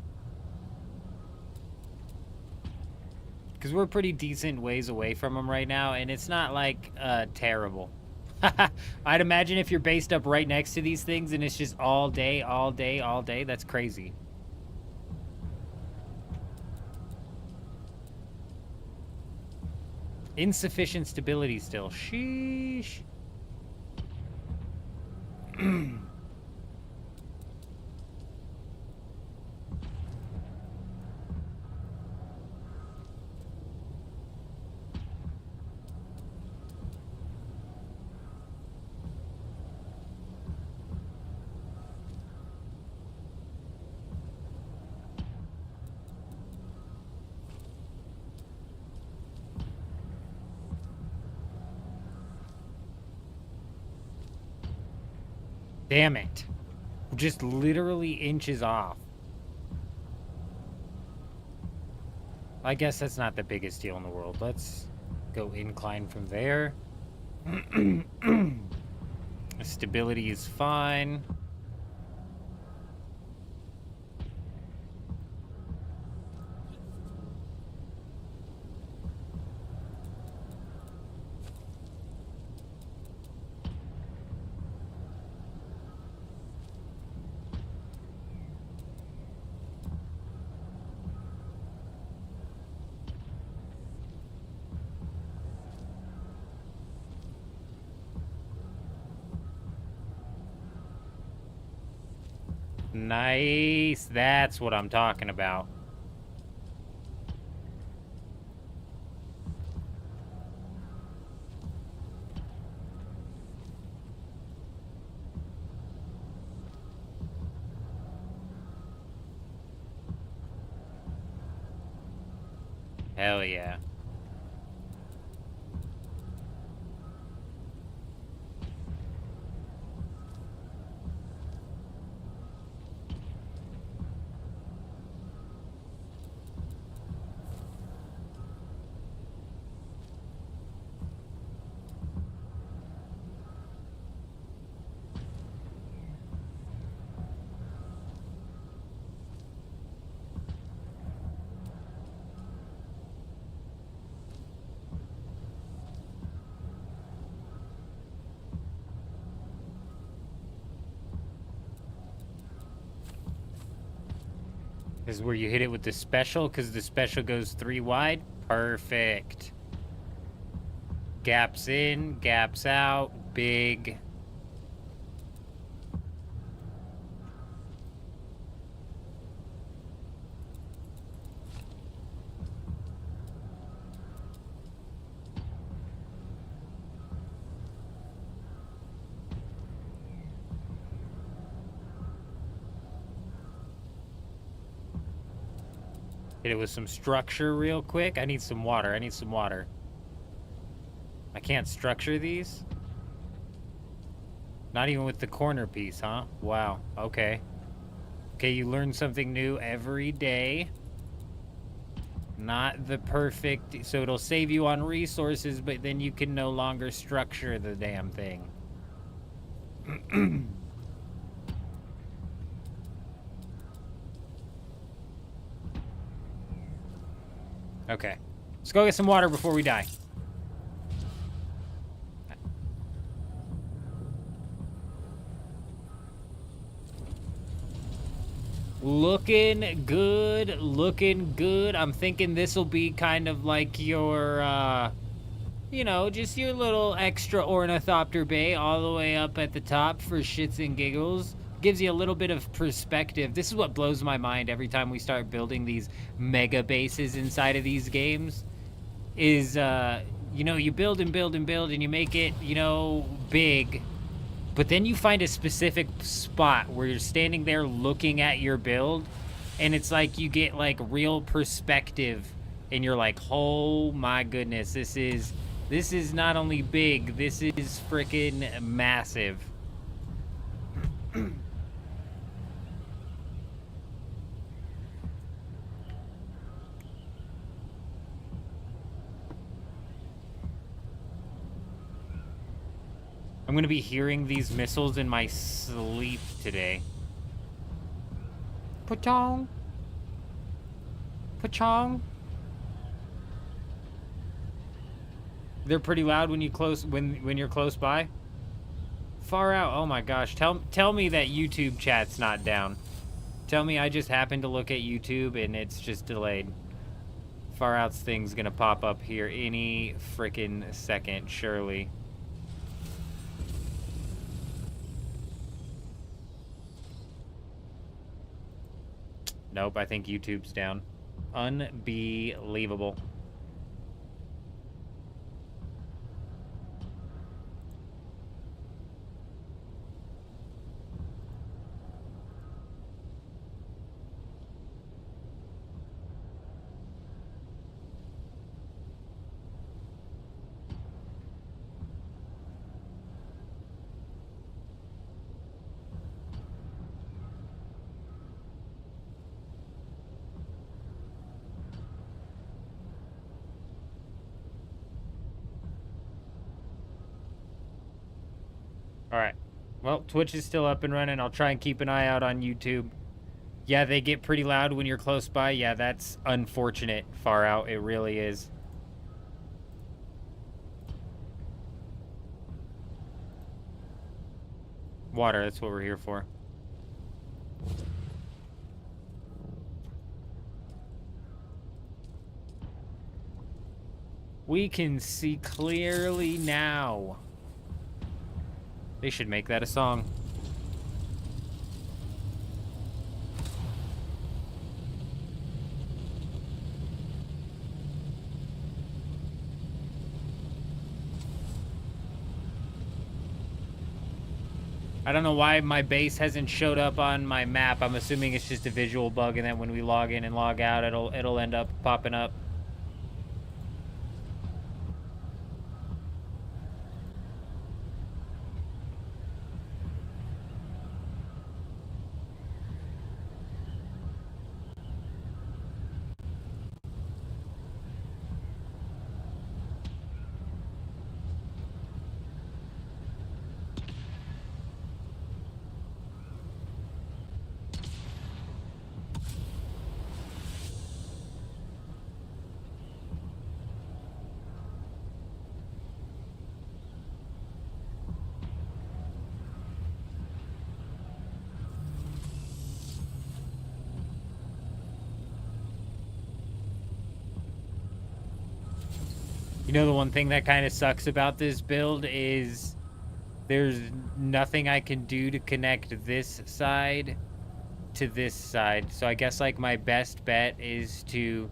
Because we're pretty decent ways away from them right now, and it's not, like, terrible. I'd imagine if you're based up right next to these things and it's just all day, all day, all day, that's crazy. Insufficient stability still. Sheesh. Damn it. Just literally inches off. I guess that's not the biggest deal in the world. Let's go incline from there. Stability is fine. Nice. That's what I'm talking about. Hell yeah. This is where you hit it with the special, because the special goes 3 wide. Perfect. Gaps in, gaps out, big. Hit it with some structure real quick. I need some water. I need some water. I can't structure these? Not even with the corner piece, huh? Wow. Okay. Okay, you learn something new every day. Not the perfect... So it'll save you on resources, but then you can no longer structure the damn thing. Okay. Let's go get some water before we die. Looking good, looking good. I'm thinking this will be kind of like your, you know, just your little extra ornithopter bay all the way up at the top for shits and giggles. Gives you a little bit of perspective. This is what blows my mind every time we start building these mega bases inside of these games. Is, you know, you build and build and build and you make it, you know, big. But then you find a specific spot where you're standing there looking at your build. And it's like you get, like, real perspective. And you're like, oh my goodness, this is not only big, this is freaking massive. I'm gonna be hearing these missiles in my sleep today. Pachong. Pachong. They're pretty loud when you're close by. Far out. Oh my gosh. Tell me that YouTube chat's not down. Tell me I just happened to look at YouTube and it's just delayed. Far out's thing's gonna pop up here any frickin' second, surely. Nope, I think YouTube's down. Unbelievable. Alright. Well, Twitch is still up and running. I'll try and keep an eye out on YouTube. Yeah, they get pretty loud when you're close by. Yeah, that's unfortunate, Far Out. It really is. Water, that's what we're here for. We can see clearly now. They should make that a song. I don't know why my base hasn't showed up on my map. I'm assuming it's just a visual bug, and then when we log in and log out, it'll end up popping up. You know, the one thing that kind of sucks about this build is there's nothing I can do to connect this side to this side. So I guess, like, my best bet is to...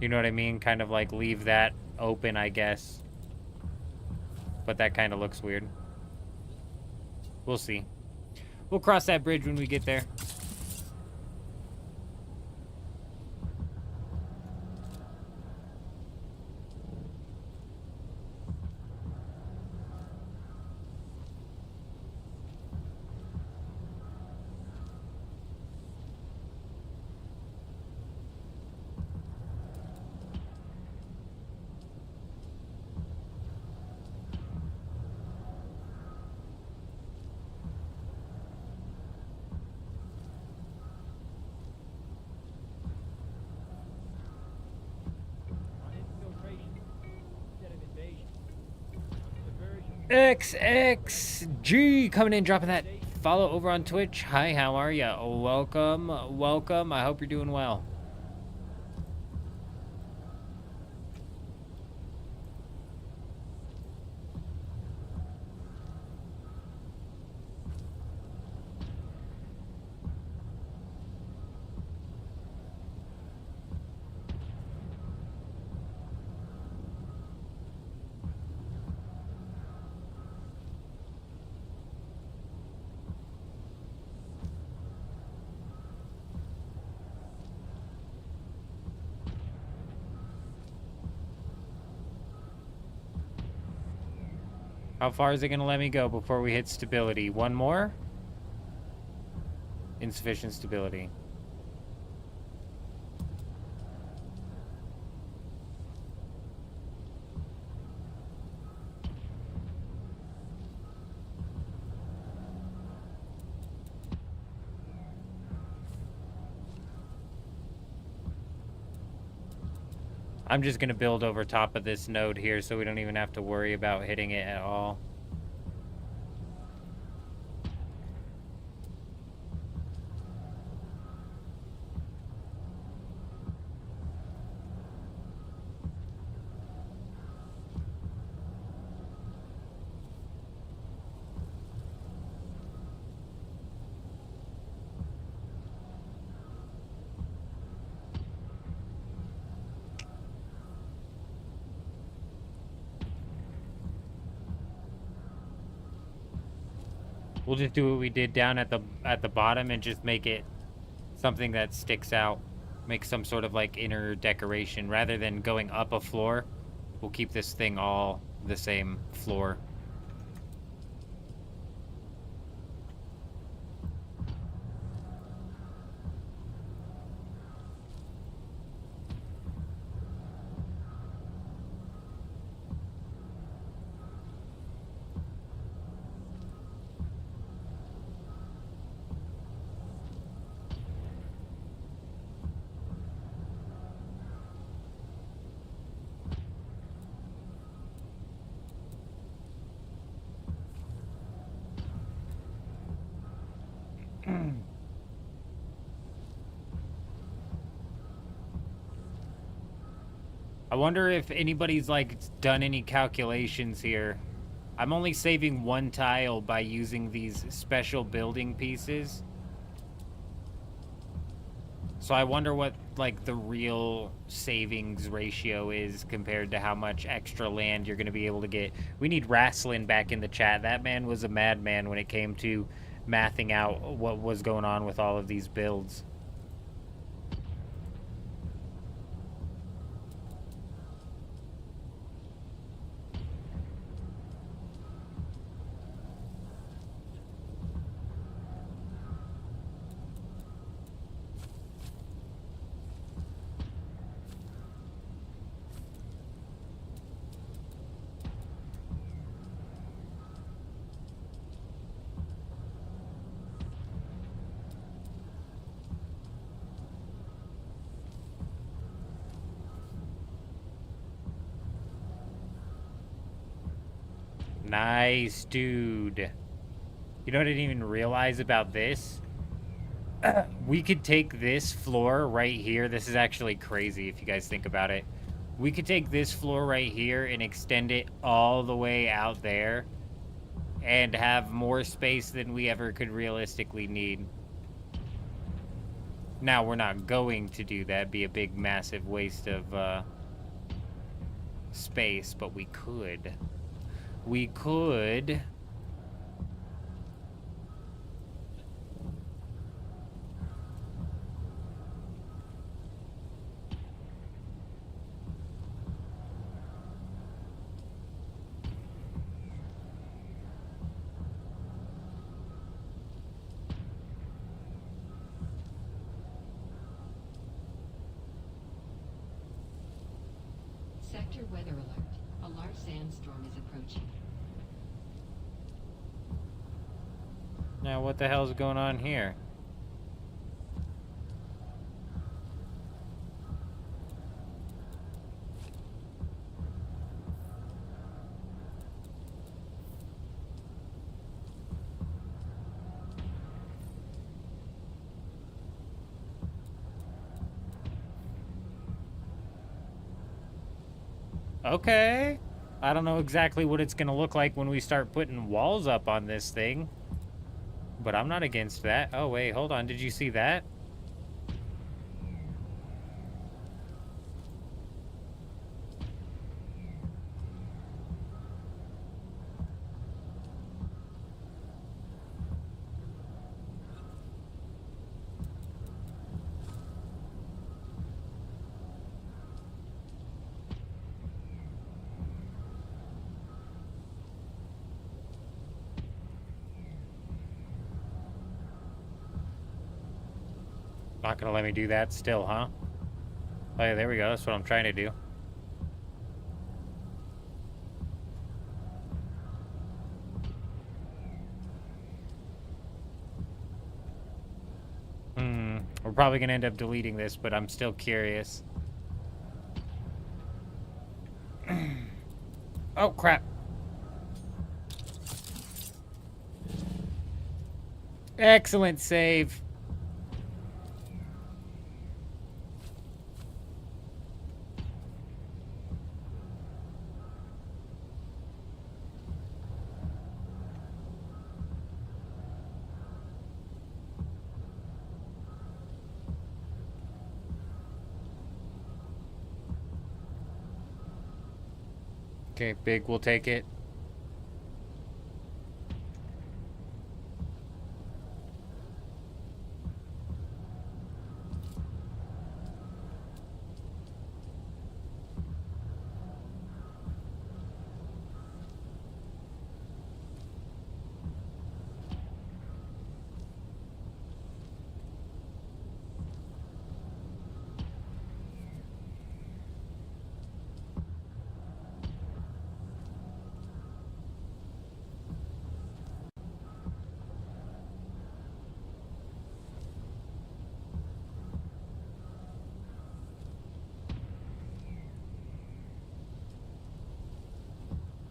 You know what I mean? Kind of like leave that open, I guess. But that kind of looks weird. We'll see. We'll cross that bridge when we get there. On infiltration instead of invasion. On subversion. XXG coming in, dropping that follow over on Twitch. Hi, how are ya? Welcome, welcome. I hope you're doing well. How far is it gonna let me go before we hit stability? One more? Insufficient stability. I'm just gonna build over top of this node here so we don't even have to worry about hitting it at all. We'll just do what we did down at the bottom and just make it something that sticks out. Make some sort of like inner decoration rather than going up a floor. We'll keep this thing all the same floor. I wonder if anybody's like done any calculations here. I'm only saving one tile by using these special building pieces. So I wonder what like the real savings ratio is compared to how much extra land you're going to be able to get. We need Rasslin back in the chat. That man was a madman when it came to mathing out what was going on with all of these builds. Nice, dude. You know what I didn't even realize about this? We could take this floor right here. This is actually crazy if you guys think about it. We could take this floor right here and extend it all the way out there and have more space than we ever could realistically need. Now, we're not going to do that. It'd be a big, massive waste of space, but we could. We could. Sector weather alert. A large sandstorm is approaching. Now, what the hell's going on here? Okay. I don't know exactly what it's going to look like when we start putting walls up on this thing. But I'm not against that. Oh, wait, hold on. Did you see that? Not gonna let me do that still, huh? Oh, yeah, there we go. That's what I'm trying to do. We're probably gonna end up deleting this, but I'm still curious. Oh, crap. Excellent save. Okay, big, we'll take it.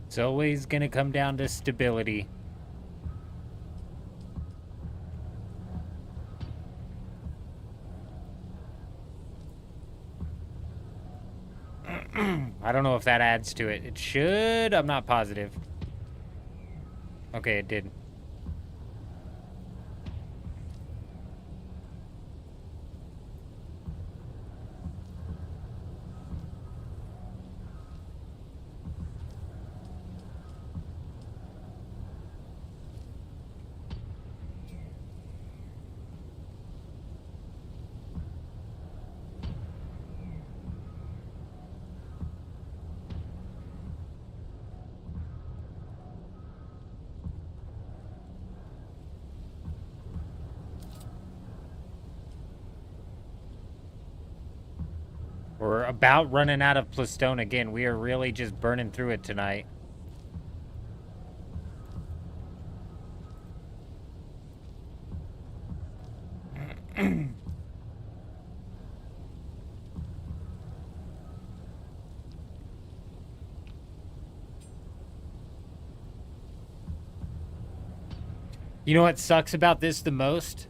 It's always gonna come down to stability. I don't know if that adds to it. It should. I'm not positive. Okay, it did. We're about running out of Plastone again. We are really just burning through it tonight. You know what sucks about this the most?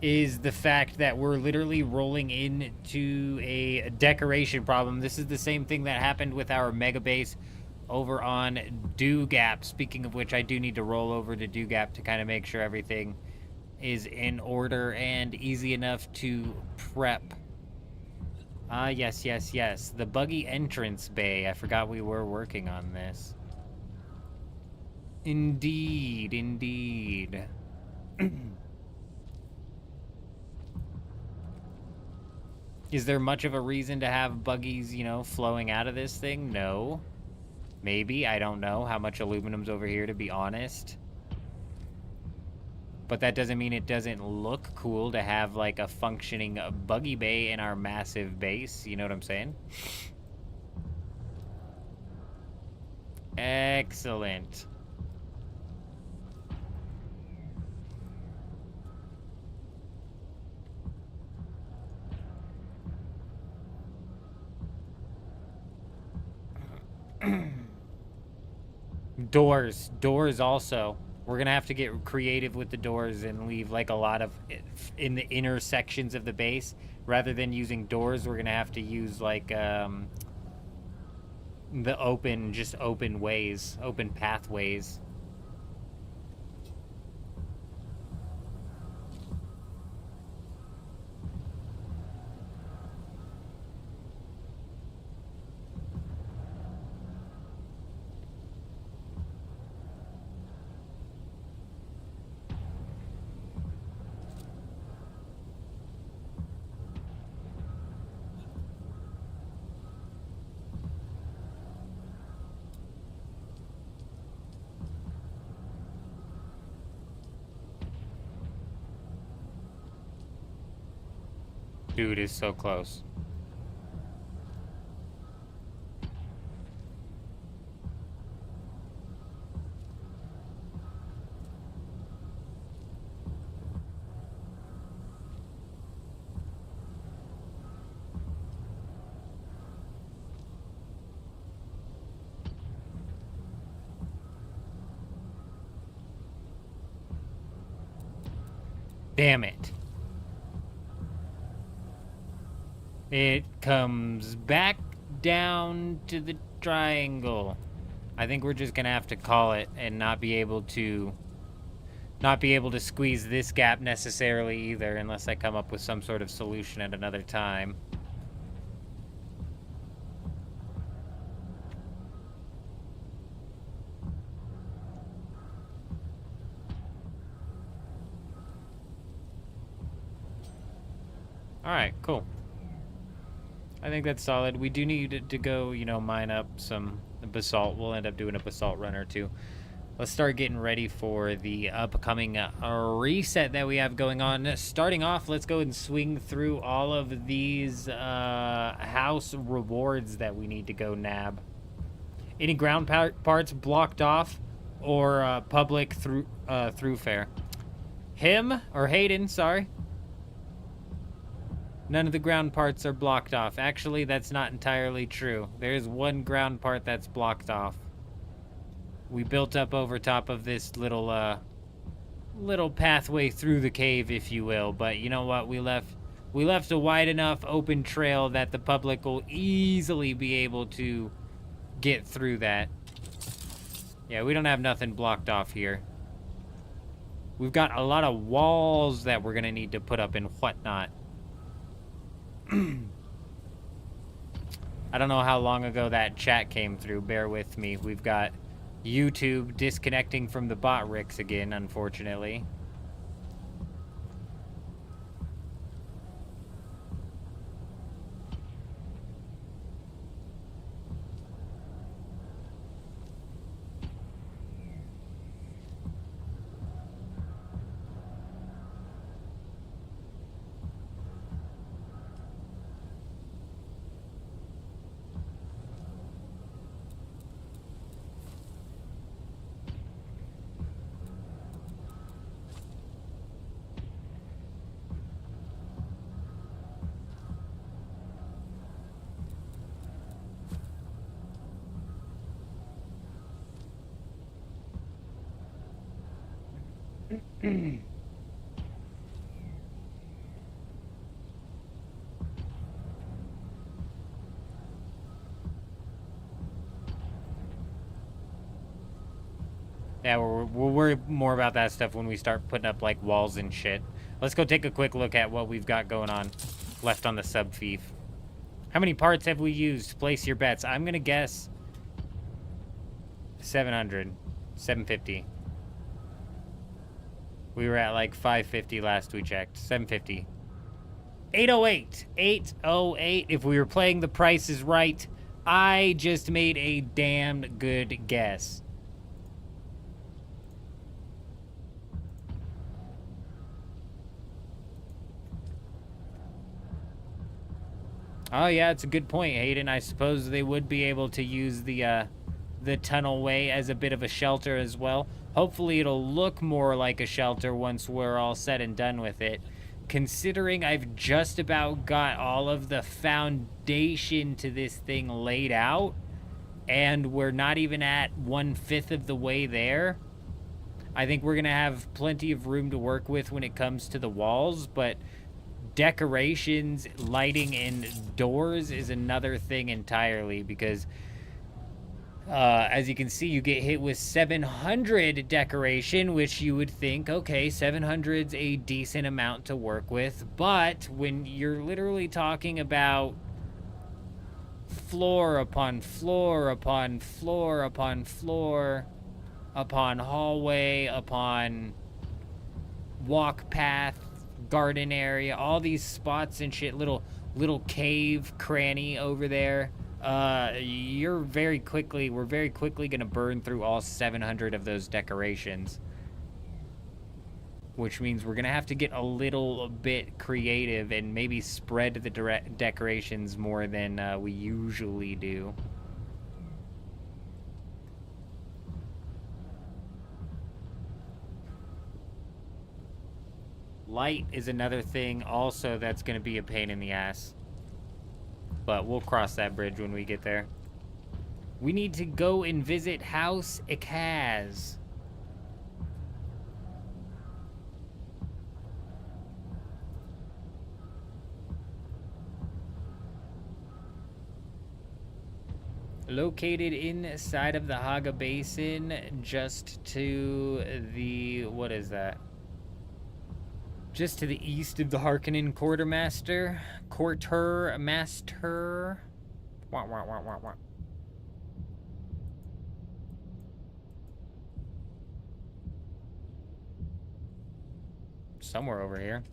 Is the fact that we're literally rolling into a decoration problem. This is the same thing that happened with our mega base over on Dew Gap. Speaking of which, I do need to roll over to Dew Gap to kind of make sure everything is in order and easy enough to prep. Ah, yes, yes, yes. The buggy entrance bay. I forgot we were working on this. Indeed, indeed. Is there much of a reason to have buggies, you know, flowing out of this thing? No. Maybe. I don't know how much aluminum's over here, to be honest. But that doesn't mean it doesn't look cool to have, like, a functioning buggy bay in our massive base. You know what I'm saying? Excellent. Doors also. We're gonna have to get creative with the doors and leave like a lot of in the inner sections of the base. Rather than using doors, we're gonna have to use like the open ways, open pathways. Dude is so close. Damn it. It comes back down to the triangle. I think we're just gonna have to call it and not be able to squeeze this gap necessarily either, unless I come up with some sort of solution at another time. Alright, cool. I think that's solid. We do need to go, you know, mine up some basalt. We'll end up doing a basalt run or two. Let's start getting ready for the upcoming reset that we have going on. Starting off, let's go and swing through all of these house rewards that we need to go nab. Any ground parts blocked off or public throughfare? Him, or Hayden, sorry. None of the ground parts are blocked off. Actually, that's not entirely true. There's one ground part that's blocked off. We built up over top of this little pathway through the cave, if you will. But you know what? We left a wide enough open trail that the public will easily be able to get through that. Yeah, we don't have nothing blocked off here. We've got a lot of walls that we're gonna need to put up and whatnot. I don't know how long ago that chat came through. Bear with me. We've got YouTube disconnecting from the bot ricks again, unfortunately. Yeah, we'll worry more about that stuff when we start putting up, like, walls and shit. Let's go take a quick look at what we've got going on left on the sub-fief. How many parts have we used? Place your bets. I'm gonna guess 700. 750. We were at, like, 550 last we checked. 750. 808. 808. If we were playing The Price is Right, I just made a damn good guess. Oh yeah, it's a good point, Hayden. I suppose they would be able to use the tunnelway as a bit of a shelter as well. Hopefully it'll look more like a shelter once we're all said and done with it. Considering I've just about got all of the foundation to this thing laid out, and we're not even at 1/5 of the way there, I think we're gonna have plenty of room to work with when it comes to the walls, but decorations, lighting, and doors is another thing entirely, because as you can see, you get hit with 700 decoration, which you would think, okay, 700's a decent amount to work with, but when you're literally talking about floor upon floor upon floor upon floor upon hallway upon walk path, garden area, all these spots and shit, little cave cranny over there, we're very quickly gonna burn through all 700 of those decorations. which means we're gonna have to get a little bit creative and maybe spread the decorations more than we usually do. Light is another thing also that's going to be a pain in the ass. But we'll cross that bridge when we get there. We need to go and visit House Ikaz. Located inside of the Haga Basin, just to the... what is that? Just to the east of the Harkonnen Quartermaster. Wah, wah, wah, wah, wah. Somewhere over here.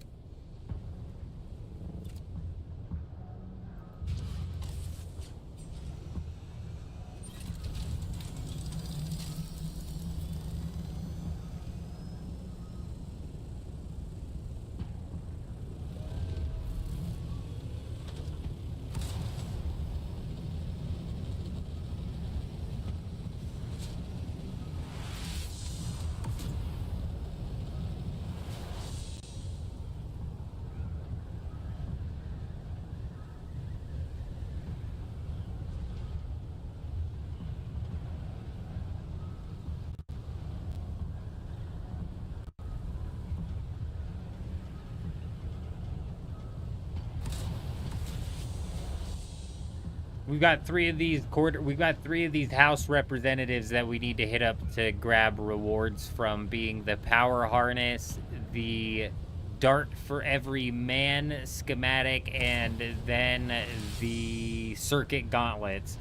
We've got three of these house representatives that we need to hit up to grab rewards from, being the power harness, the dart for every man schematic, and then the circuit gauntlets.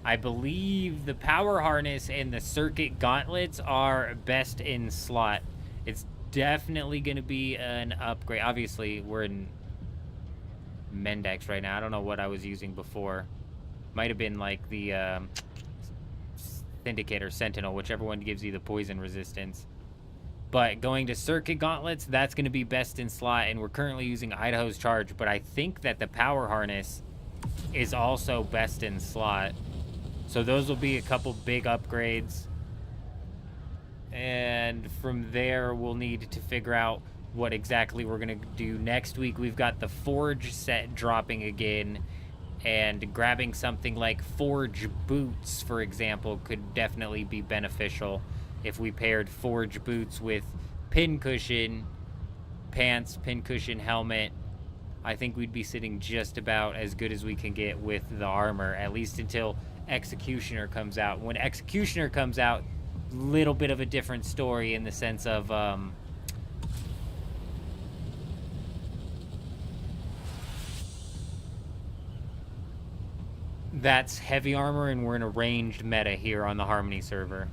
I believe the power harness and the circuit gauntlets are best in slot. It's definitely going to be an upgrade. Obviously, we're in Mendex right now. I don't know what I was using before. Might have been like the Syndicate or Sentinel, whichever one gives you the poison resistance. But going to circuit gauntlets, that's going to be best in slot, and we're currently using Idaho's charge, but I think that the power harness is also best in slot. So those will be a couple big upgrades. And from there, we'll need to figure out what exactly we're going to do. Next week, we've got the Forge set dropping again. And grabbing something like Forge boots, for example, could definitely be beneficial if we paired Forge boots with pincushion pants, pincushion helmet. I think we'd be sitting just about as good as we can get with the armor, at least until Executioner comes out. When Executioner comes out, little bit of a different story in the sense of that's heavy armor, and we're in a ranged meta here on the Harmony server.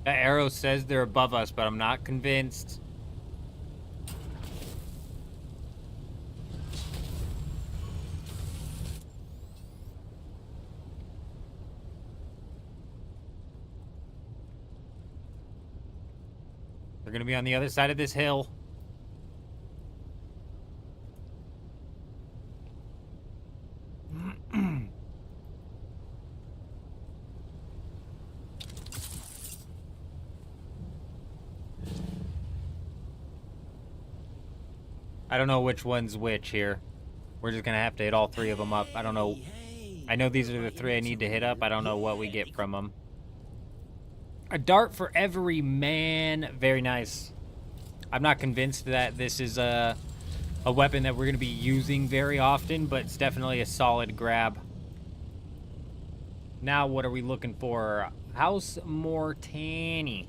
That arrow says they're above us, but I'm not convinced. They're gonna be on the other side of this hill. I don't know which one's which here. We're just gonna have to hit all three of them up. I don't know I know these are the 3 I need to hit up. I don't know what we get from them. A dart for every man. Very nice. I'm not convinced that this is a weapon that we're going to be using very often, but it's definitely a solid grab. Now, what are we looking for? House Mortani.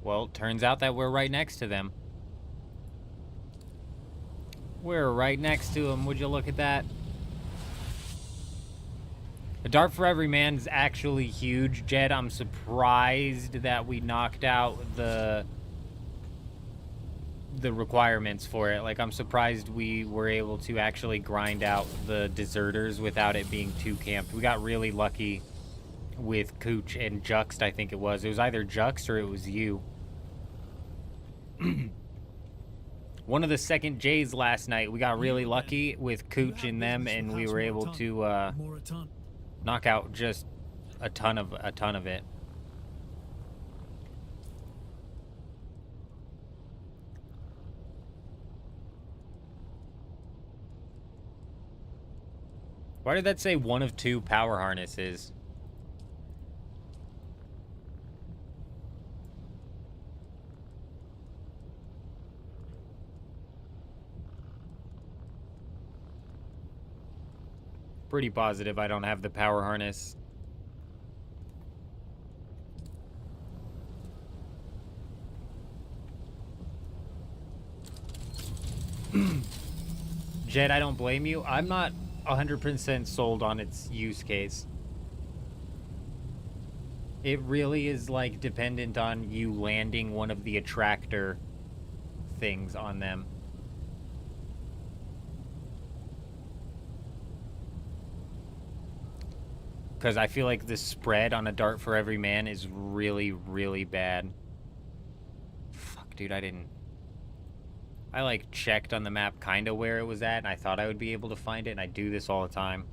Well, turns out that we're right next to them. We're right next to them. Would you look at that? A dart for every man is actually huge. Jed, I'm surprised that we knocked out the requirements for it. Like, I'm surprised we were able to actually grind out the deserters without it being too camped. We got really lucky with Cooch and Juxt, I think it was. It was either Juxt or it was you. One of the second J's last night, we got really lucky with Cooch and them, and we were able to knock out just a ton of it. Why did that say 1 of 2 power harnesses? Pretty positive I don't have the power harness. Jed, I don't blame you. I'm not 100% sold on its use case. It really is like dependent on you landing one of the attractor things on them. Because I feel like the spread on a dart for every man is really, really bad. Fuck, dude, I like checked on the map kind of where it was at, and I thought I would be able to find it, and I do this all the time.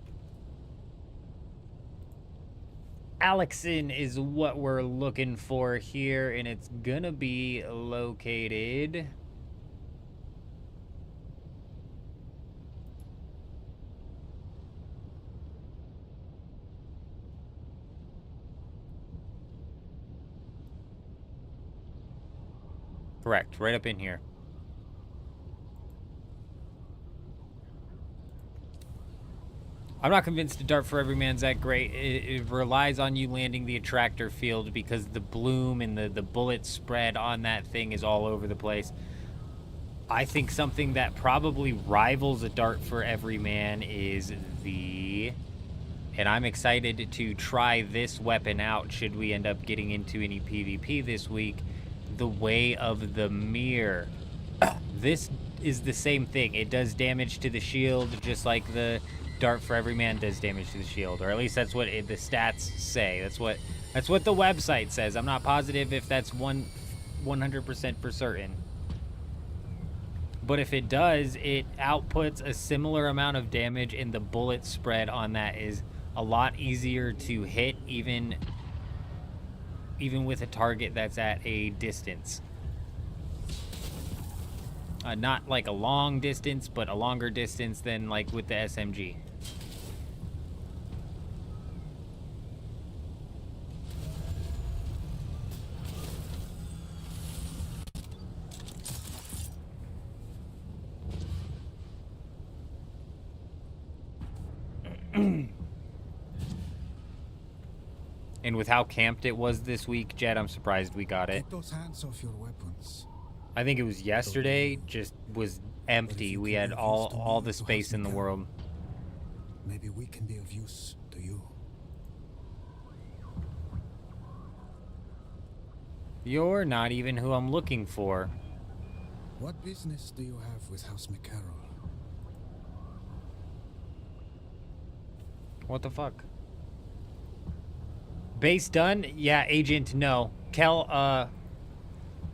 Alexin is what we're looking for here, and it's gonna be located... Correct, right up in here. I'm not convinced a dart for every man's that great. It relies on you landing the attractor field because the bloom and the bullet spread on that thing is all over the place. I think something that probably rivals a dart for every man is the... And I'm excited to try this weapon out should we end up getting into any PvP this week. The Way of the Mirror. This is the same thing. It does damage to the shield just like the dart for every man does damage to the shield, or at least that's what the stats say. That's what the website says. I'm not positive if that's 100% for certain. But if it does, it outputs a similar amount of damage, and the bullet spread on that is a lot easier to hit, even with a target that's at a distance. Not like a long distance, but a longer distance than like with the SMG. And with how camped it was this week, Jed, I'm surprised we got it. Keep those hands off your weapons. I think it was yesterday, just was empty. We had all the space in the world. Maybe we can be of use to you. You're not even who I'm looking for. What business do you have with House McCarroll? What the fuck? Base done? Yeah, agent, no. Kel,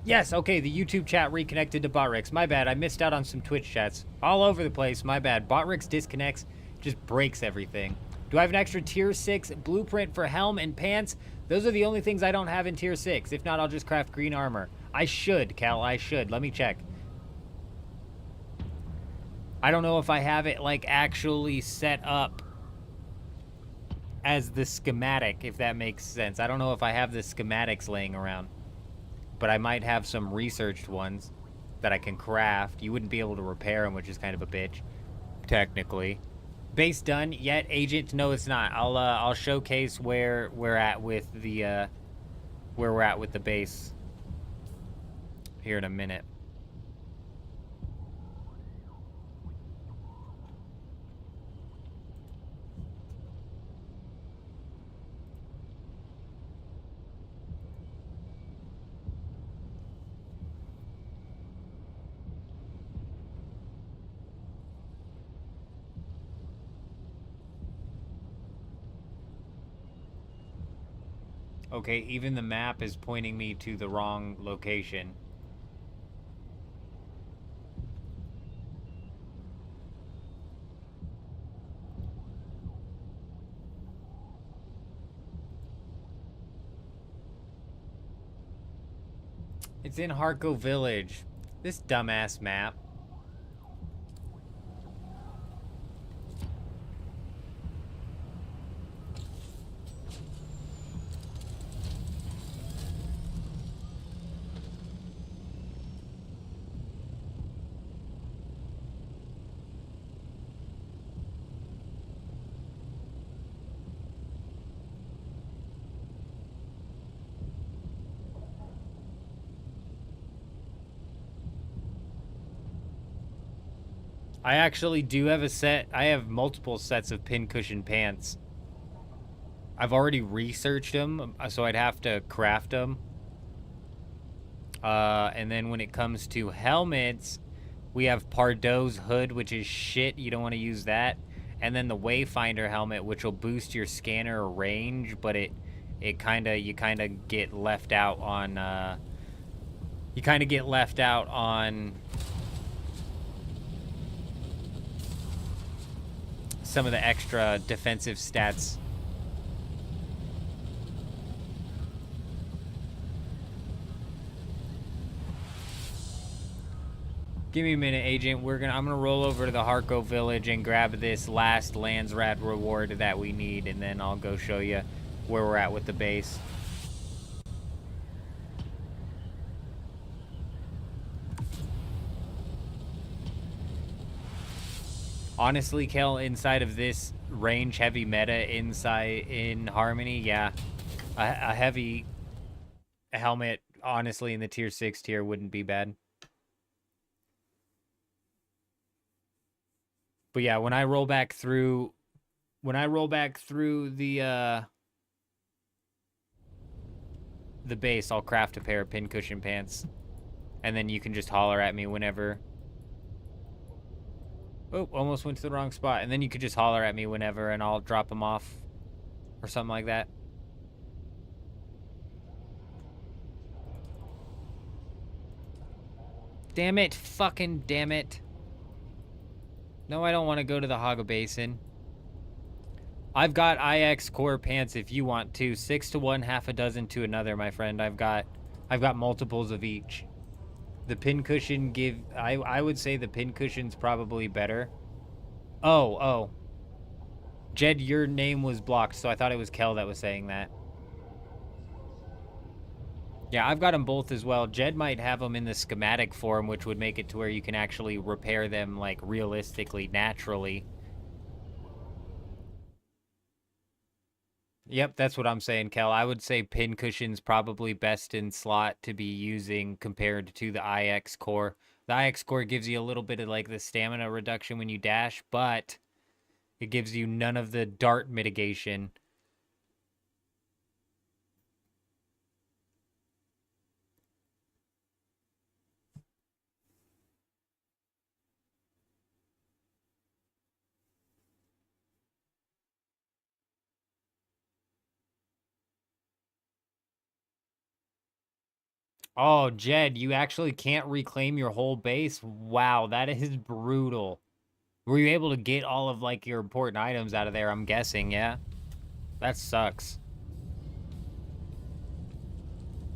yes, okay, the YouTube chat reconnected to Botrix. My bad, I missed out on some Twitch chats. All over the place, my bad. Botrix disconnects, just breaks everything. Do I have an extra tier 6 blueprint for helm and pants? Those are the only things I don't have in tier 6. If not, I'll just craft green armor. I should, Cal, I should. Let me check. I don't know if I have it, like, actually set up as the schematic, if that makes sense. I don't know if I have the schematics laying around. But I might have some researched ones that I can craft. You wouldn't be able to repair them, which is kind of a bitch, technically. Base done yet, agent? No, it's not. I'll showcase where we're at with the base here in a minute. Okay, even the map is pointing me to the wrong location. It's in Harko Village. This dumbass map. I actually do have a set. I have multiple sets of pincushion pants. I've already researched them, so I'd have to craft them. And then when it comes to helmets, we have Pardo's hood, which is shit. You don't want to use that. And then the Wayfinder helmet, which will boost your scanner range, but you kind of get left out on some of the extra defensive stats. Give me a minute, agent. I'm gonna roll over to the Harko village and grab this last Landsrat reward that we need, and then I'll go show you where we're at with the base. Honestly, Kel, inside of this range heavy meta in Harmony, yeah, a heavy helmet, honestly, in the tier 6 tier wouldn't be bad. But yeah, when I roll back through the base, I'll craft a pair of pincushion pants, and then you can just holler at me whenever. Oh, almost went to the wrong spot. And then you could just holler at me whenever, and I'll drop them off or something like that. Damn it. Fucking damn it. No, I don't want to go to the Haga Basin. I've got IX core pants if you want to. 6 to 1, half a dozen to another, my friend. I've got multiples of each. The pincushion I would say the pincushion's probably better. Oh. Jed, your name was blocked, so I thought it was Kel that was saying that. Yeah, I've got them both as well. Jed might have them in the schematic form, which would make it to where you can actually repair them, like, realistically, naturally. Yep, that's what I'm saying, Kel. I would say pincushion's probably best in slot to be using compared to the IX core. The IX core gives you a little bit of, like, the stamina reduction when you dash, but it gives you none of the dart mitigation. Oh, Jed, you actually can't reclaim your whole base? Wow, that is brutal. Were you able to get all of, like, your important items out of there, I'm guessing, yeah? That sucks.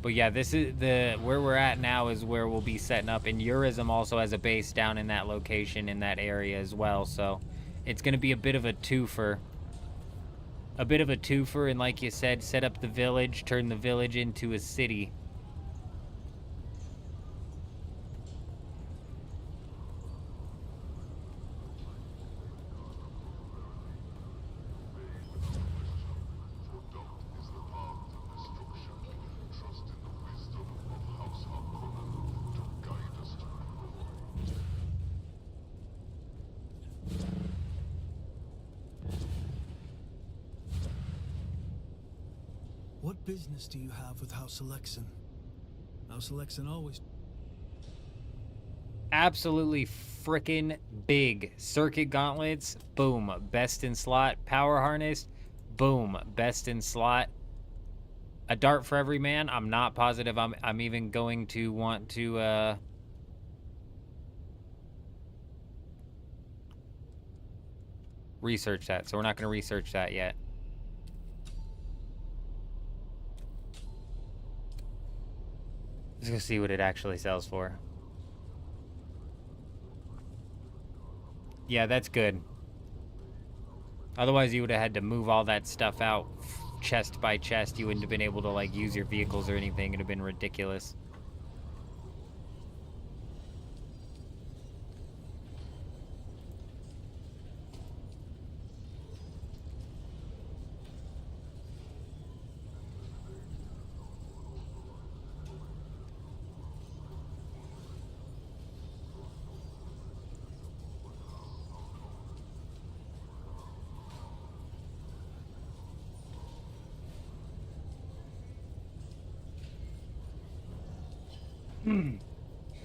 But yeah, this is where we're at now is where we'll be setting up. And Eurism also has a base down in that location, in that area as well. So it's going to be a bit of a twofer. A bit of a twofer, and like you said, set up the village, turn the village into a city. What business do you have with House Alexan? House Alexan always... Absolutely frickin' big. Circuit gauntlets, boom. Best in slot. Power harness, boom. Best in slot. A dart for every man. I'm not positive I'm even going to want to research that. So we're not going to research that yet. Let's go see what it actually sells for. Yeah, that's good. Otherwise, you would have had to move all that stuff out chest by chest. You wouldn't have been able to, like, use your vehicles or anything. It would have been ridiculous.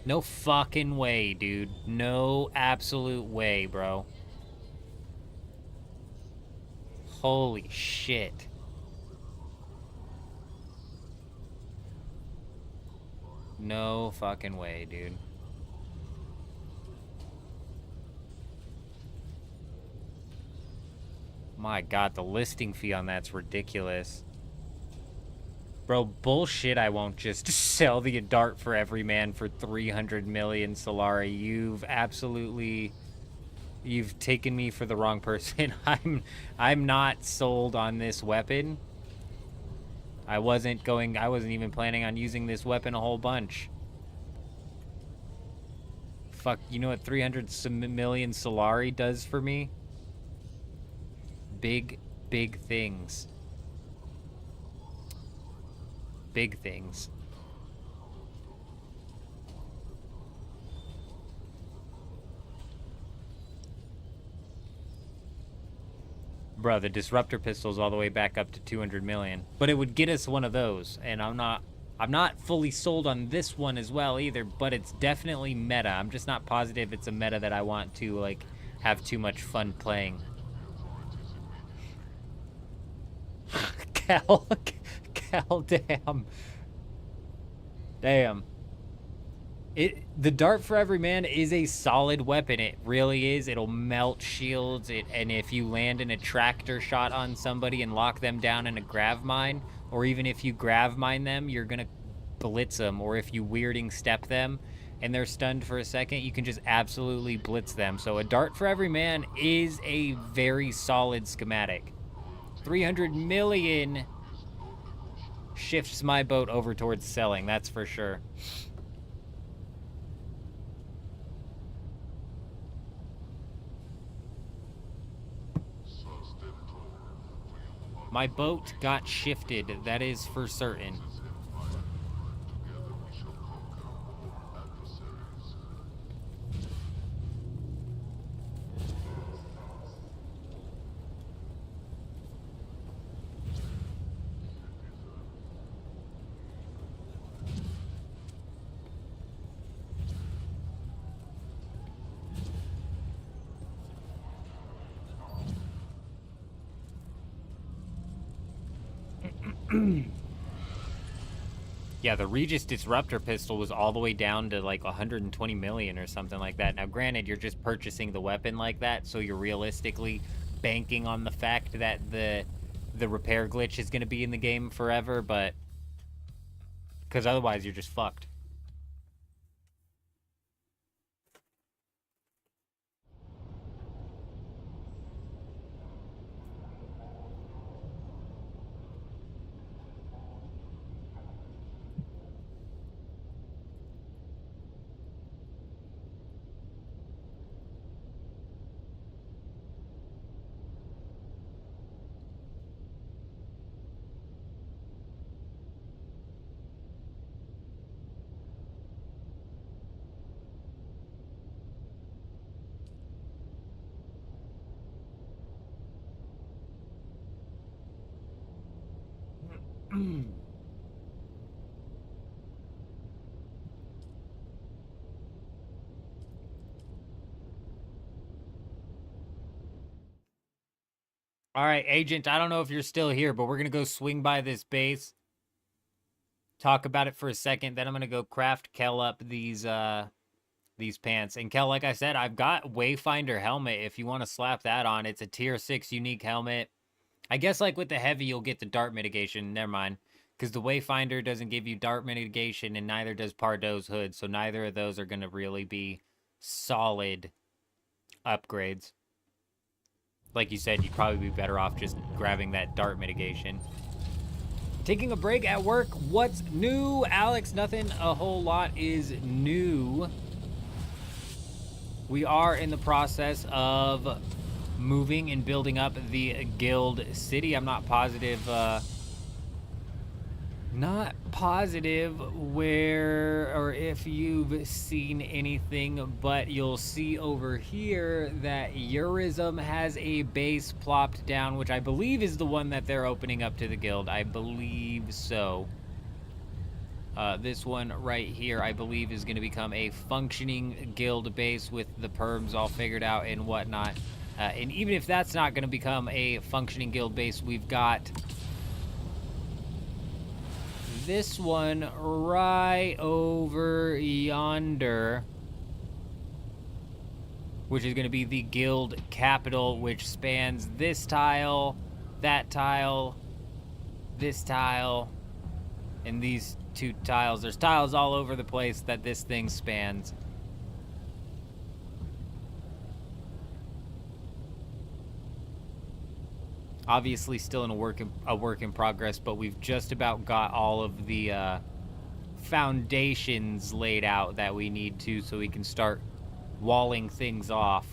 No fucking way, dude. No absolute way, bro. Holy shit. No fucking way, dude. My God, the listing fee on that's ridiculous. Bro, bullshit, I won't just sell the dart for every man for 300 million Solari. You've taken me for the wrong person. I'm not sold on this weapon. I wasn't even planning on using this weapon a whole bunch. Fuck, you know what 300 million Solari does for me? Big things. Big things. Bro, the disruptor pistol's all the way back up to 200 million. But it would get us one of those, and I'm not fully sold on this one as well either, but it's definitely meta. I'm just not positive it's a meta that I want to, like, have too much fun playing. Cal, damn. The dart for every man is a solid weapon. It really is. It'll melt shields. And if you land an attractor shot on somebody and lock them down in a grav mine, or even if you grav mine them, you're gonna blitz them. Or if you weirding step them and they're stunned for a second, you can just absolutely blitz them. So a dart for every man is a very solid schematic. 300 million shifts my boat over towards selling, that's for sure. My boat got shifted, that is for certain. Yeah, the Regis Disruptor pistol was all the way down to like 120 million or something like that. Now, granted, you're just purchasing the weapon like that, so you're realistically banking on the fact that the repair glitch is going to be in the game forever, but because otherwise you're just fucked. All right, Agent, I don't know if you're still here, but we're going to go swing by this base, talk about it for a second, then I'm going to go craft Kel up these pants. And Kel, like I said, I've got Wayfinder helmet if you want to slap that on. It's a tier 6 unique helmet. I guess like with the heavy, you'll get the dart mitigation. Never mind. Because the Wayfinder doesn't give you dart mitigation, and neither does Pardo's hood. So neither of those are going to really be solid upgrades. Like you said, you'd probably be better off just grabbing that dart mitigation. Taking a break at work. What's new, Alex? Nothing a whole lot is new. We are in the process of moving and building up the guild city. I'm not positive where or if you've seen anything, but you'll see over here that Eurism has a base plopped down, which I believe is the one that they're opening up to the guild. I believe so. This one right here, I believe, is going to become a functioning guild base with the perms all figured out and whatnot. And even if that's not going to become a functioning guild base, we've got this one right over yonder, which is going to be the guild capital, which spans this tile, that tile, this tile, and these 2 tiles. There's tiles all over the place that this thing spans. Obviously still in a work in progress, but we've just about got all of the foundations laid out that we need to, so we can start walling things off.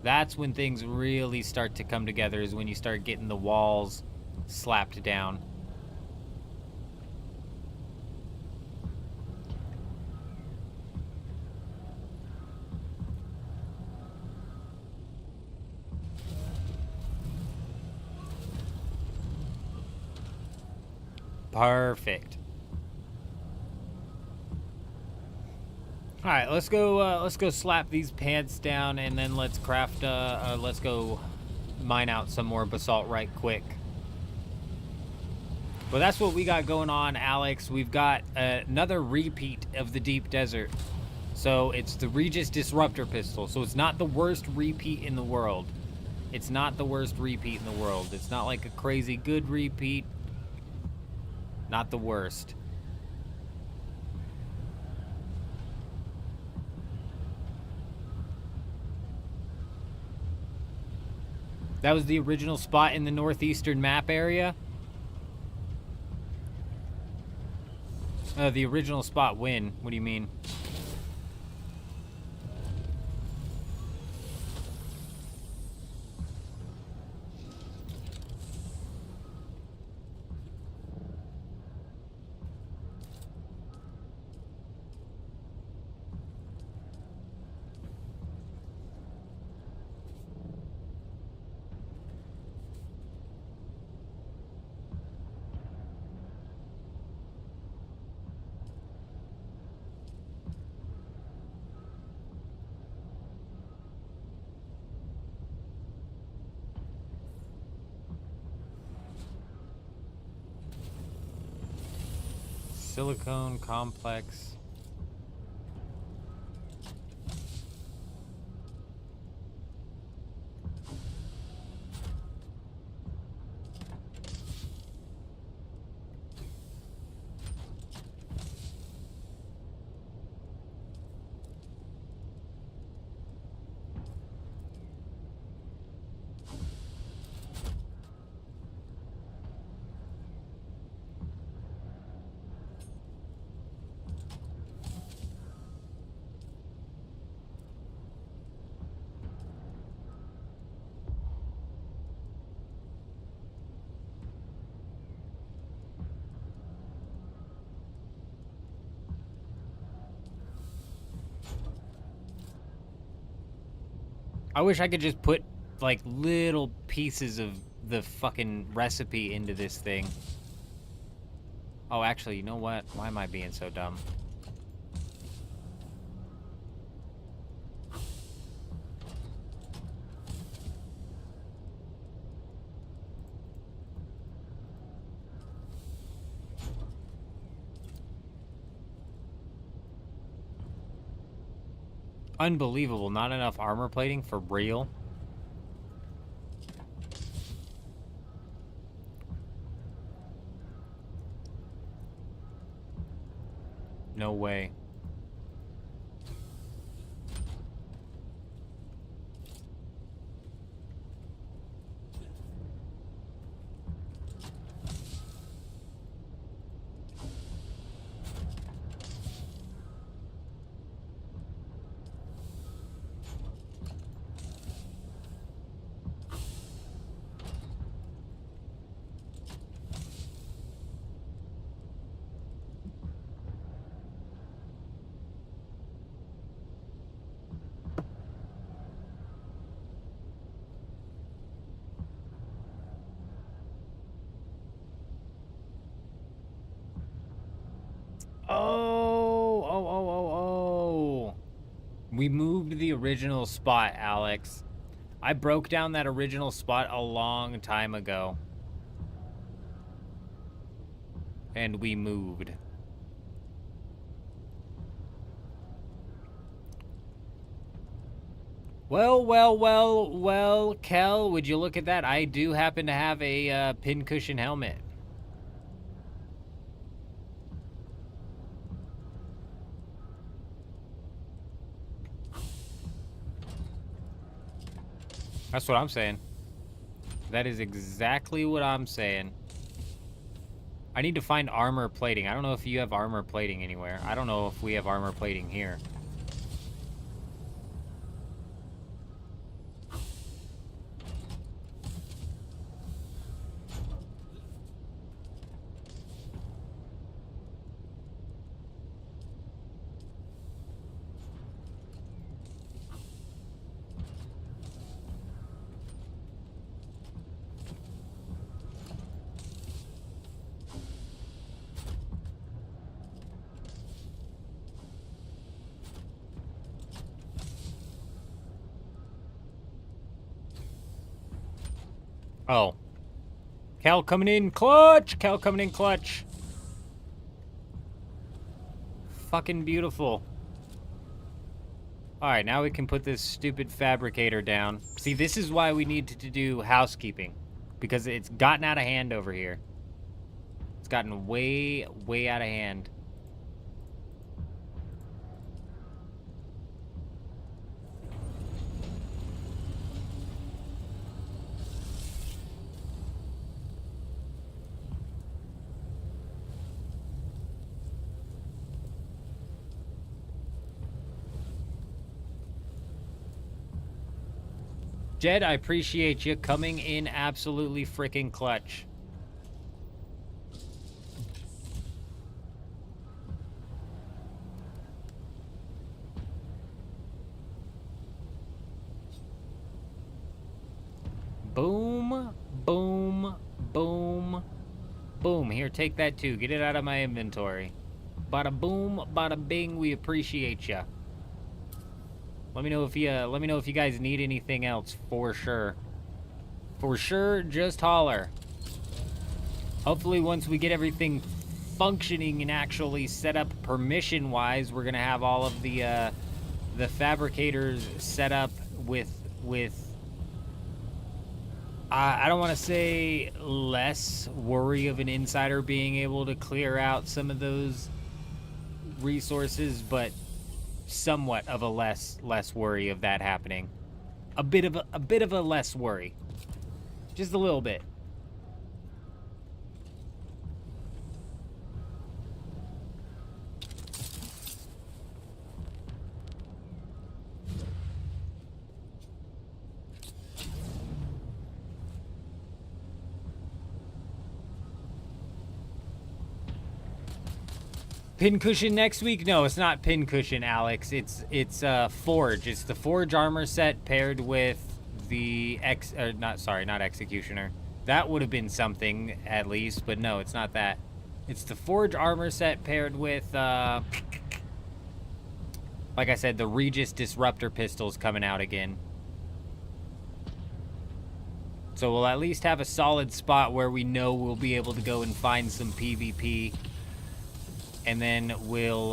That's when things really start to come together, is when you start getting the walls slapped down. Perfect. All right, let's go slap these pants down, and then let's craft let's go mine out some more basalt right quick. But that's what we got going on, Alex. We've got another repeat of the Deep Desert. So it's the Regis Disruptor pistol. So it's not the worst repeat in the world. It's not the worst repeat in the world. It's not like a crazy good repeat. Not the worst. That was the original spot in the northeastern map area. The original spot when? What do you mean? Silicone complex. I wish I could just put, like, little pieces of the fucking recipe into this thing. Oh, actually, you know what? Why am I being so dumb? Unbelievable. Not enough armor plating for real. No way. Oh. We moved the original spot, Alex. I broke down that original spot a long time ago. And we moved. Well, Kel, would you look at that? I do happen to have a pincushion helmet. That's what I'm saying. That is exactly what I'm saying. I need to find armor plating. I don't know if you have armor plating anywhere. I don't know if we have armor plating here. Oh. Cal coming in clutch! Cal coming in clutch. Fucking beautiful. Alright, now we can put this stupid fabricator down. See, this is why we need to do housekeeping. Because it's gotten out of hand over here. It's gotten way, way out of hand. Jed, I appreciate you coming in absolutely freaking clutch. Boom, boom, boom, boom. Here, take that too. Get it out of my inventory. Bada boom, bada bing. We appreciate ya. Let me know if you guys need anything else for sure. For sure, just holler. Hopefully once we get everything functioning and actually set up permission-wise. We're gonna have all of the fabricators set up with I don't want to say less worry of an insider being able to clear out some of those resources, but somewhat of a less worry of that happening. A bit of a less worry. Just a little bit. Pincushion next week? No, it's not Pincushion, Alex. It's Forge. It's the Forge armor set paired with the not Executioner. That would have been something at least, but no, it's not that. It's the Forge armor set paired with like I said, the Regis Disruptor pistols coming out again. So we'll at least have a solid spot where we know we'll be able to go and find some PvP. And then we'll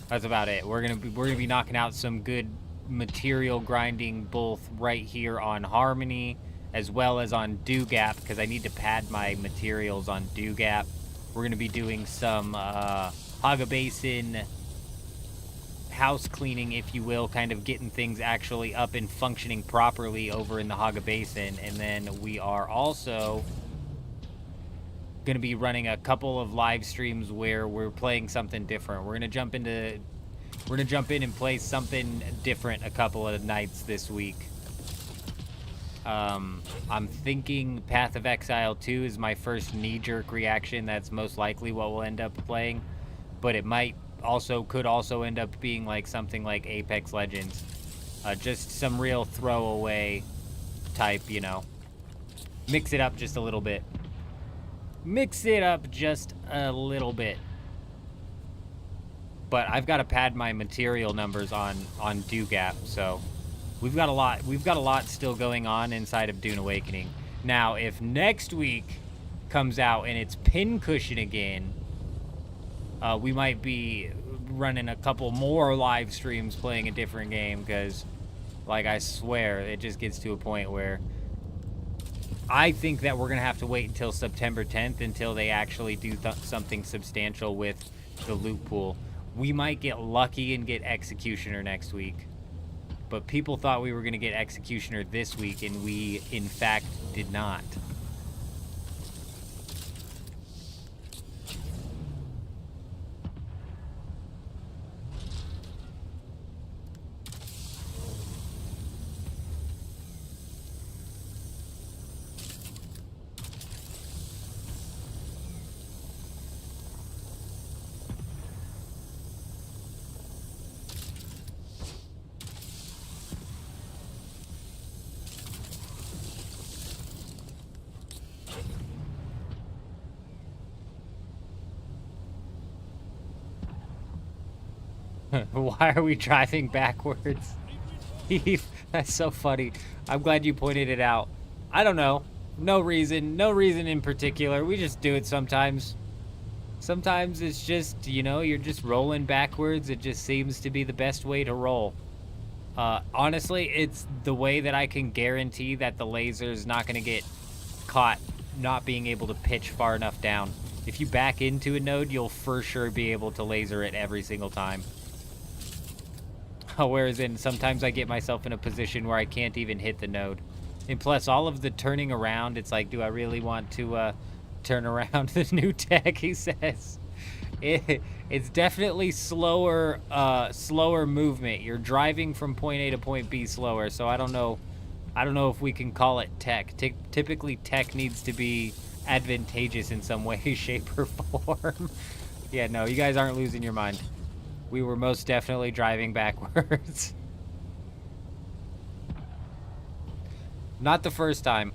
that's about it. We're gonna be knocking out some good material grinding both right here on Harmony as well as on Dew Gap, because I need to pad my materials on Dew Gap. We're gonna be doing some Haga Basin house cleaning, if you will, kind of getting things actually up and functioning properly over in the Haga Basin. And then we are also going to be running a couple of live streams where we're playing something different. We're going to jump in and play something different a couple of nights this week. I'm thinking Path of Exile 2 is my first knee-jerk reaction. That's most likely what we'll end up playing, but it could also end up being like something like Apex Legends. Just some real throwaway type, you know. Mix it up just a little bit. Mix it up just a little bit. But I've got to pad my material numbers on Dew Gap, so we've got a lot still going on inside of Dune Awakening. Now, if next week comes out and it's Pincushion again, we might be running a couple more live streams playing a different game, because, like, I swear, it just gets to a point where I think that we're going to have to wait until September 10th until they actually do something substantial with the loot pool. We might get lucky and get Executioner next week, but people thought we were going to get Executioner this week, and we, in fact, did not. Why are we driving backwards? That's so funny. I'm glad you pointed it out. I don't know. No reason in particular. We just do it sometimes. Sometimes it's just, you know, you're just rolling backwards. It just seems to be the best way to roll. Honestly, it's the way that I can guarantee that the laser's not going to get caught not being able to pitch far enough down. If you back into a node, you'll for sure be able to laser it every single time. Whereas sometimes I get myself in a position where I can't even hit the node. And plus, all of the turning around, it's like, do I really want to turn around the new tech, he says. It's definitely slower movement. You're driving from point A to point B slower, so I don't know if we can call it tech. Typically, tech needs to be advantageous in some way, shape, or form. Yeah, no, you guys aren't losing your mind. We were most definitely driving backwards. Not the first time.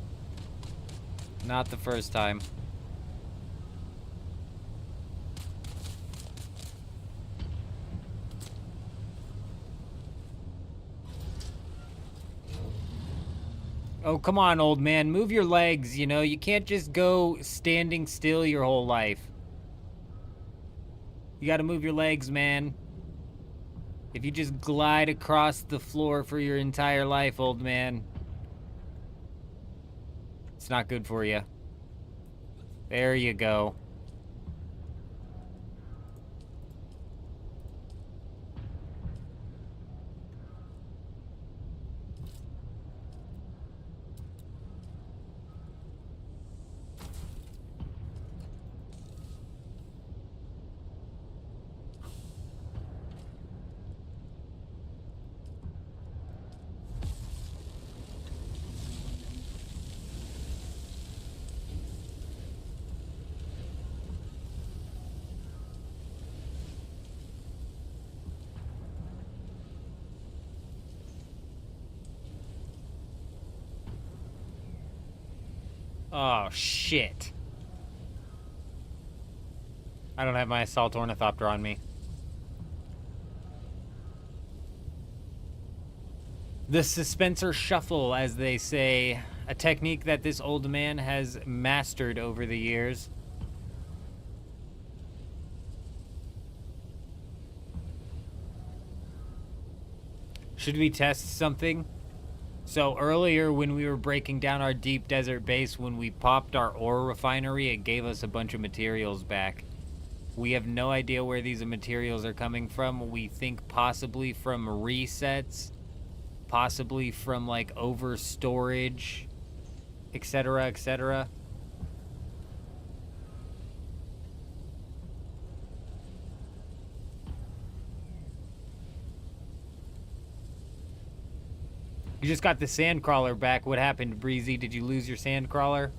Not the first time. Oh, come on, old man. Move your legs, you know? You can't just go standing still your whole life. You gotta move your legs, man. If you just glide across the floor for your entire life, old man, it's not good for you. There you go. Oh, shit. I don't have my assault ornithopter on me. The suspensor shuffle, as they say, a technique that this old man has mastered over the years. Should we test something? So earlier when we were breaking down our deep desert base, when we popped our ore refinery, it gave us a bunch of materials back. We have no idea where these materials are coming from. We think possibly from resets, possibly from like over storage, etc., etc. You just got the sandcrawler back. What happened, Breezy? Did you lose your sandcrawler?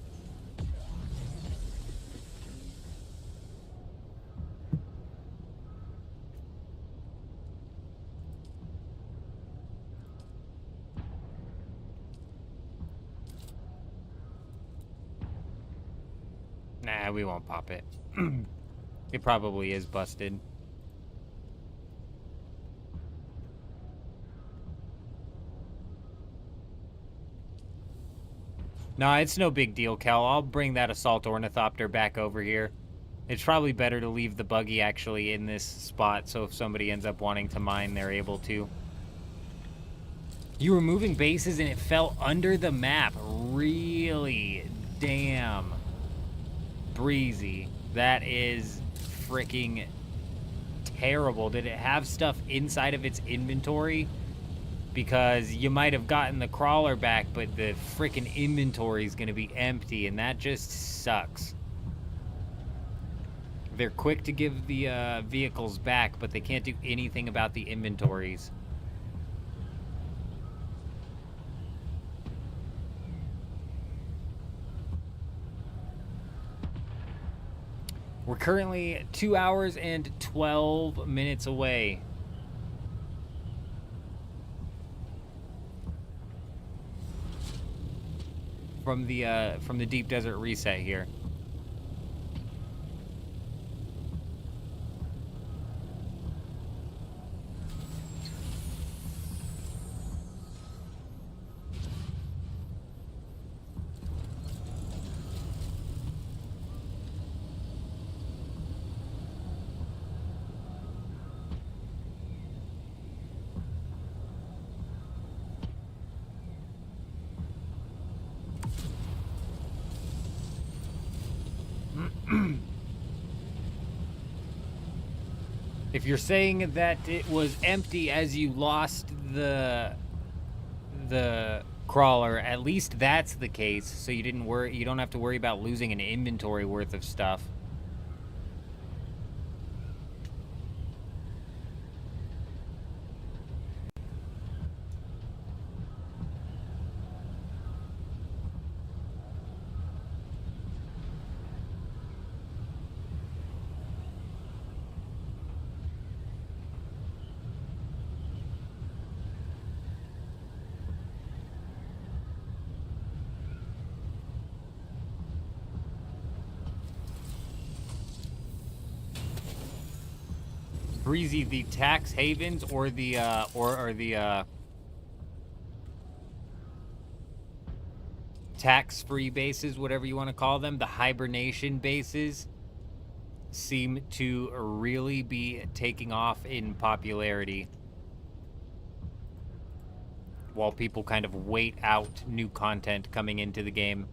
Nah, we won't pop it. It probably is busted. Nah, it's no big deal, Cal. I'll bring that assault ornithopter back over here. It's probably better to leave the buggy actually in this spot, so if somebody ends up wanting to mine, they're able to. You were moving bases and it fell under the map. Really? Damn. Breezy. That is freaking terrible. Did it have stuff inside of its inventory? Because you might have gotten the crawler back, but the freaking inventory is going to be empty, and that just sucks. They're quick to give the vehicles back, but they can't do anything about the inventories. We're currently 2 hours and 12 minutes away. From the deep desert reset here. If you're saying that it was empty as you lost the crawler, at least that's the case, so you don't have to worry about losing an inventory worth of stuff. Breezy, the tax havens or the tax-free bases, whatever you want to call them, the hibernation bases, seem to really be taking off in popularity while people kind of wait out new content coming into the game.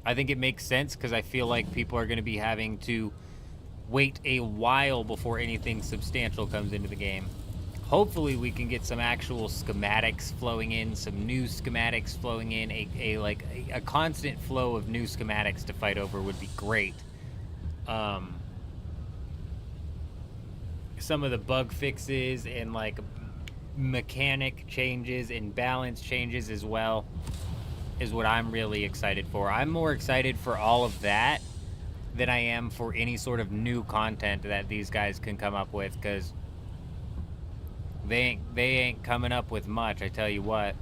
I think it makes sense because I feel like people are going to be having to wait a while before anything substantial comes into the game. Hopefully we can get some actual schematics flowing in, some new schematics flowing in, a constant flow of new schematics to fight over would be great. Some of the bug fixes and like mechanic changes and balance changes as well is what I'm really excited for. I'm more excited for all of that than I am for any sort of new content that these guys can come up with, because they ain't coming up with much, I tell you what.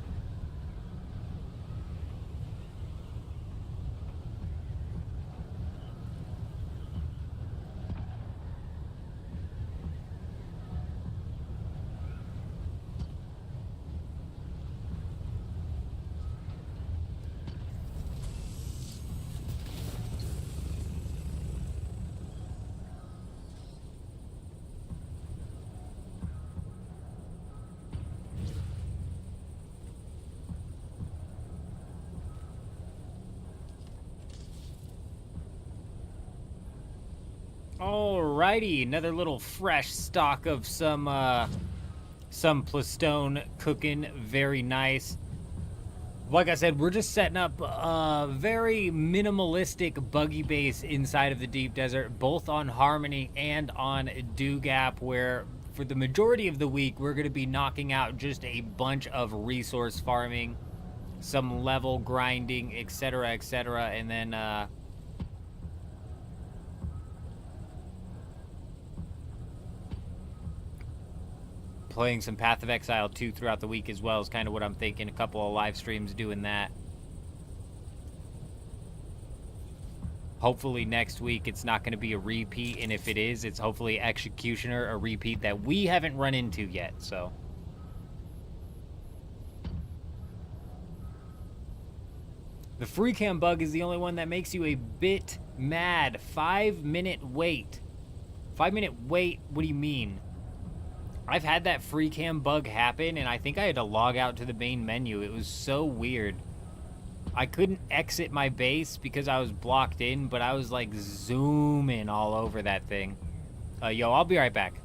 Alrighty, another little fresh stock of some Plastone cooking. Very nice. Like I said, we're just setting up a very minimalistic buggy base inside of the Deep Desert, both on Harmony and on Dew Gap, where for the majority of the week, we're going to be knocking out just a bunch of resource farming, some level grinding, etc., etc., and then playing some Path of Exile 2 throughout the week as well is kind of what I'm thinking. A couple of live streams doing that. Hopefully next week it's not going to be a repeat, and if it is, it's hopefully Executioner, a repeat that we haven't run into yet, so. The free cam bug is the only one that makes you a bit mad. 5-minute wait. 5-minute wait? What do you mean? I've had that free cam bug happen, and I think I had to log out to the main menu. It was so weird. I couldn't exit my base because I was blocked in, but I was like zooming all over that thing. Yo, I'll be right back.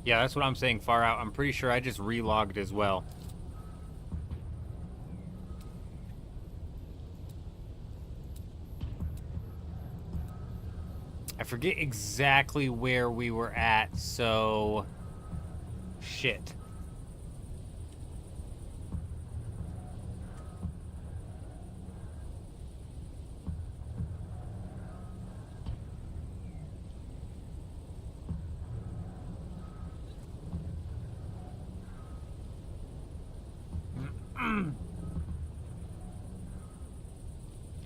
Yeah, that's what I'm saying, far out. I'm pretty sure I just relogged as well. I forget exactly where we were at, so... Shit.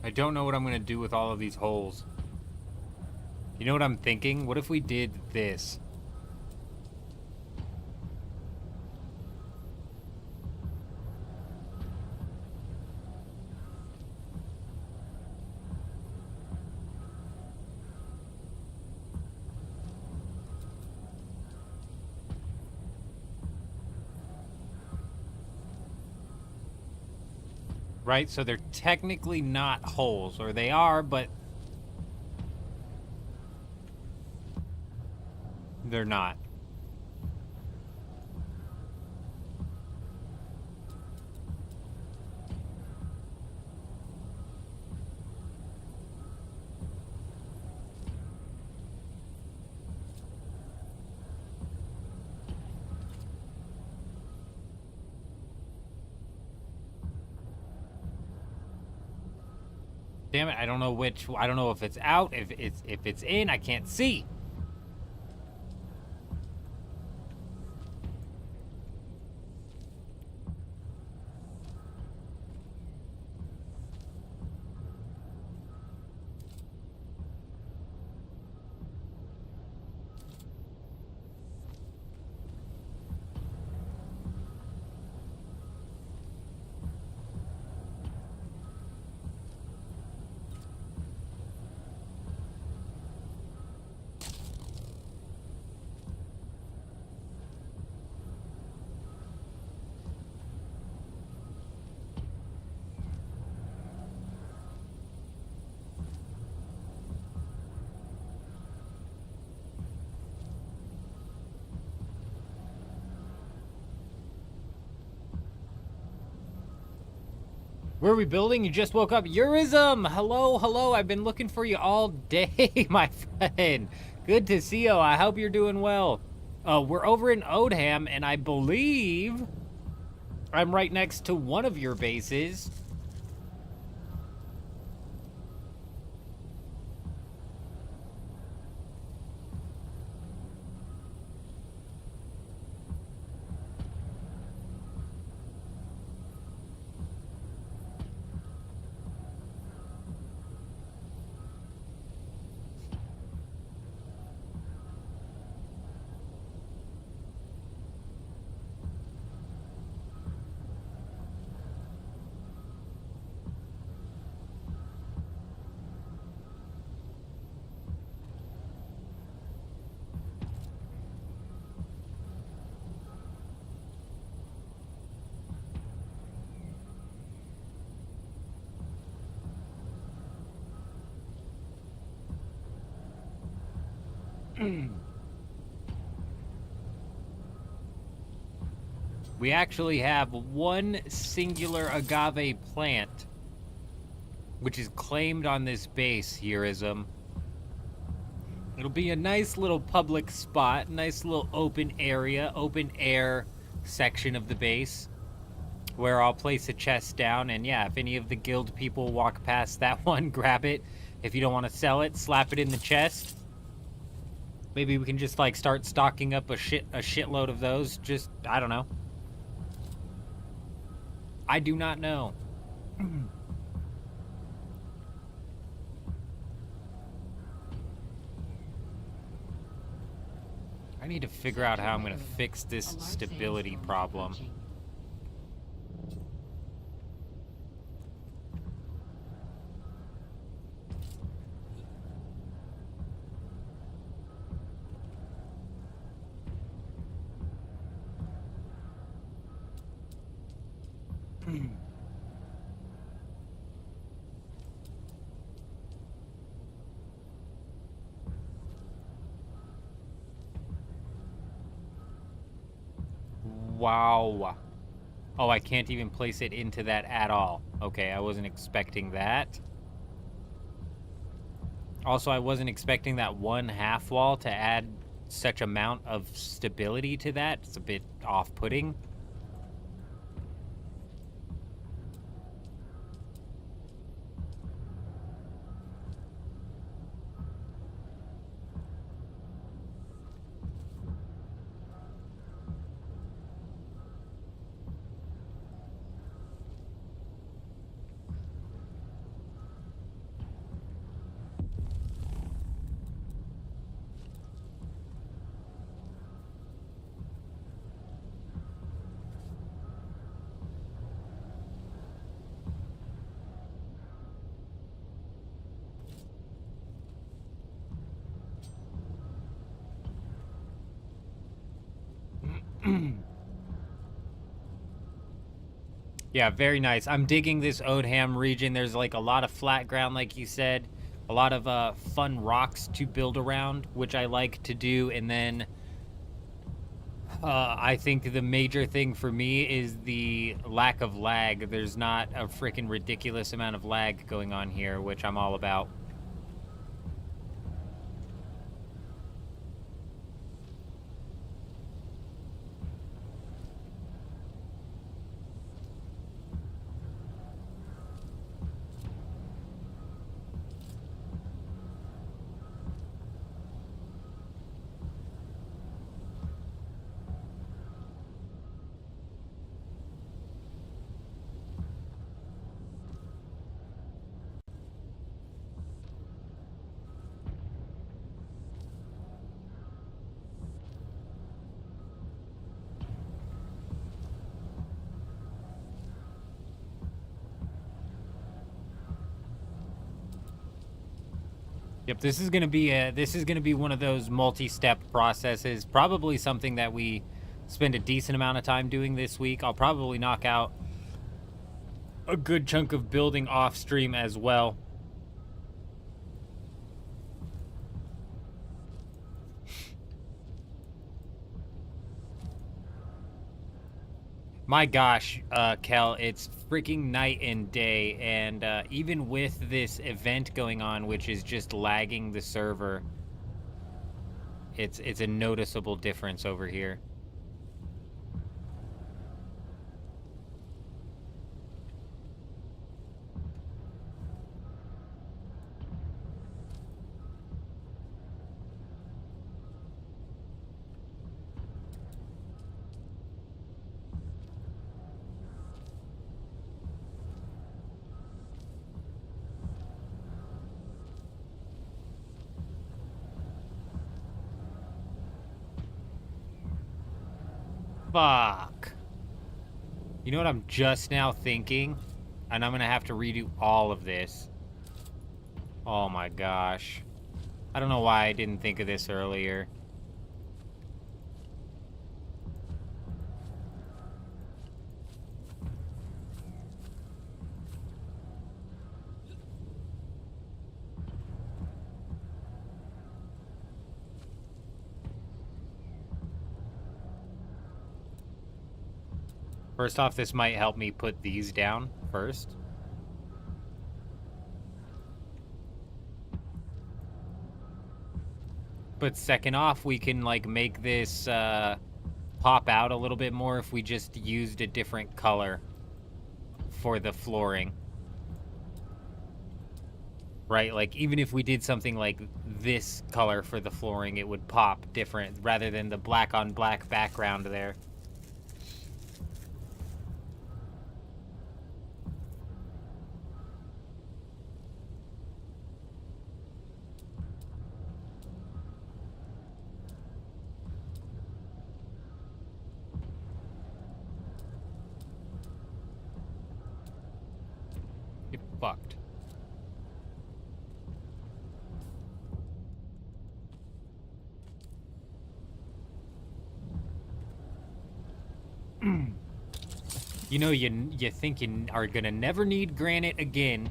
I don't know what I'm going to do with all of these holes. You know what I'm thinking? What if we did this? Right? So they're technically not holes, or they are, but they're not. Damn it, I don't know which, I don't know if it's out, if it's in, I can't see. Where are we building? You just woke up. Eurism! Hello, hello. I've been looking for you all day, my friend. Good to see you. I hope you're doing well. We're over in Odham, and I believe I'm right next to one of your bases. We actually have one singular agave plant, which is claimed on this base, Eurism. It'll be a nice little public spot, nice little open area, open air section of the base, where I'll place a chest down, and yeah, if any of the guild people walk past that one, grab it. If you don't want to sell it, slap it in the chest. Maybe we can just, like, start stocking up a shitload of those. Just, I don't know. I do not know. I need to figure out how I'm going to fix this stability problem. Wow. Oh, I can't even place it into that at all. Okay, I wasn't expecting that. Also, I wasn't expecting that one half wall to add such amount of stability to that. It's a bit off-putting. Yeah, very nice. I'm digging this Odham region. There's like a lot of flat ground, like you said, a lot of fun rocks to build around, which I like to do. And then I think the major thing for me is the lack of lag. There's not a freaking ridiculous amount of lag going on here, which I'm all about. Yep, this is gonna be one of those multi-step processes. Probably something that we spend a decent amount of time doing this week. I'll probably knock out a good chunk of building off stream as well. My gosh, Kel, it's freaking night and day, and even with this event going on, which is just lagging the server, it's a noticeable difference over here. Fuck. You know what I'm just now thinking? And I'm gonna have to redo all of this. Oh my gosh. I don't know why I didn't think of this earlier. First off, this might help me put these down first. But second off, we can like make this pop out a little bit more if we just used a different color for the flooring. Right, like even if we did something like this color for the flooring, it would pop different rather than the black on black background there. Get fucked. You know, you think you are gonna never need granite again.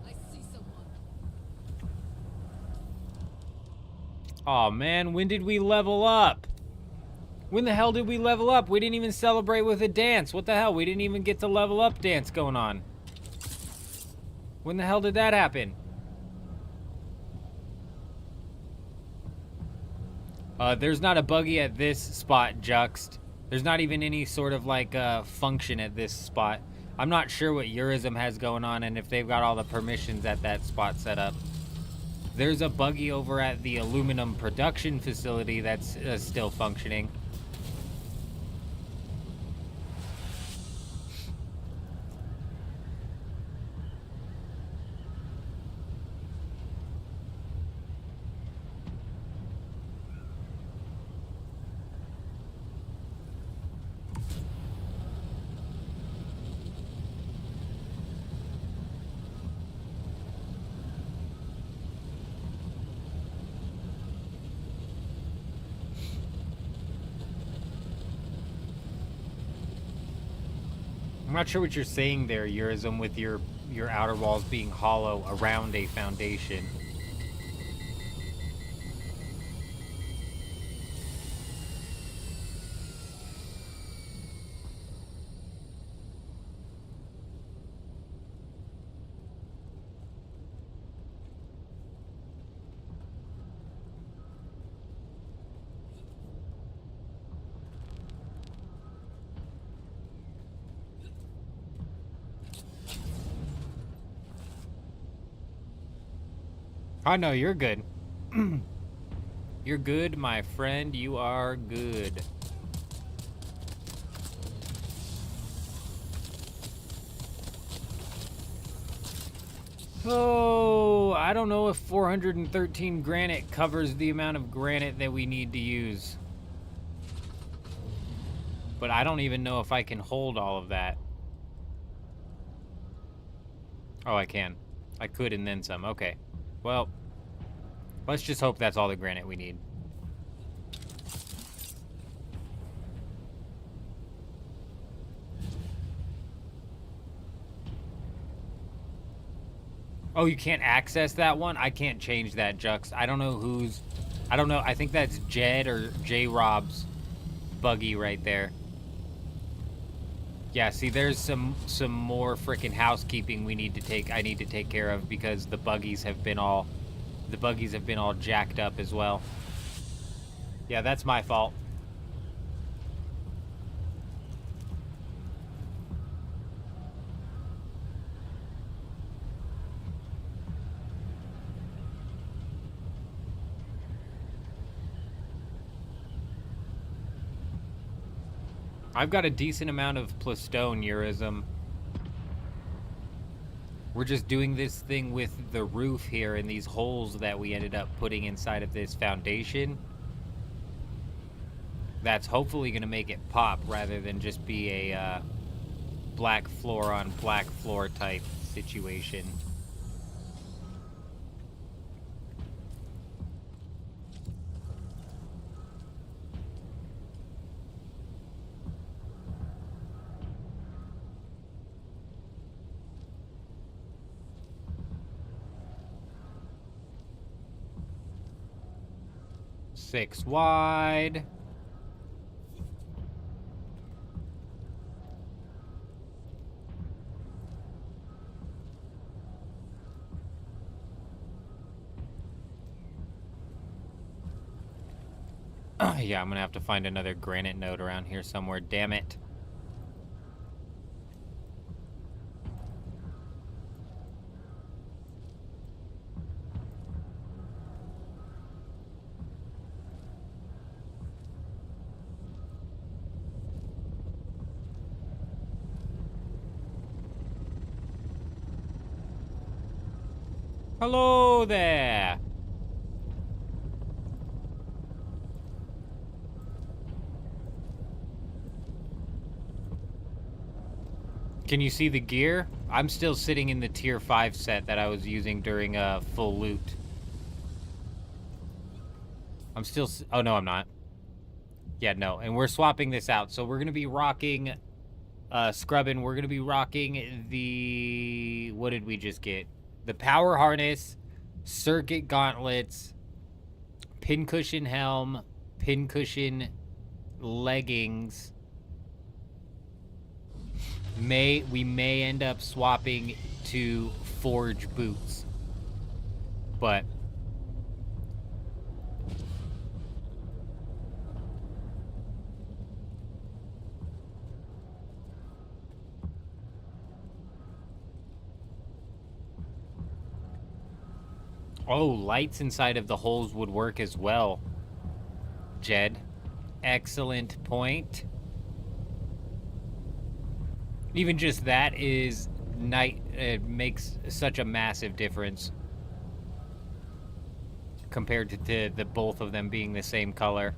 I see someone. Oh man, when did we level up? When the hell did we level up? We didn't even celebrate with a dance. What the hell? We didn't even get the level up dance going on. When the hell did that happen? There's not a buggy at this spot, Juxt. There's not even any sort of like function at this spot. I'm not sure what Eurism has going on and if they've got all the permissions at that spot set up. There's a buggy over at the aluminum production facility that's still functioning. not sure what you're saying there, Eurism, with your outer walls being hollow around a foundation. Oh, no, you're good. You're good, my friend. You are good. Oh, I don't know if 413 granite covers the amount of granite that we need to use. But I don't even know if I can hold all of that. Oh, I can. I could and then some. Okay. Well, let's just hope that's all the granite we need. Oh, you can't access that one? I can't change that, Jux. I don't know who's... I don't know. I think that's Jed or J-Rob's buggy right there. Yeah, see, there's some more freaking housekeeping we need to take. I need to take care of because the buggies have been all jacked up as well. Yeah, that's my fault. I've got a decent amount of plastone Eurism. We're just doing this thing with the roof here and these holes that we ended up putting inside of this foundation. That's hopefully going to make it pop rather than just be a black floor on black floor type situation. Six wide. Yeah, I'm gonna have to find another granite node around here somewhere, damn it. Hello there. Can you see the gear? I'm still sitting in the tier 5 set that I was using during full loot. I'm still... Oh, no, I'm not. Yeah, no. And we're swapping this out. So we're going to be rocking... Scrubbing. We're going to be rocking the... What did we just get? The power harness, circuit gauntlets, pincushion helm, pincushion leggings. We may end up swapping to forge boots, but oh, lights inside of the holes would work as well, Jed. Excellent point. Even just that is it makes such a massive difference compared to the both of them being the same color.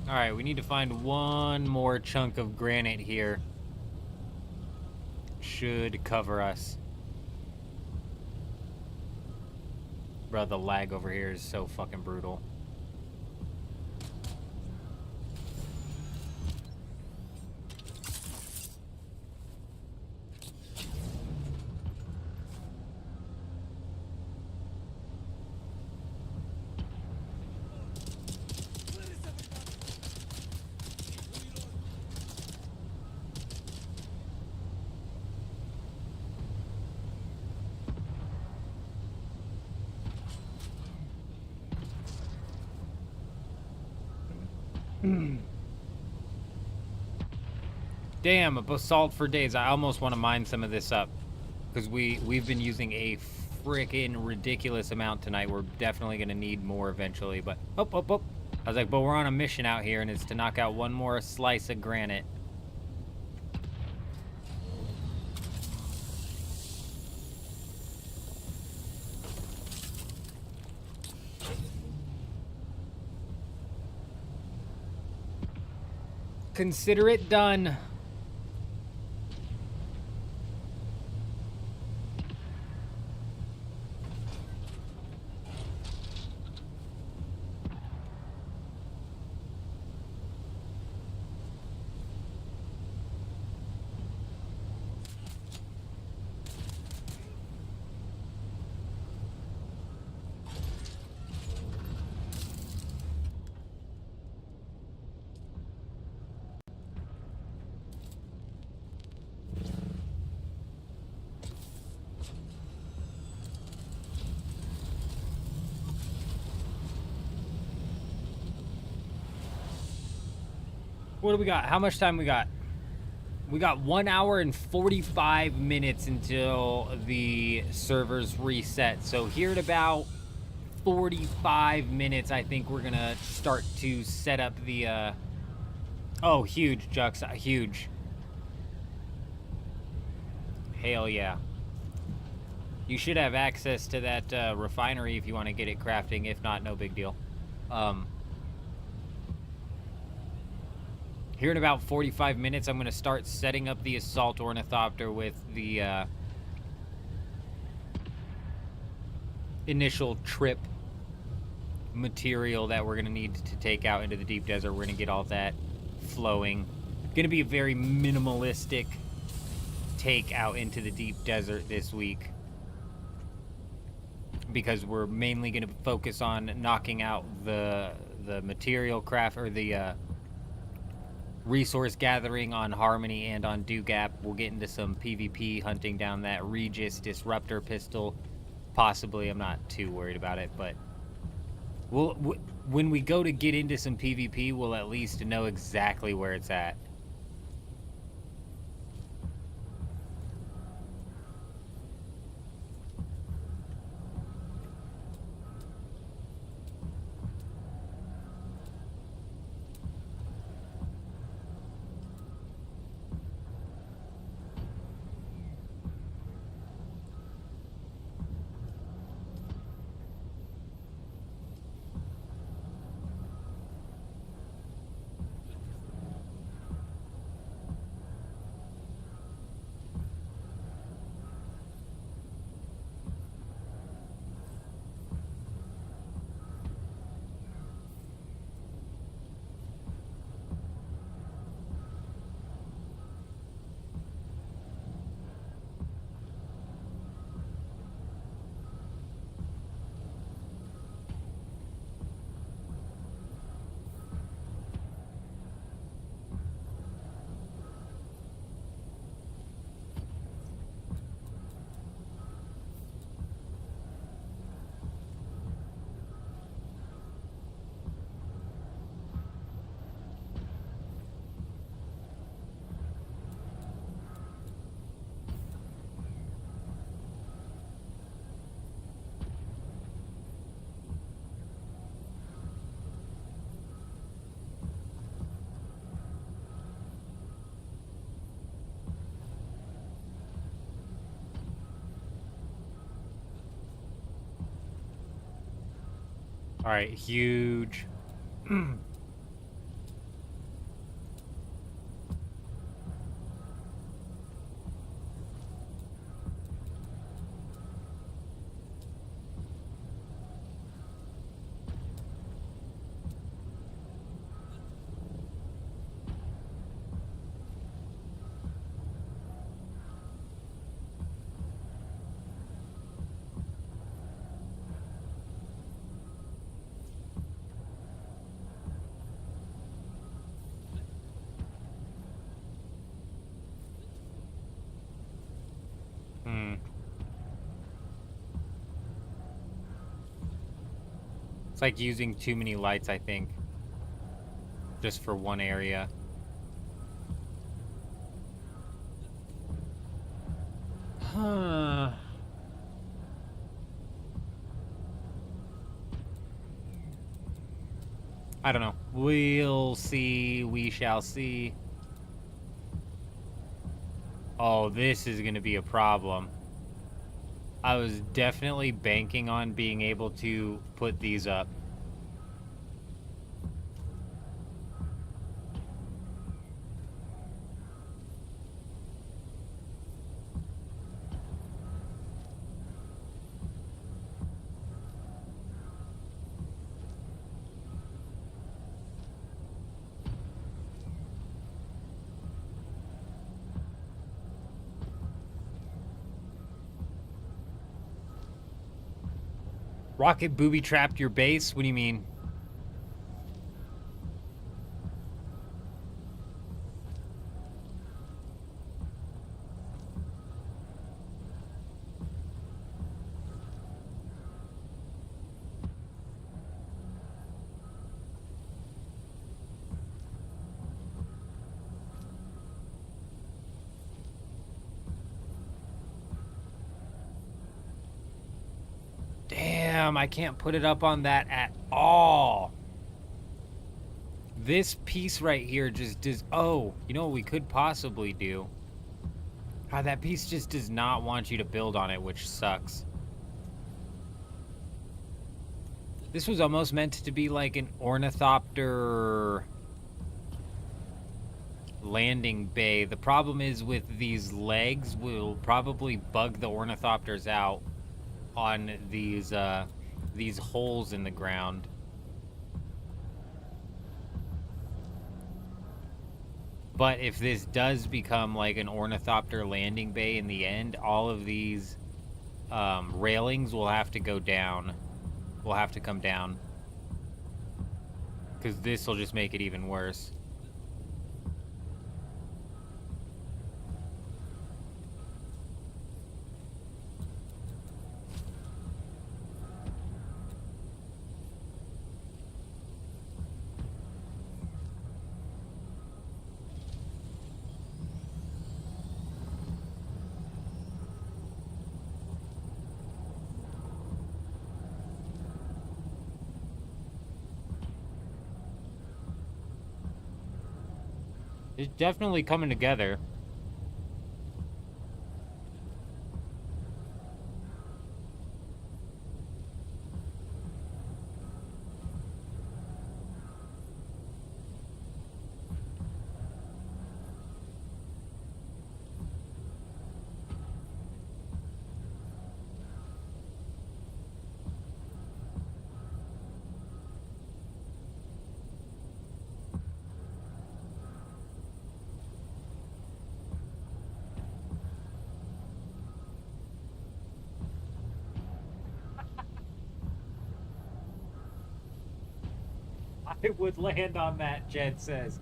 Alright, we need to find one more chunk of granite here. Should cover us. Bro, the lag over here is so fucking brutal. Damn, a basalt for days. I almost want to mine some of this up. Because we've been using a freaking ridiculous amount tonight. We're definitely going to need more eventually. But, I was like, but we're on a mission out here, and it's to knock out one more slice of granite. Consider it done. What do we got? How much time we got? We got 1 hour and 45 minutes until the servers reset. So here at about 45 minutes, I think we're gonna start to set up the, oh, huge, Jux, huge. Hell yeah. You should have access to that refinery if you want to get it crafting. If not, no big deal. Here in about 45 minutes, I'm going to start setting up the assault ornithopter with the initial trip material that we're going to need to take out into the deep desert. We're going to get all that flowing. Going to be a very minimalistic take out into the deep desert this week, because we're mainly going to focus on knocking out the material craft, or the resource gathering on Harmony and on Dugap. We'll get into some PvP hunting down that Regis Disruptor pistol. Possibly, I'm not too worried about it, but when we go to get into some PvP, we'll at least know exactly where it's at. All right, huge. It's like using too many lights, I think. Just for one area. Huh. I don't know. We'll see. We shall see. Oh, this is going to be a problem. I was definitely banking on being able to put these up. Rocket booby-trapped your base? What do you mean? Damn, I can't put it up on that at all. This piece right here just does... Oh, you know what we could possibly do? God, that piece just does not want you to build on it, which sucks. This was almost meant to be like an ornithopter landing bay. The problem is with these legs, we'll probably bug the ornithopters out on these holes in the ground. But if this does become like an ornithopter landing bay in the end, all of these railings will have to go down. Will have to come down. Because this will just make it even worse. It's definitely coming together. I would land on that, Jed says.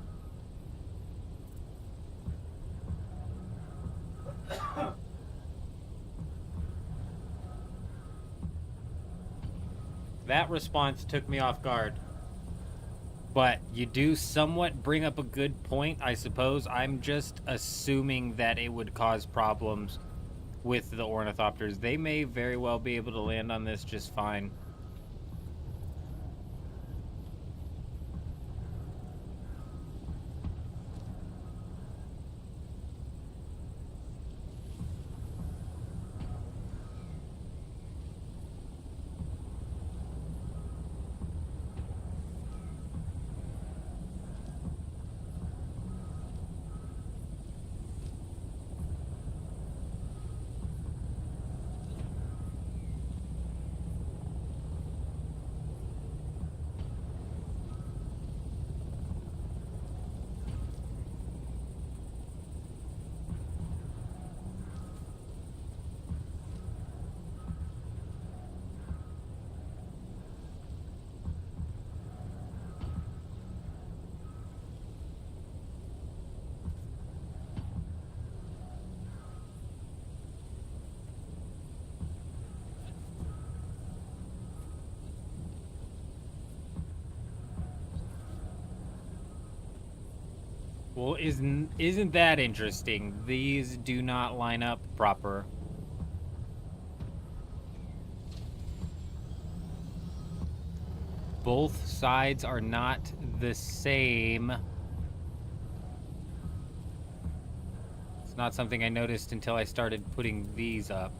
That response took me off guard. But you do somewhat bring up a good point, I suppose. I'm just assuming that it would cause problems with the ornithopters. They may very well be able to land on this just fine. Well, isn't that interesting? These do not line up proper. Both sides are not the same. It's not something I noticed until I started putting these up.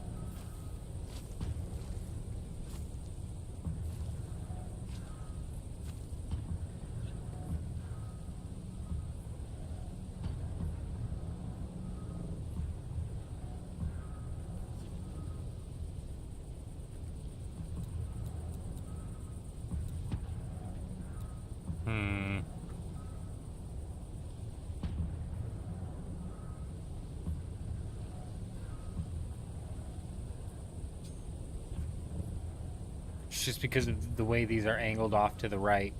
It's just because of the way these are angled off to the right.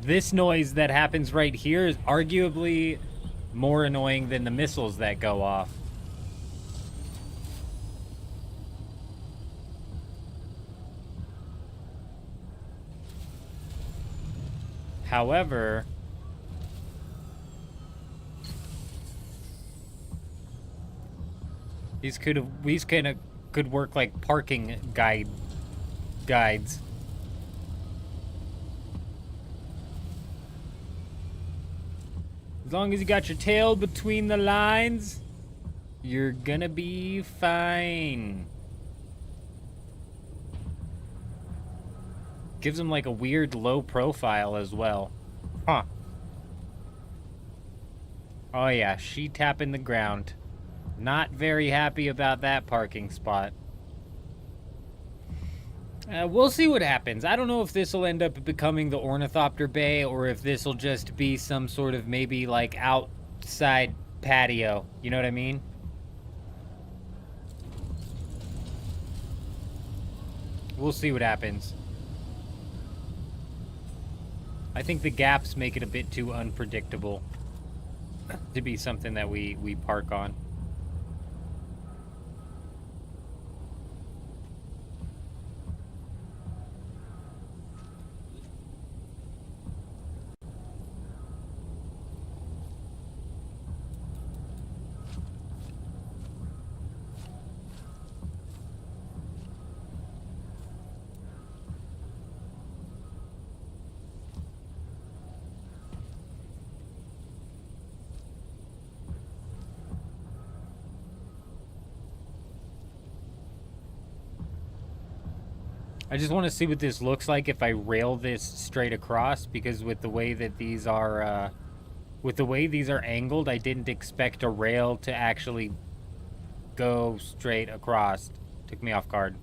This noise that happens right here is arguably more annoying than the missiles that go off. However, these could work like parking guides. As long as you got your tail between the lines, you're gonna be fine. Gives them like a weird low profile as well. Huh. Oh yeah, she tapping the ground. Not very happy about that parking spot. We'll see what happens. I don't know if this will end up becoming the Ornithopter Bay or if this will just be some sort of maybe like outside patio. You know what I mean? We'll see what happens. I think the gaps make it a bit too unpredictable to be something that we park on. I just want to see what this looks like if I rail this straight across, because with the way that these are, angled, I didn't expect a rail to actually go straight across. Took me off guard.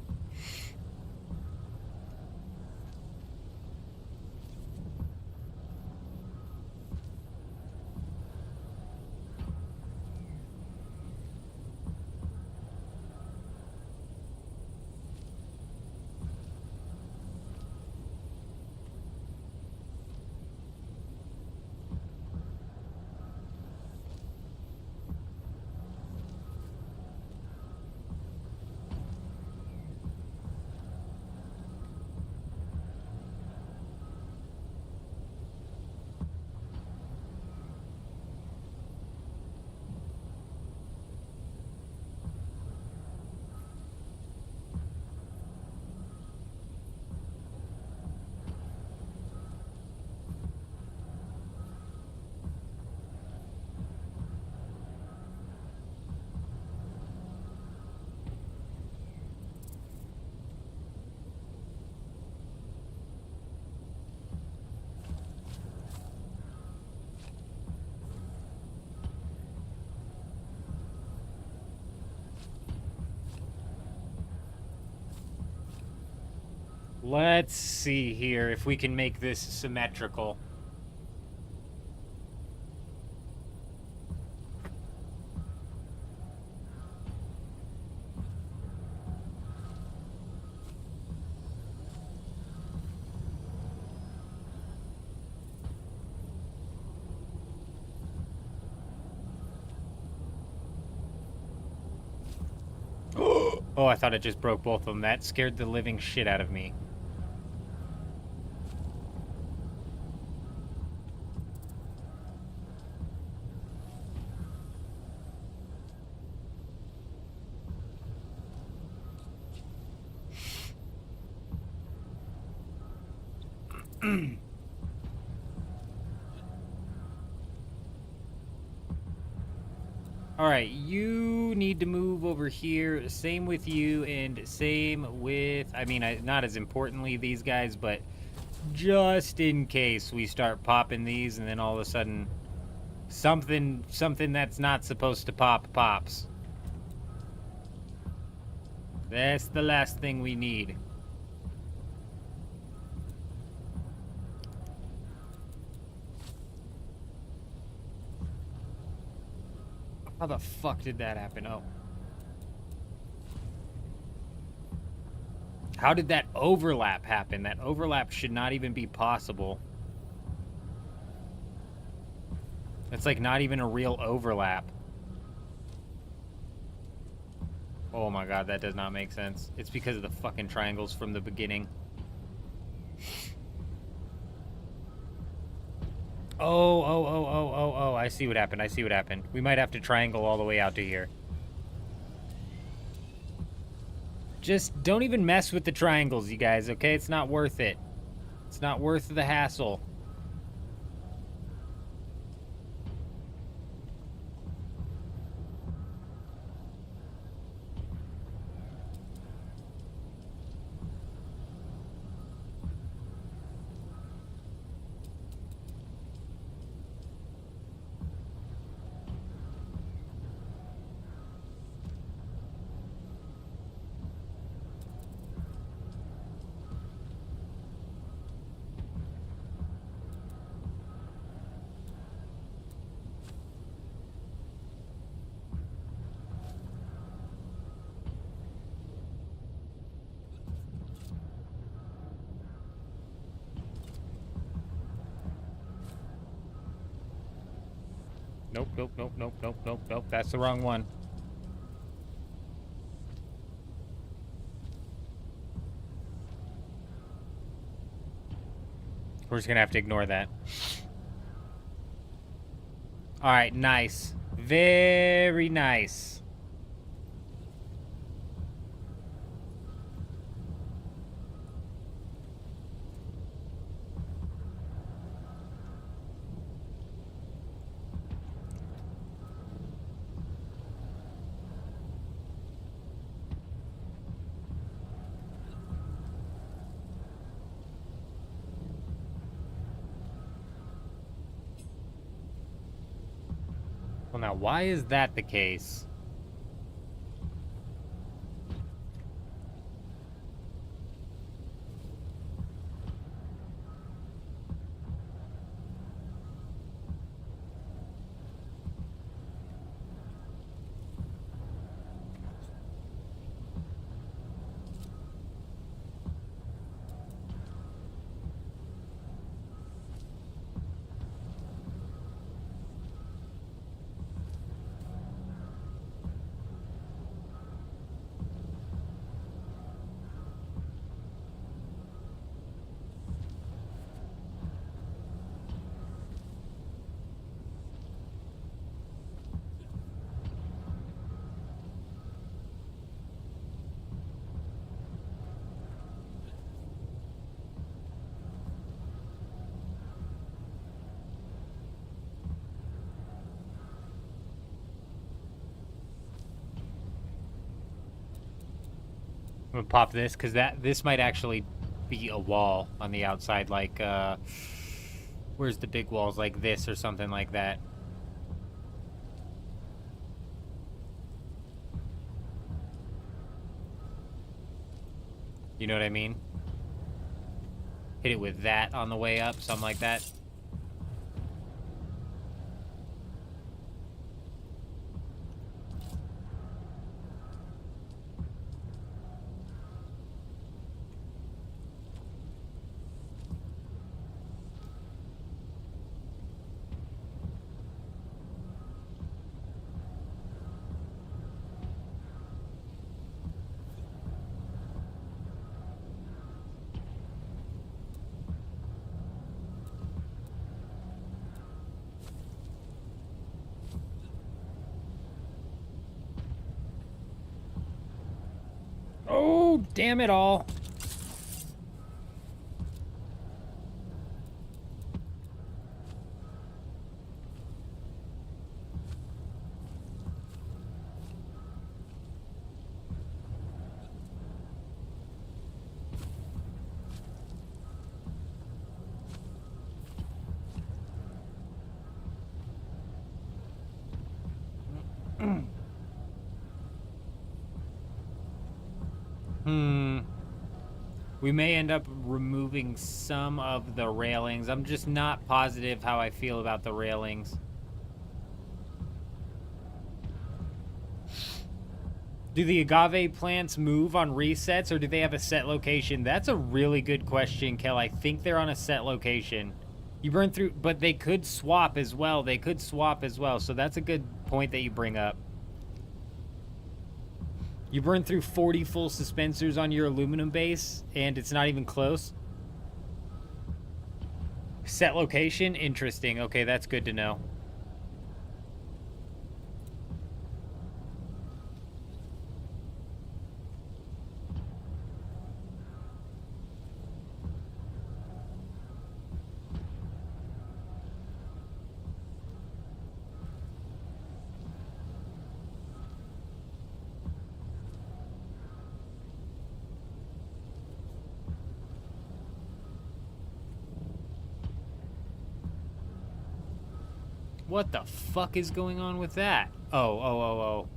Let's see here if we can make this symmetrical. Oh, I thought it just broke both of them. That scared the living shit out of me. Alright, you need to move over here. Same with you, and same with... I mean, not as importantly these guys, but just in case we start popping these, and then all of a sudden something that's not supposed to pop pops. That's the last thing we need. How the fuck did that happen? Oh. How did that overlap happen? That overlap should not even be possible. It's like not even a real overlap. Oh my god, that does not make sense. It's because of the fucking triangles from the beginning. Oh, I see what happened. I see what happened. We might have to triangle all the way out to here. Just don't even mess with the triangles, you guys, okay? It's not worth it. It's not worth the hassle. Nope. That's the wrong one. We're just gonna have to ignore that. Alright, nice. Very nice. Well, now, why is that the case? I'm gonna pop this, because this might actually be a wall on the outside, like, where's the big walls, like this or something like that. You know what I mean? Hit it with that on the way up, something like that. No, damn it all. We may end up removing some of the railings. I'm just not positive how I feel about the railings. Do the agave plants move on resets, or do they have a set location? That's a really good question, Kel. I think they're on a set location. You burn through, but they could swap as well. They could swap as well, so that's a good point that you bring up. You burn through 40 full suspensors on your aluminum base, and it's not even close. Set location? Interesting. Okay, that's good to know. What the fuck is going on with that? Oh.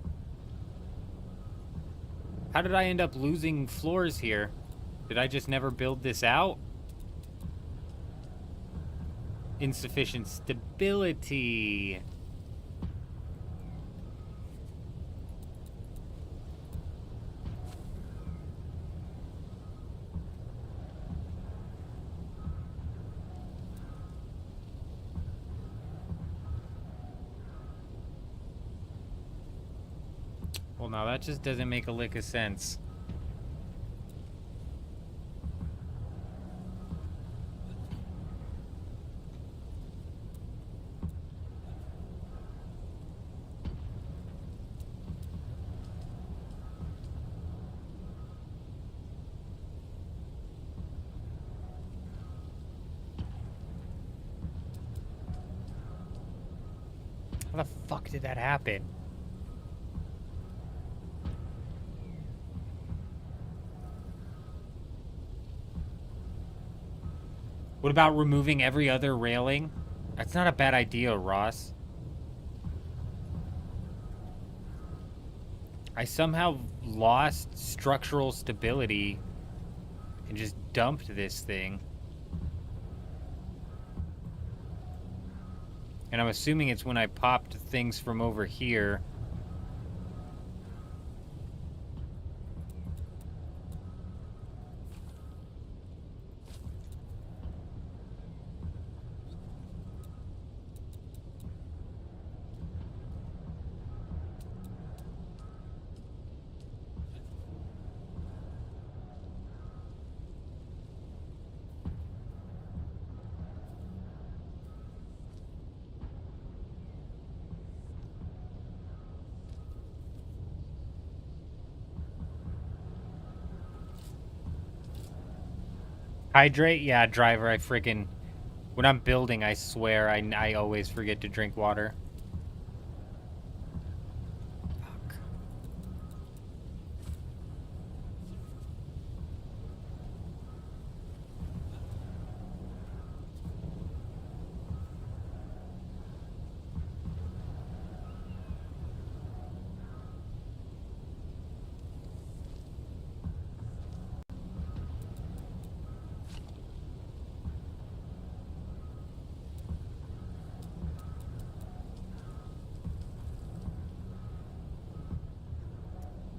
How did I end up losing floors here? Did I just never build this out? Insufficient stability. Well, now that just doesn't make a lick of sense. How the fuck did that happen? What about removing every other railing? That's not a bad idea, Ross. I somehow lost structural stability and just dumped this thing. And I'm assuming it's when I popped things from over here. Hydrate? Yeah, driver, I freaking... When I'm building, I swear, I always forget to drink water. Fuck.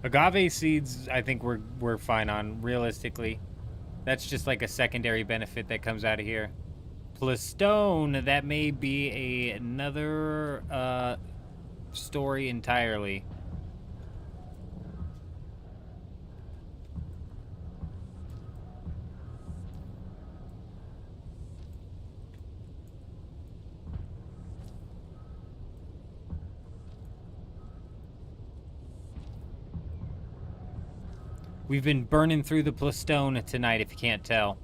Agave seeds, I think we're fine on, realistically. That's just like a secondary benefit that comes out of here. Plus stone, that may be another story entirely. We've been burning through the Plastone tonight, if you can't tell.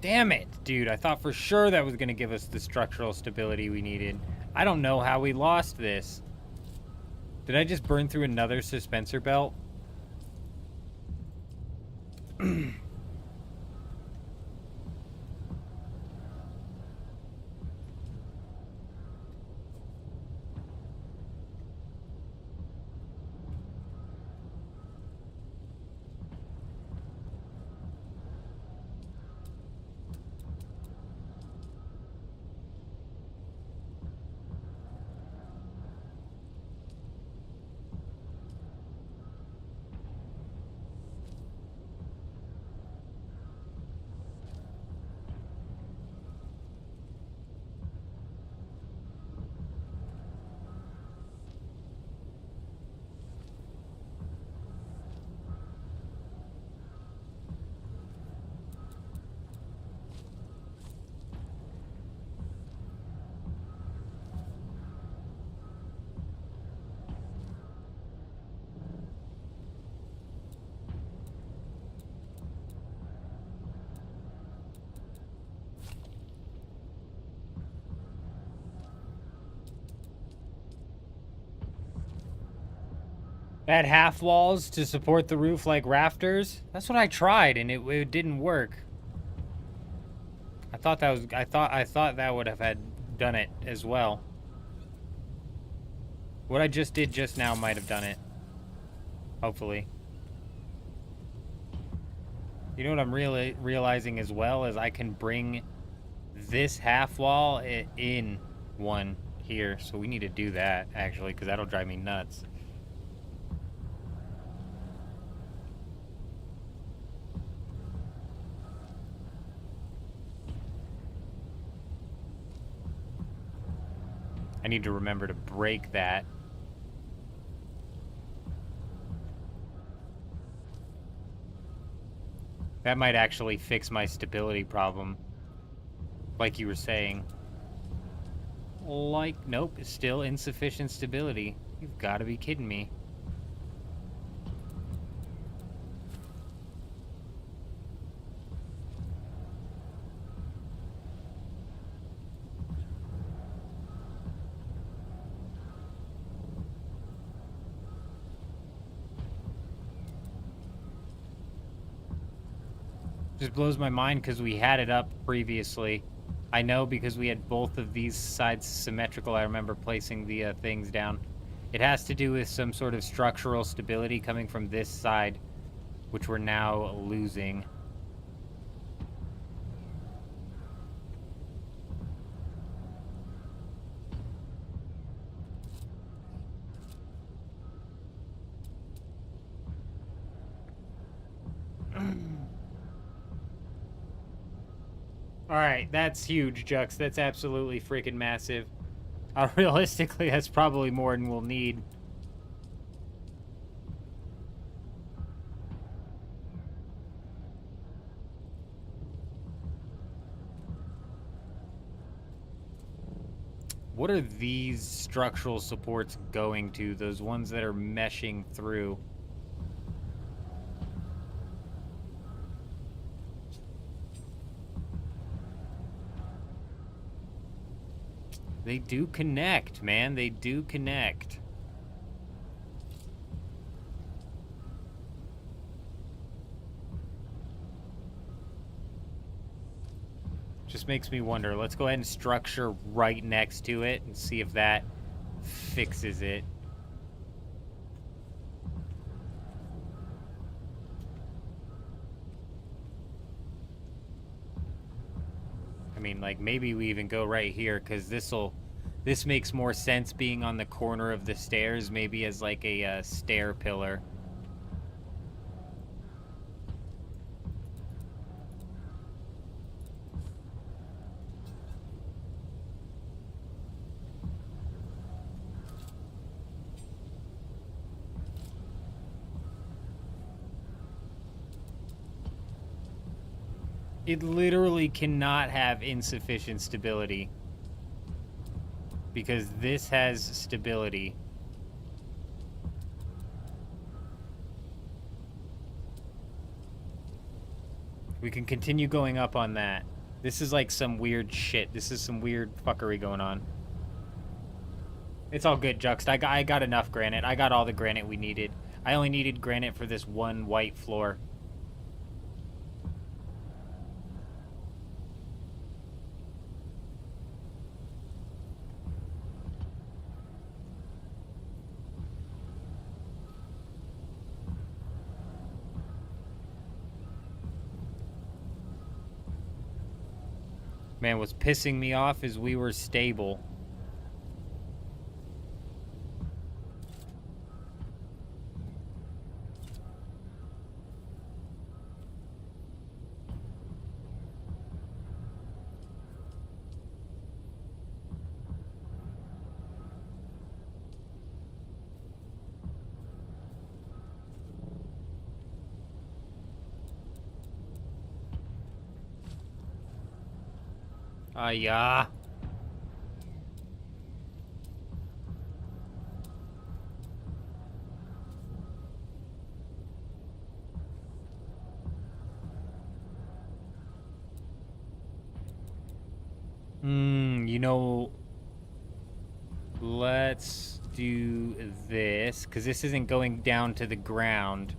Damn it, dude. I thought for sure that was going to give us the structural stability we needed. I don't know how we lost this. Did I just burn through another suspensor belt? Add half walls to support the roof like rafters. That's what I tried, and it didn't work. I thought that would have had done it as well. What I just did just now might have done it. Hopefully. You know what I'm really realizing as well is I can bring this half wall in one here. So we need to do that actually, because that'll drive me nuts. I need to remember to break that. That might actually fix my stability problem. Like you were saying. Like, nope, it's still insufficient stability. You've got to be kidding me. Just blows my mind because we had it up previously. I know because we had both of these sides symmetrical. I remember placing the things down. It has to do with some sort of structural stability coming from this side, which we're now losing. Alright, that's huge, Jux. That's absolutely freaking massive. Realistically, that's probably more than we'll need. What are these structural supports going to? Those ones that are meshing through? They do connect, man. They do connect. Just makes me wonder. Let's go ahead and structure right next to it and see if that fixes it. I mean, like, maybe we even go right here, because this makes more sense being on the corner of the stairs, maybe as like a stair pillar. It literally cannot have insufficient stability. Because this has stability. We can continue going up on that. This is like some weird shit. This is some weird fuckery going on. It's all good, Juxt. I got enough granite. I got all the granite we needed. I only needed granite for this one white floor. Man, what's pissing me off is we were stable. Yeah. You know, let's do this, because this isn't going down to the ground.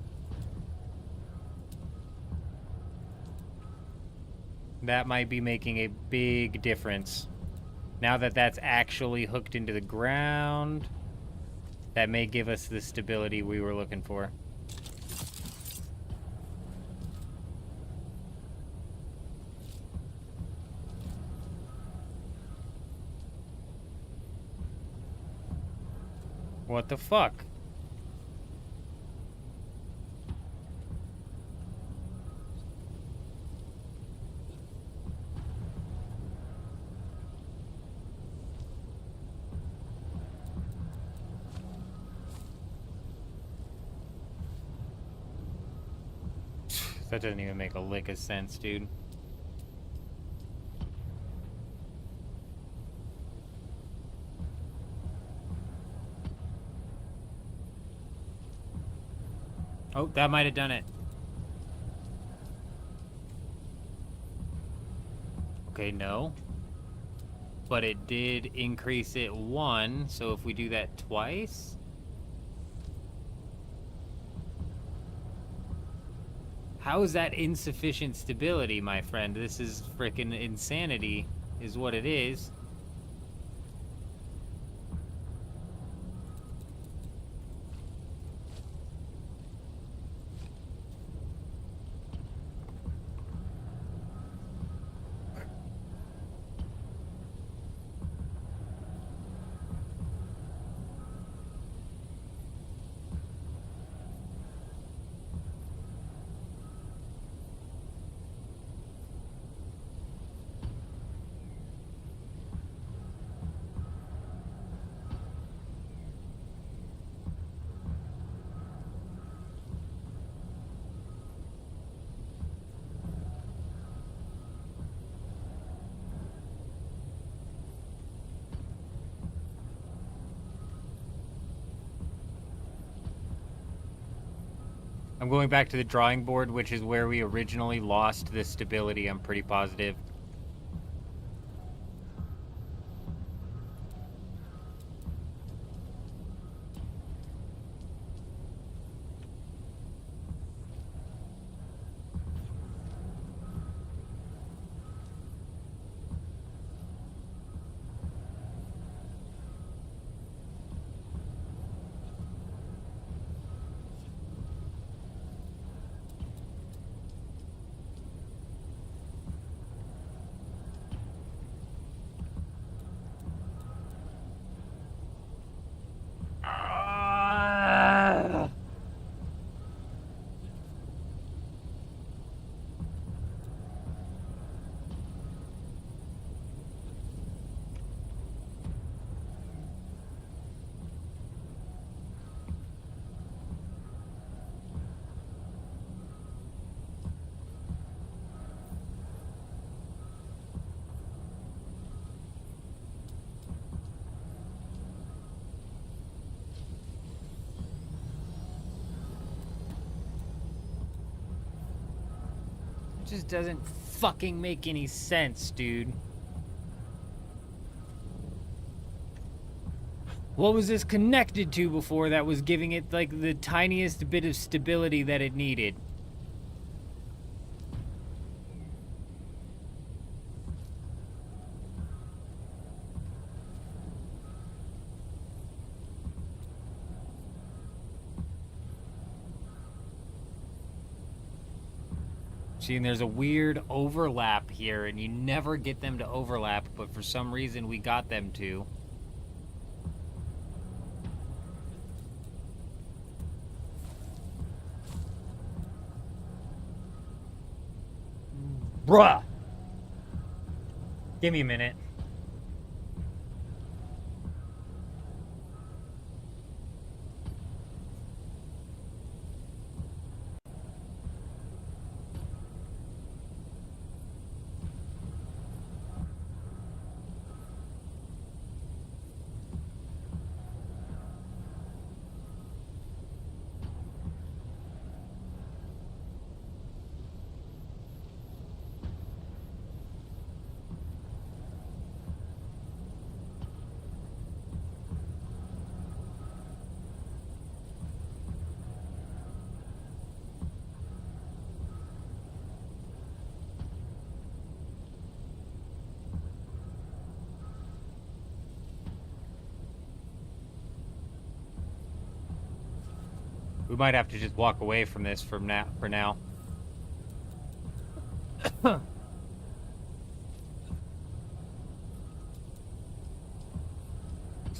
That might be making a big difference. Now that that's actually hooked into the ground, that may give us the stability we were looking for. What the fuck? That doesn't even make a lick of sense, dude. Oh, that might have done it. Okay, no. But it did increase it 1, so if we do that twice... How is that insufficient stability, my friend? This is frickin' insanity, is what it is. I'm going back to the drawing board, which is where we originally lost the stability, I'm pretty positive. just doesn't fucking make any sense, dude. What was this connected to before that was giving it, like, the tiniest bit of stability that it needed? See, and there's a weird overlap here, and you never get them to overlap, but for some reason we got them to. Bruh! Give me a minute. We might have to just walk away from this for now. So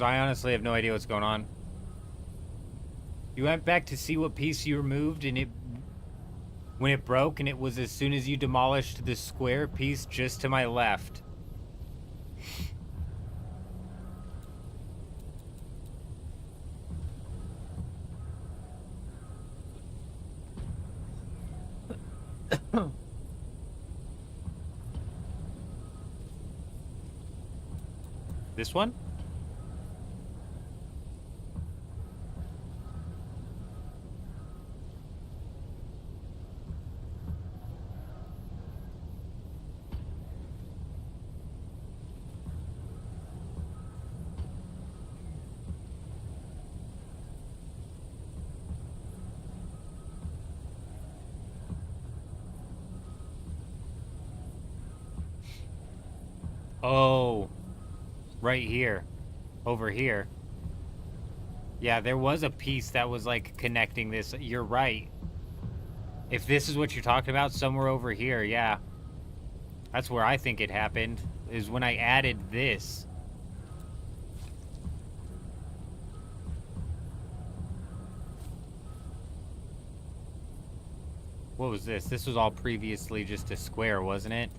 I honestly have no idea what's going on. You went back to see what piece you removed, and when it broke, and it was as soon as you demolished the square piece just to my left. This one? Oh, right here, over here. Yeah, there was a piece that was like connecting this. You're right. If this is what you're talking about, somewhere over here, yeah. That's where I think it happened, is when I added this. What was this? This was all previously just a square, wasn't it?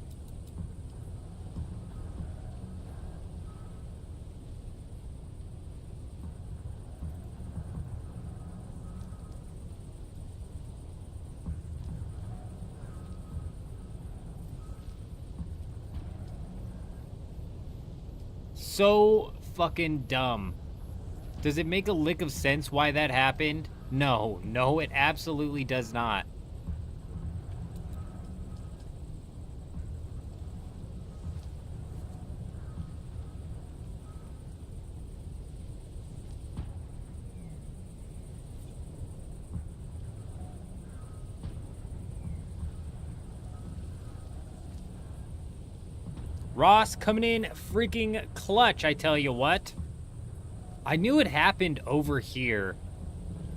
So fucking dumb. Does it make a lick of sense why that happened? No, it absolutely does not. Ross coming in freaking clutch, I tell you what. I knew it happened over here.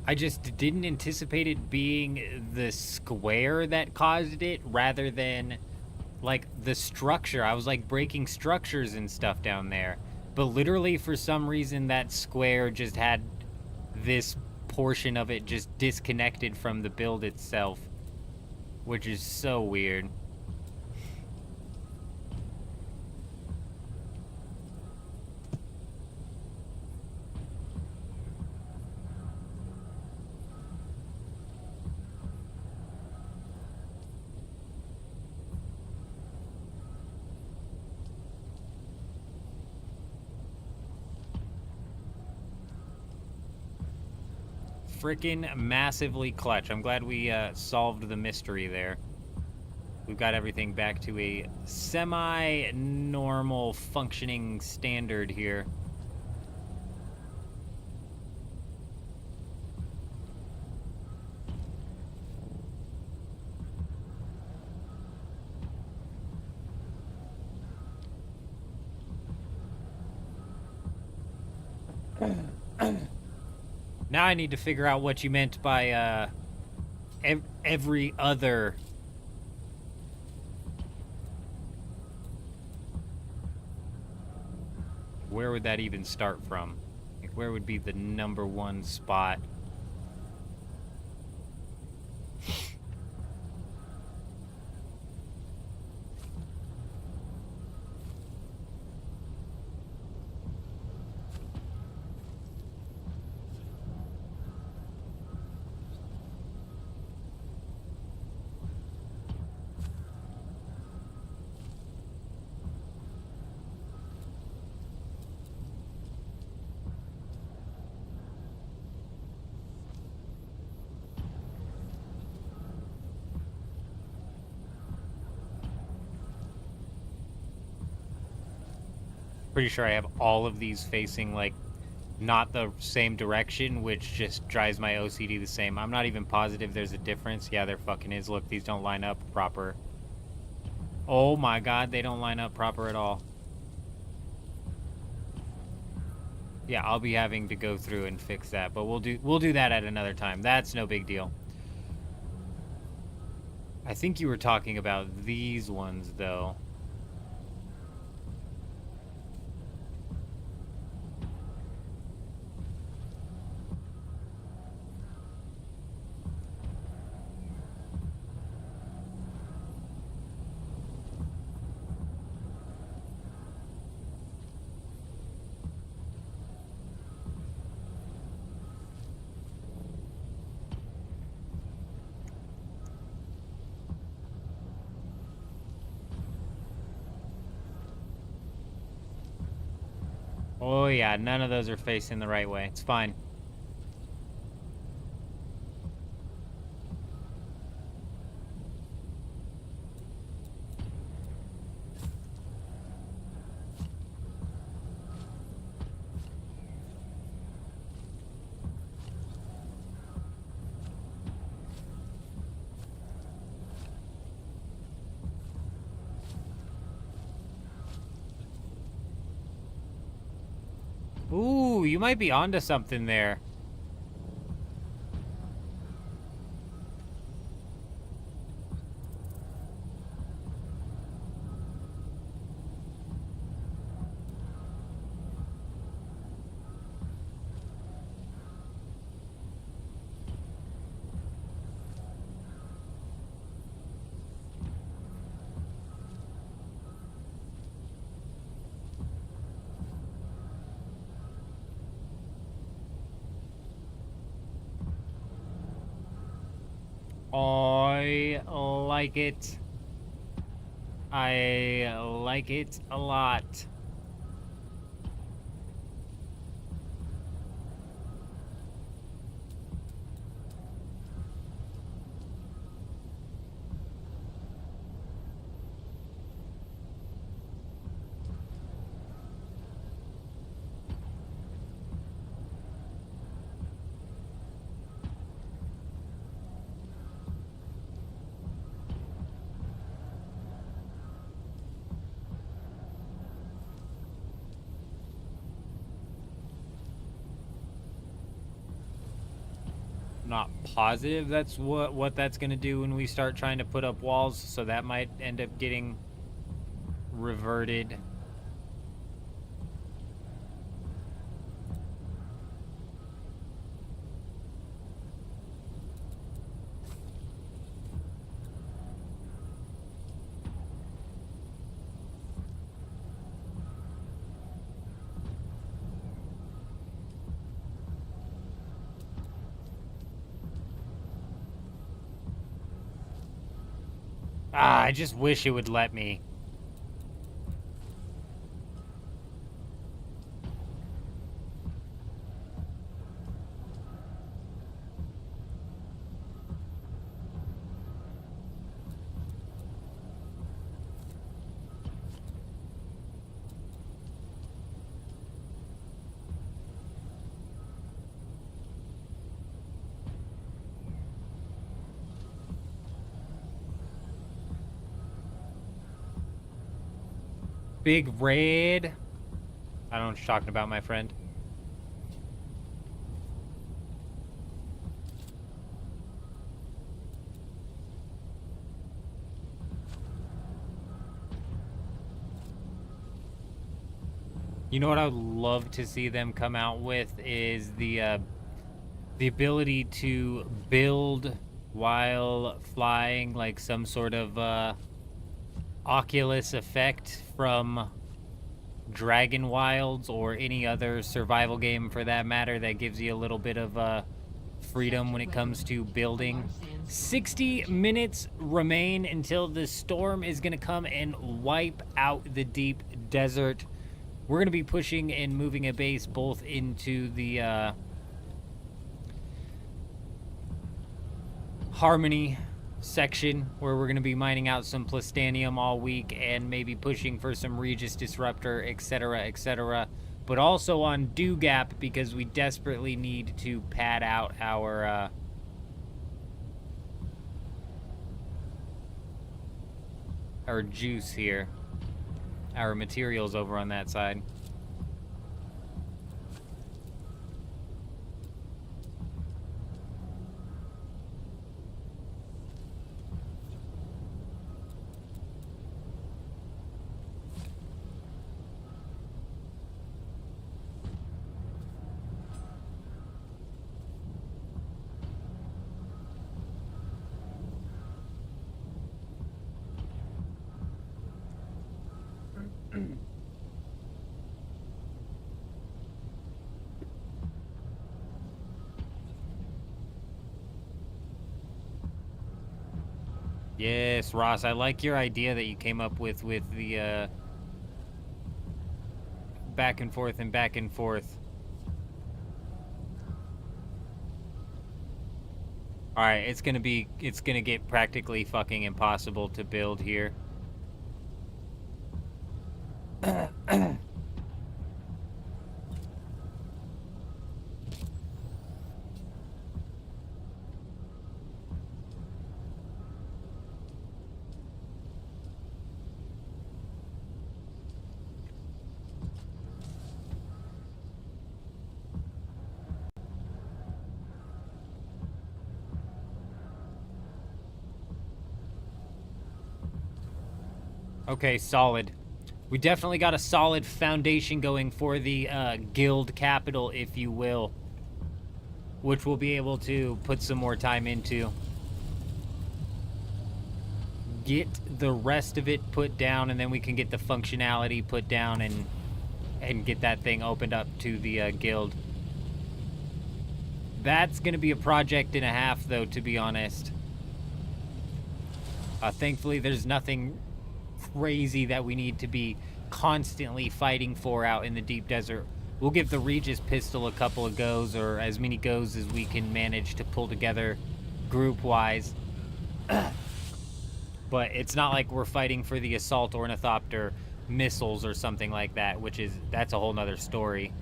I just didn't anticipate it being the square that caused it rather than, like, the structure. I was, like, breaking structures and stuff down there. But literally, for some reason, that square just had this portion of it just disconnected from the build itself. Which is so weird. Freaking massively clutch. I'm glad we solved the mystery there. we've got everything back to a semi-normal functioning standard here. Now I need to figure out what you meant by every other. Where would that even start from? Like, where would be the #1 spot? Pretty sure I have all of these facing, like, not the same direction, which just drives my OCD the same. I'm not even positive there's a difference. Yeah, there fucking is. Look, these don't line up proper. Oh my god, they don't line up proper at all. Yeah, I'll be having to go through and fix that, but we'll do that at another time. That's no big deal. I think you were talking about these ones, though. Oh yeah, none of those are facing the right way. It's fine. Ooh, you might be onto something there. I like it. I like it a lot. Not positive that's what that's going to do when we start trying to put up walls, so that might end up getting reverted. Ah, I just wish it would let me. Big Red. I don't know what you're talking about, my friend. You know what I would love to see them come out with is the ability to build while flying, like some sort of Oculus effect from Dragon Wilds or any other survival game for that matter that gives you a little bit of freedom when it comes to building. 60 minutes remain until the storm is going to come and wipe out the deep desert. We're going to be pushing and moving a base both into the Harmony section, where we're going to be mining out some Plastanium all week and maybe pushing for some Regis Disruptor, etc., etc. But also on Dew Gap, because we desperately need to pad out our juice here. Our materials over on that side. Yes, Ross, I like your idea that you came up with the back and forth and back and forth. All right, it's gonna get practically fucking impossible to build here. Okay, solid. We definitely got a solid foundation going for the guild capital, if you will, which we'll be able to put some more time into. Get the rest of it put down, and then we can get the functionality put down and get that thing opened up to the guild. That's going to be a project and a half, though, to be honest. Thankfully, there's nothing crazy that we need to be constantly fighting for out in the deep desert. We'll give the Regis pistol a couple of goes, or as many goes as we can manage to pull together group-wise. But it's not like we're fighting for the assault ornithopter missiles or something like that, that's a whole nother story.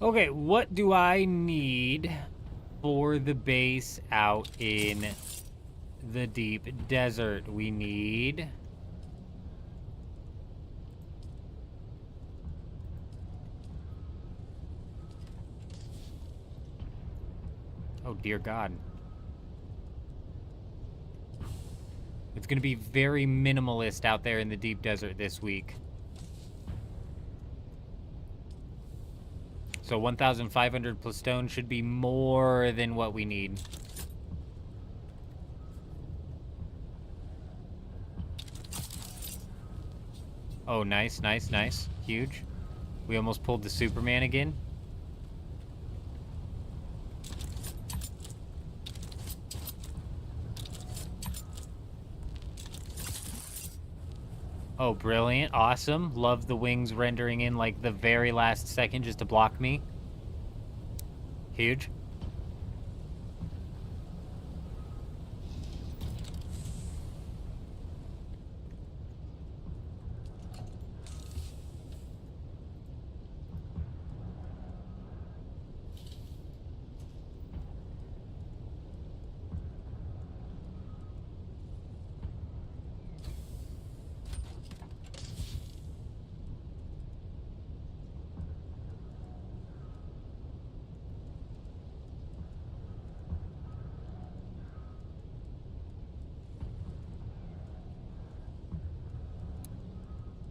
Okay, what do I need for the base out in the deep desert? We need... Oh, dear God. It's going to be very minimalist out there in the deep desert this week. So 1,500 plus stone should be more than what we need. Oh, nice, nice, nice. Huge. We almost pulled the Superman again. Oh, brilliant. Awesome. Love the wings rendering in like the very last second just to block me. Huge.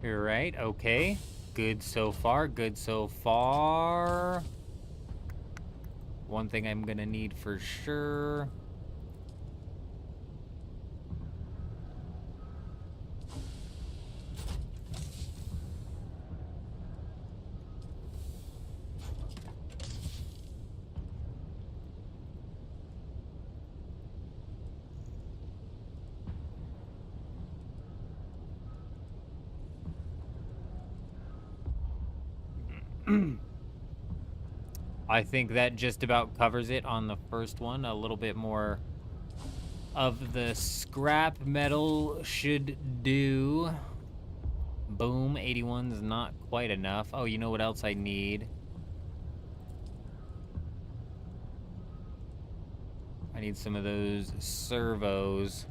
You're right. Okay. Good so far. Good so far. One thing I'm gonna need for sure. I think that just about covers it on the first one. A little bit more of the scrap metal should do. Boom, 81's not quite enough. Oh, you know what else I need? I need some of those servos.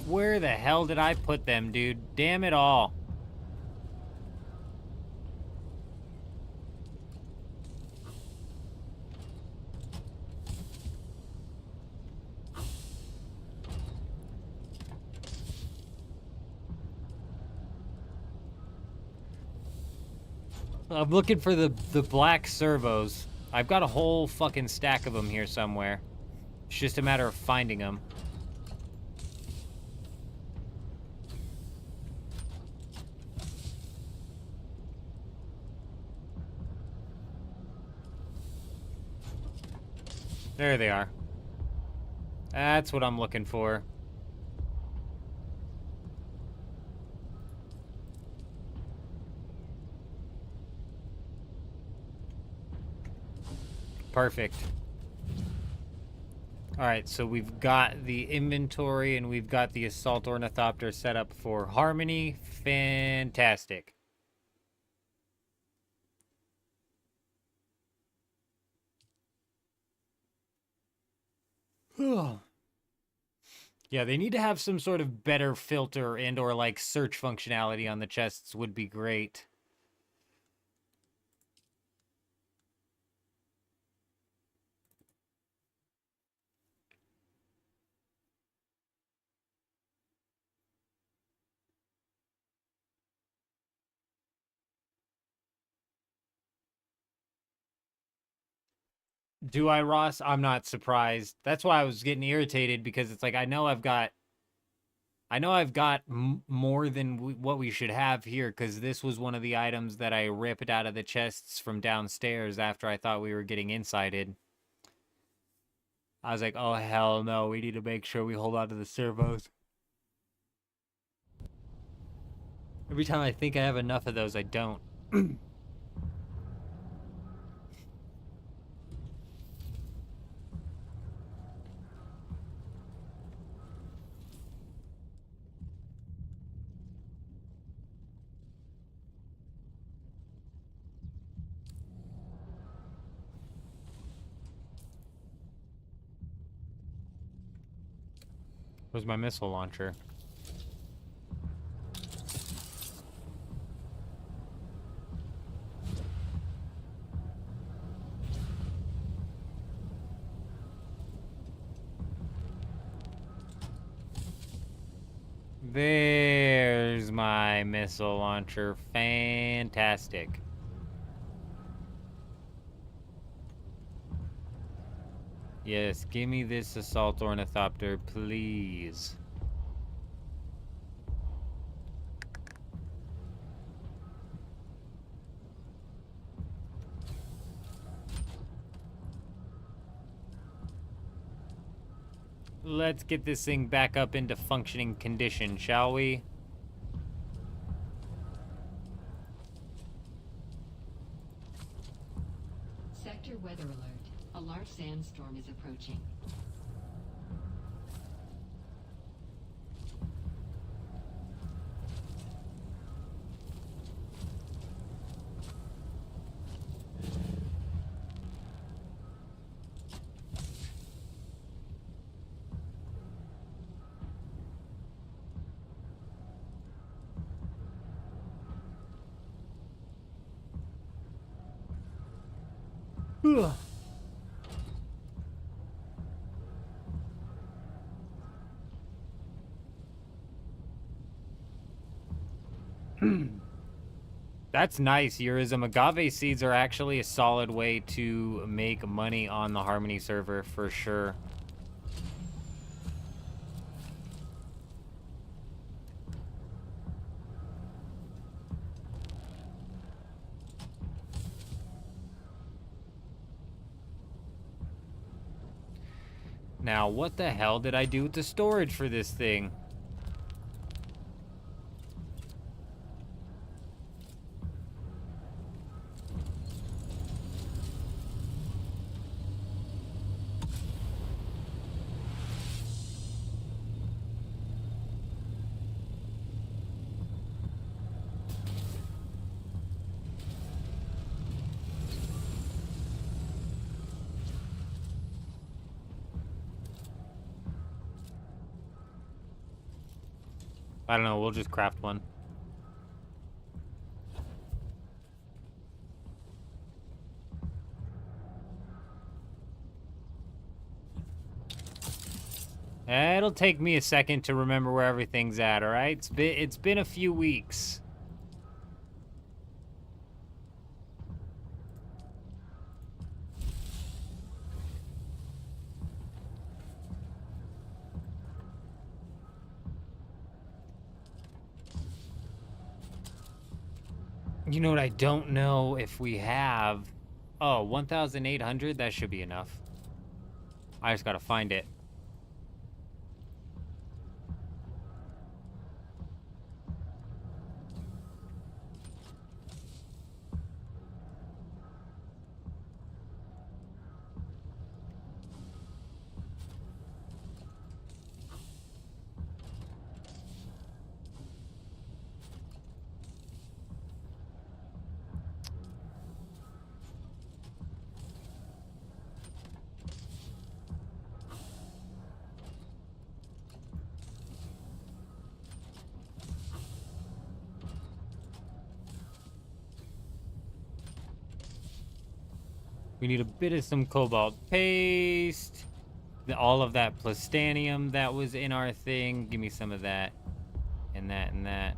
Where the hell did I put them, dude? Damn it all. I'm looking for the black servos. I've got a whole fucking stack of them here somewhere. It's just a matter of finding them. There they are. That's what I'm looking for. Perfect. Alright, so we've got the inventory and we've got the Assault Ornithopter set up for Harmony. Fantastic. Yeah, they need to have some sort of better filter and or like search functionality on the chests would be great. Do I, Ross? I'm not surprised. That's why I was getting irritated because it's like I know I've got more than what we should have here because this was one of the items that I ripped out of the chests from downstairs after I thought we were getting insighted. I was like, oh, hell no, we need to make sure we hold on to the servos. Every time I think I have enough of those, I don't. Where's my missile launcher? There's my missile launcher. Fantastic. Yes, give me this assault ornithopter, please. Let's get this thing back up into functioning condition, shall we? Sector weather alert. A large sandstorm is approaching. Ugh. That's nice, Yurism. Agave seeds are actually a solid way to make money on the Harmony server, for sure. Now, what the hell did I do with the storage for this thing? I don't know, we'll just craft one. It'll take me a second to remember where everything's at, alright? It's been a few weeks. You know what I don't know if we have? Oh, 1,800? That should be enough. I just gotta find it. We need a bit of some cobalt paste. All of that plastanium that was in our thing. Give me some of that. And that and that.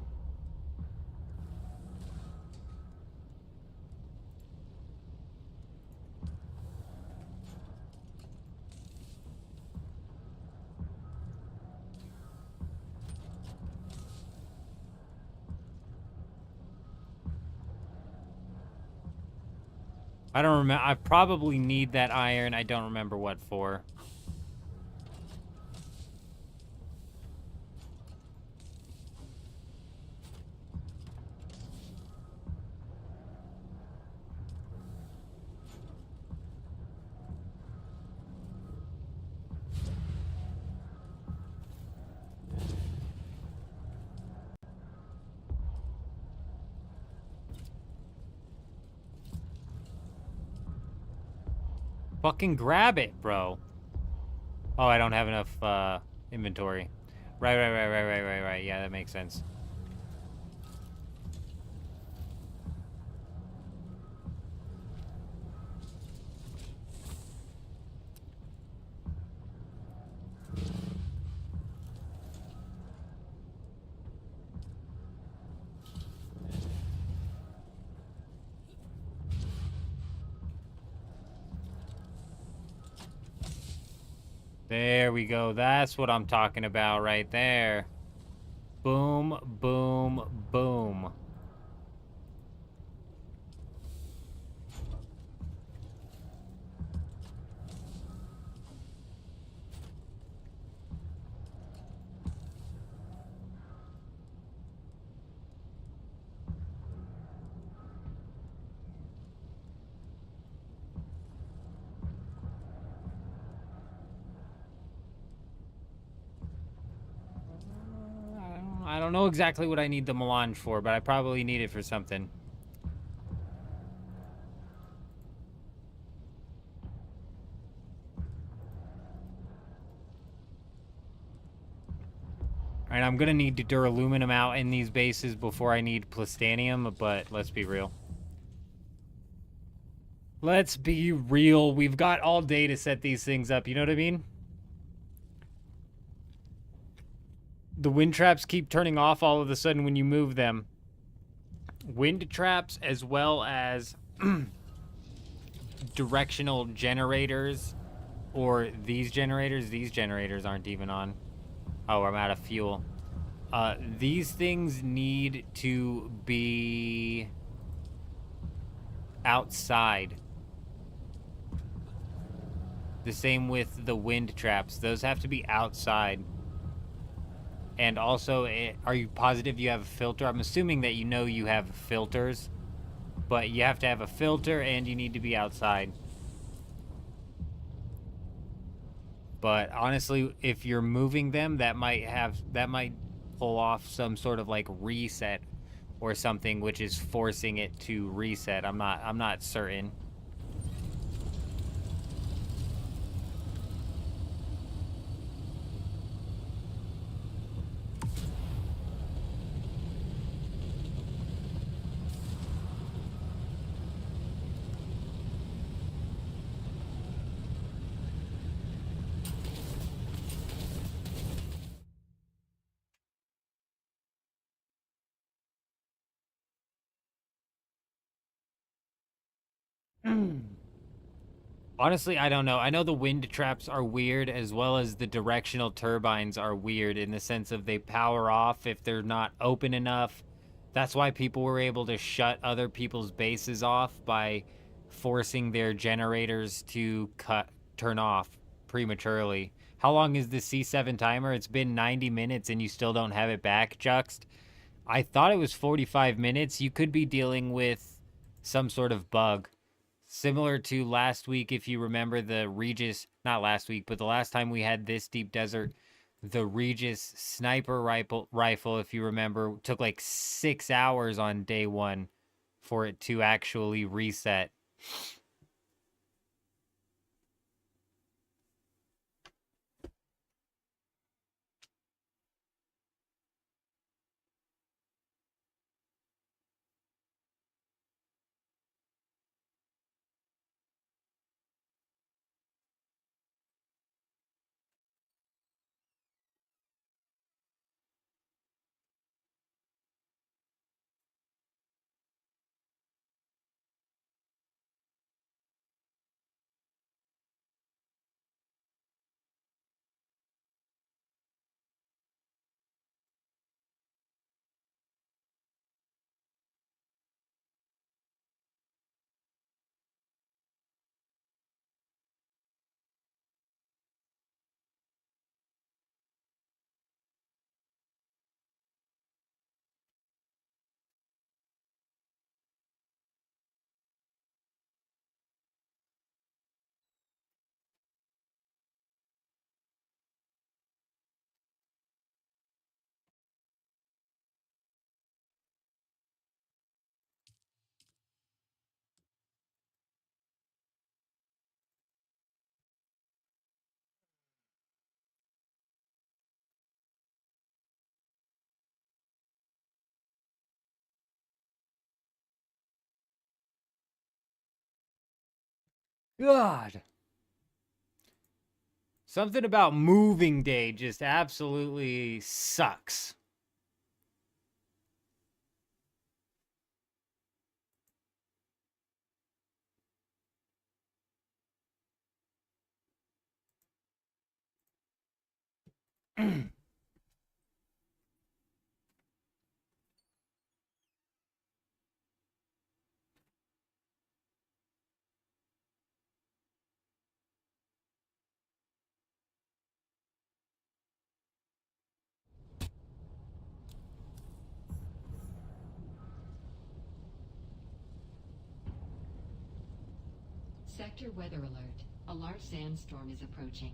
I don't remember. I probably need that iron. I don't remember what for. Fucking grab it, bro. Oh, I don't have enough inventory. Right. Yeah, that makes sense. There we go. That's what I'm talking about right there. Boom, boom, boom. I don't know exactly what I need the melange for, but I probably need it for something. Alright, I'm gonna need duraluminum out in these bases before I need plastanium, but let's be real. Let's be real. We've got all day to set these things up, you know what I mean? The wind traps keep turning off all of a sudden when you move them. Wind traps as well as directional generators, or these generators aren't even on. Oh, I'm out of fuel. These things need to be outside. The same with the wind traps. Those have to be outside. And also, are you positive you have a filter? I'm assuming that you know you have filters, but you have to have a filter and you need to be outside. But honestly, if you're moving them, that might pull off some sort of like reset or something, which is forcing it to reset. I'm not certain. Honestly, I don't know. I know the wind traps are weird, as well as the directional turbines are weird in the sense of they power off if they're not open enough. That's why people were able to shut other people's bases off by forcing their generators to turn off prematurely. How long is the C7 timer? It's been 90 minutes and you still don't have it back, Juxt. I thought it was 45 minutes. You could be dealing with some sort of bug. Similar to last week, if you remember the Regis, not last week, but the last time we had this deep desert, the Regis sniper rifle, if you remember, took like 6 hours on day one for it to actually reset. God. Something about moving day just absolutely sucks. Sector weather alert. A large sandstorm is approaching.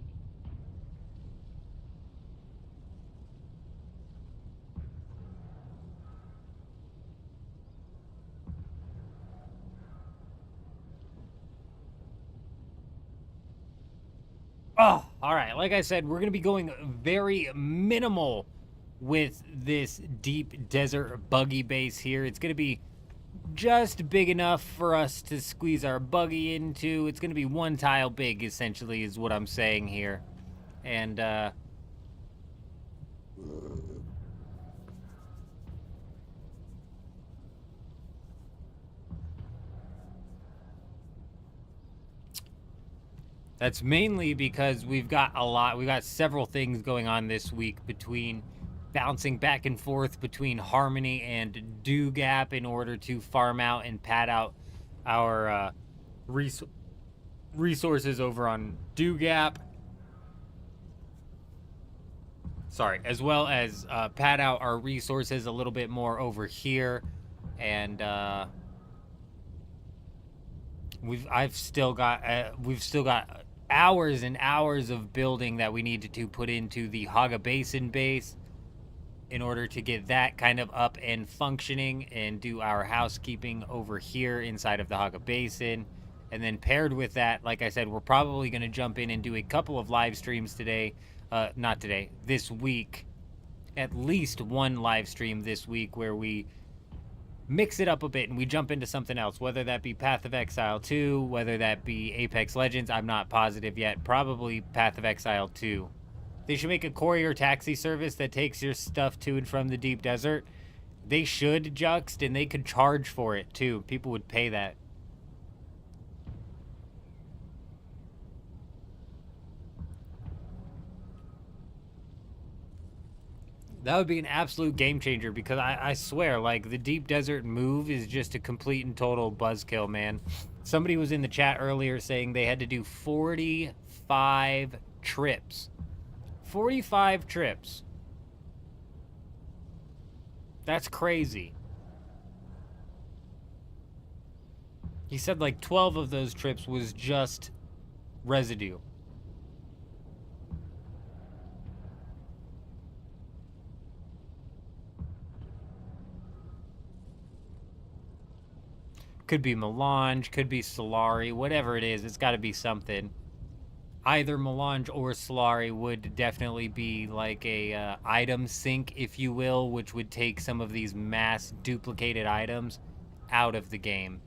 Oh, all right. Like I said, we're going to be going very minimal with this deep desert buggy base here. It's going to be just big enough for us to squeeze our buggy into. It's going to be one tile big, essentially, is what I'm saying here. And, that's mainly because we've got several things going on this week, between bouncing back and forth between Harmony and Dew Gap in order to farm out and pad out our resources over on Dew Gap. Sorry, as well as pad out our resources a little bit more over here. And we've still got hours and hours of building that we need to put into the Haga Basin base in order to get that kind of up and functioning, and do our housekeeping over here inside of the Haga Basin. And then paired with that, like I said, we're probably going to jump in and do a couple of live streams today. Not today, this week. At least one live stream this week where we mix it up a bit and we jump into something else, whether that be Path of Exile 2, whether that be Apex Legends. I'm not positive yet. Probably Path of Exile 2. They should make a courier taxi service that takes your stuff to and from the deep desert. They should, Juxed, and they could charge for it too. People would pay that. That would be an absolute game changer, because I swear, like, the deep desert move is just a complete and total buzzkill, man. Somebody was in the chat earlier saying they had to do 45 trips. 45 trips. That's crazy. He said like 12 of those trips was just residue. Could be Melange, could be Solari, whatever it is, it's got to be something. Either Melange or Solari would definitely be like a item sink, if you will, which would take some of these mass duplicated items out of the game.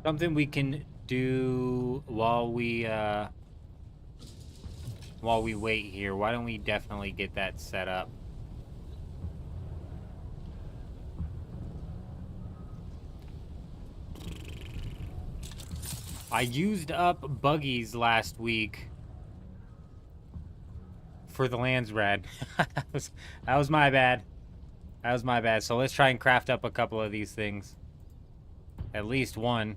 Something we can do while we wait here. Why don't we definitely get that set up? I used up buggies last week for the lands rad. that was my bad. That was my bad. So let's try and craft up a couple of these things. At least one.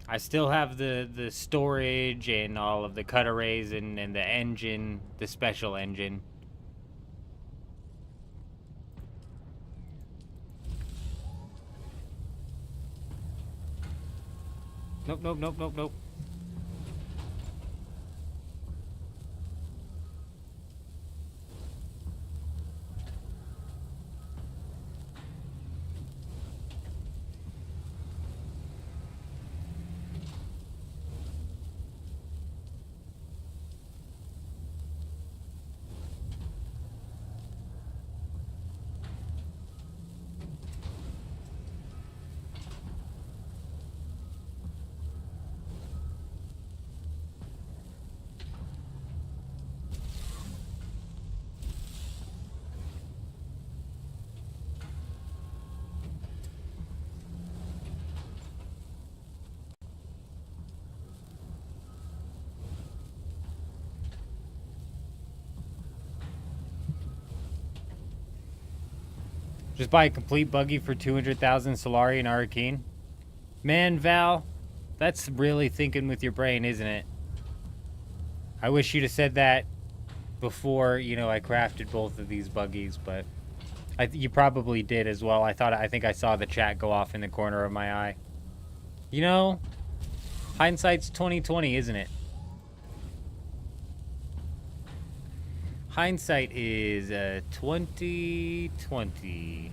I still have the storage and all of the cut arrays and the engine, the special engine. Nope, nope, nope, nope, nope. Just buy a complete buggy for 200,000 Solari and Arcane. Man, Val, that's really thinking with your brain, isn't it? I wish you'd have said that before, you know, I crafted both of these buggies, but you probably did as well. I think I saw the chat go off in the corner of my eye. You know, hindsight's 20/20, isn't it? Hindsight is 20/20.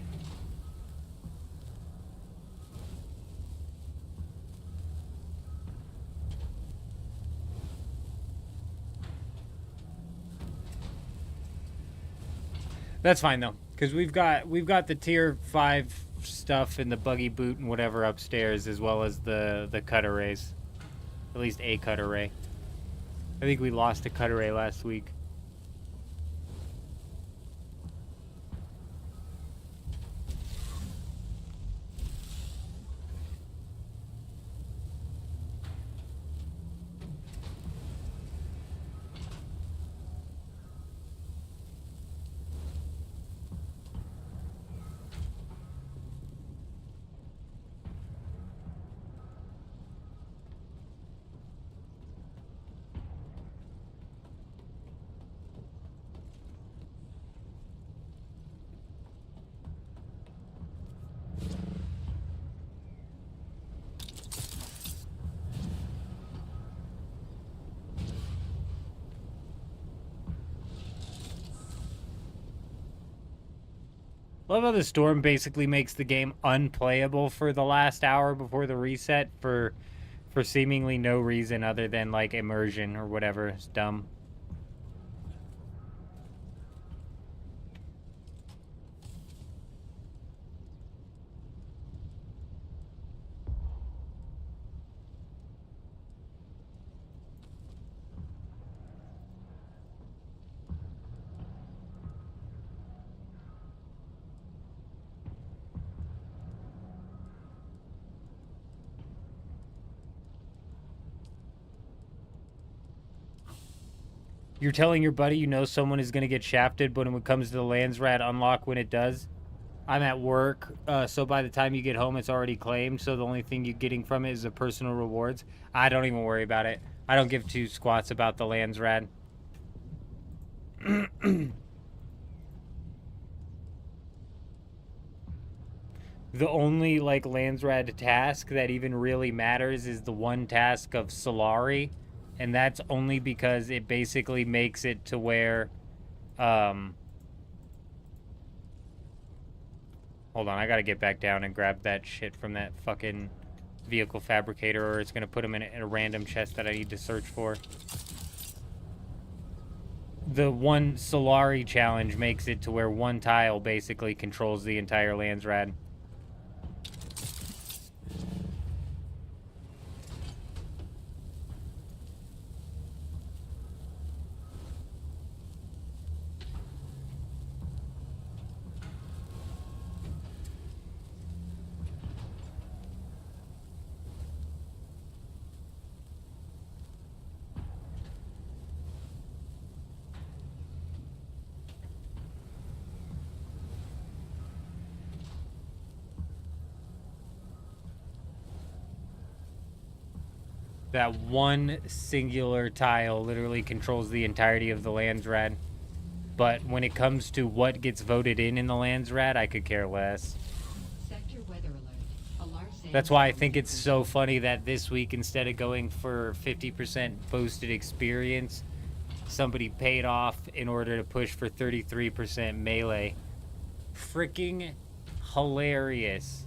That's fine though, because we've got the tier 5 stuff in the buggy boot and whatever upstairs, as well as the cut arrays. At least a cut array. I think we lost a cut array last week. Love how the storm basically makes the game unplayable for the last hour before the reset for seemingly no reason other than like immersion or whatever. It's dumb. You're telling your buddy you know someone is going to get shafted, but when it comes to the lands rat unlock when it does, I'm at work, so by the time you get home, it's already claimed, so the only thing you're getting from it is the personal rewards. I don't even worry about it. I don't give two squats about the lands rat. The only, like, Landsrad task that even really matters is the one task of Solari. And that's only because it basically makes it to where, hold on, I gotta get back down and grab that shit from that fucking vehicle fabricator, or it's gonna put them in a random chest that I need to search for. The one Solari challenge makes it to where one tile basically controls the entire Landsrad. That one singular tile literally controls the entirety of the Landsrad. But when it comes to what gets voted in the Landsrad, I could care less. Sector weather alert. A large That's why I sandstorm think is it's so approaching. funny that this week, instead of going for 50% boosted experience, somebody paid off in order to push for 33% melee. Freaking hilarious.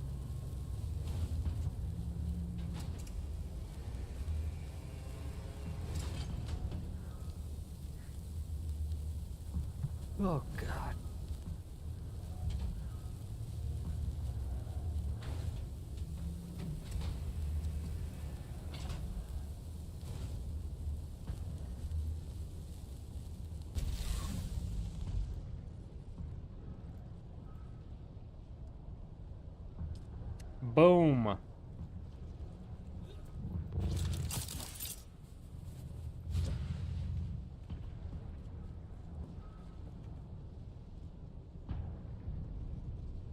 Oh, God. Boom.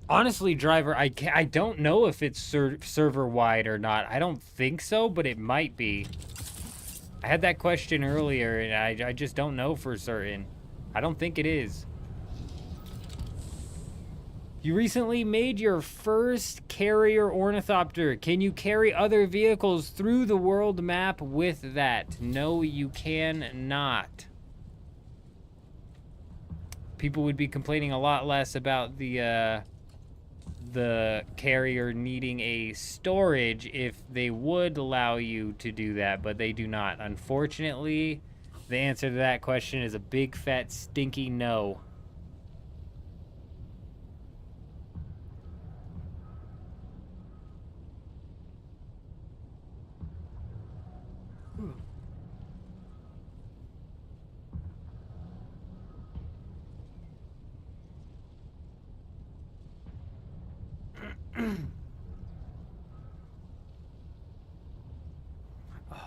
Honestly, driver, I don't know if it's server wide or not. I don't think so, but it might be. I had that question earlier, and I just don't know for certain. I don't think it is. You recently made your first carrier ornithopter. Can you carry other vehicles through the world map with that? No, you cannot. People would be complaining a lot less about the carrier needing a storage if they would allow you to do that, but they do not. Unfortunately, the answer to that question is a big fat stinky no.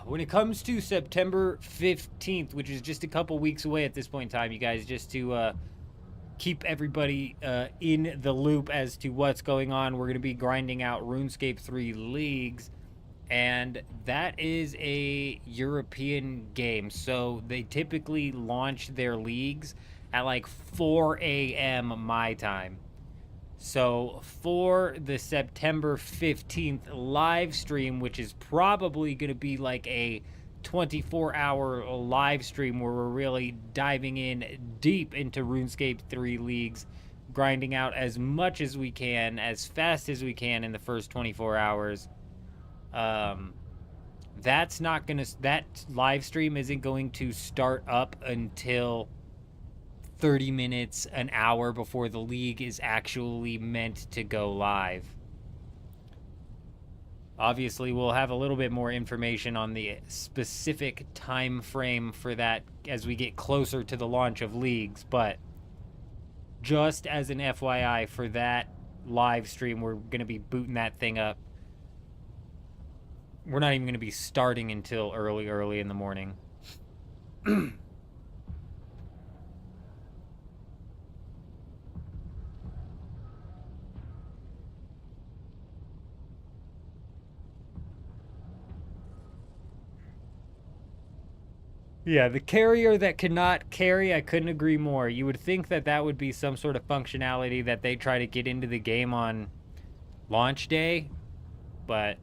When it comes to September 15th, which is just a couple weeks away at this point in time, you guys, just to keep everybody in the loop as to what's going on, we're going to be grinding out RuneScape 3 leagues, and that is a European game, so they typically launch their leagues at like 4 a.m. my time. So for the September 15th live stream, which is probably going to be like a 24-hour live stream where we're really diving in deep into RuneScape 3 leagues, grinding out as much as we can, as fast as we can in the first 24 hours. That's not going to, that live stream isn't going to start up until 30 minutes, an hour before the league is actually meant to go live. Obviously, we'll have a little bit more information on the specific time frame for that as we get closer to the launch of leagues, but just as an FYI for that live stream, we're going to be booting that thing up. We're not even going to be starting until early in the morning. Yeah, the carrier that cannot carry, I couldn't agree more. You would think that that would be some sort of functionality that they try to get into the game on launch day, but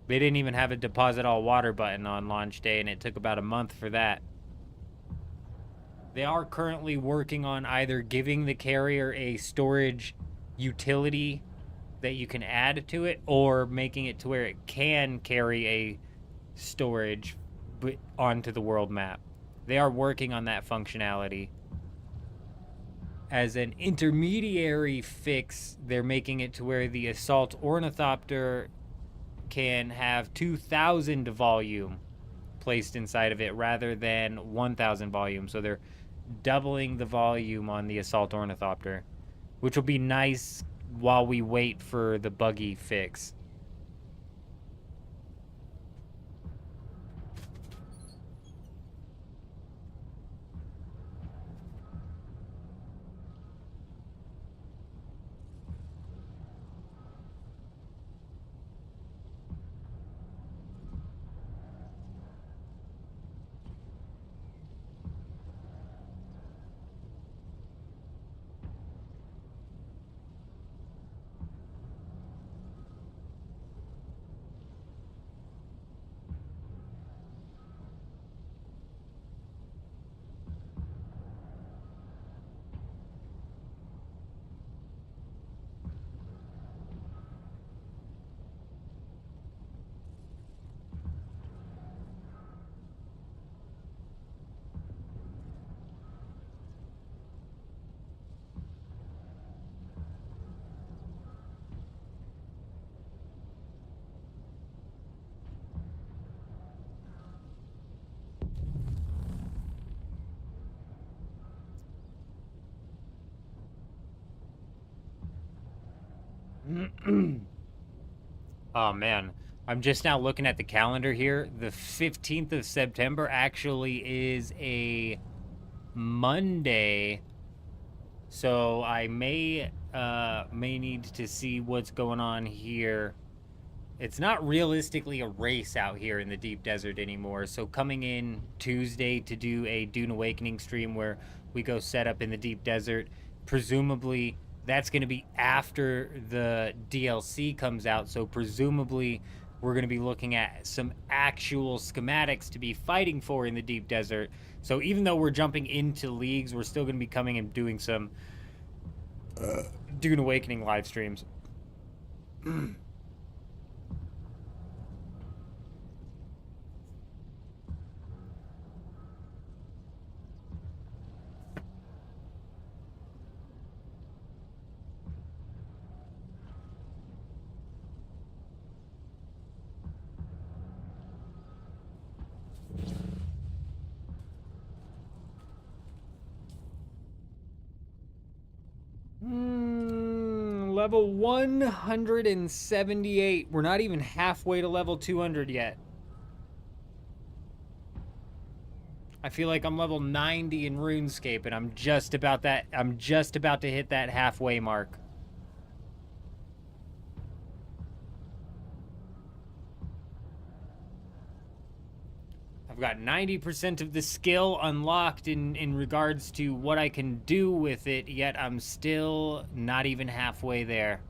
they didn't even have a deposit all water button on launch day, and it took about a month for that. They are currently working on either giving the carrier a storage utility that you can add to it, or making it to where it can carry a storage onto the world map. They are working on that functionality. As an intermediary fix, they're making it to where the assault ornithopter can have 2,000 volume placed inside of it rather than 1,000 volume. So they're doubling the volume on the assault ornithopter, which will be nice while we wait for the buggy fix. Oh man, I'm just now looking at the calendar here. The 15th of September actually is a Monday, so I may need to see what's going on here. It's not realistically a race out here in the deep desert anymore. So coming in Tuesday to do a Dune Awakening stream where we go set up in the deep desert, presumably that's going to be after the DLC comes out. So presumably we're going to be looking at some actual schematics to be fighting for in the deep desert. So even though we're jumping into leagues, we're still going to be coming and doing some Dune Awakening live streams. Level 178. We're not even halfway to level 200 yet. I feel like I'm level 90 in RuneScape, and I'm just about to hit that halfway mark. I've got 90% of the skill unlocked in regards to what I can do with it, yet I'm still not even halfway there.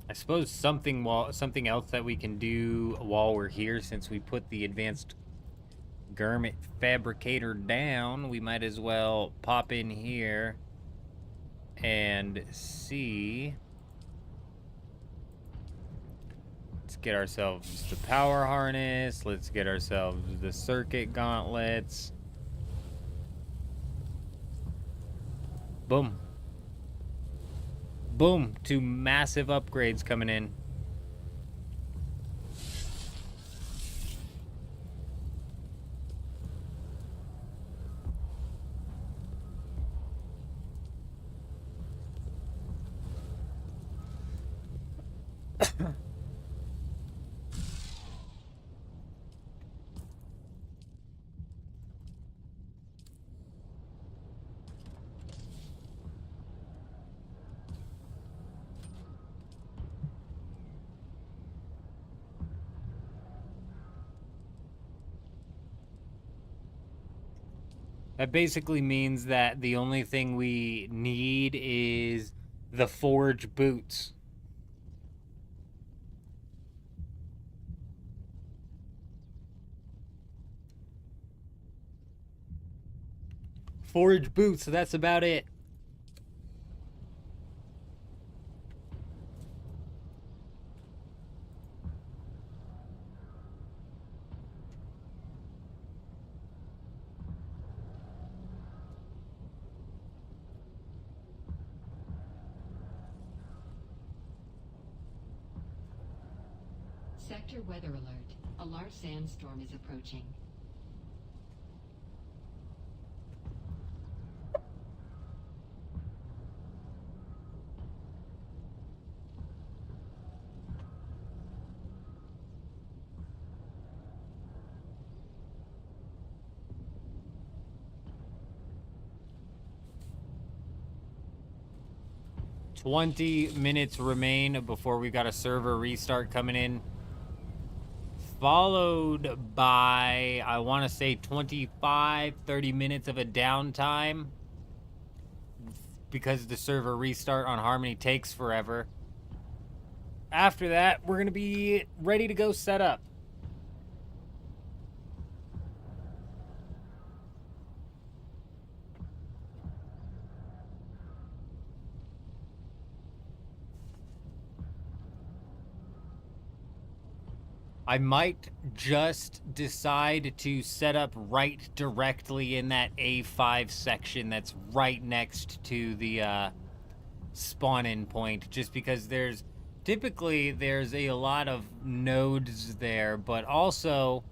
I suppose something else that we can do while we're here, since we put the advanced garment fabricator down, we might as well pop in here and see. Let's get ourselves the power harness. Let's get ourselves the circuit gauntlets. Boom. Boom. 2 massive upgrades coming in. That basically means that the only thing we need is the forge boots. Forge boots, so that's about it. Sector weather alert. A large sandstorm is approaching. $20 minutes remain before we got a server restart coming in, followed by, I want to say, 25-30 minutes of a downtime because the server restart on Harmony takes forever. after that, we're going to be ready to go set up. I might just decide to set up right directly in that A5 section that's right next to the spawn-in point, just because typically there's a lot of nodes there, but also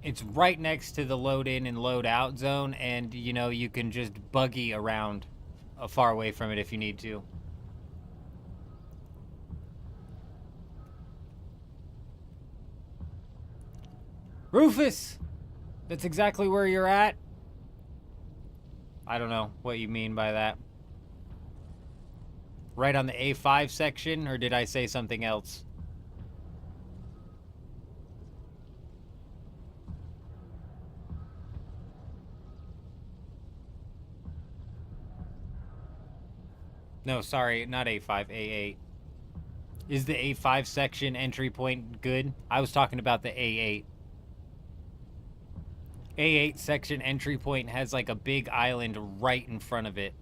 it's right next to the load in and load out zone, and you know, you can just buggy around far away from it if you need to. Rufus! That's exactly where you're at? I don't know what you mean by that. Right on the A5 section, or did I say something else? No, sorry, not A5, A8. Is the A5 section entry point good? I was talking about the A8. A8 section entry point has like a big island right in front of it.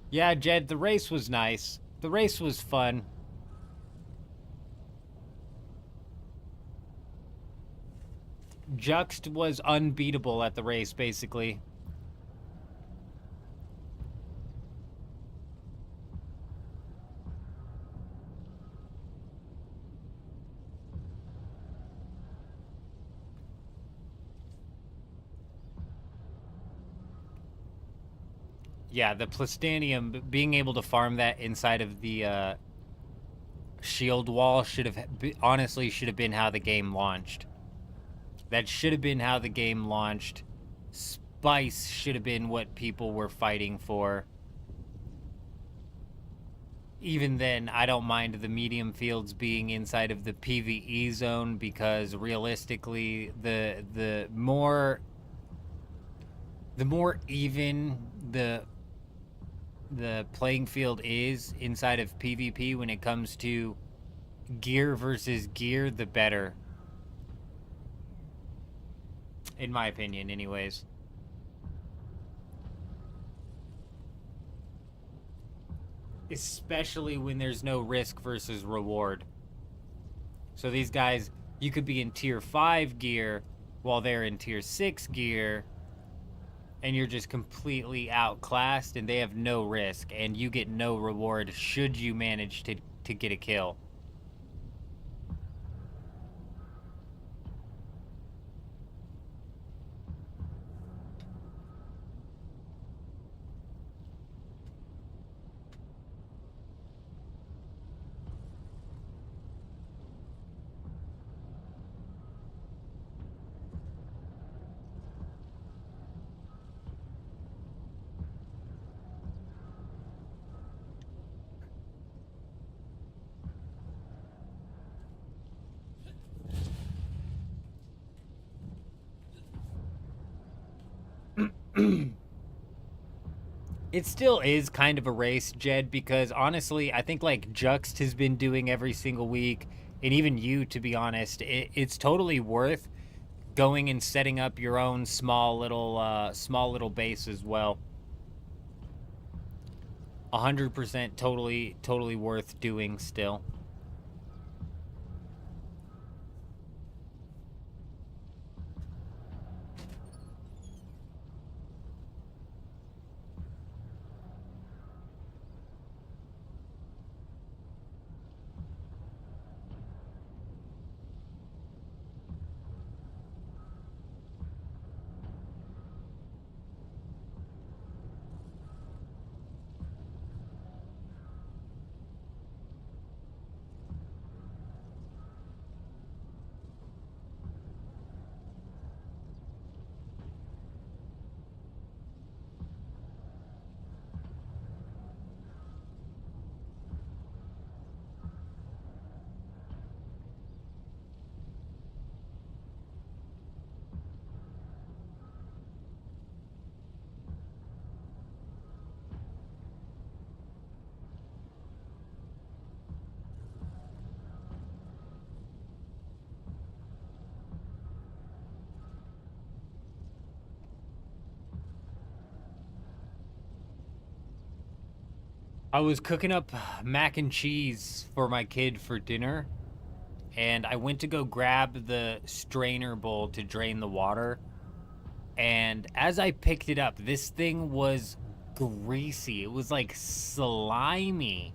Yeah, Jed, the race was nice. The race was fun. Juxt was unbeatable at the race, basically. Yeah, the Plastanium, being able to farm that inside of the shield wall honestly should have been how the game launched. That should have been how the game launched. Spice should have been what people were fighting for. Even then, I don't mind the medium fields being inside of the PvE zone, because realistically, the more even the playing field is inside of PvP when it comes to gear versus gear, the better. In my opinion, anyways. Especially when there's no risk versus reward. So these guys, you could be in tier 5 gear while they're in tier 6 gear, and you're just completely outclassed, and they have no risk, and you get no reward should you manage to get a kill. It still is kind of a race, Jed, because honestly, I think like Juxt has been doing every single week, and even you, to be honest, it's totally worth going and setting up your own small little base as well. 100% totally worth doing still. I was cooking up mac and cheese for my kid for dinner, and I went to go grab the strainer bowl to drain the water. And as I picked it up, this thing was greasy. It was like slimy.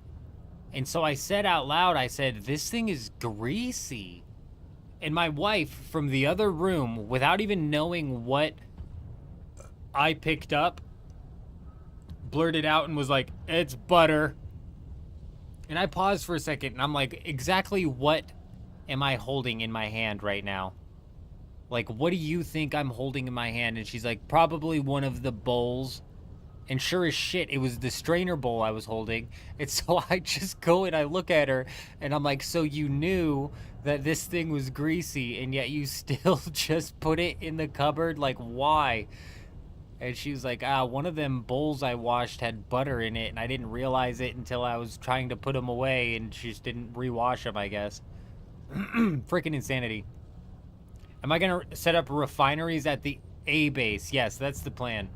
And so I said out loud, I said, "This thing is greasy." And my wife from the other room, without even knowing what I picked up, blurted out and was like, "It's butter." And I paused for a second and I'm like, exactly what am I holding in my hand right now? Like, what do you think I'm holding in my hand? And she's like, probably one of the bowls. And sure as shit, it was the strainer bowl I was holding. And so I just go and I look at her and I'm like, so you knew that this thing was greasy and yet you still just put it in the cupboard? Like, why? And she was like, one of them bowls I washed had butter in it and I didn't realize it until I was trying to put them away and she just didn't rewash them, I guess. Freaking insanity. Am I going to set up refineries at the A base? Yes, that's the plan.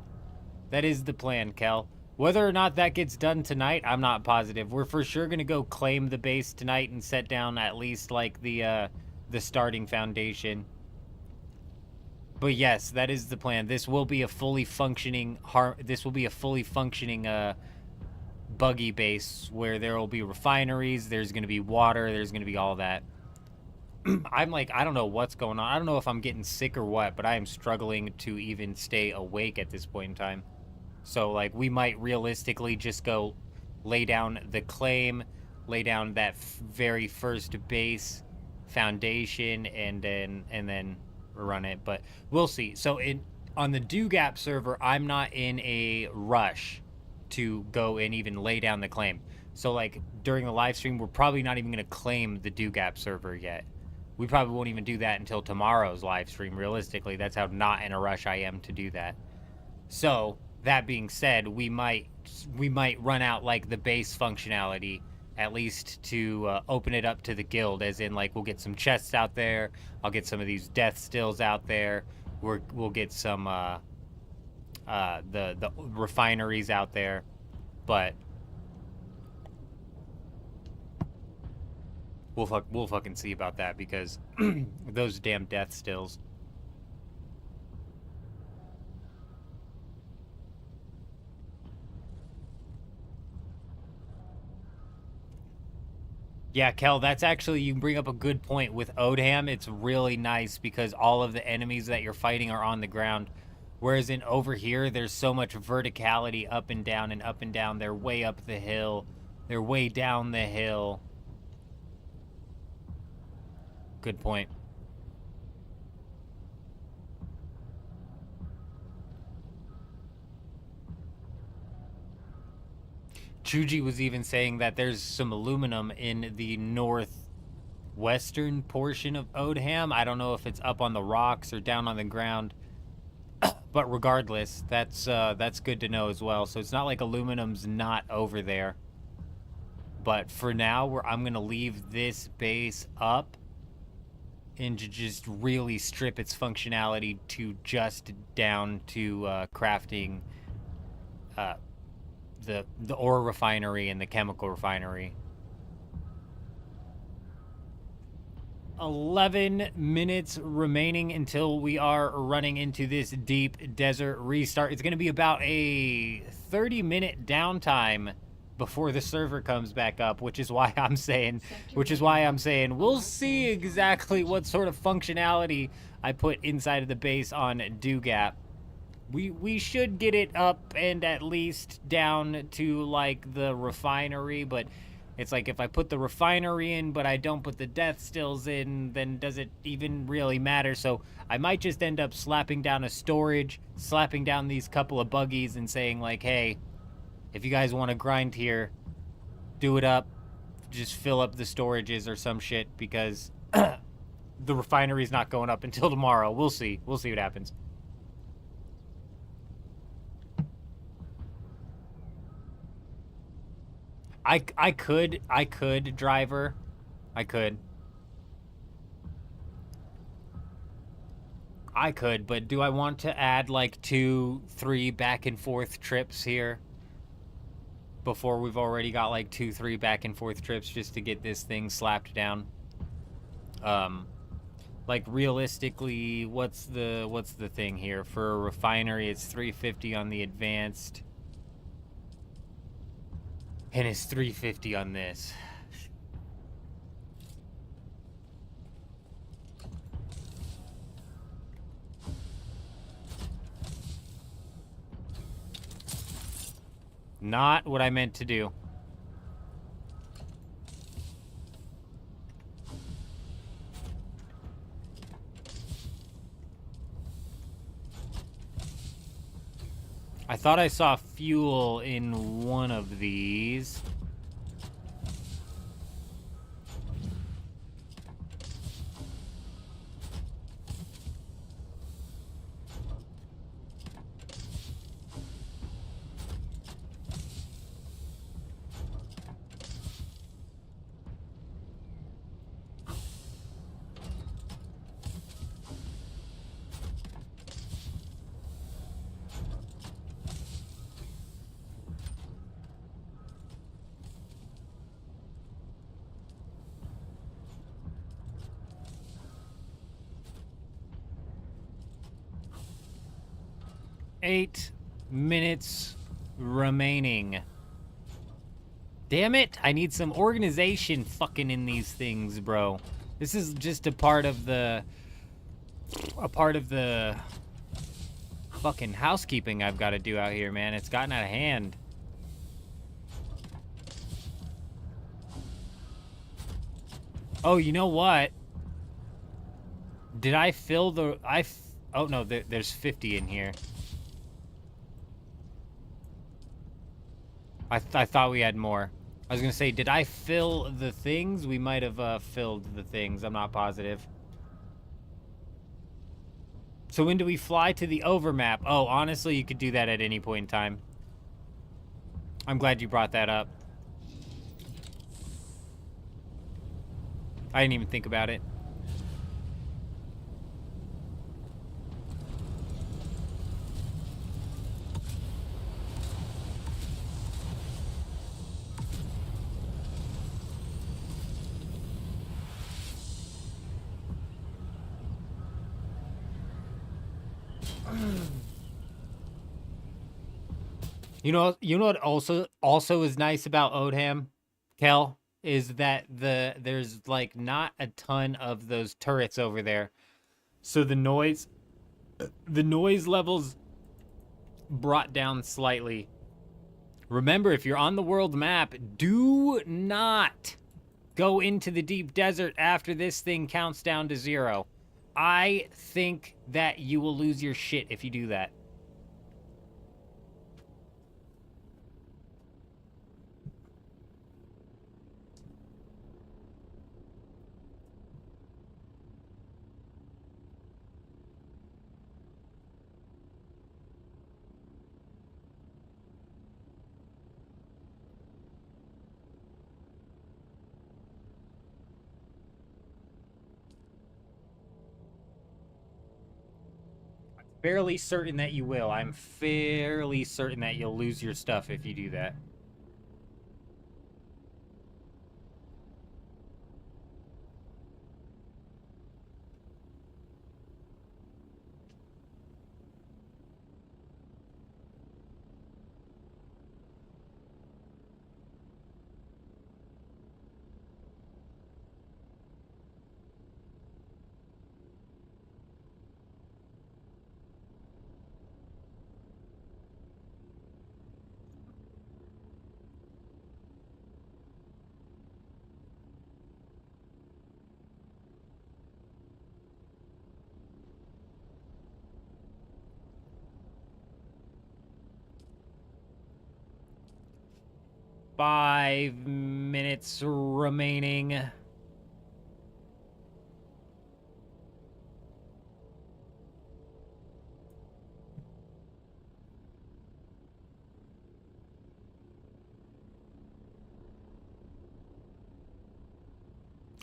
That is the plan, Kel. Whether or not that gets done tonight, I'm not positive. We're for sure going to go claim the base tonight and set down at least like the starting foundation. But yes, that is the plan. This will be a fully functioning buggy base where there will be refineries, there's going to be water, there's going to be all that. I'm like, I don't know what's going on. I don't know if I'm getting sick or what, but I am struggling to even stay awake at this point in time. So, like, we might realistically just go lay down the claim, lay down that very first base foundation, and then run it. But we'll see. So, on the DoGap server, I'm not in a rush to go and even lay down the claim. So, like, during the live stream, we're probably not even going to claim the DoGap server yet. We probably won't even do that until tomorrow's live stream, realistically. That's how not in a rush I am to do that. So, that being said, we might run out, like, the base functionality, at least to open it up to the guild, as in, like, we'll get some chests out there, I'll get some of these death stills out there, we'll get some, the refineries out there, but we'll fucking see about that, because those damn death stills. Yeah, Kel, that's actually, you bring up a good point. With Odham, it's really nice because all of the enemies that you're fighting are on the ground. Whereas in over here, there's so much verticality up and down and up and down. They're way up the hill. They're way down the hill. Good point. Chuji was even saying that there's some aluminum in the northwestern portion of Odham. I don't know if it's up on the rocks or down on the ground. But regardless, that's good to know as well. So it's not like aluminum's not over there. But for now, I'm going to leave this base up and to just really strip its functionality to just down to crafting the ore refinery and the chemical refinery. 11 minutes remaining until we are running into this deep desert restart. It's going to be about a 30-minute downtime before the server comes back up, which is why I'm saying we'll see exactly what sort of functionality I put inside of the base on DoGap. We should get it up and at least down to, like, the refinery, but it's like if I put the refinery in but I don't put the death stills in, then does it even really matter? So I might just end up slapping down a storage, slapping down these couple of buggies and saying, like, hey, if you guys want to grind here, do it up, just fill up the storages or some shit, because the refinery's not going up until tomorrow. We'll see what happens. I could, driver. I could, but do I want to add like 2-3 back and forth trips here? before we've already got like 2-3 back and forth trips just to get this thing slapped down. Like realistically, what's the thing here for a refinery? It's 350 on the advanced, and it's 350 on this. Not what I meant to do. I thought I saw fuel in one of these. Eight minutes remaining. Damn it! I need some organization fucking in these things, bro. This is just a part of the fucking housekeeping I've got to do out here, man. It's gotten out of hand. Oh, you know what? Did I fill the... Oh, no, there's 50 in here. I thought we had more. I was going to say, did I fill the things? We might have filled the things. I'm not positive. So when do we fly to the overmap? Oh, honestly, you could do that at any point in time. I'm glad you brought that up. I didn't even think about it. You know what also is nice about Odham, Kel, is that there's like not a ton of those turrets over there. So the noise levels brought down slightly. Remember, if you're on the world map, do not go into the deep desert after this thing counts down to 0. I think that you will lose your shit if you do that. Fairly certain that you will. I'm fairly certain that you'll lose your stuff if you do that. Five minutes remaining.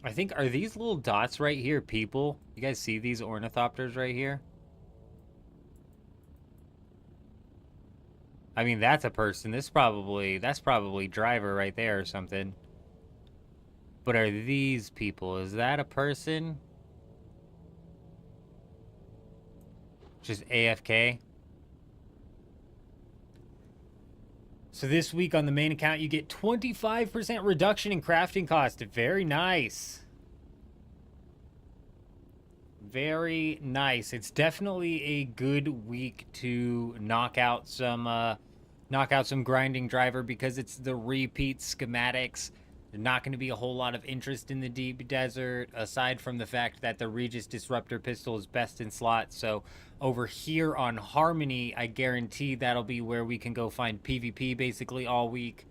I think, are these little dots right here people? You guys see these ornithopters right here? I mean, that's a person. That's probably driver right there or something. But are these people? Is that a person? Just AFK? So this week on the main account, you get 25% reduction in crafting cost. Very nice. Very nice. It's definitely a good week to knock out some grinding driver because it's the repeat schematics. There's not going to be a whole lot of interest in the deep desert aside from the fact that the Regis Disruptor pistol is best in slot. So over here on Harmony, I guarantee that'll be where we can go find PvP basically all week.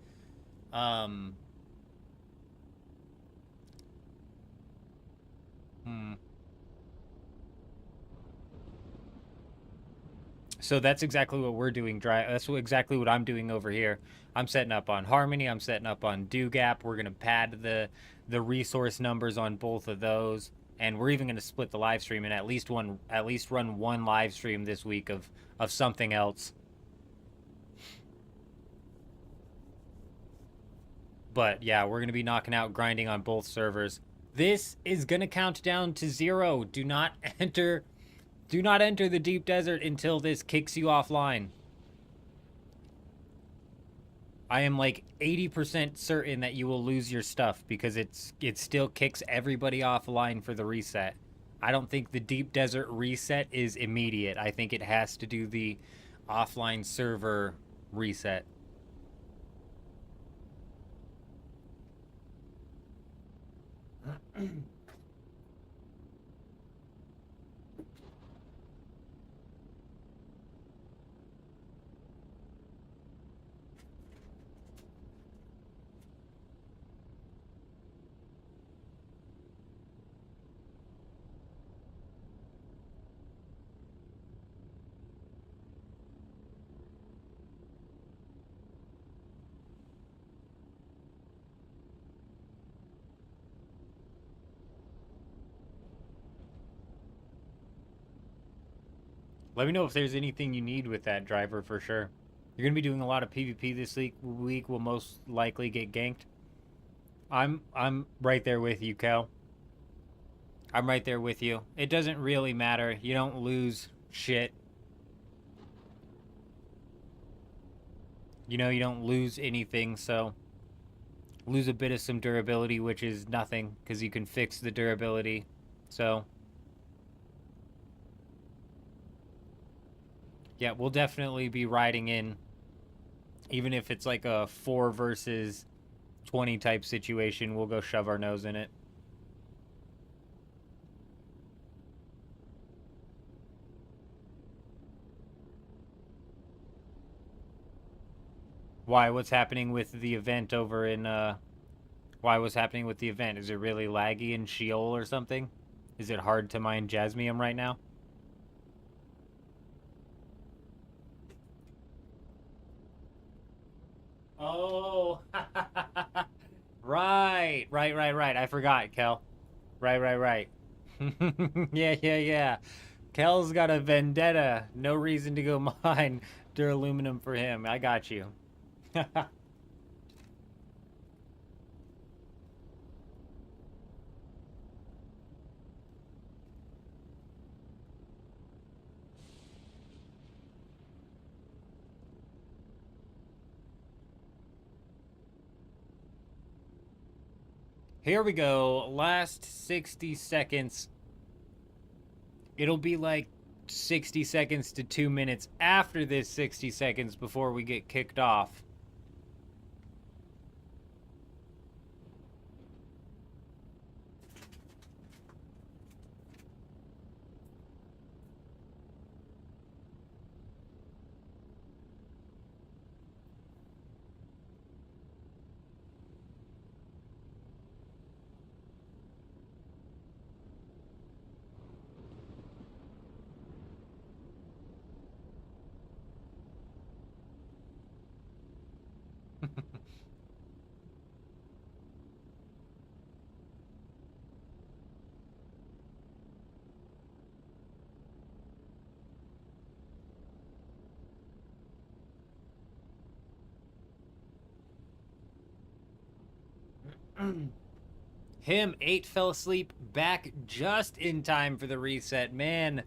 So that's exactly what we're doing. That's exactly what I'm doing over here. I'm setting up on Harmony. I'm setting up on Gap. We're gonna pad the resource numbers on both of those, and we're even gonna split the live stream and at least run one live stream this week of something else. But yeah, we're gonna be knocking out grinding on both servers. This is gonna count down to 0. Do not enter the deep desert until this kicks you offline. I am like 80% certain that you will lose your stuff because it still kicks everybody offline for the reset. I don't think the deep desert reset is immediate. I think it has to do the offline server reset. Let me know if there's anything you need with that driver for sure. You're going to be doing a lot of PvP this week. Will most likely get ganked. I'm right there with you, Kel. I'm right there with you. It doesn't really matter. You don't lose shit. You know, you don't lose anything, so lose a bit of some durability, which is nothing because you can fix the durability. So yeah, we'll definitely be riding in, even if it's like a 4 versus 20 type situation. We'll go shove our nose in it. Why? What's happening with the event over in, why was happening with the event? Is it really laggy in Sheol or something? Is it hard to mine Jasmium right now? Oh, right. I forgot, Kel. Right. Yeah. Kel's got a vendetta. No reason to go mine duraluminum for him. I got you. Here we go. Last 60 seconds. It'll be like 60 seconds to 2 minutes after this 60 seconds before we get kicked off. Him, 8 fell asleep back just in time for the reset. Man,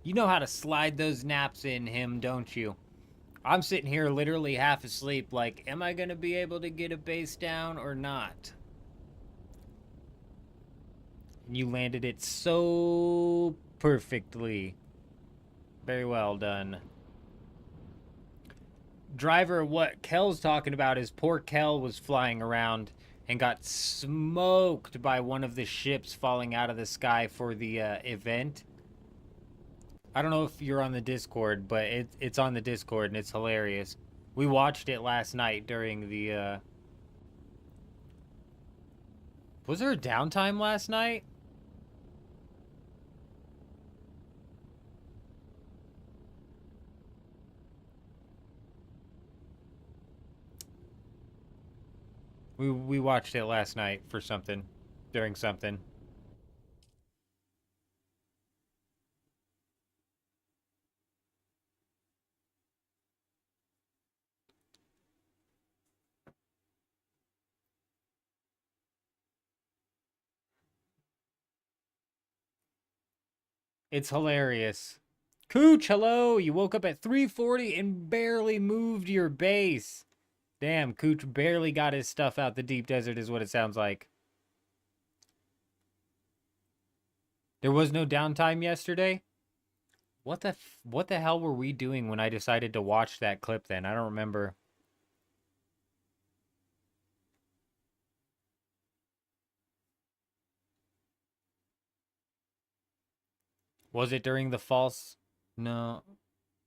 you know how to slide those naps in, him, don't you? I'm sitting here literally half asleep like, am I going to be able to get a base down or not? And you landed it so perfectly. Very well done. Driver, what Kel's talking about is poor Kel was flying around and got smoked by one of the ships falling out of the sky for the event. I don't know if you're on the Discord, but it's on the Discord and it's hilarious. We watched it last night during the... Was there a downtime last night? We watched it last night for something, during something. It's hilarious. Cooch, hello! You woke up at 3:40 and barely moved your base. Damn, Cooch barely got his stuff out the deep desert is what it sounds like. There was no downtime yesterday? What the hell were we doing when I decided to watch that clip then? I don't remember. Was it during the false? No.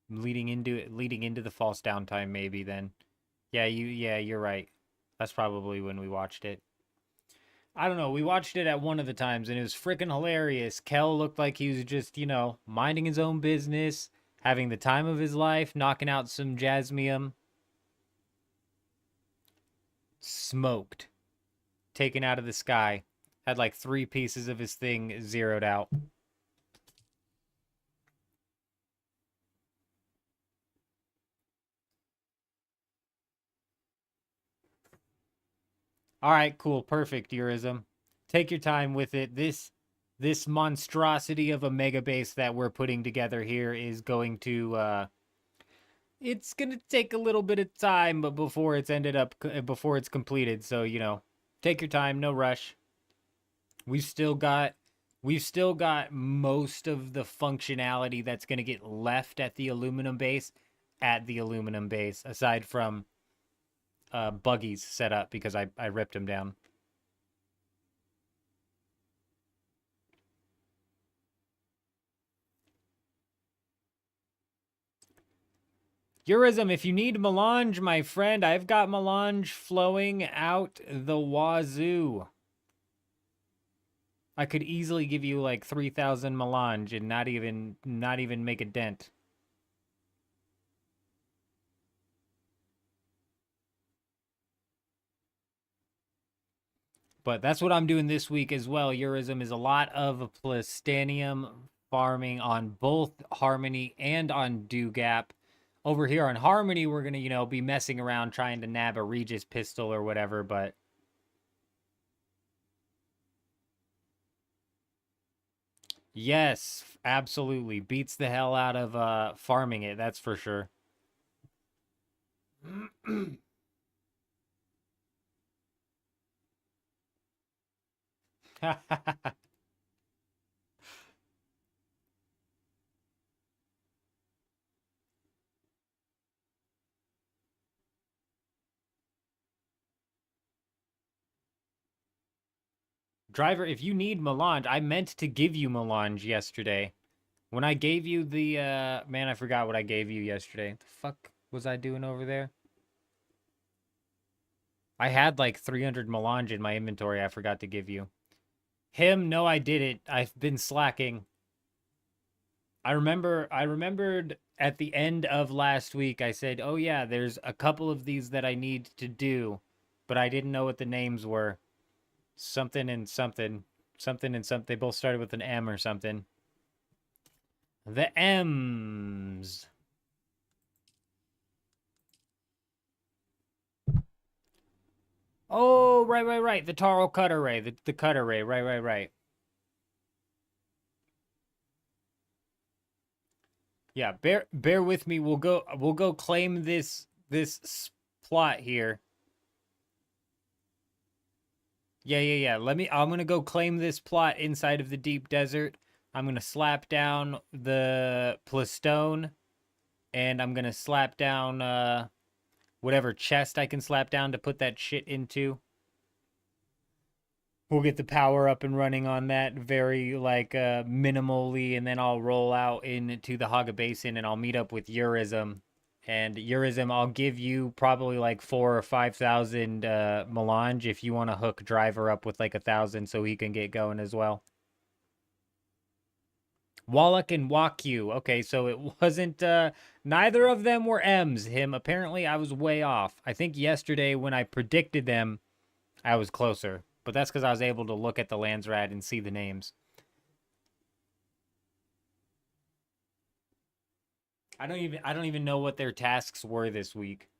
Leading into the false downtime maybe then. Yeah, you're right. That's probably when we watched it. I don't know. We watched it at one of the times, and it was freaking hilarious. Kel looked like he was just, you know, minding his own business, having the time of his life, knocking out some jasmium. Smoked. Taken out of the sky. Had like 3 pieces of his thing zeroed out. All right, cool, perfect, Eurism. Take your time with it. This monstrosity of a mega base that we're putting together here is going to it's gonna take a little bit of time, but before it's completed. So you know, take your time, no rush. We've still got most of the functionality that's gonna get left at the aluminum base, aside from buggies set up because I ripped them down. Eurism, if you need melange, my friend, I've got melange flowing out the wazoo. I could easily give you like 3,000 melange and not even make a dent. But that's what I'm doing this week as well. Eurism is a lot of plastanium farming on both Harmony and on Dew Gap. Over here on Harmony, we're going to, you know, be messing around trying to nab a Regis pistol or whatever, but... Yes, absolutely. Beats the hell out of farming it, that's for sure. Driver, if you need melange, I meant to give you melange yesterday. When I gave you the, man, I forgot what I gave you yesterday. The fuck was I doing over there? I had like 300 melange in my inventory I forgot to give you. Him, no, I didn't. I've been slacking. I remembered at the end of last week, I said, oh yeah, there's a couple of these that I need to do, but I didn't know what the names were. Something and something. Something and something. They both started with an M or something. The M's. Oh, right. The Taro cutter ray. The cutter ray. Right. Yeah, bear with me. We'll go claim this plot here. Yeah. I'm gonna go claim this plot inside of the deep desert. I'm gonna slap down the plastone, and I'm gonna slap down whatever chest I can slap down to put that shit into. We'll get the power up and running on that very like minimally, and then I'll roll out into the Haga Basin and I'll meet up with Urism. And Urism, I'll give you probably like 4,000 or 5,000 melange if you want to hook Driver up with like 1,000 so he can get going as well. Wallach and Wakyu. Okay, so it wasn't neither of them were M's. Him apparently I was way off. I think yesterday when I predicted them, I was closer. But that's because I was able to look at the Landsrat and see the names. I don't even know what their tasks were this week.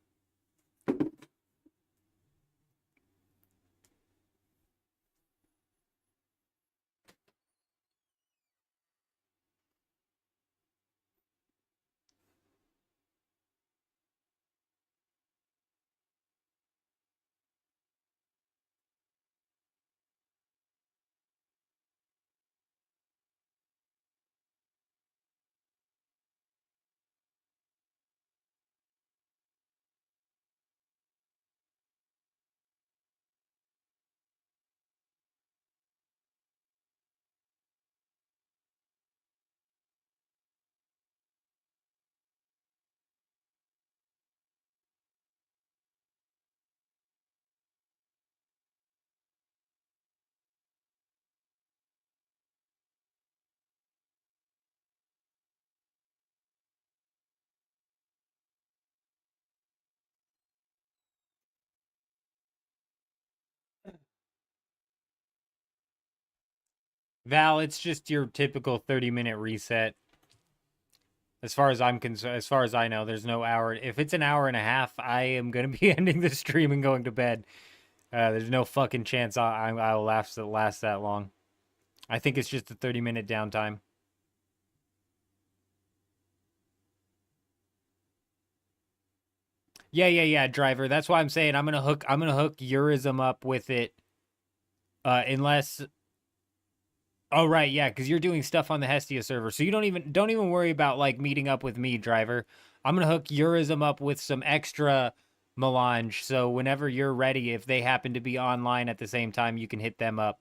Val, it's just your typical 30-minute reset. As far as I'm concerned, as far as I know, there's no hour. If it's an hour and a half, I am going to be ending the stream and going to bed. There's no fucking chance I'll last that long. I think it's just a 30-minute downtime. Yeah, Driver. That's why I'm saying I'm gonna hook Urism up with it. Unless Oh right, yeah, because you're doing stuff on the Hestia server, so you don't even worry about like meeting up with me, Driver. I'm gonna hook Urism up with some extra melange, so whenever you're ready, if they happen to be online at the same time, you can hit them up.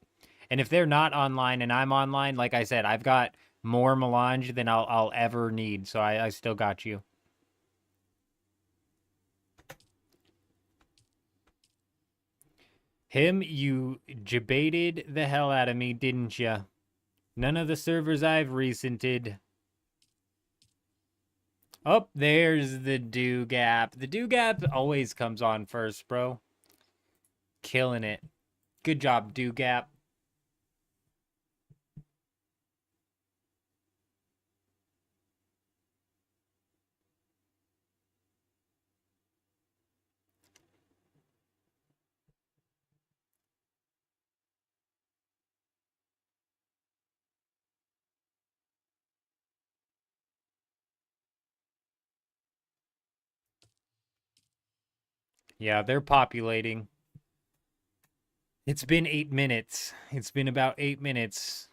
And if they're not online and I'm online, like I said, I've got more melange than I'll ever need, so I still got you. Him, you debated the hell out of me, didn't ya? None of the servers I've recented. Oh, there's the Dew Gap. The Dew Gap always comes on first, bro. Killing it. Good job, Dew Gap. Yeah, they're populating. It's been 8 minutes. It's been about 8 minutes.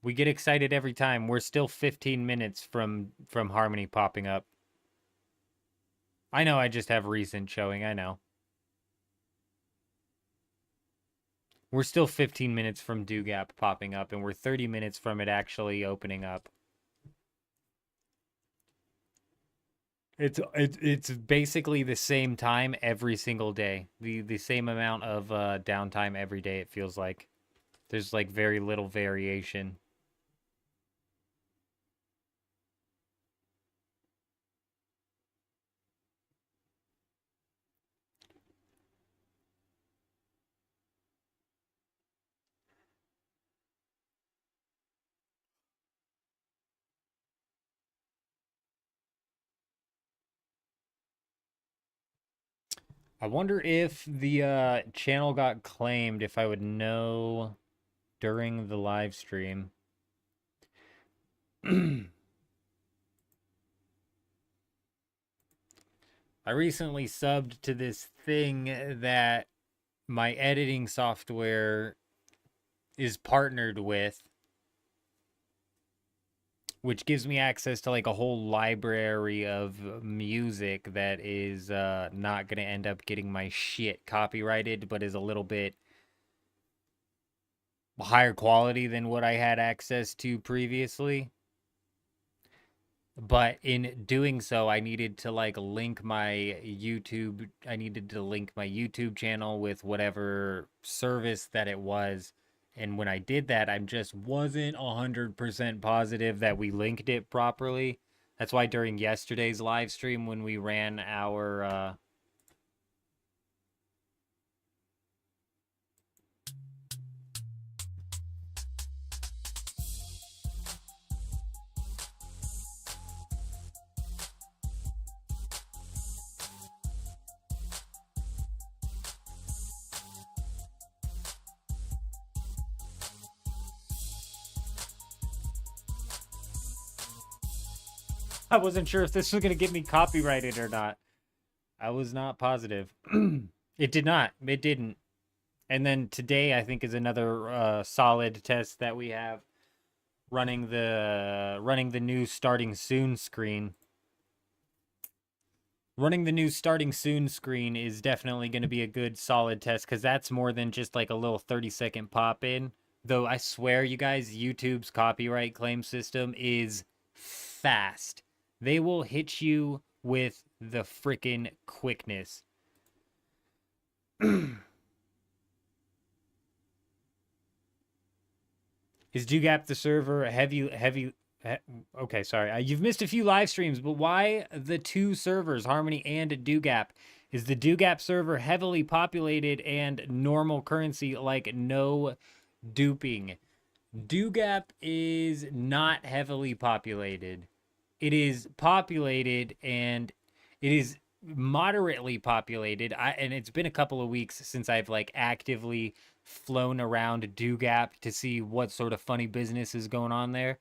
We get excited every time. We're still 15 minutes from Harmony popping up. I know I just have recent showing. I know. We're still 15 minutes from Dew Gap popping up, and we're 30 minutes from it actually opening up. It's basically the same time every single day. The same amount of downtime every day, it feels like. There's like very little variation. I wonder if the channel got claimed, if I would know during the live stream. I recently subbed to this thing that my editing software is partnered with, which gives me access to like a whole library of music that is not going to end up getting my shit copyrighted, but is a little bit higher quality than what I had access to previously. But in doing so, I needed to like link my YouTube. I needed to link my YouTube channel with whatever service that it was. And when I did that, I just wasn't 100% positive that we linked it properly. That's why during yesterday's live stream, when we ran our I wasn't sure if this was going to get me copyrighted or not. I was not positive. It did not. It didn't. And then today, I think, is another solid test that we have running the new starting soon screen. Running the new starting soon screen is definitely going to be a good solid test because that's more than just like a little 30-second pop in. Though I swear, you guys, YouTube's copyright claim system is fast. They will hit you with the freaking quickness. Is Dugap the server okay, sorry. You've missed a few live streams, but why the two servers, Harmony and Dugap? Is the Dugap server heavily populated and normal currency, like no duping? Dugap is not heavily populated. It is populated and it is moderately populated. And it's been a couple of weeks since I've like actively flown around Dugap to see what sort of funny business is going on there,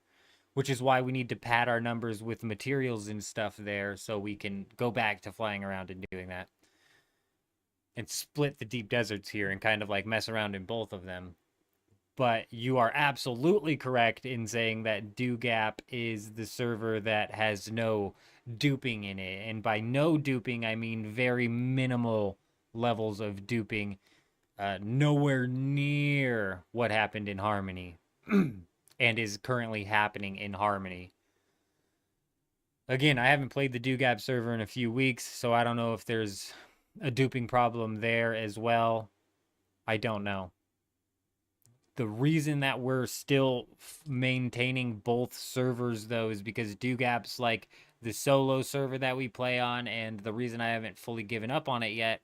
which is why we need to pad our numbers with materials and stuff there so we can go back to flying around and doing that and split the deep deserts here and kind of like mess around in both of them. But you are absolutely correct in saying that Dugap is the server that has no duping in it. And by no duping, I mean very minimal levels of duping. Nowhere near what happened in Harmony and is currently happening in Harmony. Again, I haven't played the Dugap server in a few weeks, so I don't know if there's a duping problem there as well. I don't know. The reason that we're still maintaining both servers, though, is because Dugap's like the solo server that we play on, and the reason I haven't fully given up on it yet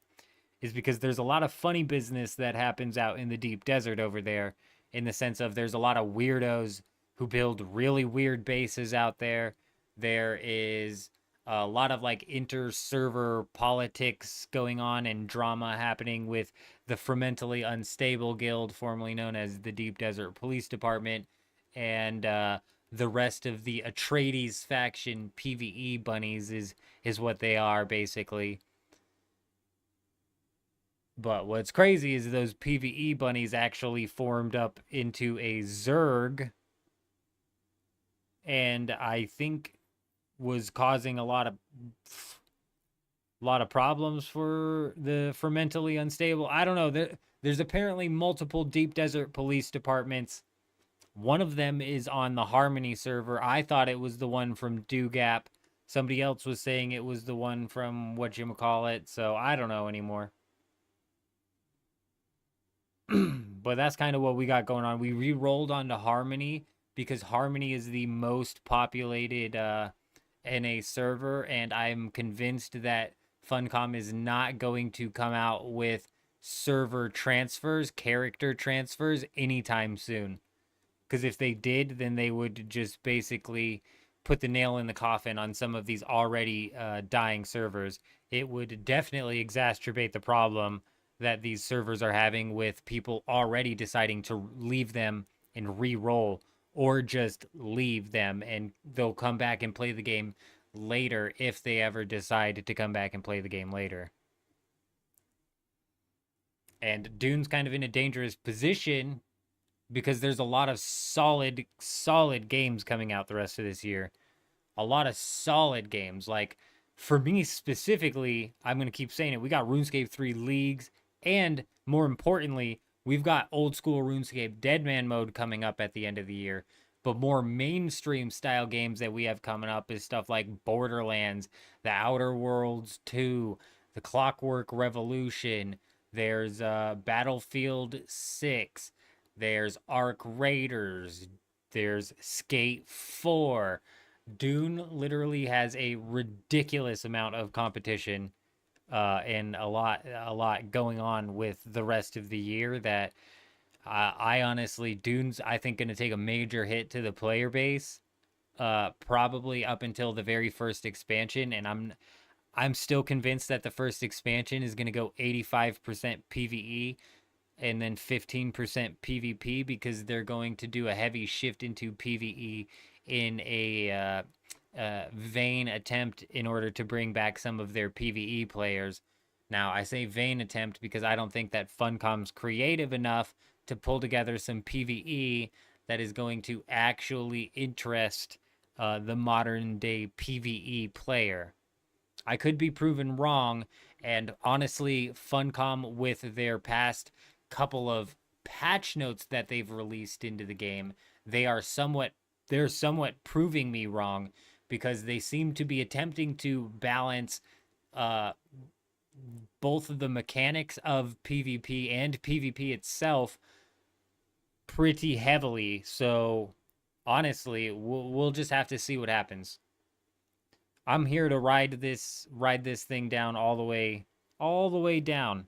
is because there's a lot of funny business that happens out in the deep desert over there, in the sense of there's a lot of weirdos who build really weird bases out there. There is a lot of like inter-server politics going on and drama happening with the Fermentally Unstable Guild, formerly known as the Deep Desert Police Department, and the rest of the Atreides faction. PvE bunnies is what they are, basically. But what's crazy is those PvE bunnies actually formed up into a Zerg, and I think was causing a lot of problems for the Fermentally Unstable. I don't know. There's apparently multiple Deep Desert Police Departments. One of them is on the Harmony server. I thought it was the one from Dugap. Somebody else was saying it was the one from whatchamacallit, so I don't know anymore. But that's kind of what we got going on. We re-rolled onto Harmony because Harmony is the most populated NA server, and I'm convinced that Funcom is not going to come out with server transfers, character transfers anytime soon. Because if they did, then they would just basically put the nail in the coffin on some of these already dying servers. It would definitely exacerbate the problem that these servers are having with people already deciding to leave them and re-roll, or just leave them and they'll come back and play the game later if they ever decide to come back and play the game later. And Dune's kind of in a dangerous position because there's a lot of solid games coming out the rest of this year. A lot of solid games. Like, for me specifically, I'm going to keep saying it, we got RuneScape 3 Leagues, and more importantly, we've got old school RuneScape Deadman mode coming up at the end of the year. But more mainstream style games that we have coming up is stuff like Borderlands, The Outer Worlds 2, The Clockwork Revolution, there's Battlefield 6, there's Ark Raiders, there's Skate 4. Dune literally has a ridiculous amount of competition and a lot going on with the rest of the year that I honestly, Dune's, I think, going to take a major hit to the player base, probably up until the very first expansion, and I'm still convinced that the first expansion is going to go 85% PvE and then 15% PvP, because they're going to do a heavy shift into PvE in a vain attempt in order to bring back some of their PvE players. Now, I say vain attempt because I don't think that Funcom's creative enough to pull together some PvE that is going to actually interest the modern day PvE player. I could be proven wrong, and honestly, Funcom, with their past couple of patch notes that they've released into the game, they're somewhat proving me wrong, because they seem to be attempting to balance both of the mechanics of PvP and PvP itself pretty heavily. So honestly, we'll just have to see what happens. I'm here to ride this thing down all the way down.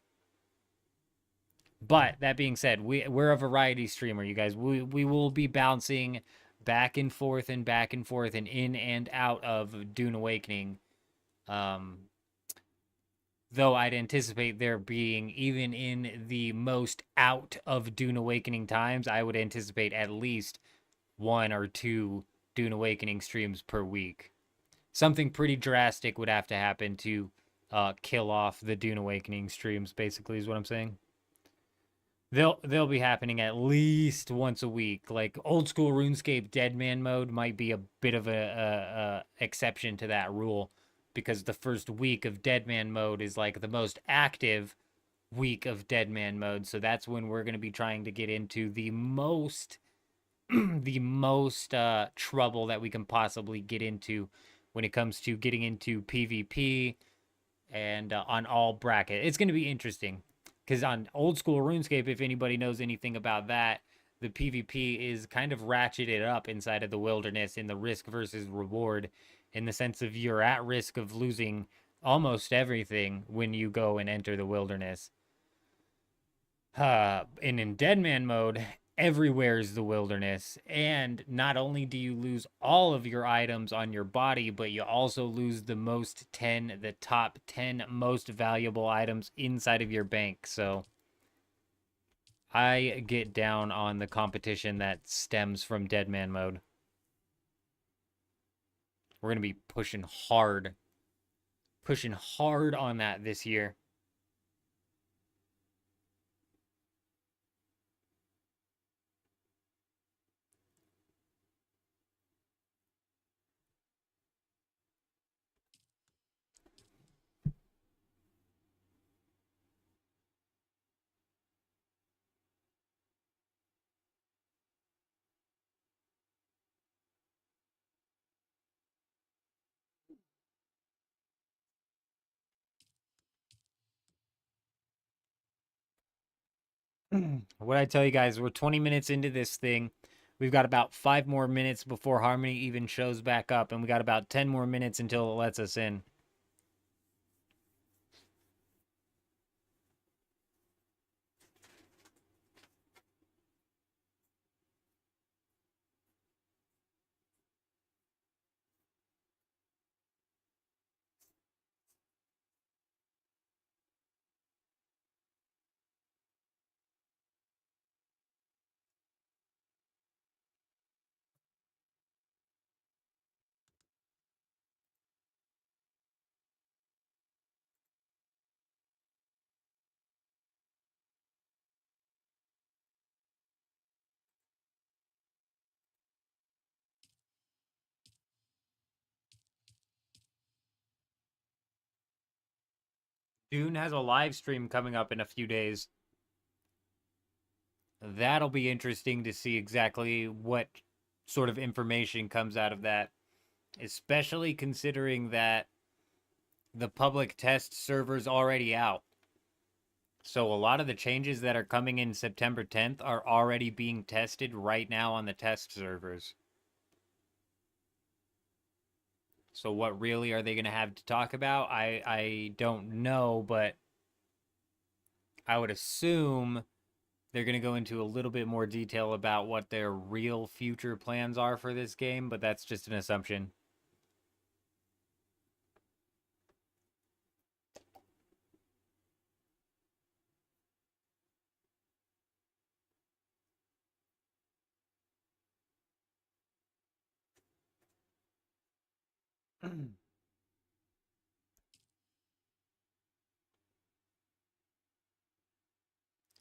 But that being said, we're a variety streamer, you guys. We will be bouncing back and forth and in and out of Dune Awakening. Though I'd anticipate there being, even in the most out of Dune Awakening times, I would anticipate at least 1 or 2 Dune Awakening streams per week. Something pretty drastic would have to happen to kill off the Dune Awakening streams, basically, is what I'm saying. They'll be happening at least once a week. Like, old school RuneScape Deadman mode might be a bit of a exception to that rule, because the first week of Deadman mode is like the most active week of Deadman mode. So that's when we're going to be trying to get into the most trouble that we can possibly get into when it comes to getting into PvP and on all bracket. It's going to be interesting, because on old school RuneScape, if anybody knows anything about that, the PvP is kind of ratcheted up inside of the wilderness in the risk versus reward, in the sense of you're at risk of losing almost everything when you go and enter the wilderness. And in Deadman mode, everywhere is the wilderness, and not only do you lose all of your items on your body, but you also lose the top 10 most valuable items inside of your bank. So I get down on the competition that stems from Deadman mode. We're going to be pushing hard on that this year. What I tell you guys, we're 20 minutes into this thing. We've got about 5 more minutes before Harmony even shows back up, and we got about 10 more minutes until it lets us in. Dune has a live stream coming up in a few days. That'll be interesting to see exactly what sort of information comes out of that, especially considering that the public test server's already out. So a lot of the changes that are coming in September 10th are already being tested right now on the test servers. So what really are they going to have to talk about? I don't know, but I would assume they're going to go into a little bit more detail about what their real future plans are for this game, but that's just an assumption.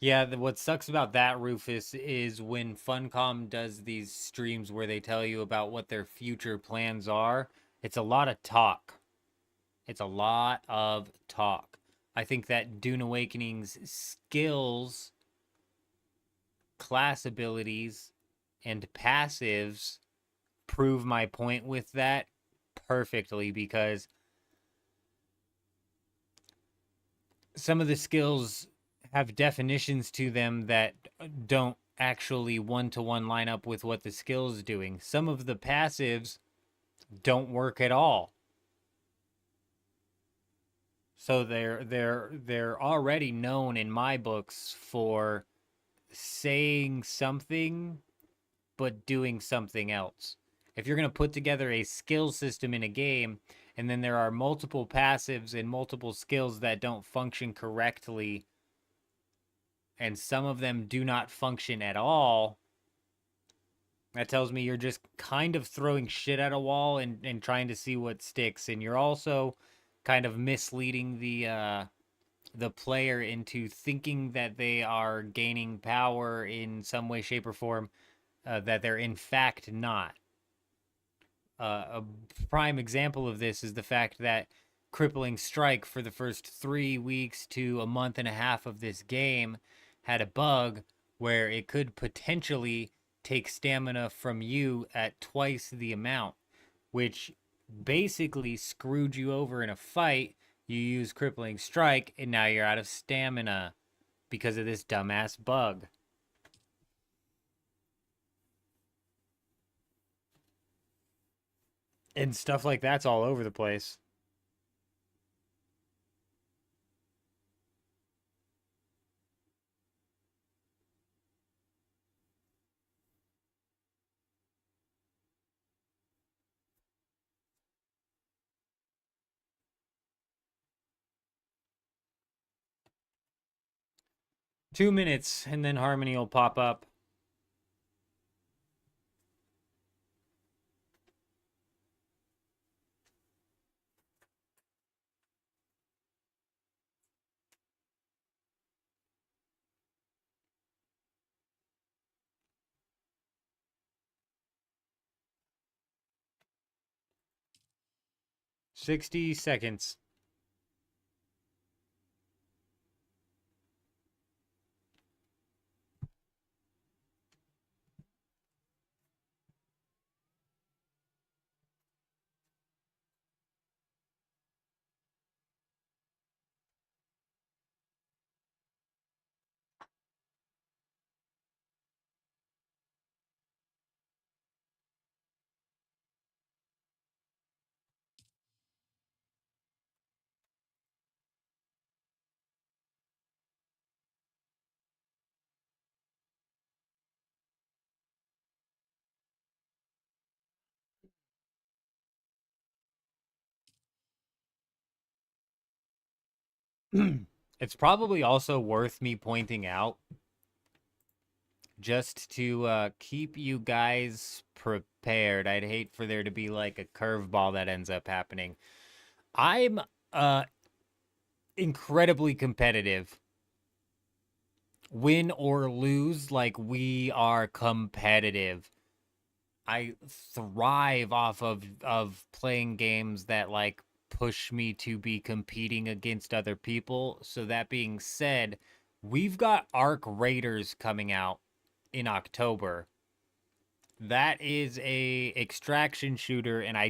Yeah, what sucks about that, Rufus, is when Funcom does these streams where they tell you about what their future plans are, it's a lot of talk. It's a lot of talk. I think that Dune Awakening's skills, class abilities, and passives prove my point with that perfectly, because some of the skills have definitions to them that don't actually one-to-one line up with what the skill's doing. Some of the passives don't work at all. So they're already known in my books for saying something but doing something else. If you're going to put together a skill system in a game and then there are multiple passives and multiple skills that don't function correctly, and some of them do not function at all, that tells me you're just kind of throwing shit at a wall and trying to see what sticks. And you're also kind of misleading the player into thinking that they are gaining power in some way, shape, or form that they're in fact not. A prime example of this is the fact that Crippling Strike for the first 3 weeks to a month and a half of this game had a bug where it could potentially take stamina from you at twice the amount, which basically screwed you over in a fight. You use Crippling Strike, and now you're out of stamina because of this dumbass bug. And stuff like that's all over the place. Two minutes, and then Harmony will pop up. $60. 60. It's probably also worth me pointing out, just to keep you guys prepared. I'd hate for there to be like a curveball that ends up happening. I'm incredibly competitive. Win or lose, like, we are competitive. I thrive off of playing games that like push me to be competing against other people. So that being said, we've got Arc Raiders coming out in October. That is a extraction shooter, and I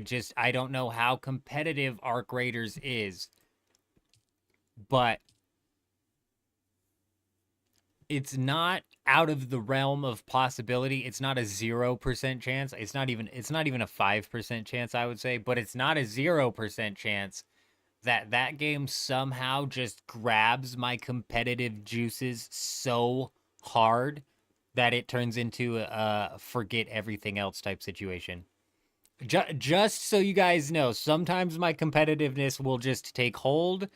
don't know how competitive Arc Raiders is, but it's not out of the realm of possibility. It's not a 0% chance. It's not even a 5% chance, I would say, but it's not a 0% chance that that game somehow just grabs my competitive juices so hard that it turns into a forget everything else type situation. Just so you guys know, sometimes my competitiveness will just take hold,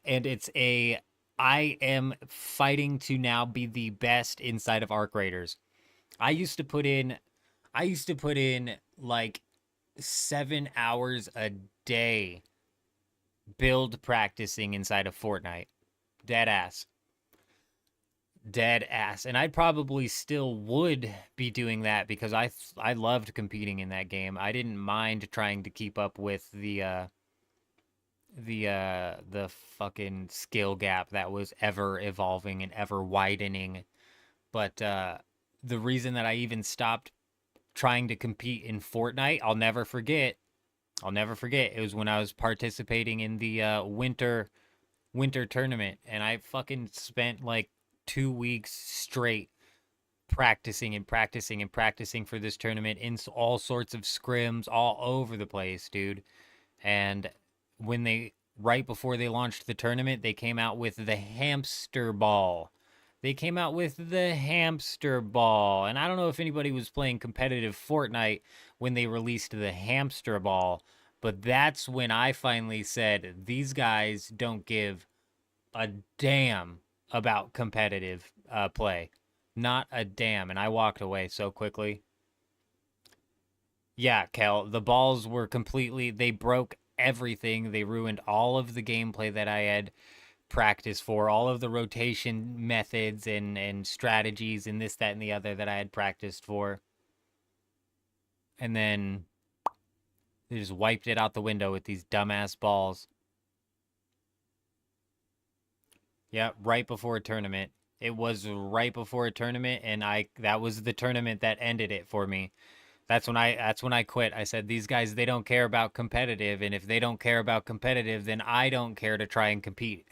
and I am fighting to now be the best inside of Arc Raiders. I used to put in like 7 hours a day build practicing inside of Fortnite. Dead ass. And I probably still would be doing that because I loved competing in that game. I didn't mind trying to keep up with the fucking skill gap that was ever evolving and ever widening. But the reason that I even stopped trying to compete in Fortnite, I'll never forget. It was when I was participating in the winter tournament, and I fucking spent like 2 weeks straight practicing for this tournament in all sorts of scrims all over the place, dude. And right before they launched the tournament, they came out with the hamster ball. And I don't know if anybody was playing competitive Fortnite when they released the hamster ball, but that's when I finally said, these guys don't give a damn about competitive play. Not a damn. And I walked away so quickly. Yeah, Kel, the balls were they broke everything. They ruined all of the gameplay that I had practiced for, all of the rotation methods and strategies and this, that, and the other that I had practiced for. And then they just wiped it out the window with these dumbass balls. Yeah, right before a tournament. It was right before a tournament, and that was the tournament that ended it for me. That's when I quit. I said, these guys, they don't care about competitive, and if they don't care about competitive, then I don't care to try and compete.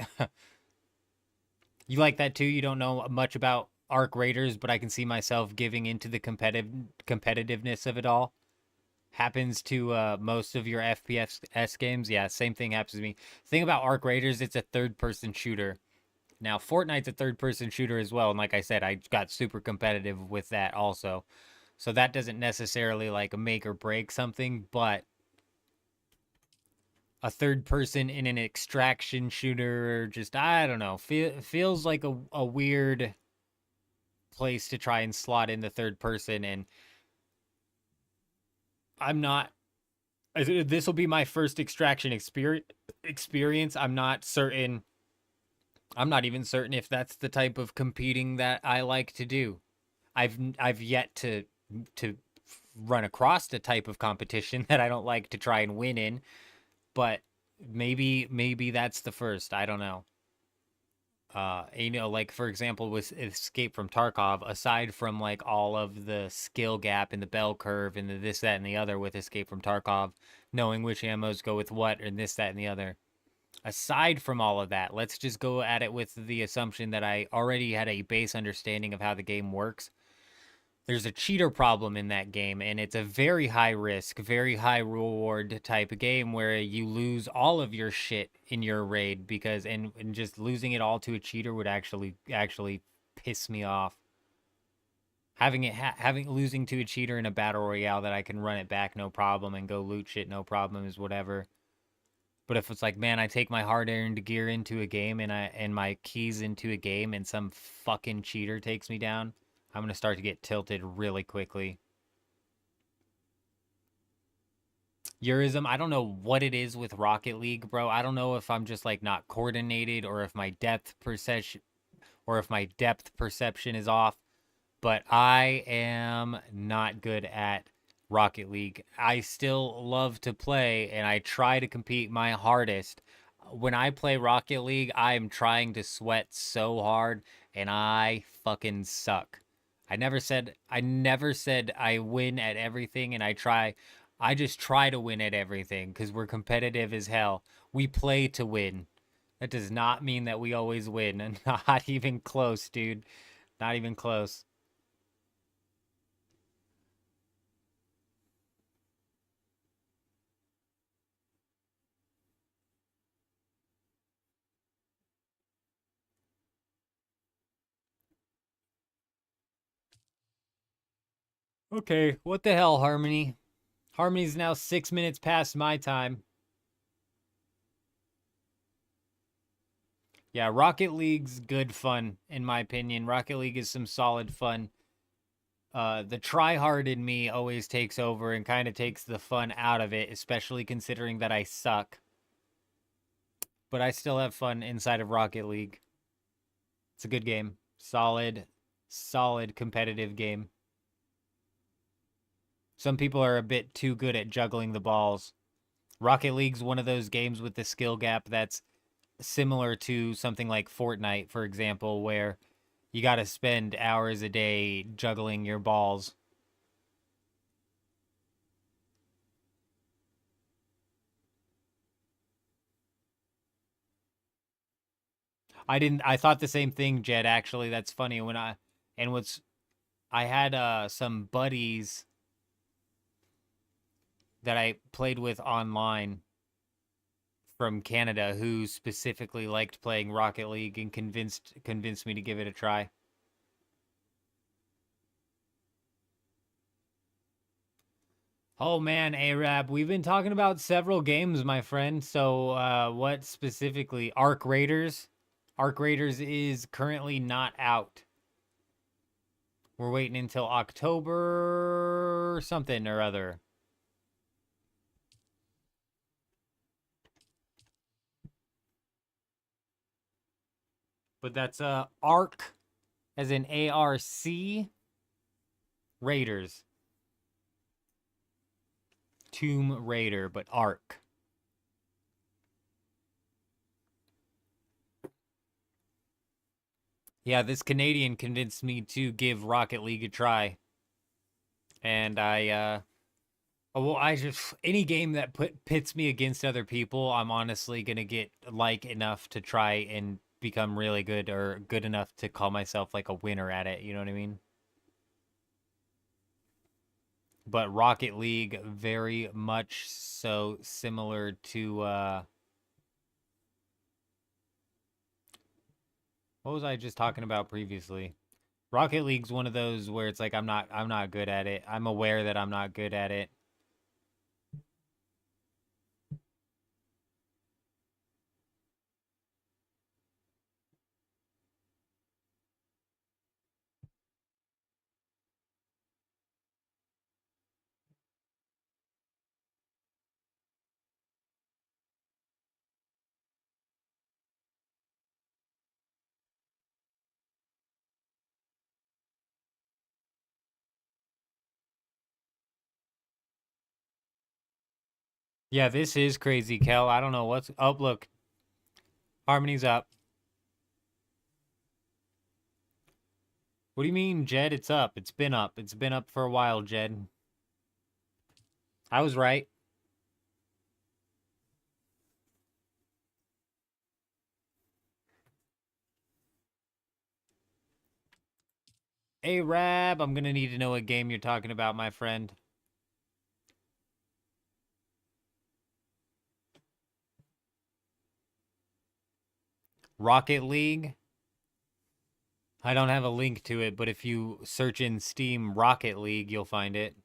You like that too? You don't know much about Arc Raiders, but I can see myself giving into the competitiveness of it all. Happens to most of your FPS games. Yeah, same thing happens to me. Thing about Arc Raiders, it's a third-person shooter. Now, Fortnite's a third-person shooter as well, and like I said, I got super competitive with that also. So that doesn't necessarily like make or break something, but a third person in an extraction shooter, just, I don't know, feels like a weird place to try and slot in the third person. And I'm not, this will be my first extraction experience. I'm not even certain if that's the type of competing that I like to do. I've yet to run across the type of competition that I don't like to try and win in, but maybe that's the first. I don't know. Like for example, with Escape from Tarkov, aside from like all of the skill gap and the bell curve and the this, that, and the other with Escape from Tarkov, knowing which ammos go with what and this, that, and the other. Aside from all of that, let's just go at it with the assumption that I already had a base understanding of how the game works. There's a cheater problem in that game, and it's a very high risk, very high reward type of game where you lose all of your shit in your raid because and just losing it all to a cheater would actually piss me off. Having losing to a cheater in a battle royale that I can run it back no problem and go loot shit no problem is whatever. But if it's like, man, I take my hard-earned gear into a game and my keys into a game and some fucking cheater takes me down, I'm going to start to get tilted really quickly. Eurism, I don't know what it is with Rocket League, bro. I don't know if I'm just like not coordinated or if my depth perception is off, but I am not good at Rocket League. I still love to play and I try to compete my hardest. When I play Rocket League, I'm trying to sweat so hard and I fucking suck. I never said I win at everything and I just try to win at everything cuz we're competitive as hell. We play to win. That does not mean that we always win. Not even close, dude. Not even close. Okay, what the hell, Harmony? Harmony's now 6 minutes past my time. Yeah, Rocket League's good fun, in my opinion. Rocket League is some solid fun. The try hard in me always takes over and kind of takes the fun out of it, especially considering that I suck. But I still have fun inside of Rocket League. It's a good game. Solid, solid competitive game. Some people are a bit too good at juggling the balls. Rocket League's one of those games with the skill gap that's similar to something like Fortnite, for example, where you got to spend hours a day juggling your balls. I thought the same thing, Jed, actually. That's funny and what's I had some buddies that I played with online from Canada who specifically liked playing Rocket League and convinced me to give it a try. Oh man, Arab, we've been talking about several games, my friend. So, what specifically? Arc Raiders? Arc Raiders is currently not out. We're waiting until October something or other. But that's Arc as in ARC Raiders. Tomb Raider, but Arc. Yeah, this Canadian convinced me to give Rocket League a try. And I just any game that pits me against other people, I'm honestly gonna get like enough to try and become really good or good enough to call myself like a winner at it. You know what I mean? But Rocket League very much so similar to what was I just talking about previously? Rocket League's one of those where it's like I'm not good at it. I'm aware that I'm not good at it. Yeah, this is crazy, Kel. I don't know what's up. Oh, look, Harmony's up. What do you mean, Jed? It's up. It's been up. It's been up for a while, Jed. I was right. Hey, Rab, I'm gonna need to know what game you're talking about, my friend. Rocket League? I don't have a link to it, but if you search in Steam Rocket League, you'll find it.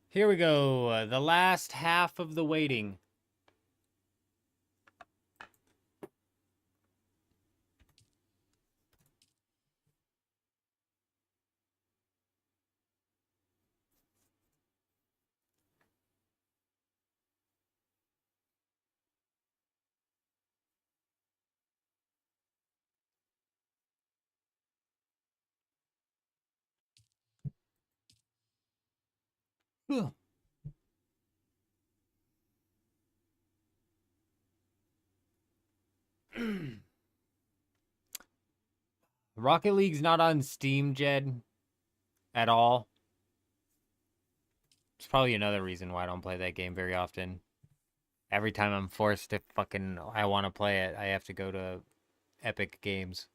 Here we go. The last half of the waiting. Rocket League's not on Steam, Jed, at all. It's probably another reason why I don't play that game very often. Every time I'm forced to I want to play it, I have to go to Epic Games.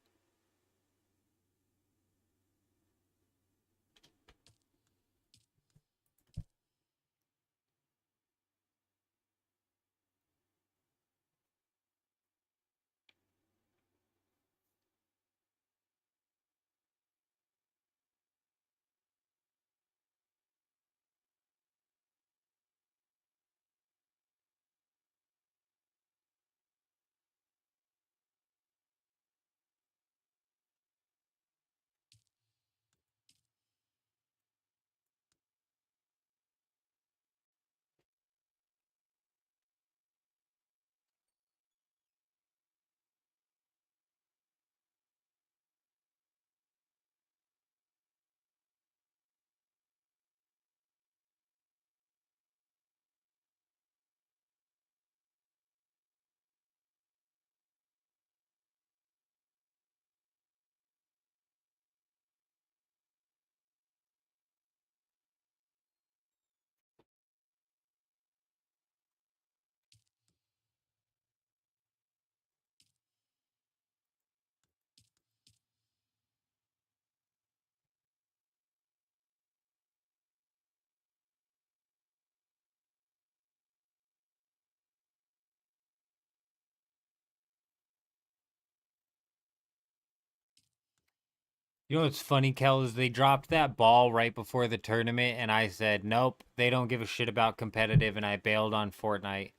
You know what's funny, Kel, is they dropped that ball right before the tournament, and I said, nope, they don't give a shit about competitive, and I bailed on Fortnite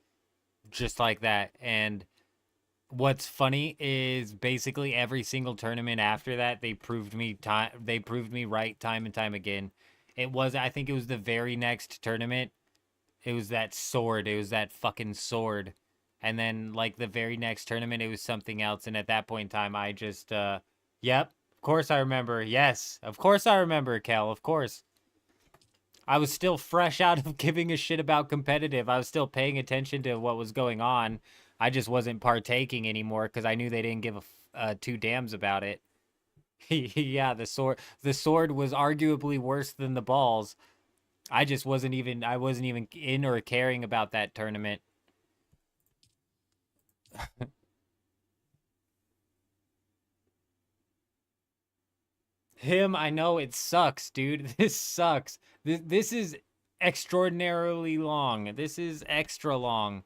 just like that. And what's funny is basically every single tournament after that, they proved me right time and time again. I think it was the very next tournament. It was that sword. It was that fucking sword. And then like the very next tournament, it was something else. And at that point in time, I just, yep, of course I remember. Yes, of course I remember, Kel. Of course. I was still fresh out of giving a shit about competitive. I was still paying attention to what was going on. I just wasn't partaking anymore because I knew they didn't give two damns about it. Yeah, the sword was arguably worse than the balls. I wasn't even in or caring about that tournament. Him, I know it sucks, dude. This sucks. This is extraordinarily long. This is extra long.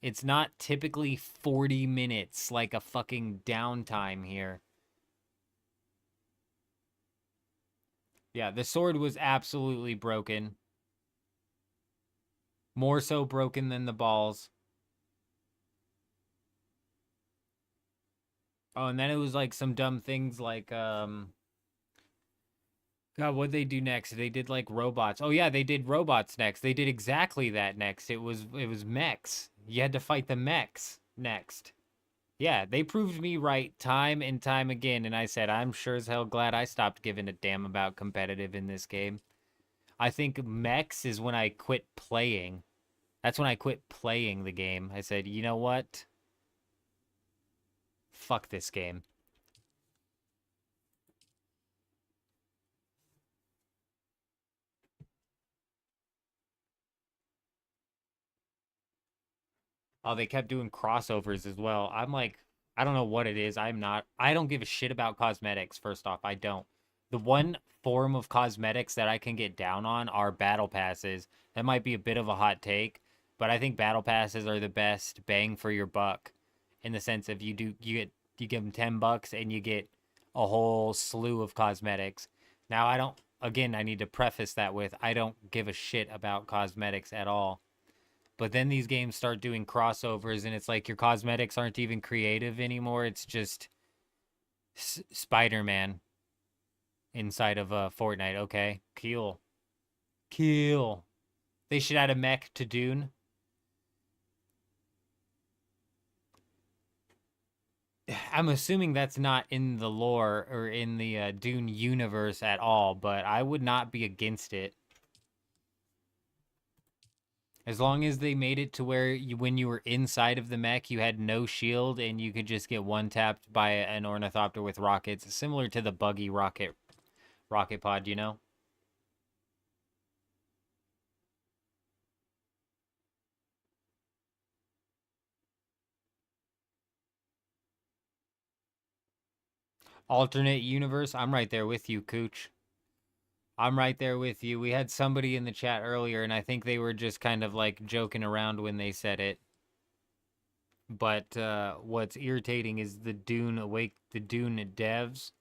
It's not typically 40 minutes like a fucking downtime here. Yeah, the sword was absolutely broken. More so broken than the balls. Oh, and then it was like some dumb things like God, what'd they do next? They did like robots. Oh yeah, they did robots next. They did exactly that next. It was mechs. You had to fight the mechs next. Yeah, they proved me right time and time again, and I said I'm sure as hell glad I stopped giving a damn about competitive in this game. I think mechs is when I quit playing. That's when I quit playing the game. I said, you know what? Fuck this game. Oh, they kept doing crossovers as well. I'm like, I don't know what it is. I don't give a shit about cosmetics, first off. I don't. The one form of cosmetics that I can get down on are battle passes. That might be a bit of a hot take, but I think battle passes are the best bang for your buck in the sense of you give them $10 and you get a whole slew of cosmetics. Now, I need to preface that with I don't give a shit about cosmetics at all. But then these games start doing crossovers, and it's like your cosmetics aren't even creative anymore. It's just Spider-Man inside of Fortnite. Okay, cool. Cool. They should add a mech to Dune. I'm assuming that's not in the lore or in the Dune universe at all, but I would not be against it. As long as they made it to where you, when you were inside of the mech, you had no shield and you could just get one tapped by an ornithopter with rockets, similar to the buggy rocket pod, you know? Alternate universe, I'm right there with you, Cooch. I'm right there with you. We had somebody in the chat earlier, and I think they were just kind of like joking around when they said it. But what's irritating is the Dune devs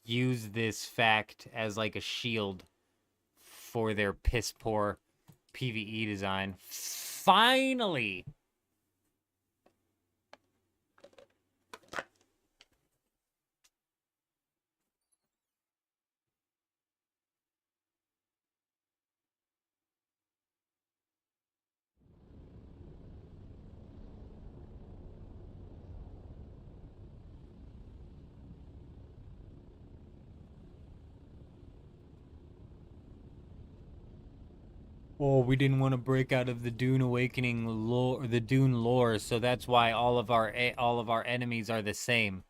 use this fact as like a shield for their piss poor PvE design. Finally! Oh, we didn't want to break out of the Dune Awakening lore, the Dune lore, so that's why all of our enemies are the same.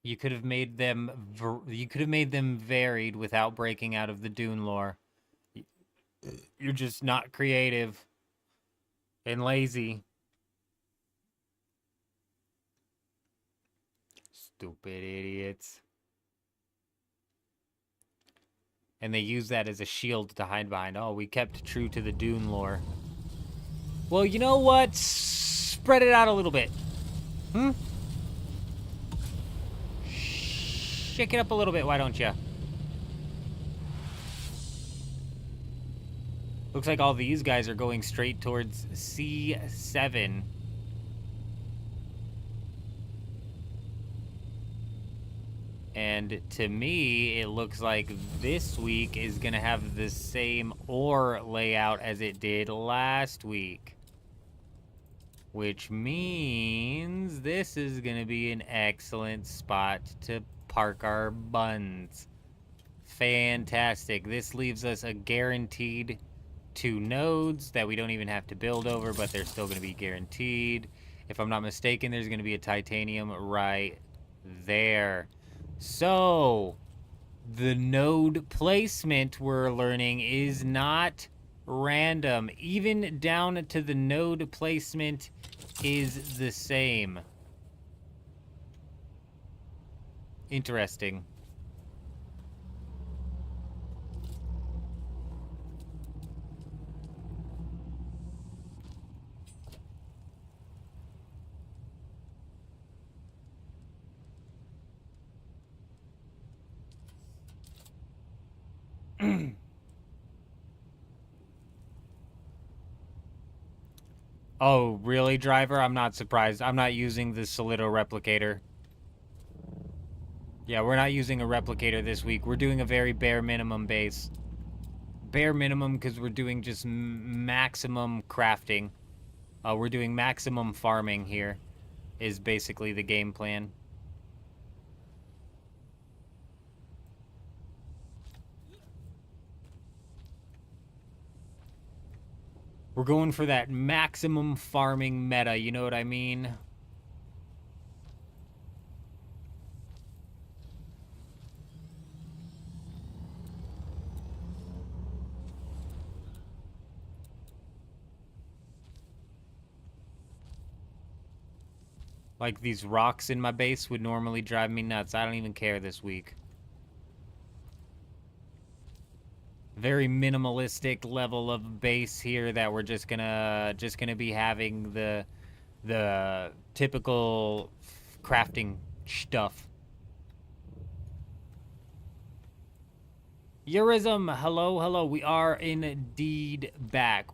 You could have made them varied without breaking out of the Dune lore. You're just not creative and lazy. Stupid idiots. And they use that as a shield to hide behind. Oh, we kept true to the Dune lore. Well, you know what? Spread it out a little bit. Shake it up a little bit, why don't you? Looks like all these guys are going straight towards C7. And to me, it looks like this week is going to have the same ore layout as it did last week. Which means this is going to be an excellent spot to park our buns. Fantastic. This leaves us a guaranteed 2 nodes that we don't even have to build over, but they're still going to be guaranteed. If I'm not mistaken, there's going to be a titanium right there. So, the node placement we're learning is not random. Even down to the node placement is the same. Interesting. Oh, really, driver? I'm not surprised. I'm not using the Solido replicator. Yeah, we're not using a replicator this week. We're doing a very bare minimum base. Bare minimum because we're doing just maximum crafting. We're doing maximum farming here, is basically the game plan. We're going for that maximum farming meta, you know what I mean? Like, these rocks in my base would normally drive me nuts. I don't even care this week. Very minimalistic level of base here that we're just gonna be having the typical crafting stuff. Eurism, hello. We are indeed back.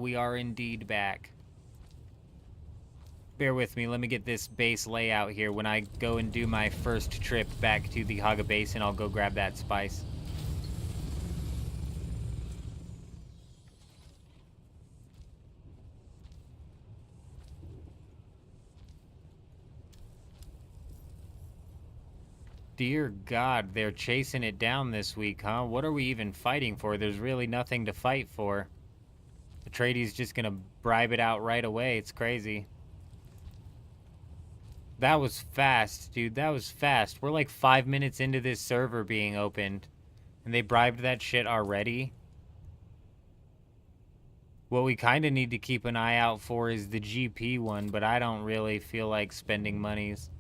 Bear with me. Let me get this base layout here. When I go and do my first trip back to the Haga Basin, I'll go grab that spice. Dear God, they're chasing it down this week, huh? What are we even fighting for? There's really nothing to fight for. Tradie's just gonna bribe it out right away. It's crazy. That was fast, dude. That was fast. We're like 5 minutes into this server being opened, and they bribed that shit already. What we kind of need to keep an eye out for is the GP one, but I don't really feel like spending monies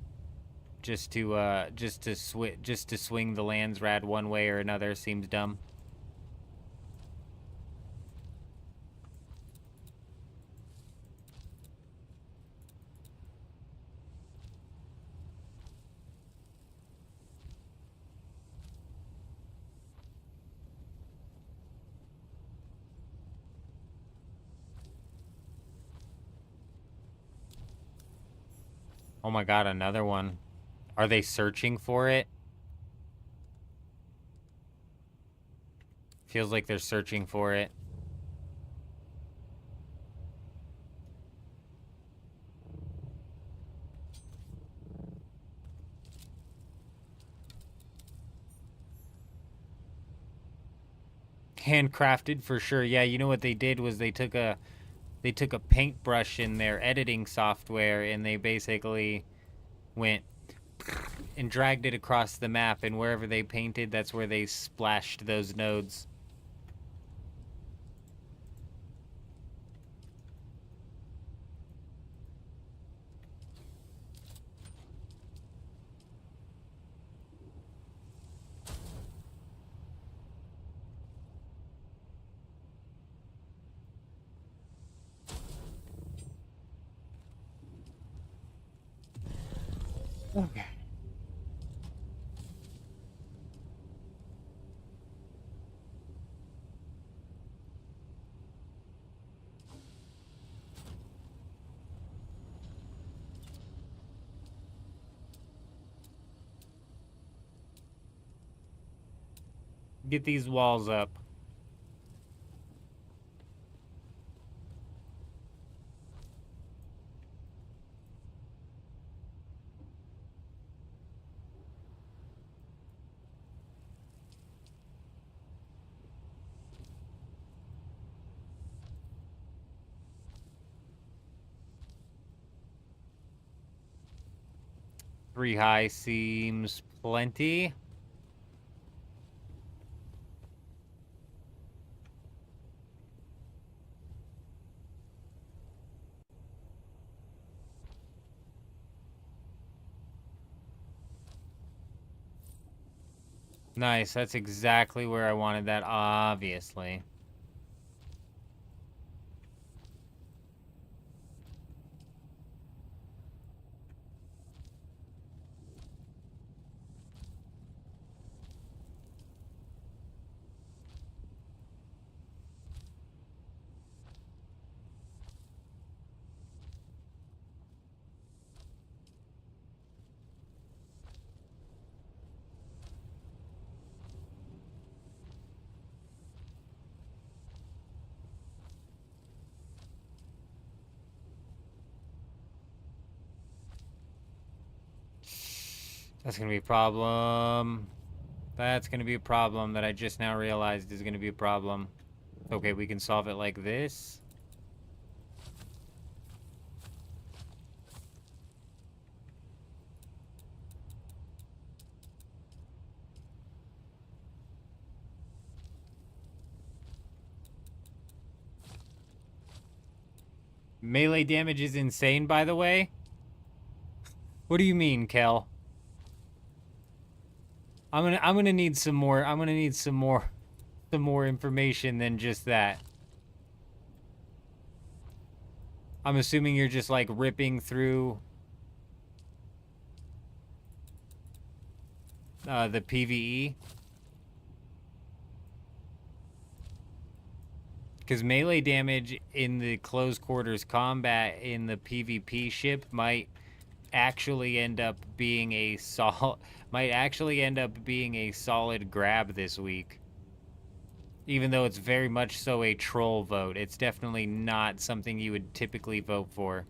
just to swing the lands rad one way or another. Seems dumb. Oh my god, another one. Are they searching for it? Feels like they're searching for it. Handcrafted for sure. Yeah, you know what they did was they took a paintbrush in their editing software and they basically went and dragged it across the map, and wherever they painted, that's where they splashed those nodes. Okay. Get these walls up. Three high seems plenty. Nice, that's exactly where I wanted that, obviously. That's gonna be a problem. That's gonna be a problem that I just now realized is gonna be a problem. Okay, we can solve it like this. Melee damage is insane, by the way. What do you mean, Kel? I'm gonna need some more. I'm gonna need some more information than just that. I'm assuming you're just like ripping through the PvE. Because melee damage in the close quarters combat in the PvP ship might actually end up being a solid grab this week. Even though it's very much so a troll vote, it's definitely not something you would typically vote for.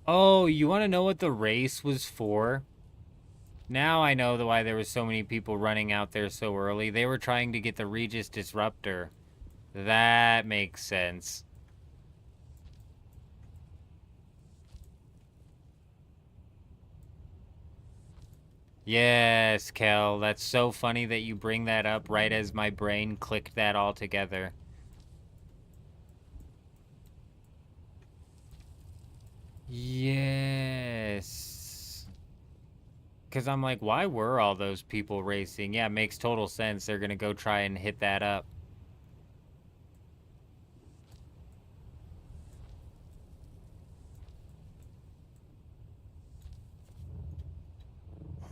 Oh, you want to know what the race was for? Now I know why there was so many people running out there so early. They were trying to get the Regis Disruptor. That makes sense. Yes, Kel, that's so funny that you bring that up right as my brain clicked that all together. Yes. Because I'm like, why were all those people racing? Yeah, it makes total sense. They're going to go try and hit that up.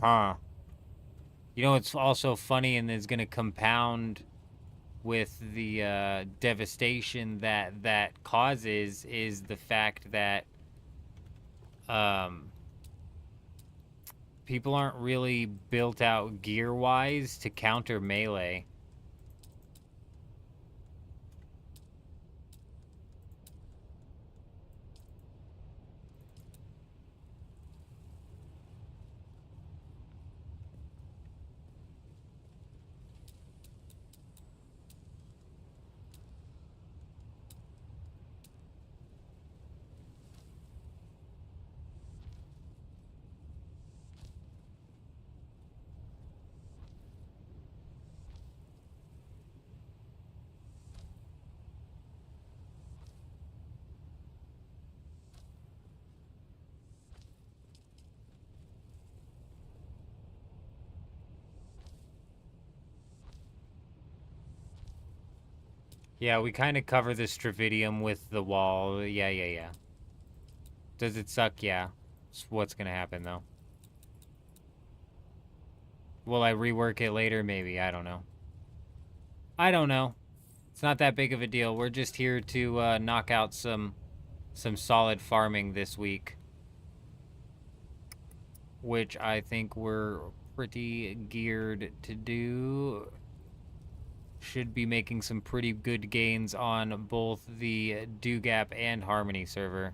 Huh. You know, it's also funny and is going to compound with the devastation that causes is the fact that um, people aren't really built out gear-wise to counter melee. Yeah, we kind of cover the Stravidium with the wall. Yeah. Does it suck? Yeah. It's what's gonna happen, though. Will I rework it later? Maybe. I don't know. I don't know. It's not that big of a deal. We're just here to knock out some solid farming this week, which I think we're pretty geared to do. Should be making some pretty good gains on both the Dugap and Harmony server.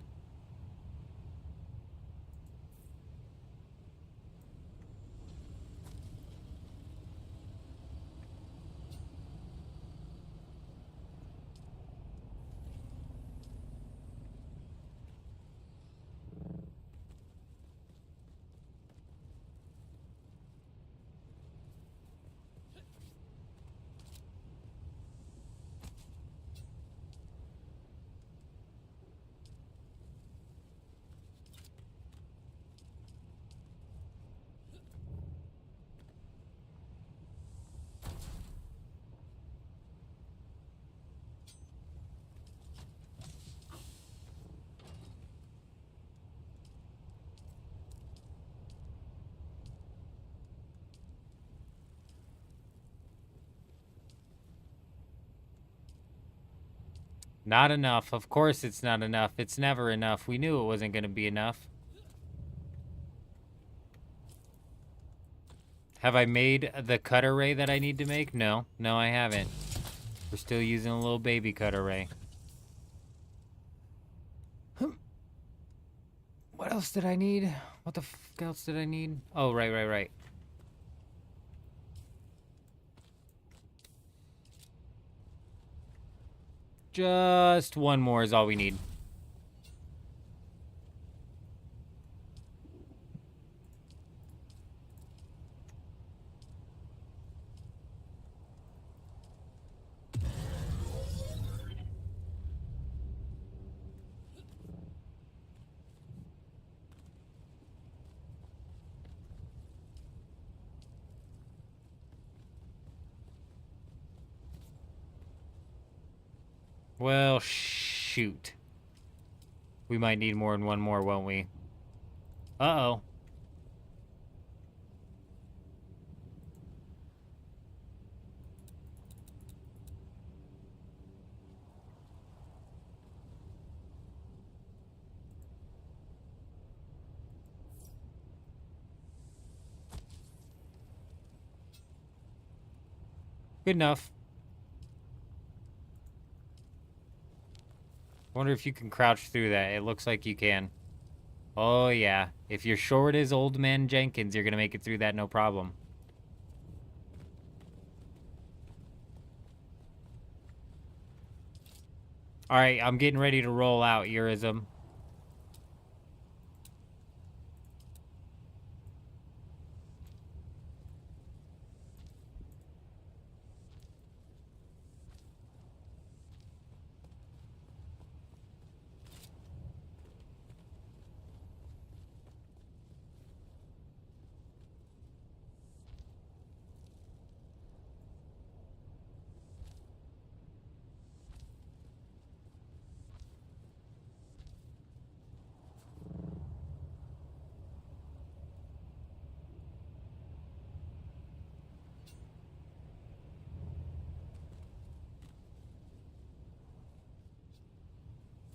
Not enough. Of course it's not enough. It's never enough. We knew it wasn't going to be enough. Have I made the cutter ray that I need to make? No. No, I haven't. We're still using a little baby cutter ray. What else did I need? What the f else did I need? Oh, right. Just one more is all we need. Well, shoot. We might need more than one more, won't we? Uh-oh. Good enough. Wonder if you can crouch through that. It looks like you can. Oh, yeah. If you're short as Old Man Jenkins, you're going to make it through that no problem. All right, I'm getting ready to roll out, Eurism.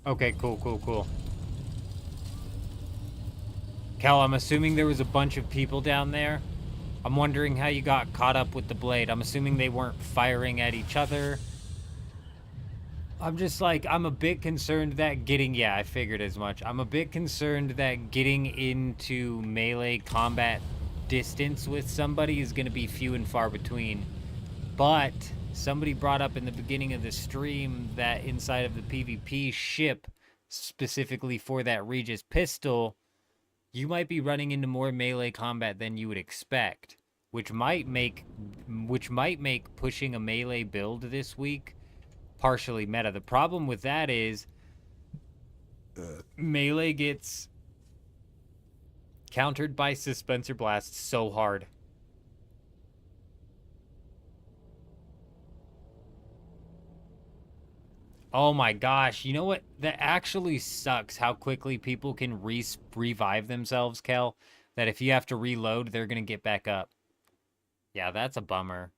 Okay, cool. Cal, I'm assuming there was a bunch of people down there. I'm wondering how you got caught up with the blade. I'm assuming they weren't firing at each other. I'm just like, I'm a bit concerned that yeah, I figured as much. I'm a bit concerned that getting into melee combat distance with somebody is going to be few and far between. But somebody brought up in the beginning of the stream that inside of the PvP ship, specifically for that Regis pistol, you might be running into more melee combat than you would expect, which might make pushing a melee build this week partially meta. The problem with that is melee gets countered by Suspenser Blast so hard. Oh my gosh, you know what? That actually sucks how quickly people can revive themselves, Kel. That if you have to reload, they're going to get back up. Yeah, that's a bummer.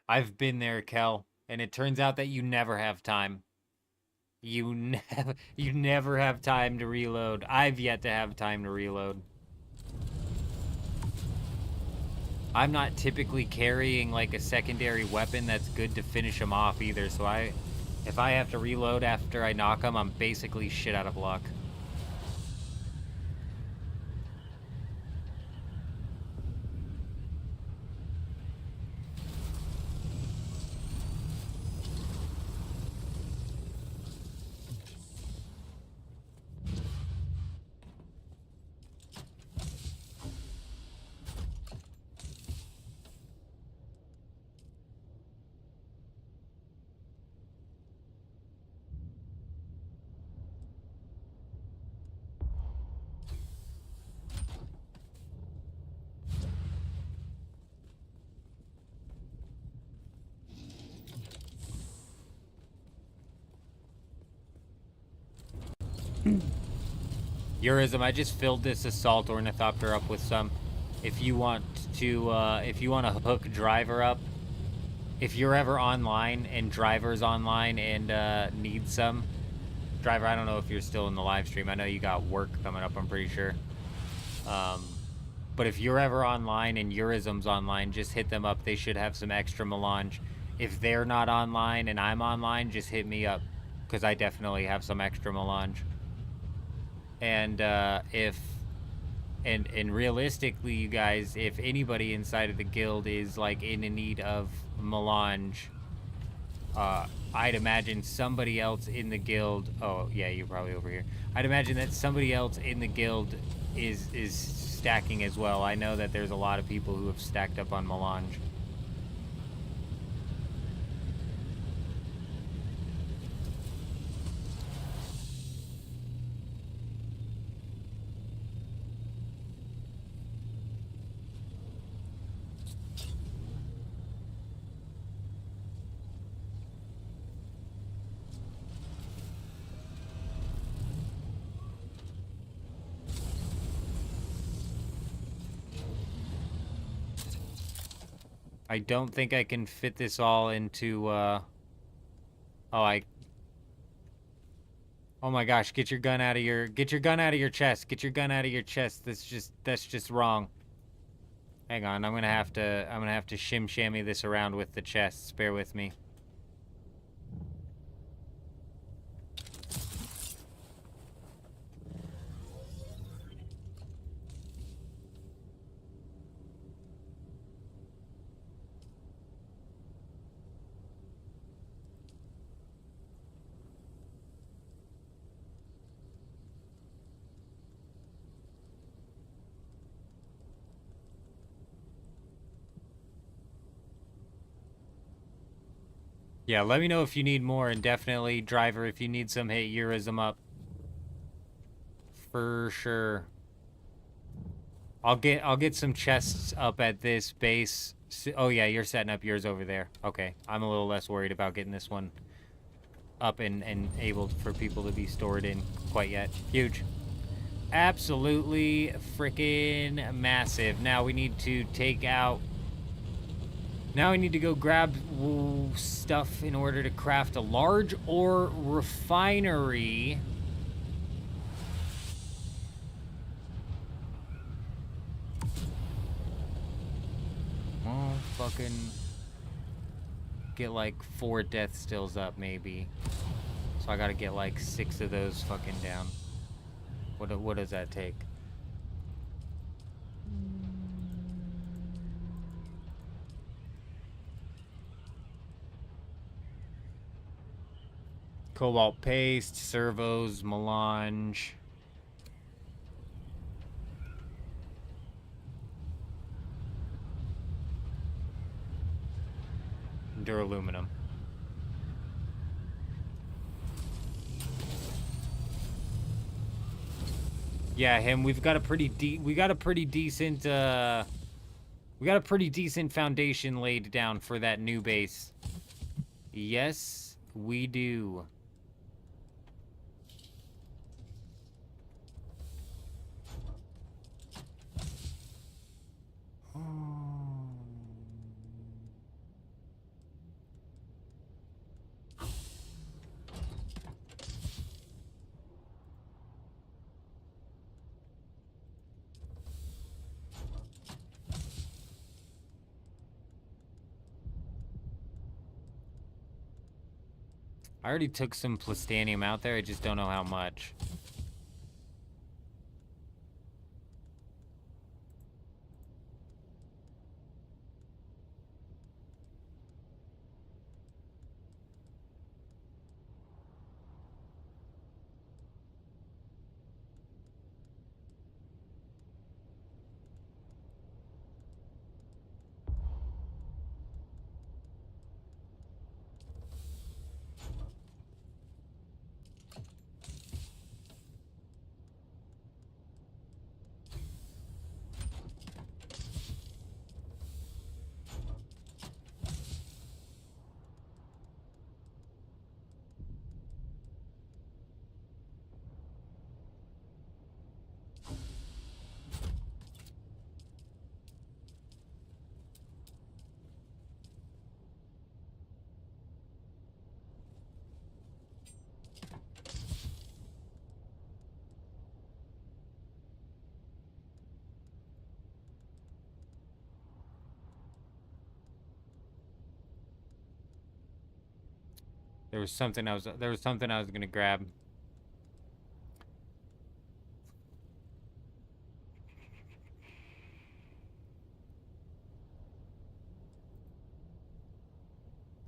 I've been there, Kel, and it turns out that you never have time. You never have time to reload. I've yet to have time to reload. I'm not typically carrying like a secondary weapon that's good to finish them off either, so if I have to reload after I knock them, I'm basically shit out of luck. Eurism, I just filled this assault ornithopter up with some. If you want to hook driver up, if you're ever online and driver's online and needs some, driver, I don't know if you're still in the live stream. I know you got work coming up, I'm pretty sure. But if you're ever online and Eurism's online, just hit them up. They should have some extra melange. If they're not online and I'm online, just hit me up, because I definitely have some extra melange. And realistically, you guys, if anybody inside of the guild is like in need of melange, I'd imagine somebody else in the guild. Oh yeah, you're probably over here. I'd imagine that somebody else in the guild is stacking as well. I know that there's a lot of people who have stacked up on melange. I don't think I can fit this all into, Oh my gosh, get your gun out of your chest. Get your gun out of your chest. That's just wrong. Hang on, I'm gonna have to shim-shammy this around with the chests. Bear with me. Yeah, let me know if you need more, and definitely, driver, if you need some, hit Eurism up. For sure. I'll get some chests up at this base. Oh yeah, you're setting up yours over there. Okay, I'm a little less worried about getting this one up and able for people to be stored in quite yet. Huge. Absolutely freaking massive. Now we need to take out... Now I need to go grab stuff in order to craft a large ore refinery. Well, fucking get like 4 death stills up maybe. So I gotta get like 6 of those fucking down. What does that take? Cobalt paste, servos, melange. Duraluminum. Yeah, we've got a pretty decent foundation laid down for that new base. Yes, we do. I already took some plastanium out there, I just don't know how much. There was something I was gonna grab.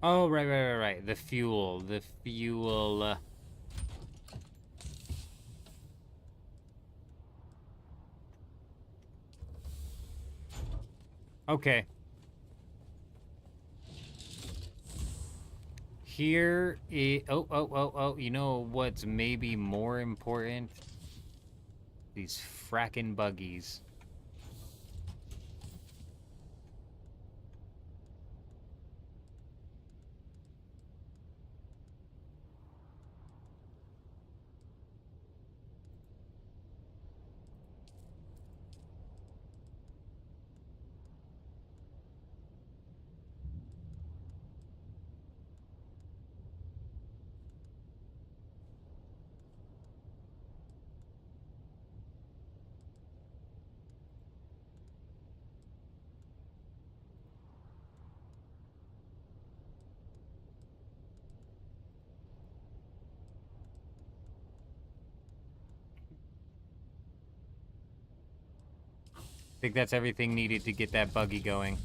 Oh, right. The fuel. Okay. Here is... Oh. You know what's maybe more important? These frackin' buggies. I think that's everything needed to get that buggy going.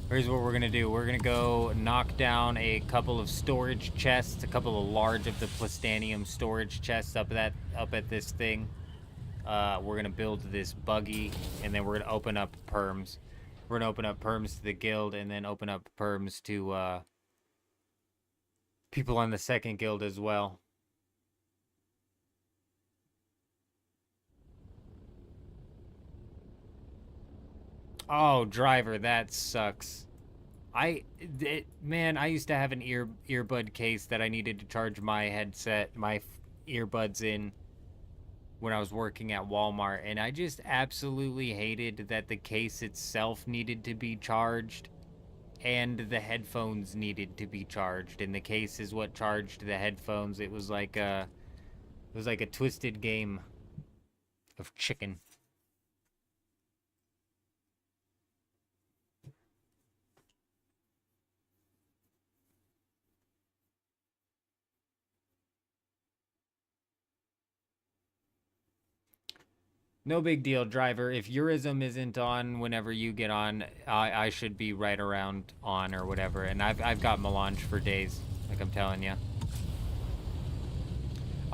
Here's what we're gonna do. We're gonna go knock down a couple of storage chests, a couple of large of the plastanium storage chests up at this thing. We're gonna build this buggy, and then we're gonna open up perms. We're gonna open up perms to the guild, and then open up perms to people on the second guild as well. Oh, driver, that sucks. Man, I used to have an earbud case that I needed to charge my headset, my earbuds in when I was working at Walmart, and I just absolutely hated that the case itself needed to be charged and the headphones needed to be charged, and the case is what charged the headphones. It was like a twisted game of chicken. No big deal, driver. If Eurism isn't on whenever you get on, I should be right around on or whatever. And I've got melange for days, like I'm telling you.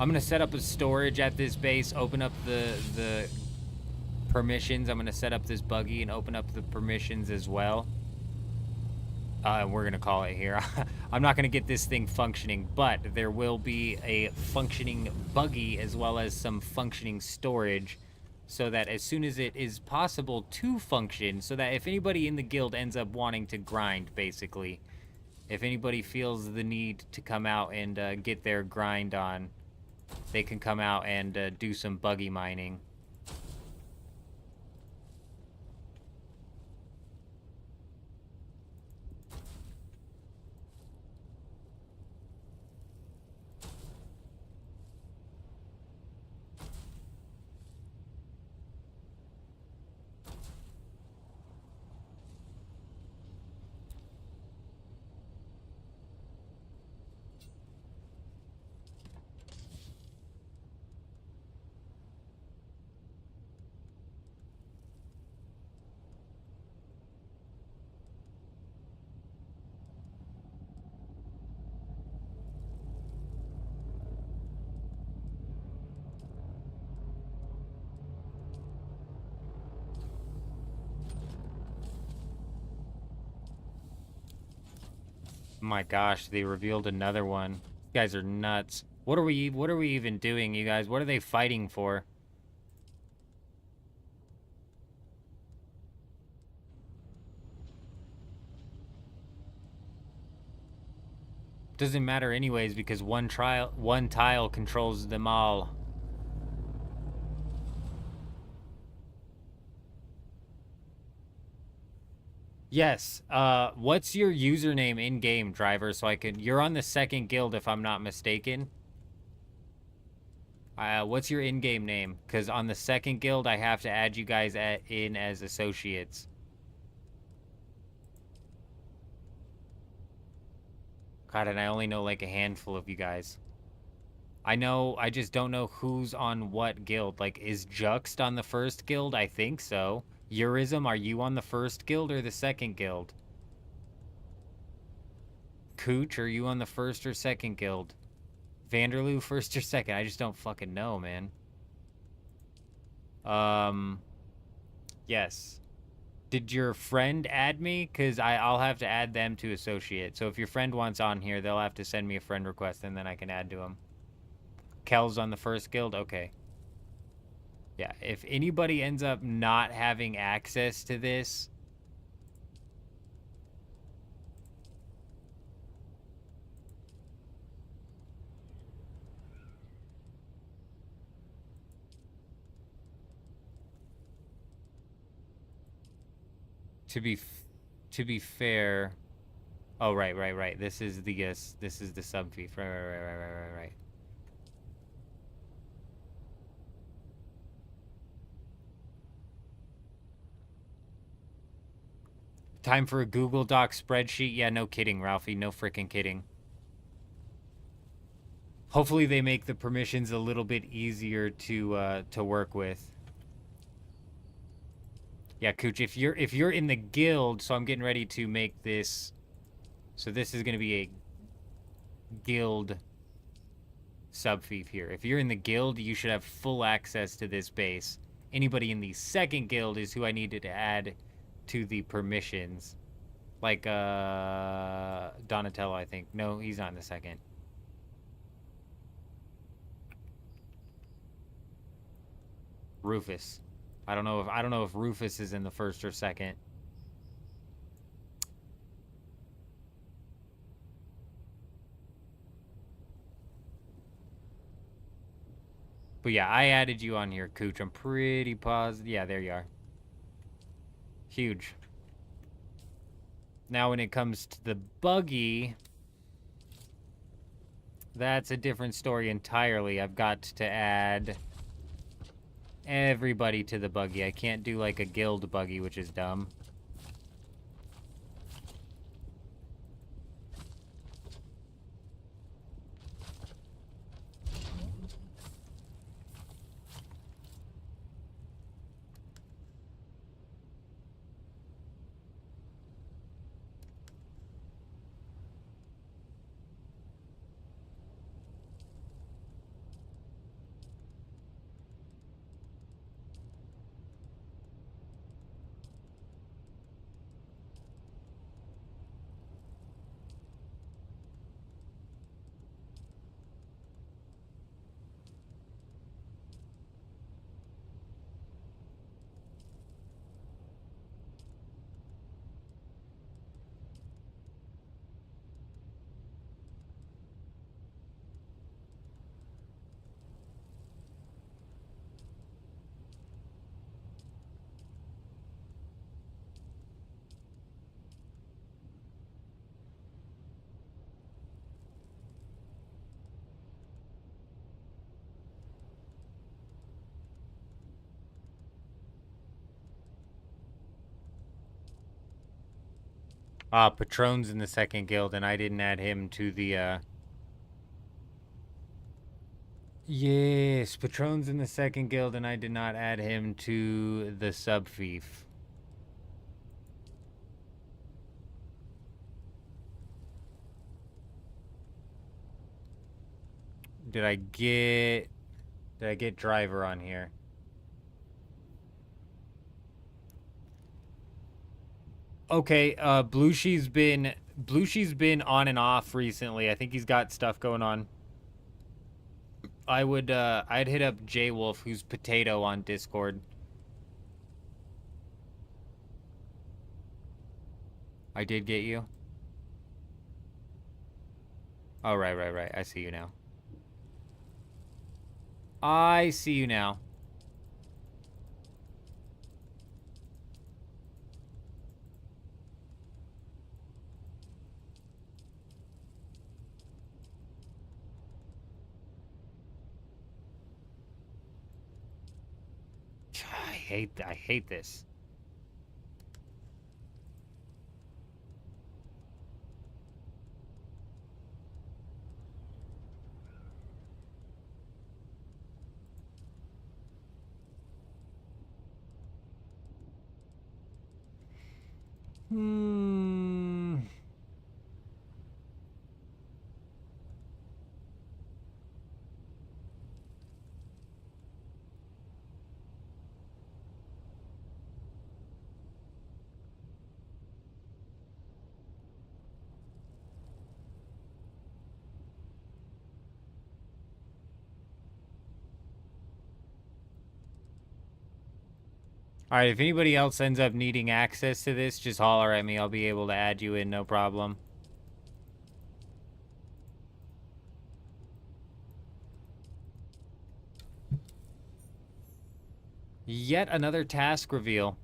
I'm gonna set up a storage at this base, open up the permissions. I'm gonna set up this buggy and open up the permissions as well. We're gonna call it here. I'm not gonna get this thing functioning, but there will be a functioning buggy as well as some functioning storage, so that as soon as it is possible to function, so that if anybody in the guild ends up wanting to grind, basically, if anybody feels the need to come out and get their grind on, they can come out and do some buggy mining. My gosh, they revealed another one. You guys are nuts. What are we even doing, you guys? What are they fighting for? Doesn't matter anyways, because one tile controls them all. Yes. What's your username in game, driver? So I could. You're on the second guild, if I'm not mistaken. What's your in-game name? Because on the second guild, I have to add you guys in as associates. God, and I only know like a handful of you guys. I just don't know who's on what guild. Like, is Juxt on the first guild? I think so. Eurism, are you on the first guild or the second guild? Cooch, are you on the first or second guild? Vanderloo, first or second? I just don't fucking know, man. Yes. Did your friend add me? Because I'll have to add them to associate. So if your friend wants on here, they'll have to send me a friend request, and then I can add to them. Kel's on the first guild? Okay. Yeah, if anybody ends up not having access to this... To be fair... Oh, right. This is the sub fee. Right. Time for a Google Doc spreadsheet? Yeah, no kidding, Ralphie. No freaking kidding. Hopefully they make the permissions a little bit easier to work with. Yeah, Cooch, if you're in the guild, so I'm getting ready to make this. So this is gonna be a guild sub-fief here. If you're in the guild, you should have full access to this base. Anybody in the second guild is who I needed to add to the permissions. Like Donatello, I think. No, he's not in the second. Rufus. I don't know if Rufus is in the first or second. But yeah, I added you on here, Cooch. I'm pretty positive. Yeah, there you are. Huge. Now when it comes to the buggy, that's a different story entirely. I've got to add everybody to the buggy. I can't do like a guild buggy, which is dumb. Ah, Patron's in the second guild, and I didn't add him to the, Yes, Patron's in the second guild, and I did not add him to the sub-fief. Did I get driver on here? Okay, Blushy's been on and off recently. I think he's got stuff going on. I'd hit up J Wolf, who's Potato on Discord. I did get you. Oh, right. I see you now. I see you now. I hate this. Alright, if anybody else ends up needing access to this, just holler at me. I'll be able to add you in, no problem. Yet another task reveal.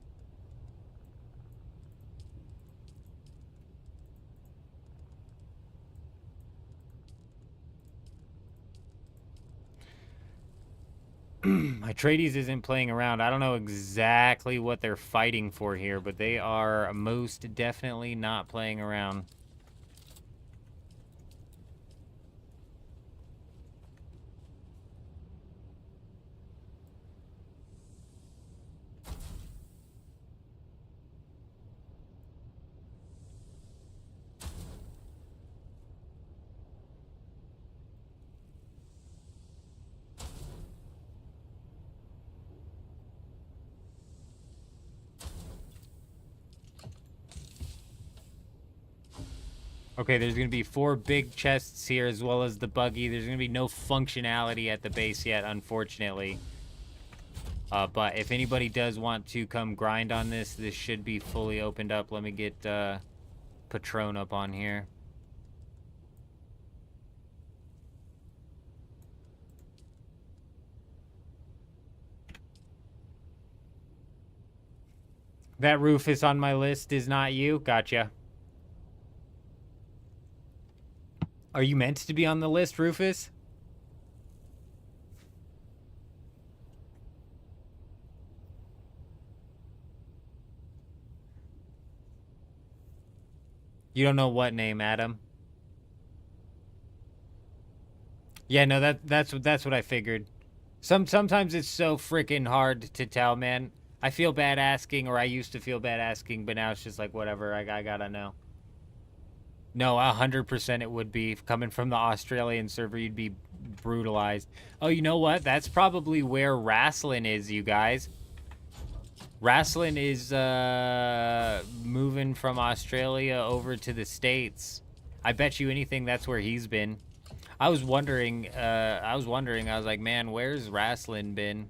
My tradies isn't playing around. I don't know exactly what they're fighting for here, but they are most definitely not playing around. Okay, there's going to be 4 big chests here as well as the buggy. There's going to be no functionality at the base yet, unfortunately. But if anybody does want to come grind on this, this should be fully opened up. Let me get Patron up on here. That Rufus on my list is not you? Gotcha. Are you meant to be on the list, Rufus? You don't know what name, Adam? Yeah, no, that's what I figured. Sometimes it's so freaking hard to tell, man. I feel bad asking, or I used to feel bad asking, but now it's just like, whatever, I gotta know. No, 100% it would be. Coming from the Australian server, you'd be brutalized. Oh, you know what? That's probably where Rasslin is, you guys. Rasslin is moving from Australia over to the States. I bet you anything that's where he's been. I was wondering, I was like, man, where's Rasslin been?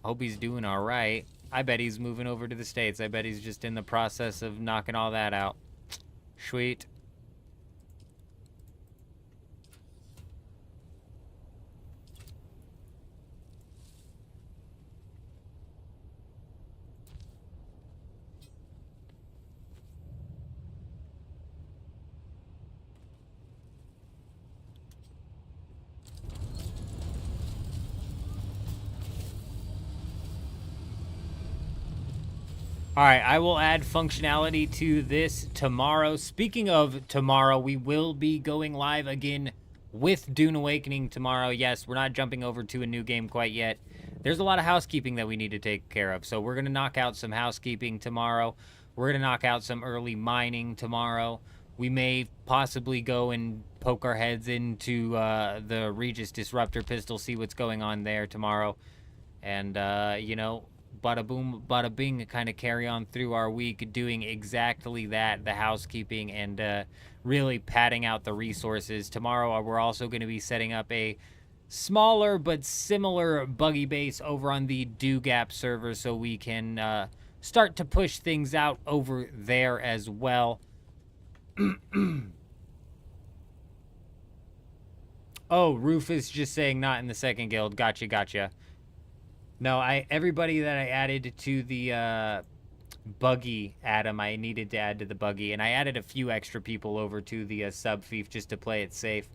Hope he's doing all right. I bet he's moving over to the States. I bet he's just in the process of knocking all that out. Sweet. All right, I will add functionality to this tomorrow. Speaking of tomorrow, we will be going live again with Dune Awakening tomorrow. Yes, we're not jumping over to a new game quite yet. There's a lot of housekeeping that we need to take care of. So we're going to knock out some housekeeping tomorrow. We're going to knock out some early mining tomorrow. We may possibly go and poke our heads into the Regis Disruptor pistol, see what's going on there tomorrow. And, you know, bada boom, bada bing, kind of carry on through our week doing exactly that, the housekeeping, and really padding out the resources. Tomorrow, we're also going to be setting up a smaller but similar buggy base over on the Do Gap server so we can start to push things out over there as well. Oh, Rufus just saying not in the second guild. Gotcha. No, everybody that I added to the buggy, Adam, I needed to add to the buggy. And I added a few extra people over to the sub-fief just to play it safe.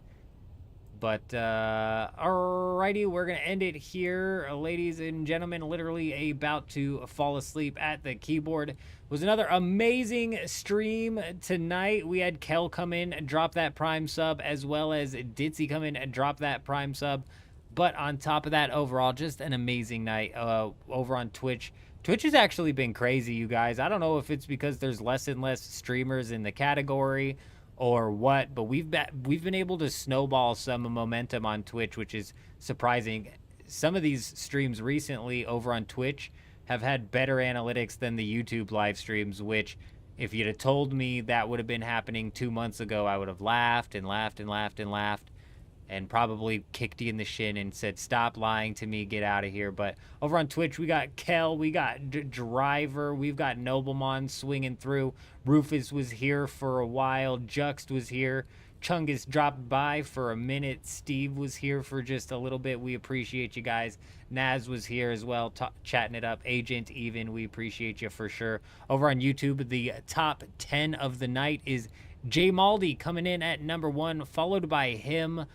But, alrighty, we're going to end it here. Ladies and gentlemen, literally about to fall asleep at the keyboard. It was another amazing stream tonight. We had Kel come in and drop that Prime sub, as well as Ditzy come in and drop that Prime sub. But on top of that, overall, just an amazing night over on Twitch. Twitch has actually been crazy, you guys. I don't know if it's because there's less and less streamers in the category or what, but we've been able to snowball some momentum on Twitch, which is surprising. Some of these streams recently over on Twitch have had better analytics than the YouTube live streams, which if you'd have told me that would have been happening 2 months ago, I would have laughed and probably kicked you in the shin and said, stop lying to me, get out of here. But over on Twitch, we got Kel, we got Driver, we've got Noblemon swinging through. Rufus was here for a while. Juxt was here. Chungus dropped by for a minute. Steve was here for just a little bit. We appreciate you guys. Naz was here as well, chatting it up. Agent even, we appreciate you for sure. Over on YouTube, the top 10 of the night is J Maldi coming in at number 1, followed by him.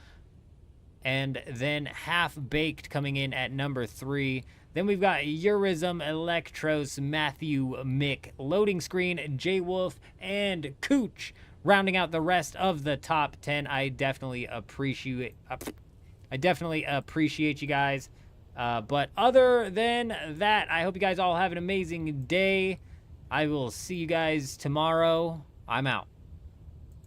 And then Half Baked coming in at number 3. Then we've got Eurism, Electros, Matthew, Mick, Loading Screen, J Wolf, and Cooch rounding out the rest of the top 10. I definitely appreciate you guys. But other than that, I hope you guys all have an amazing day. I will see you guys tomorrow. I'm out.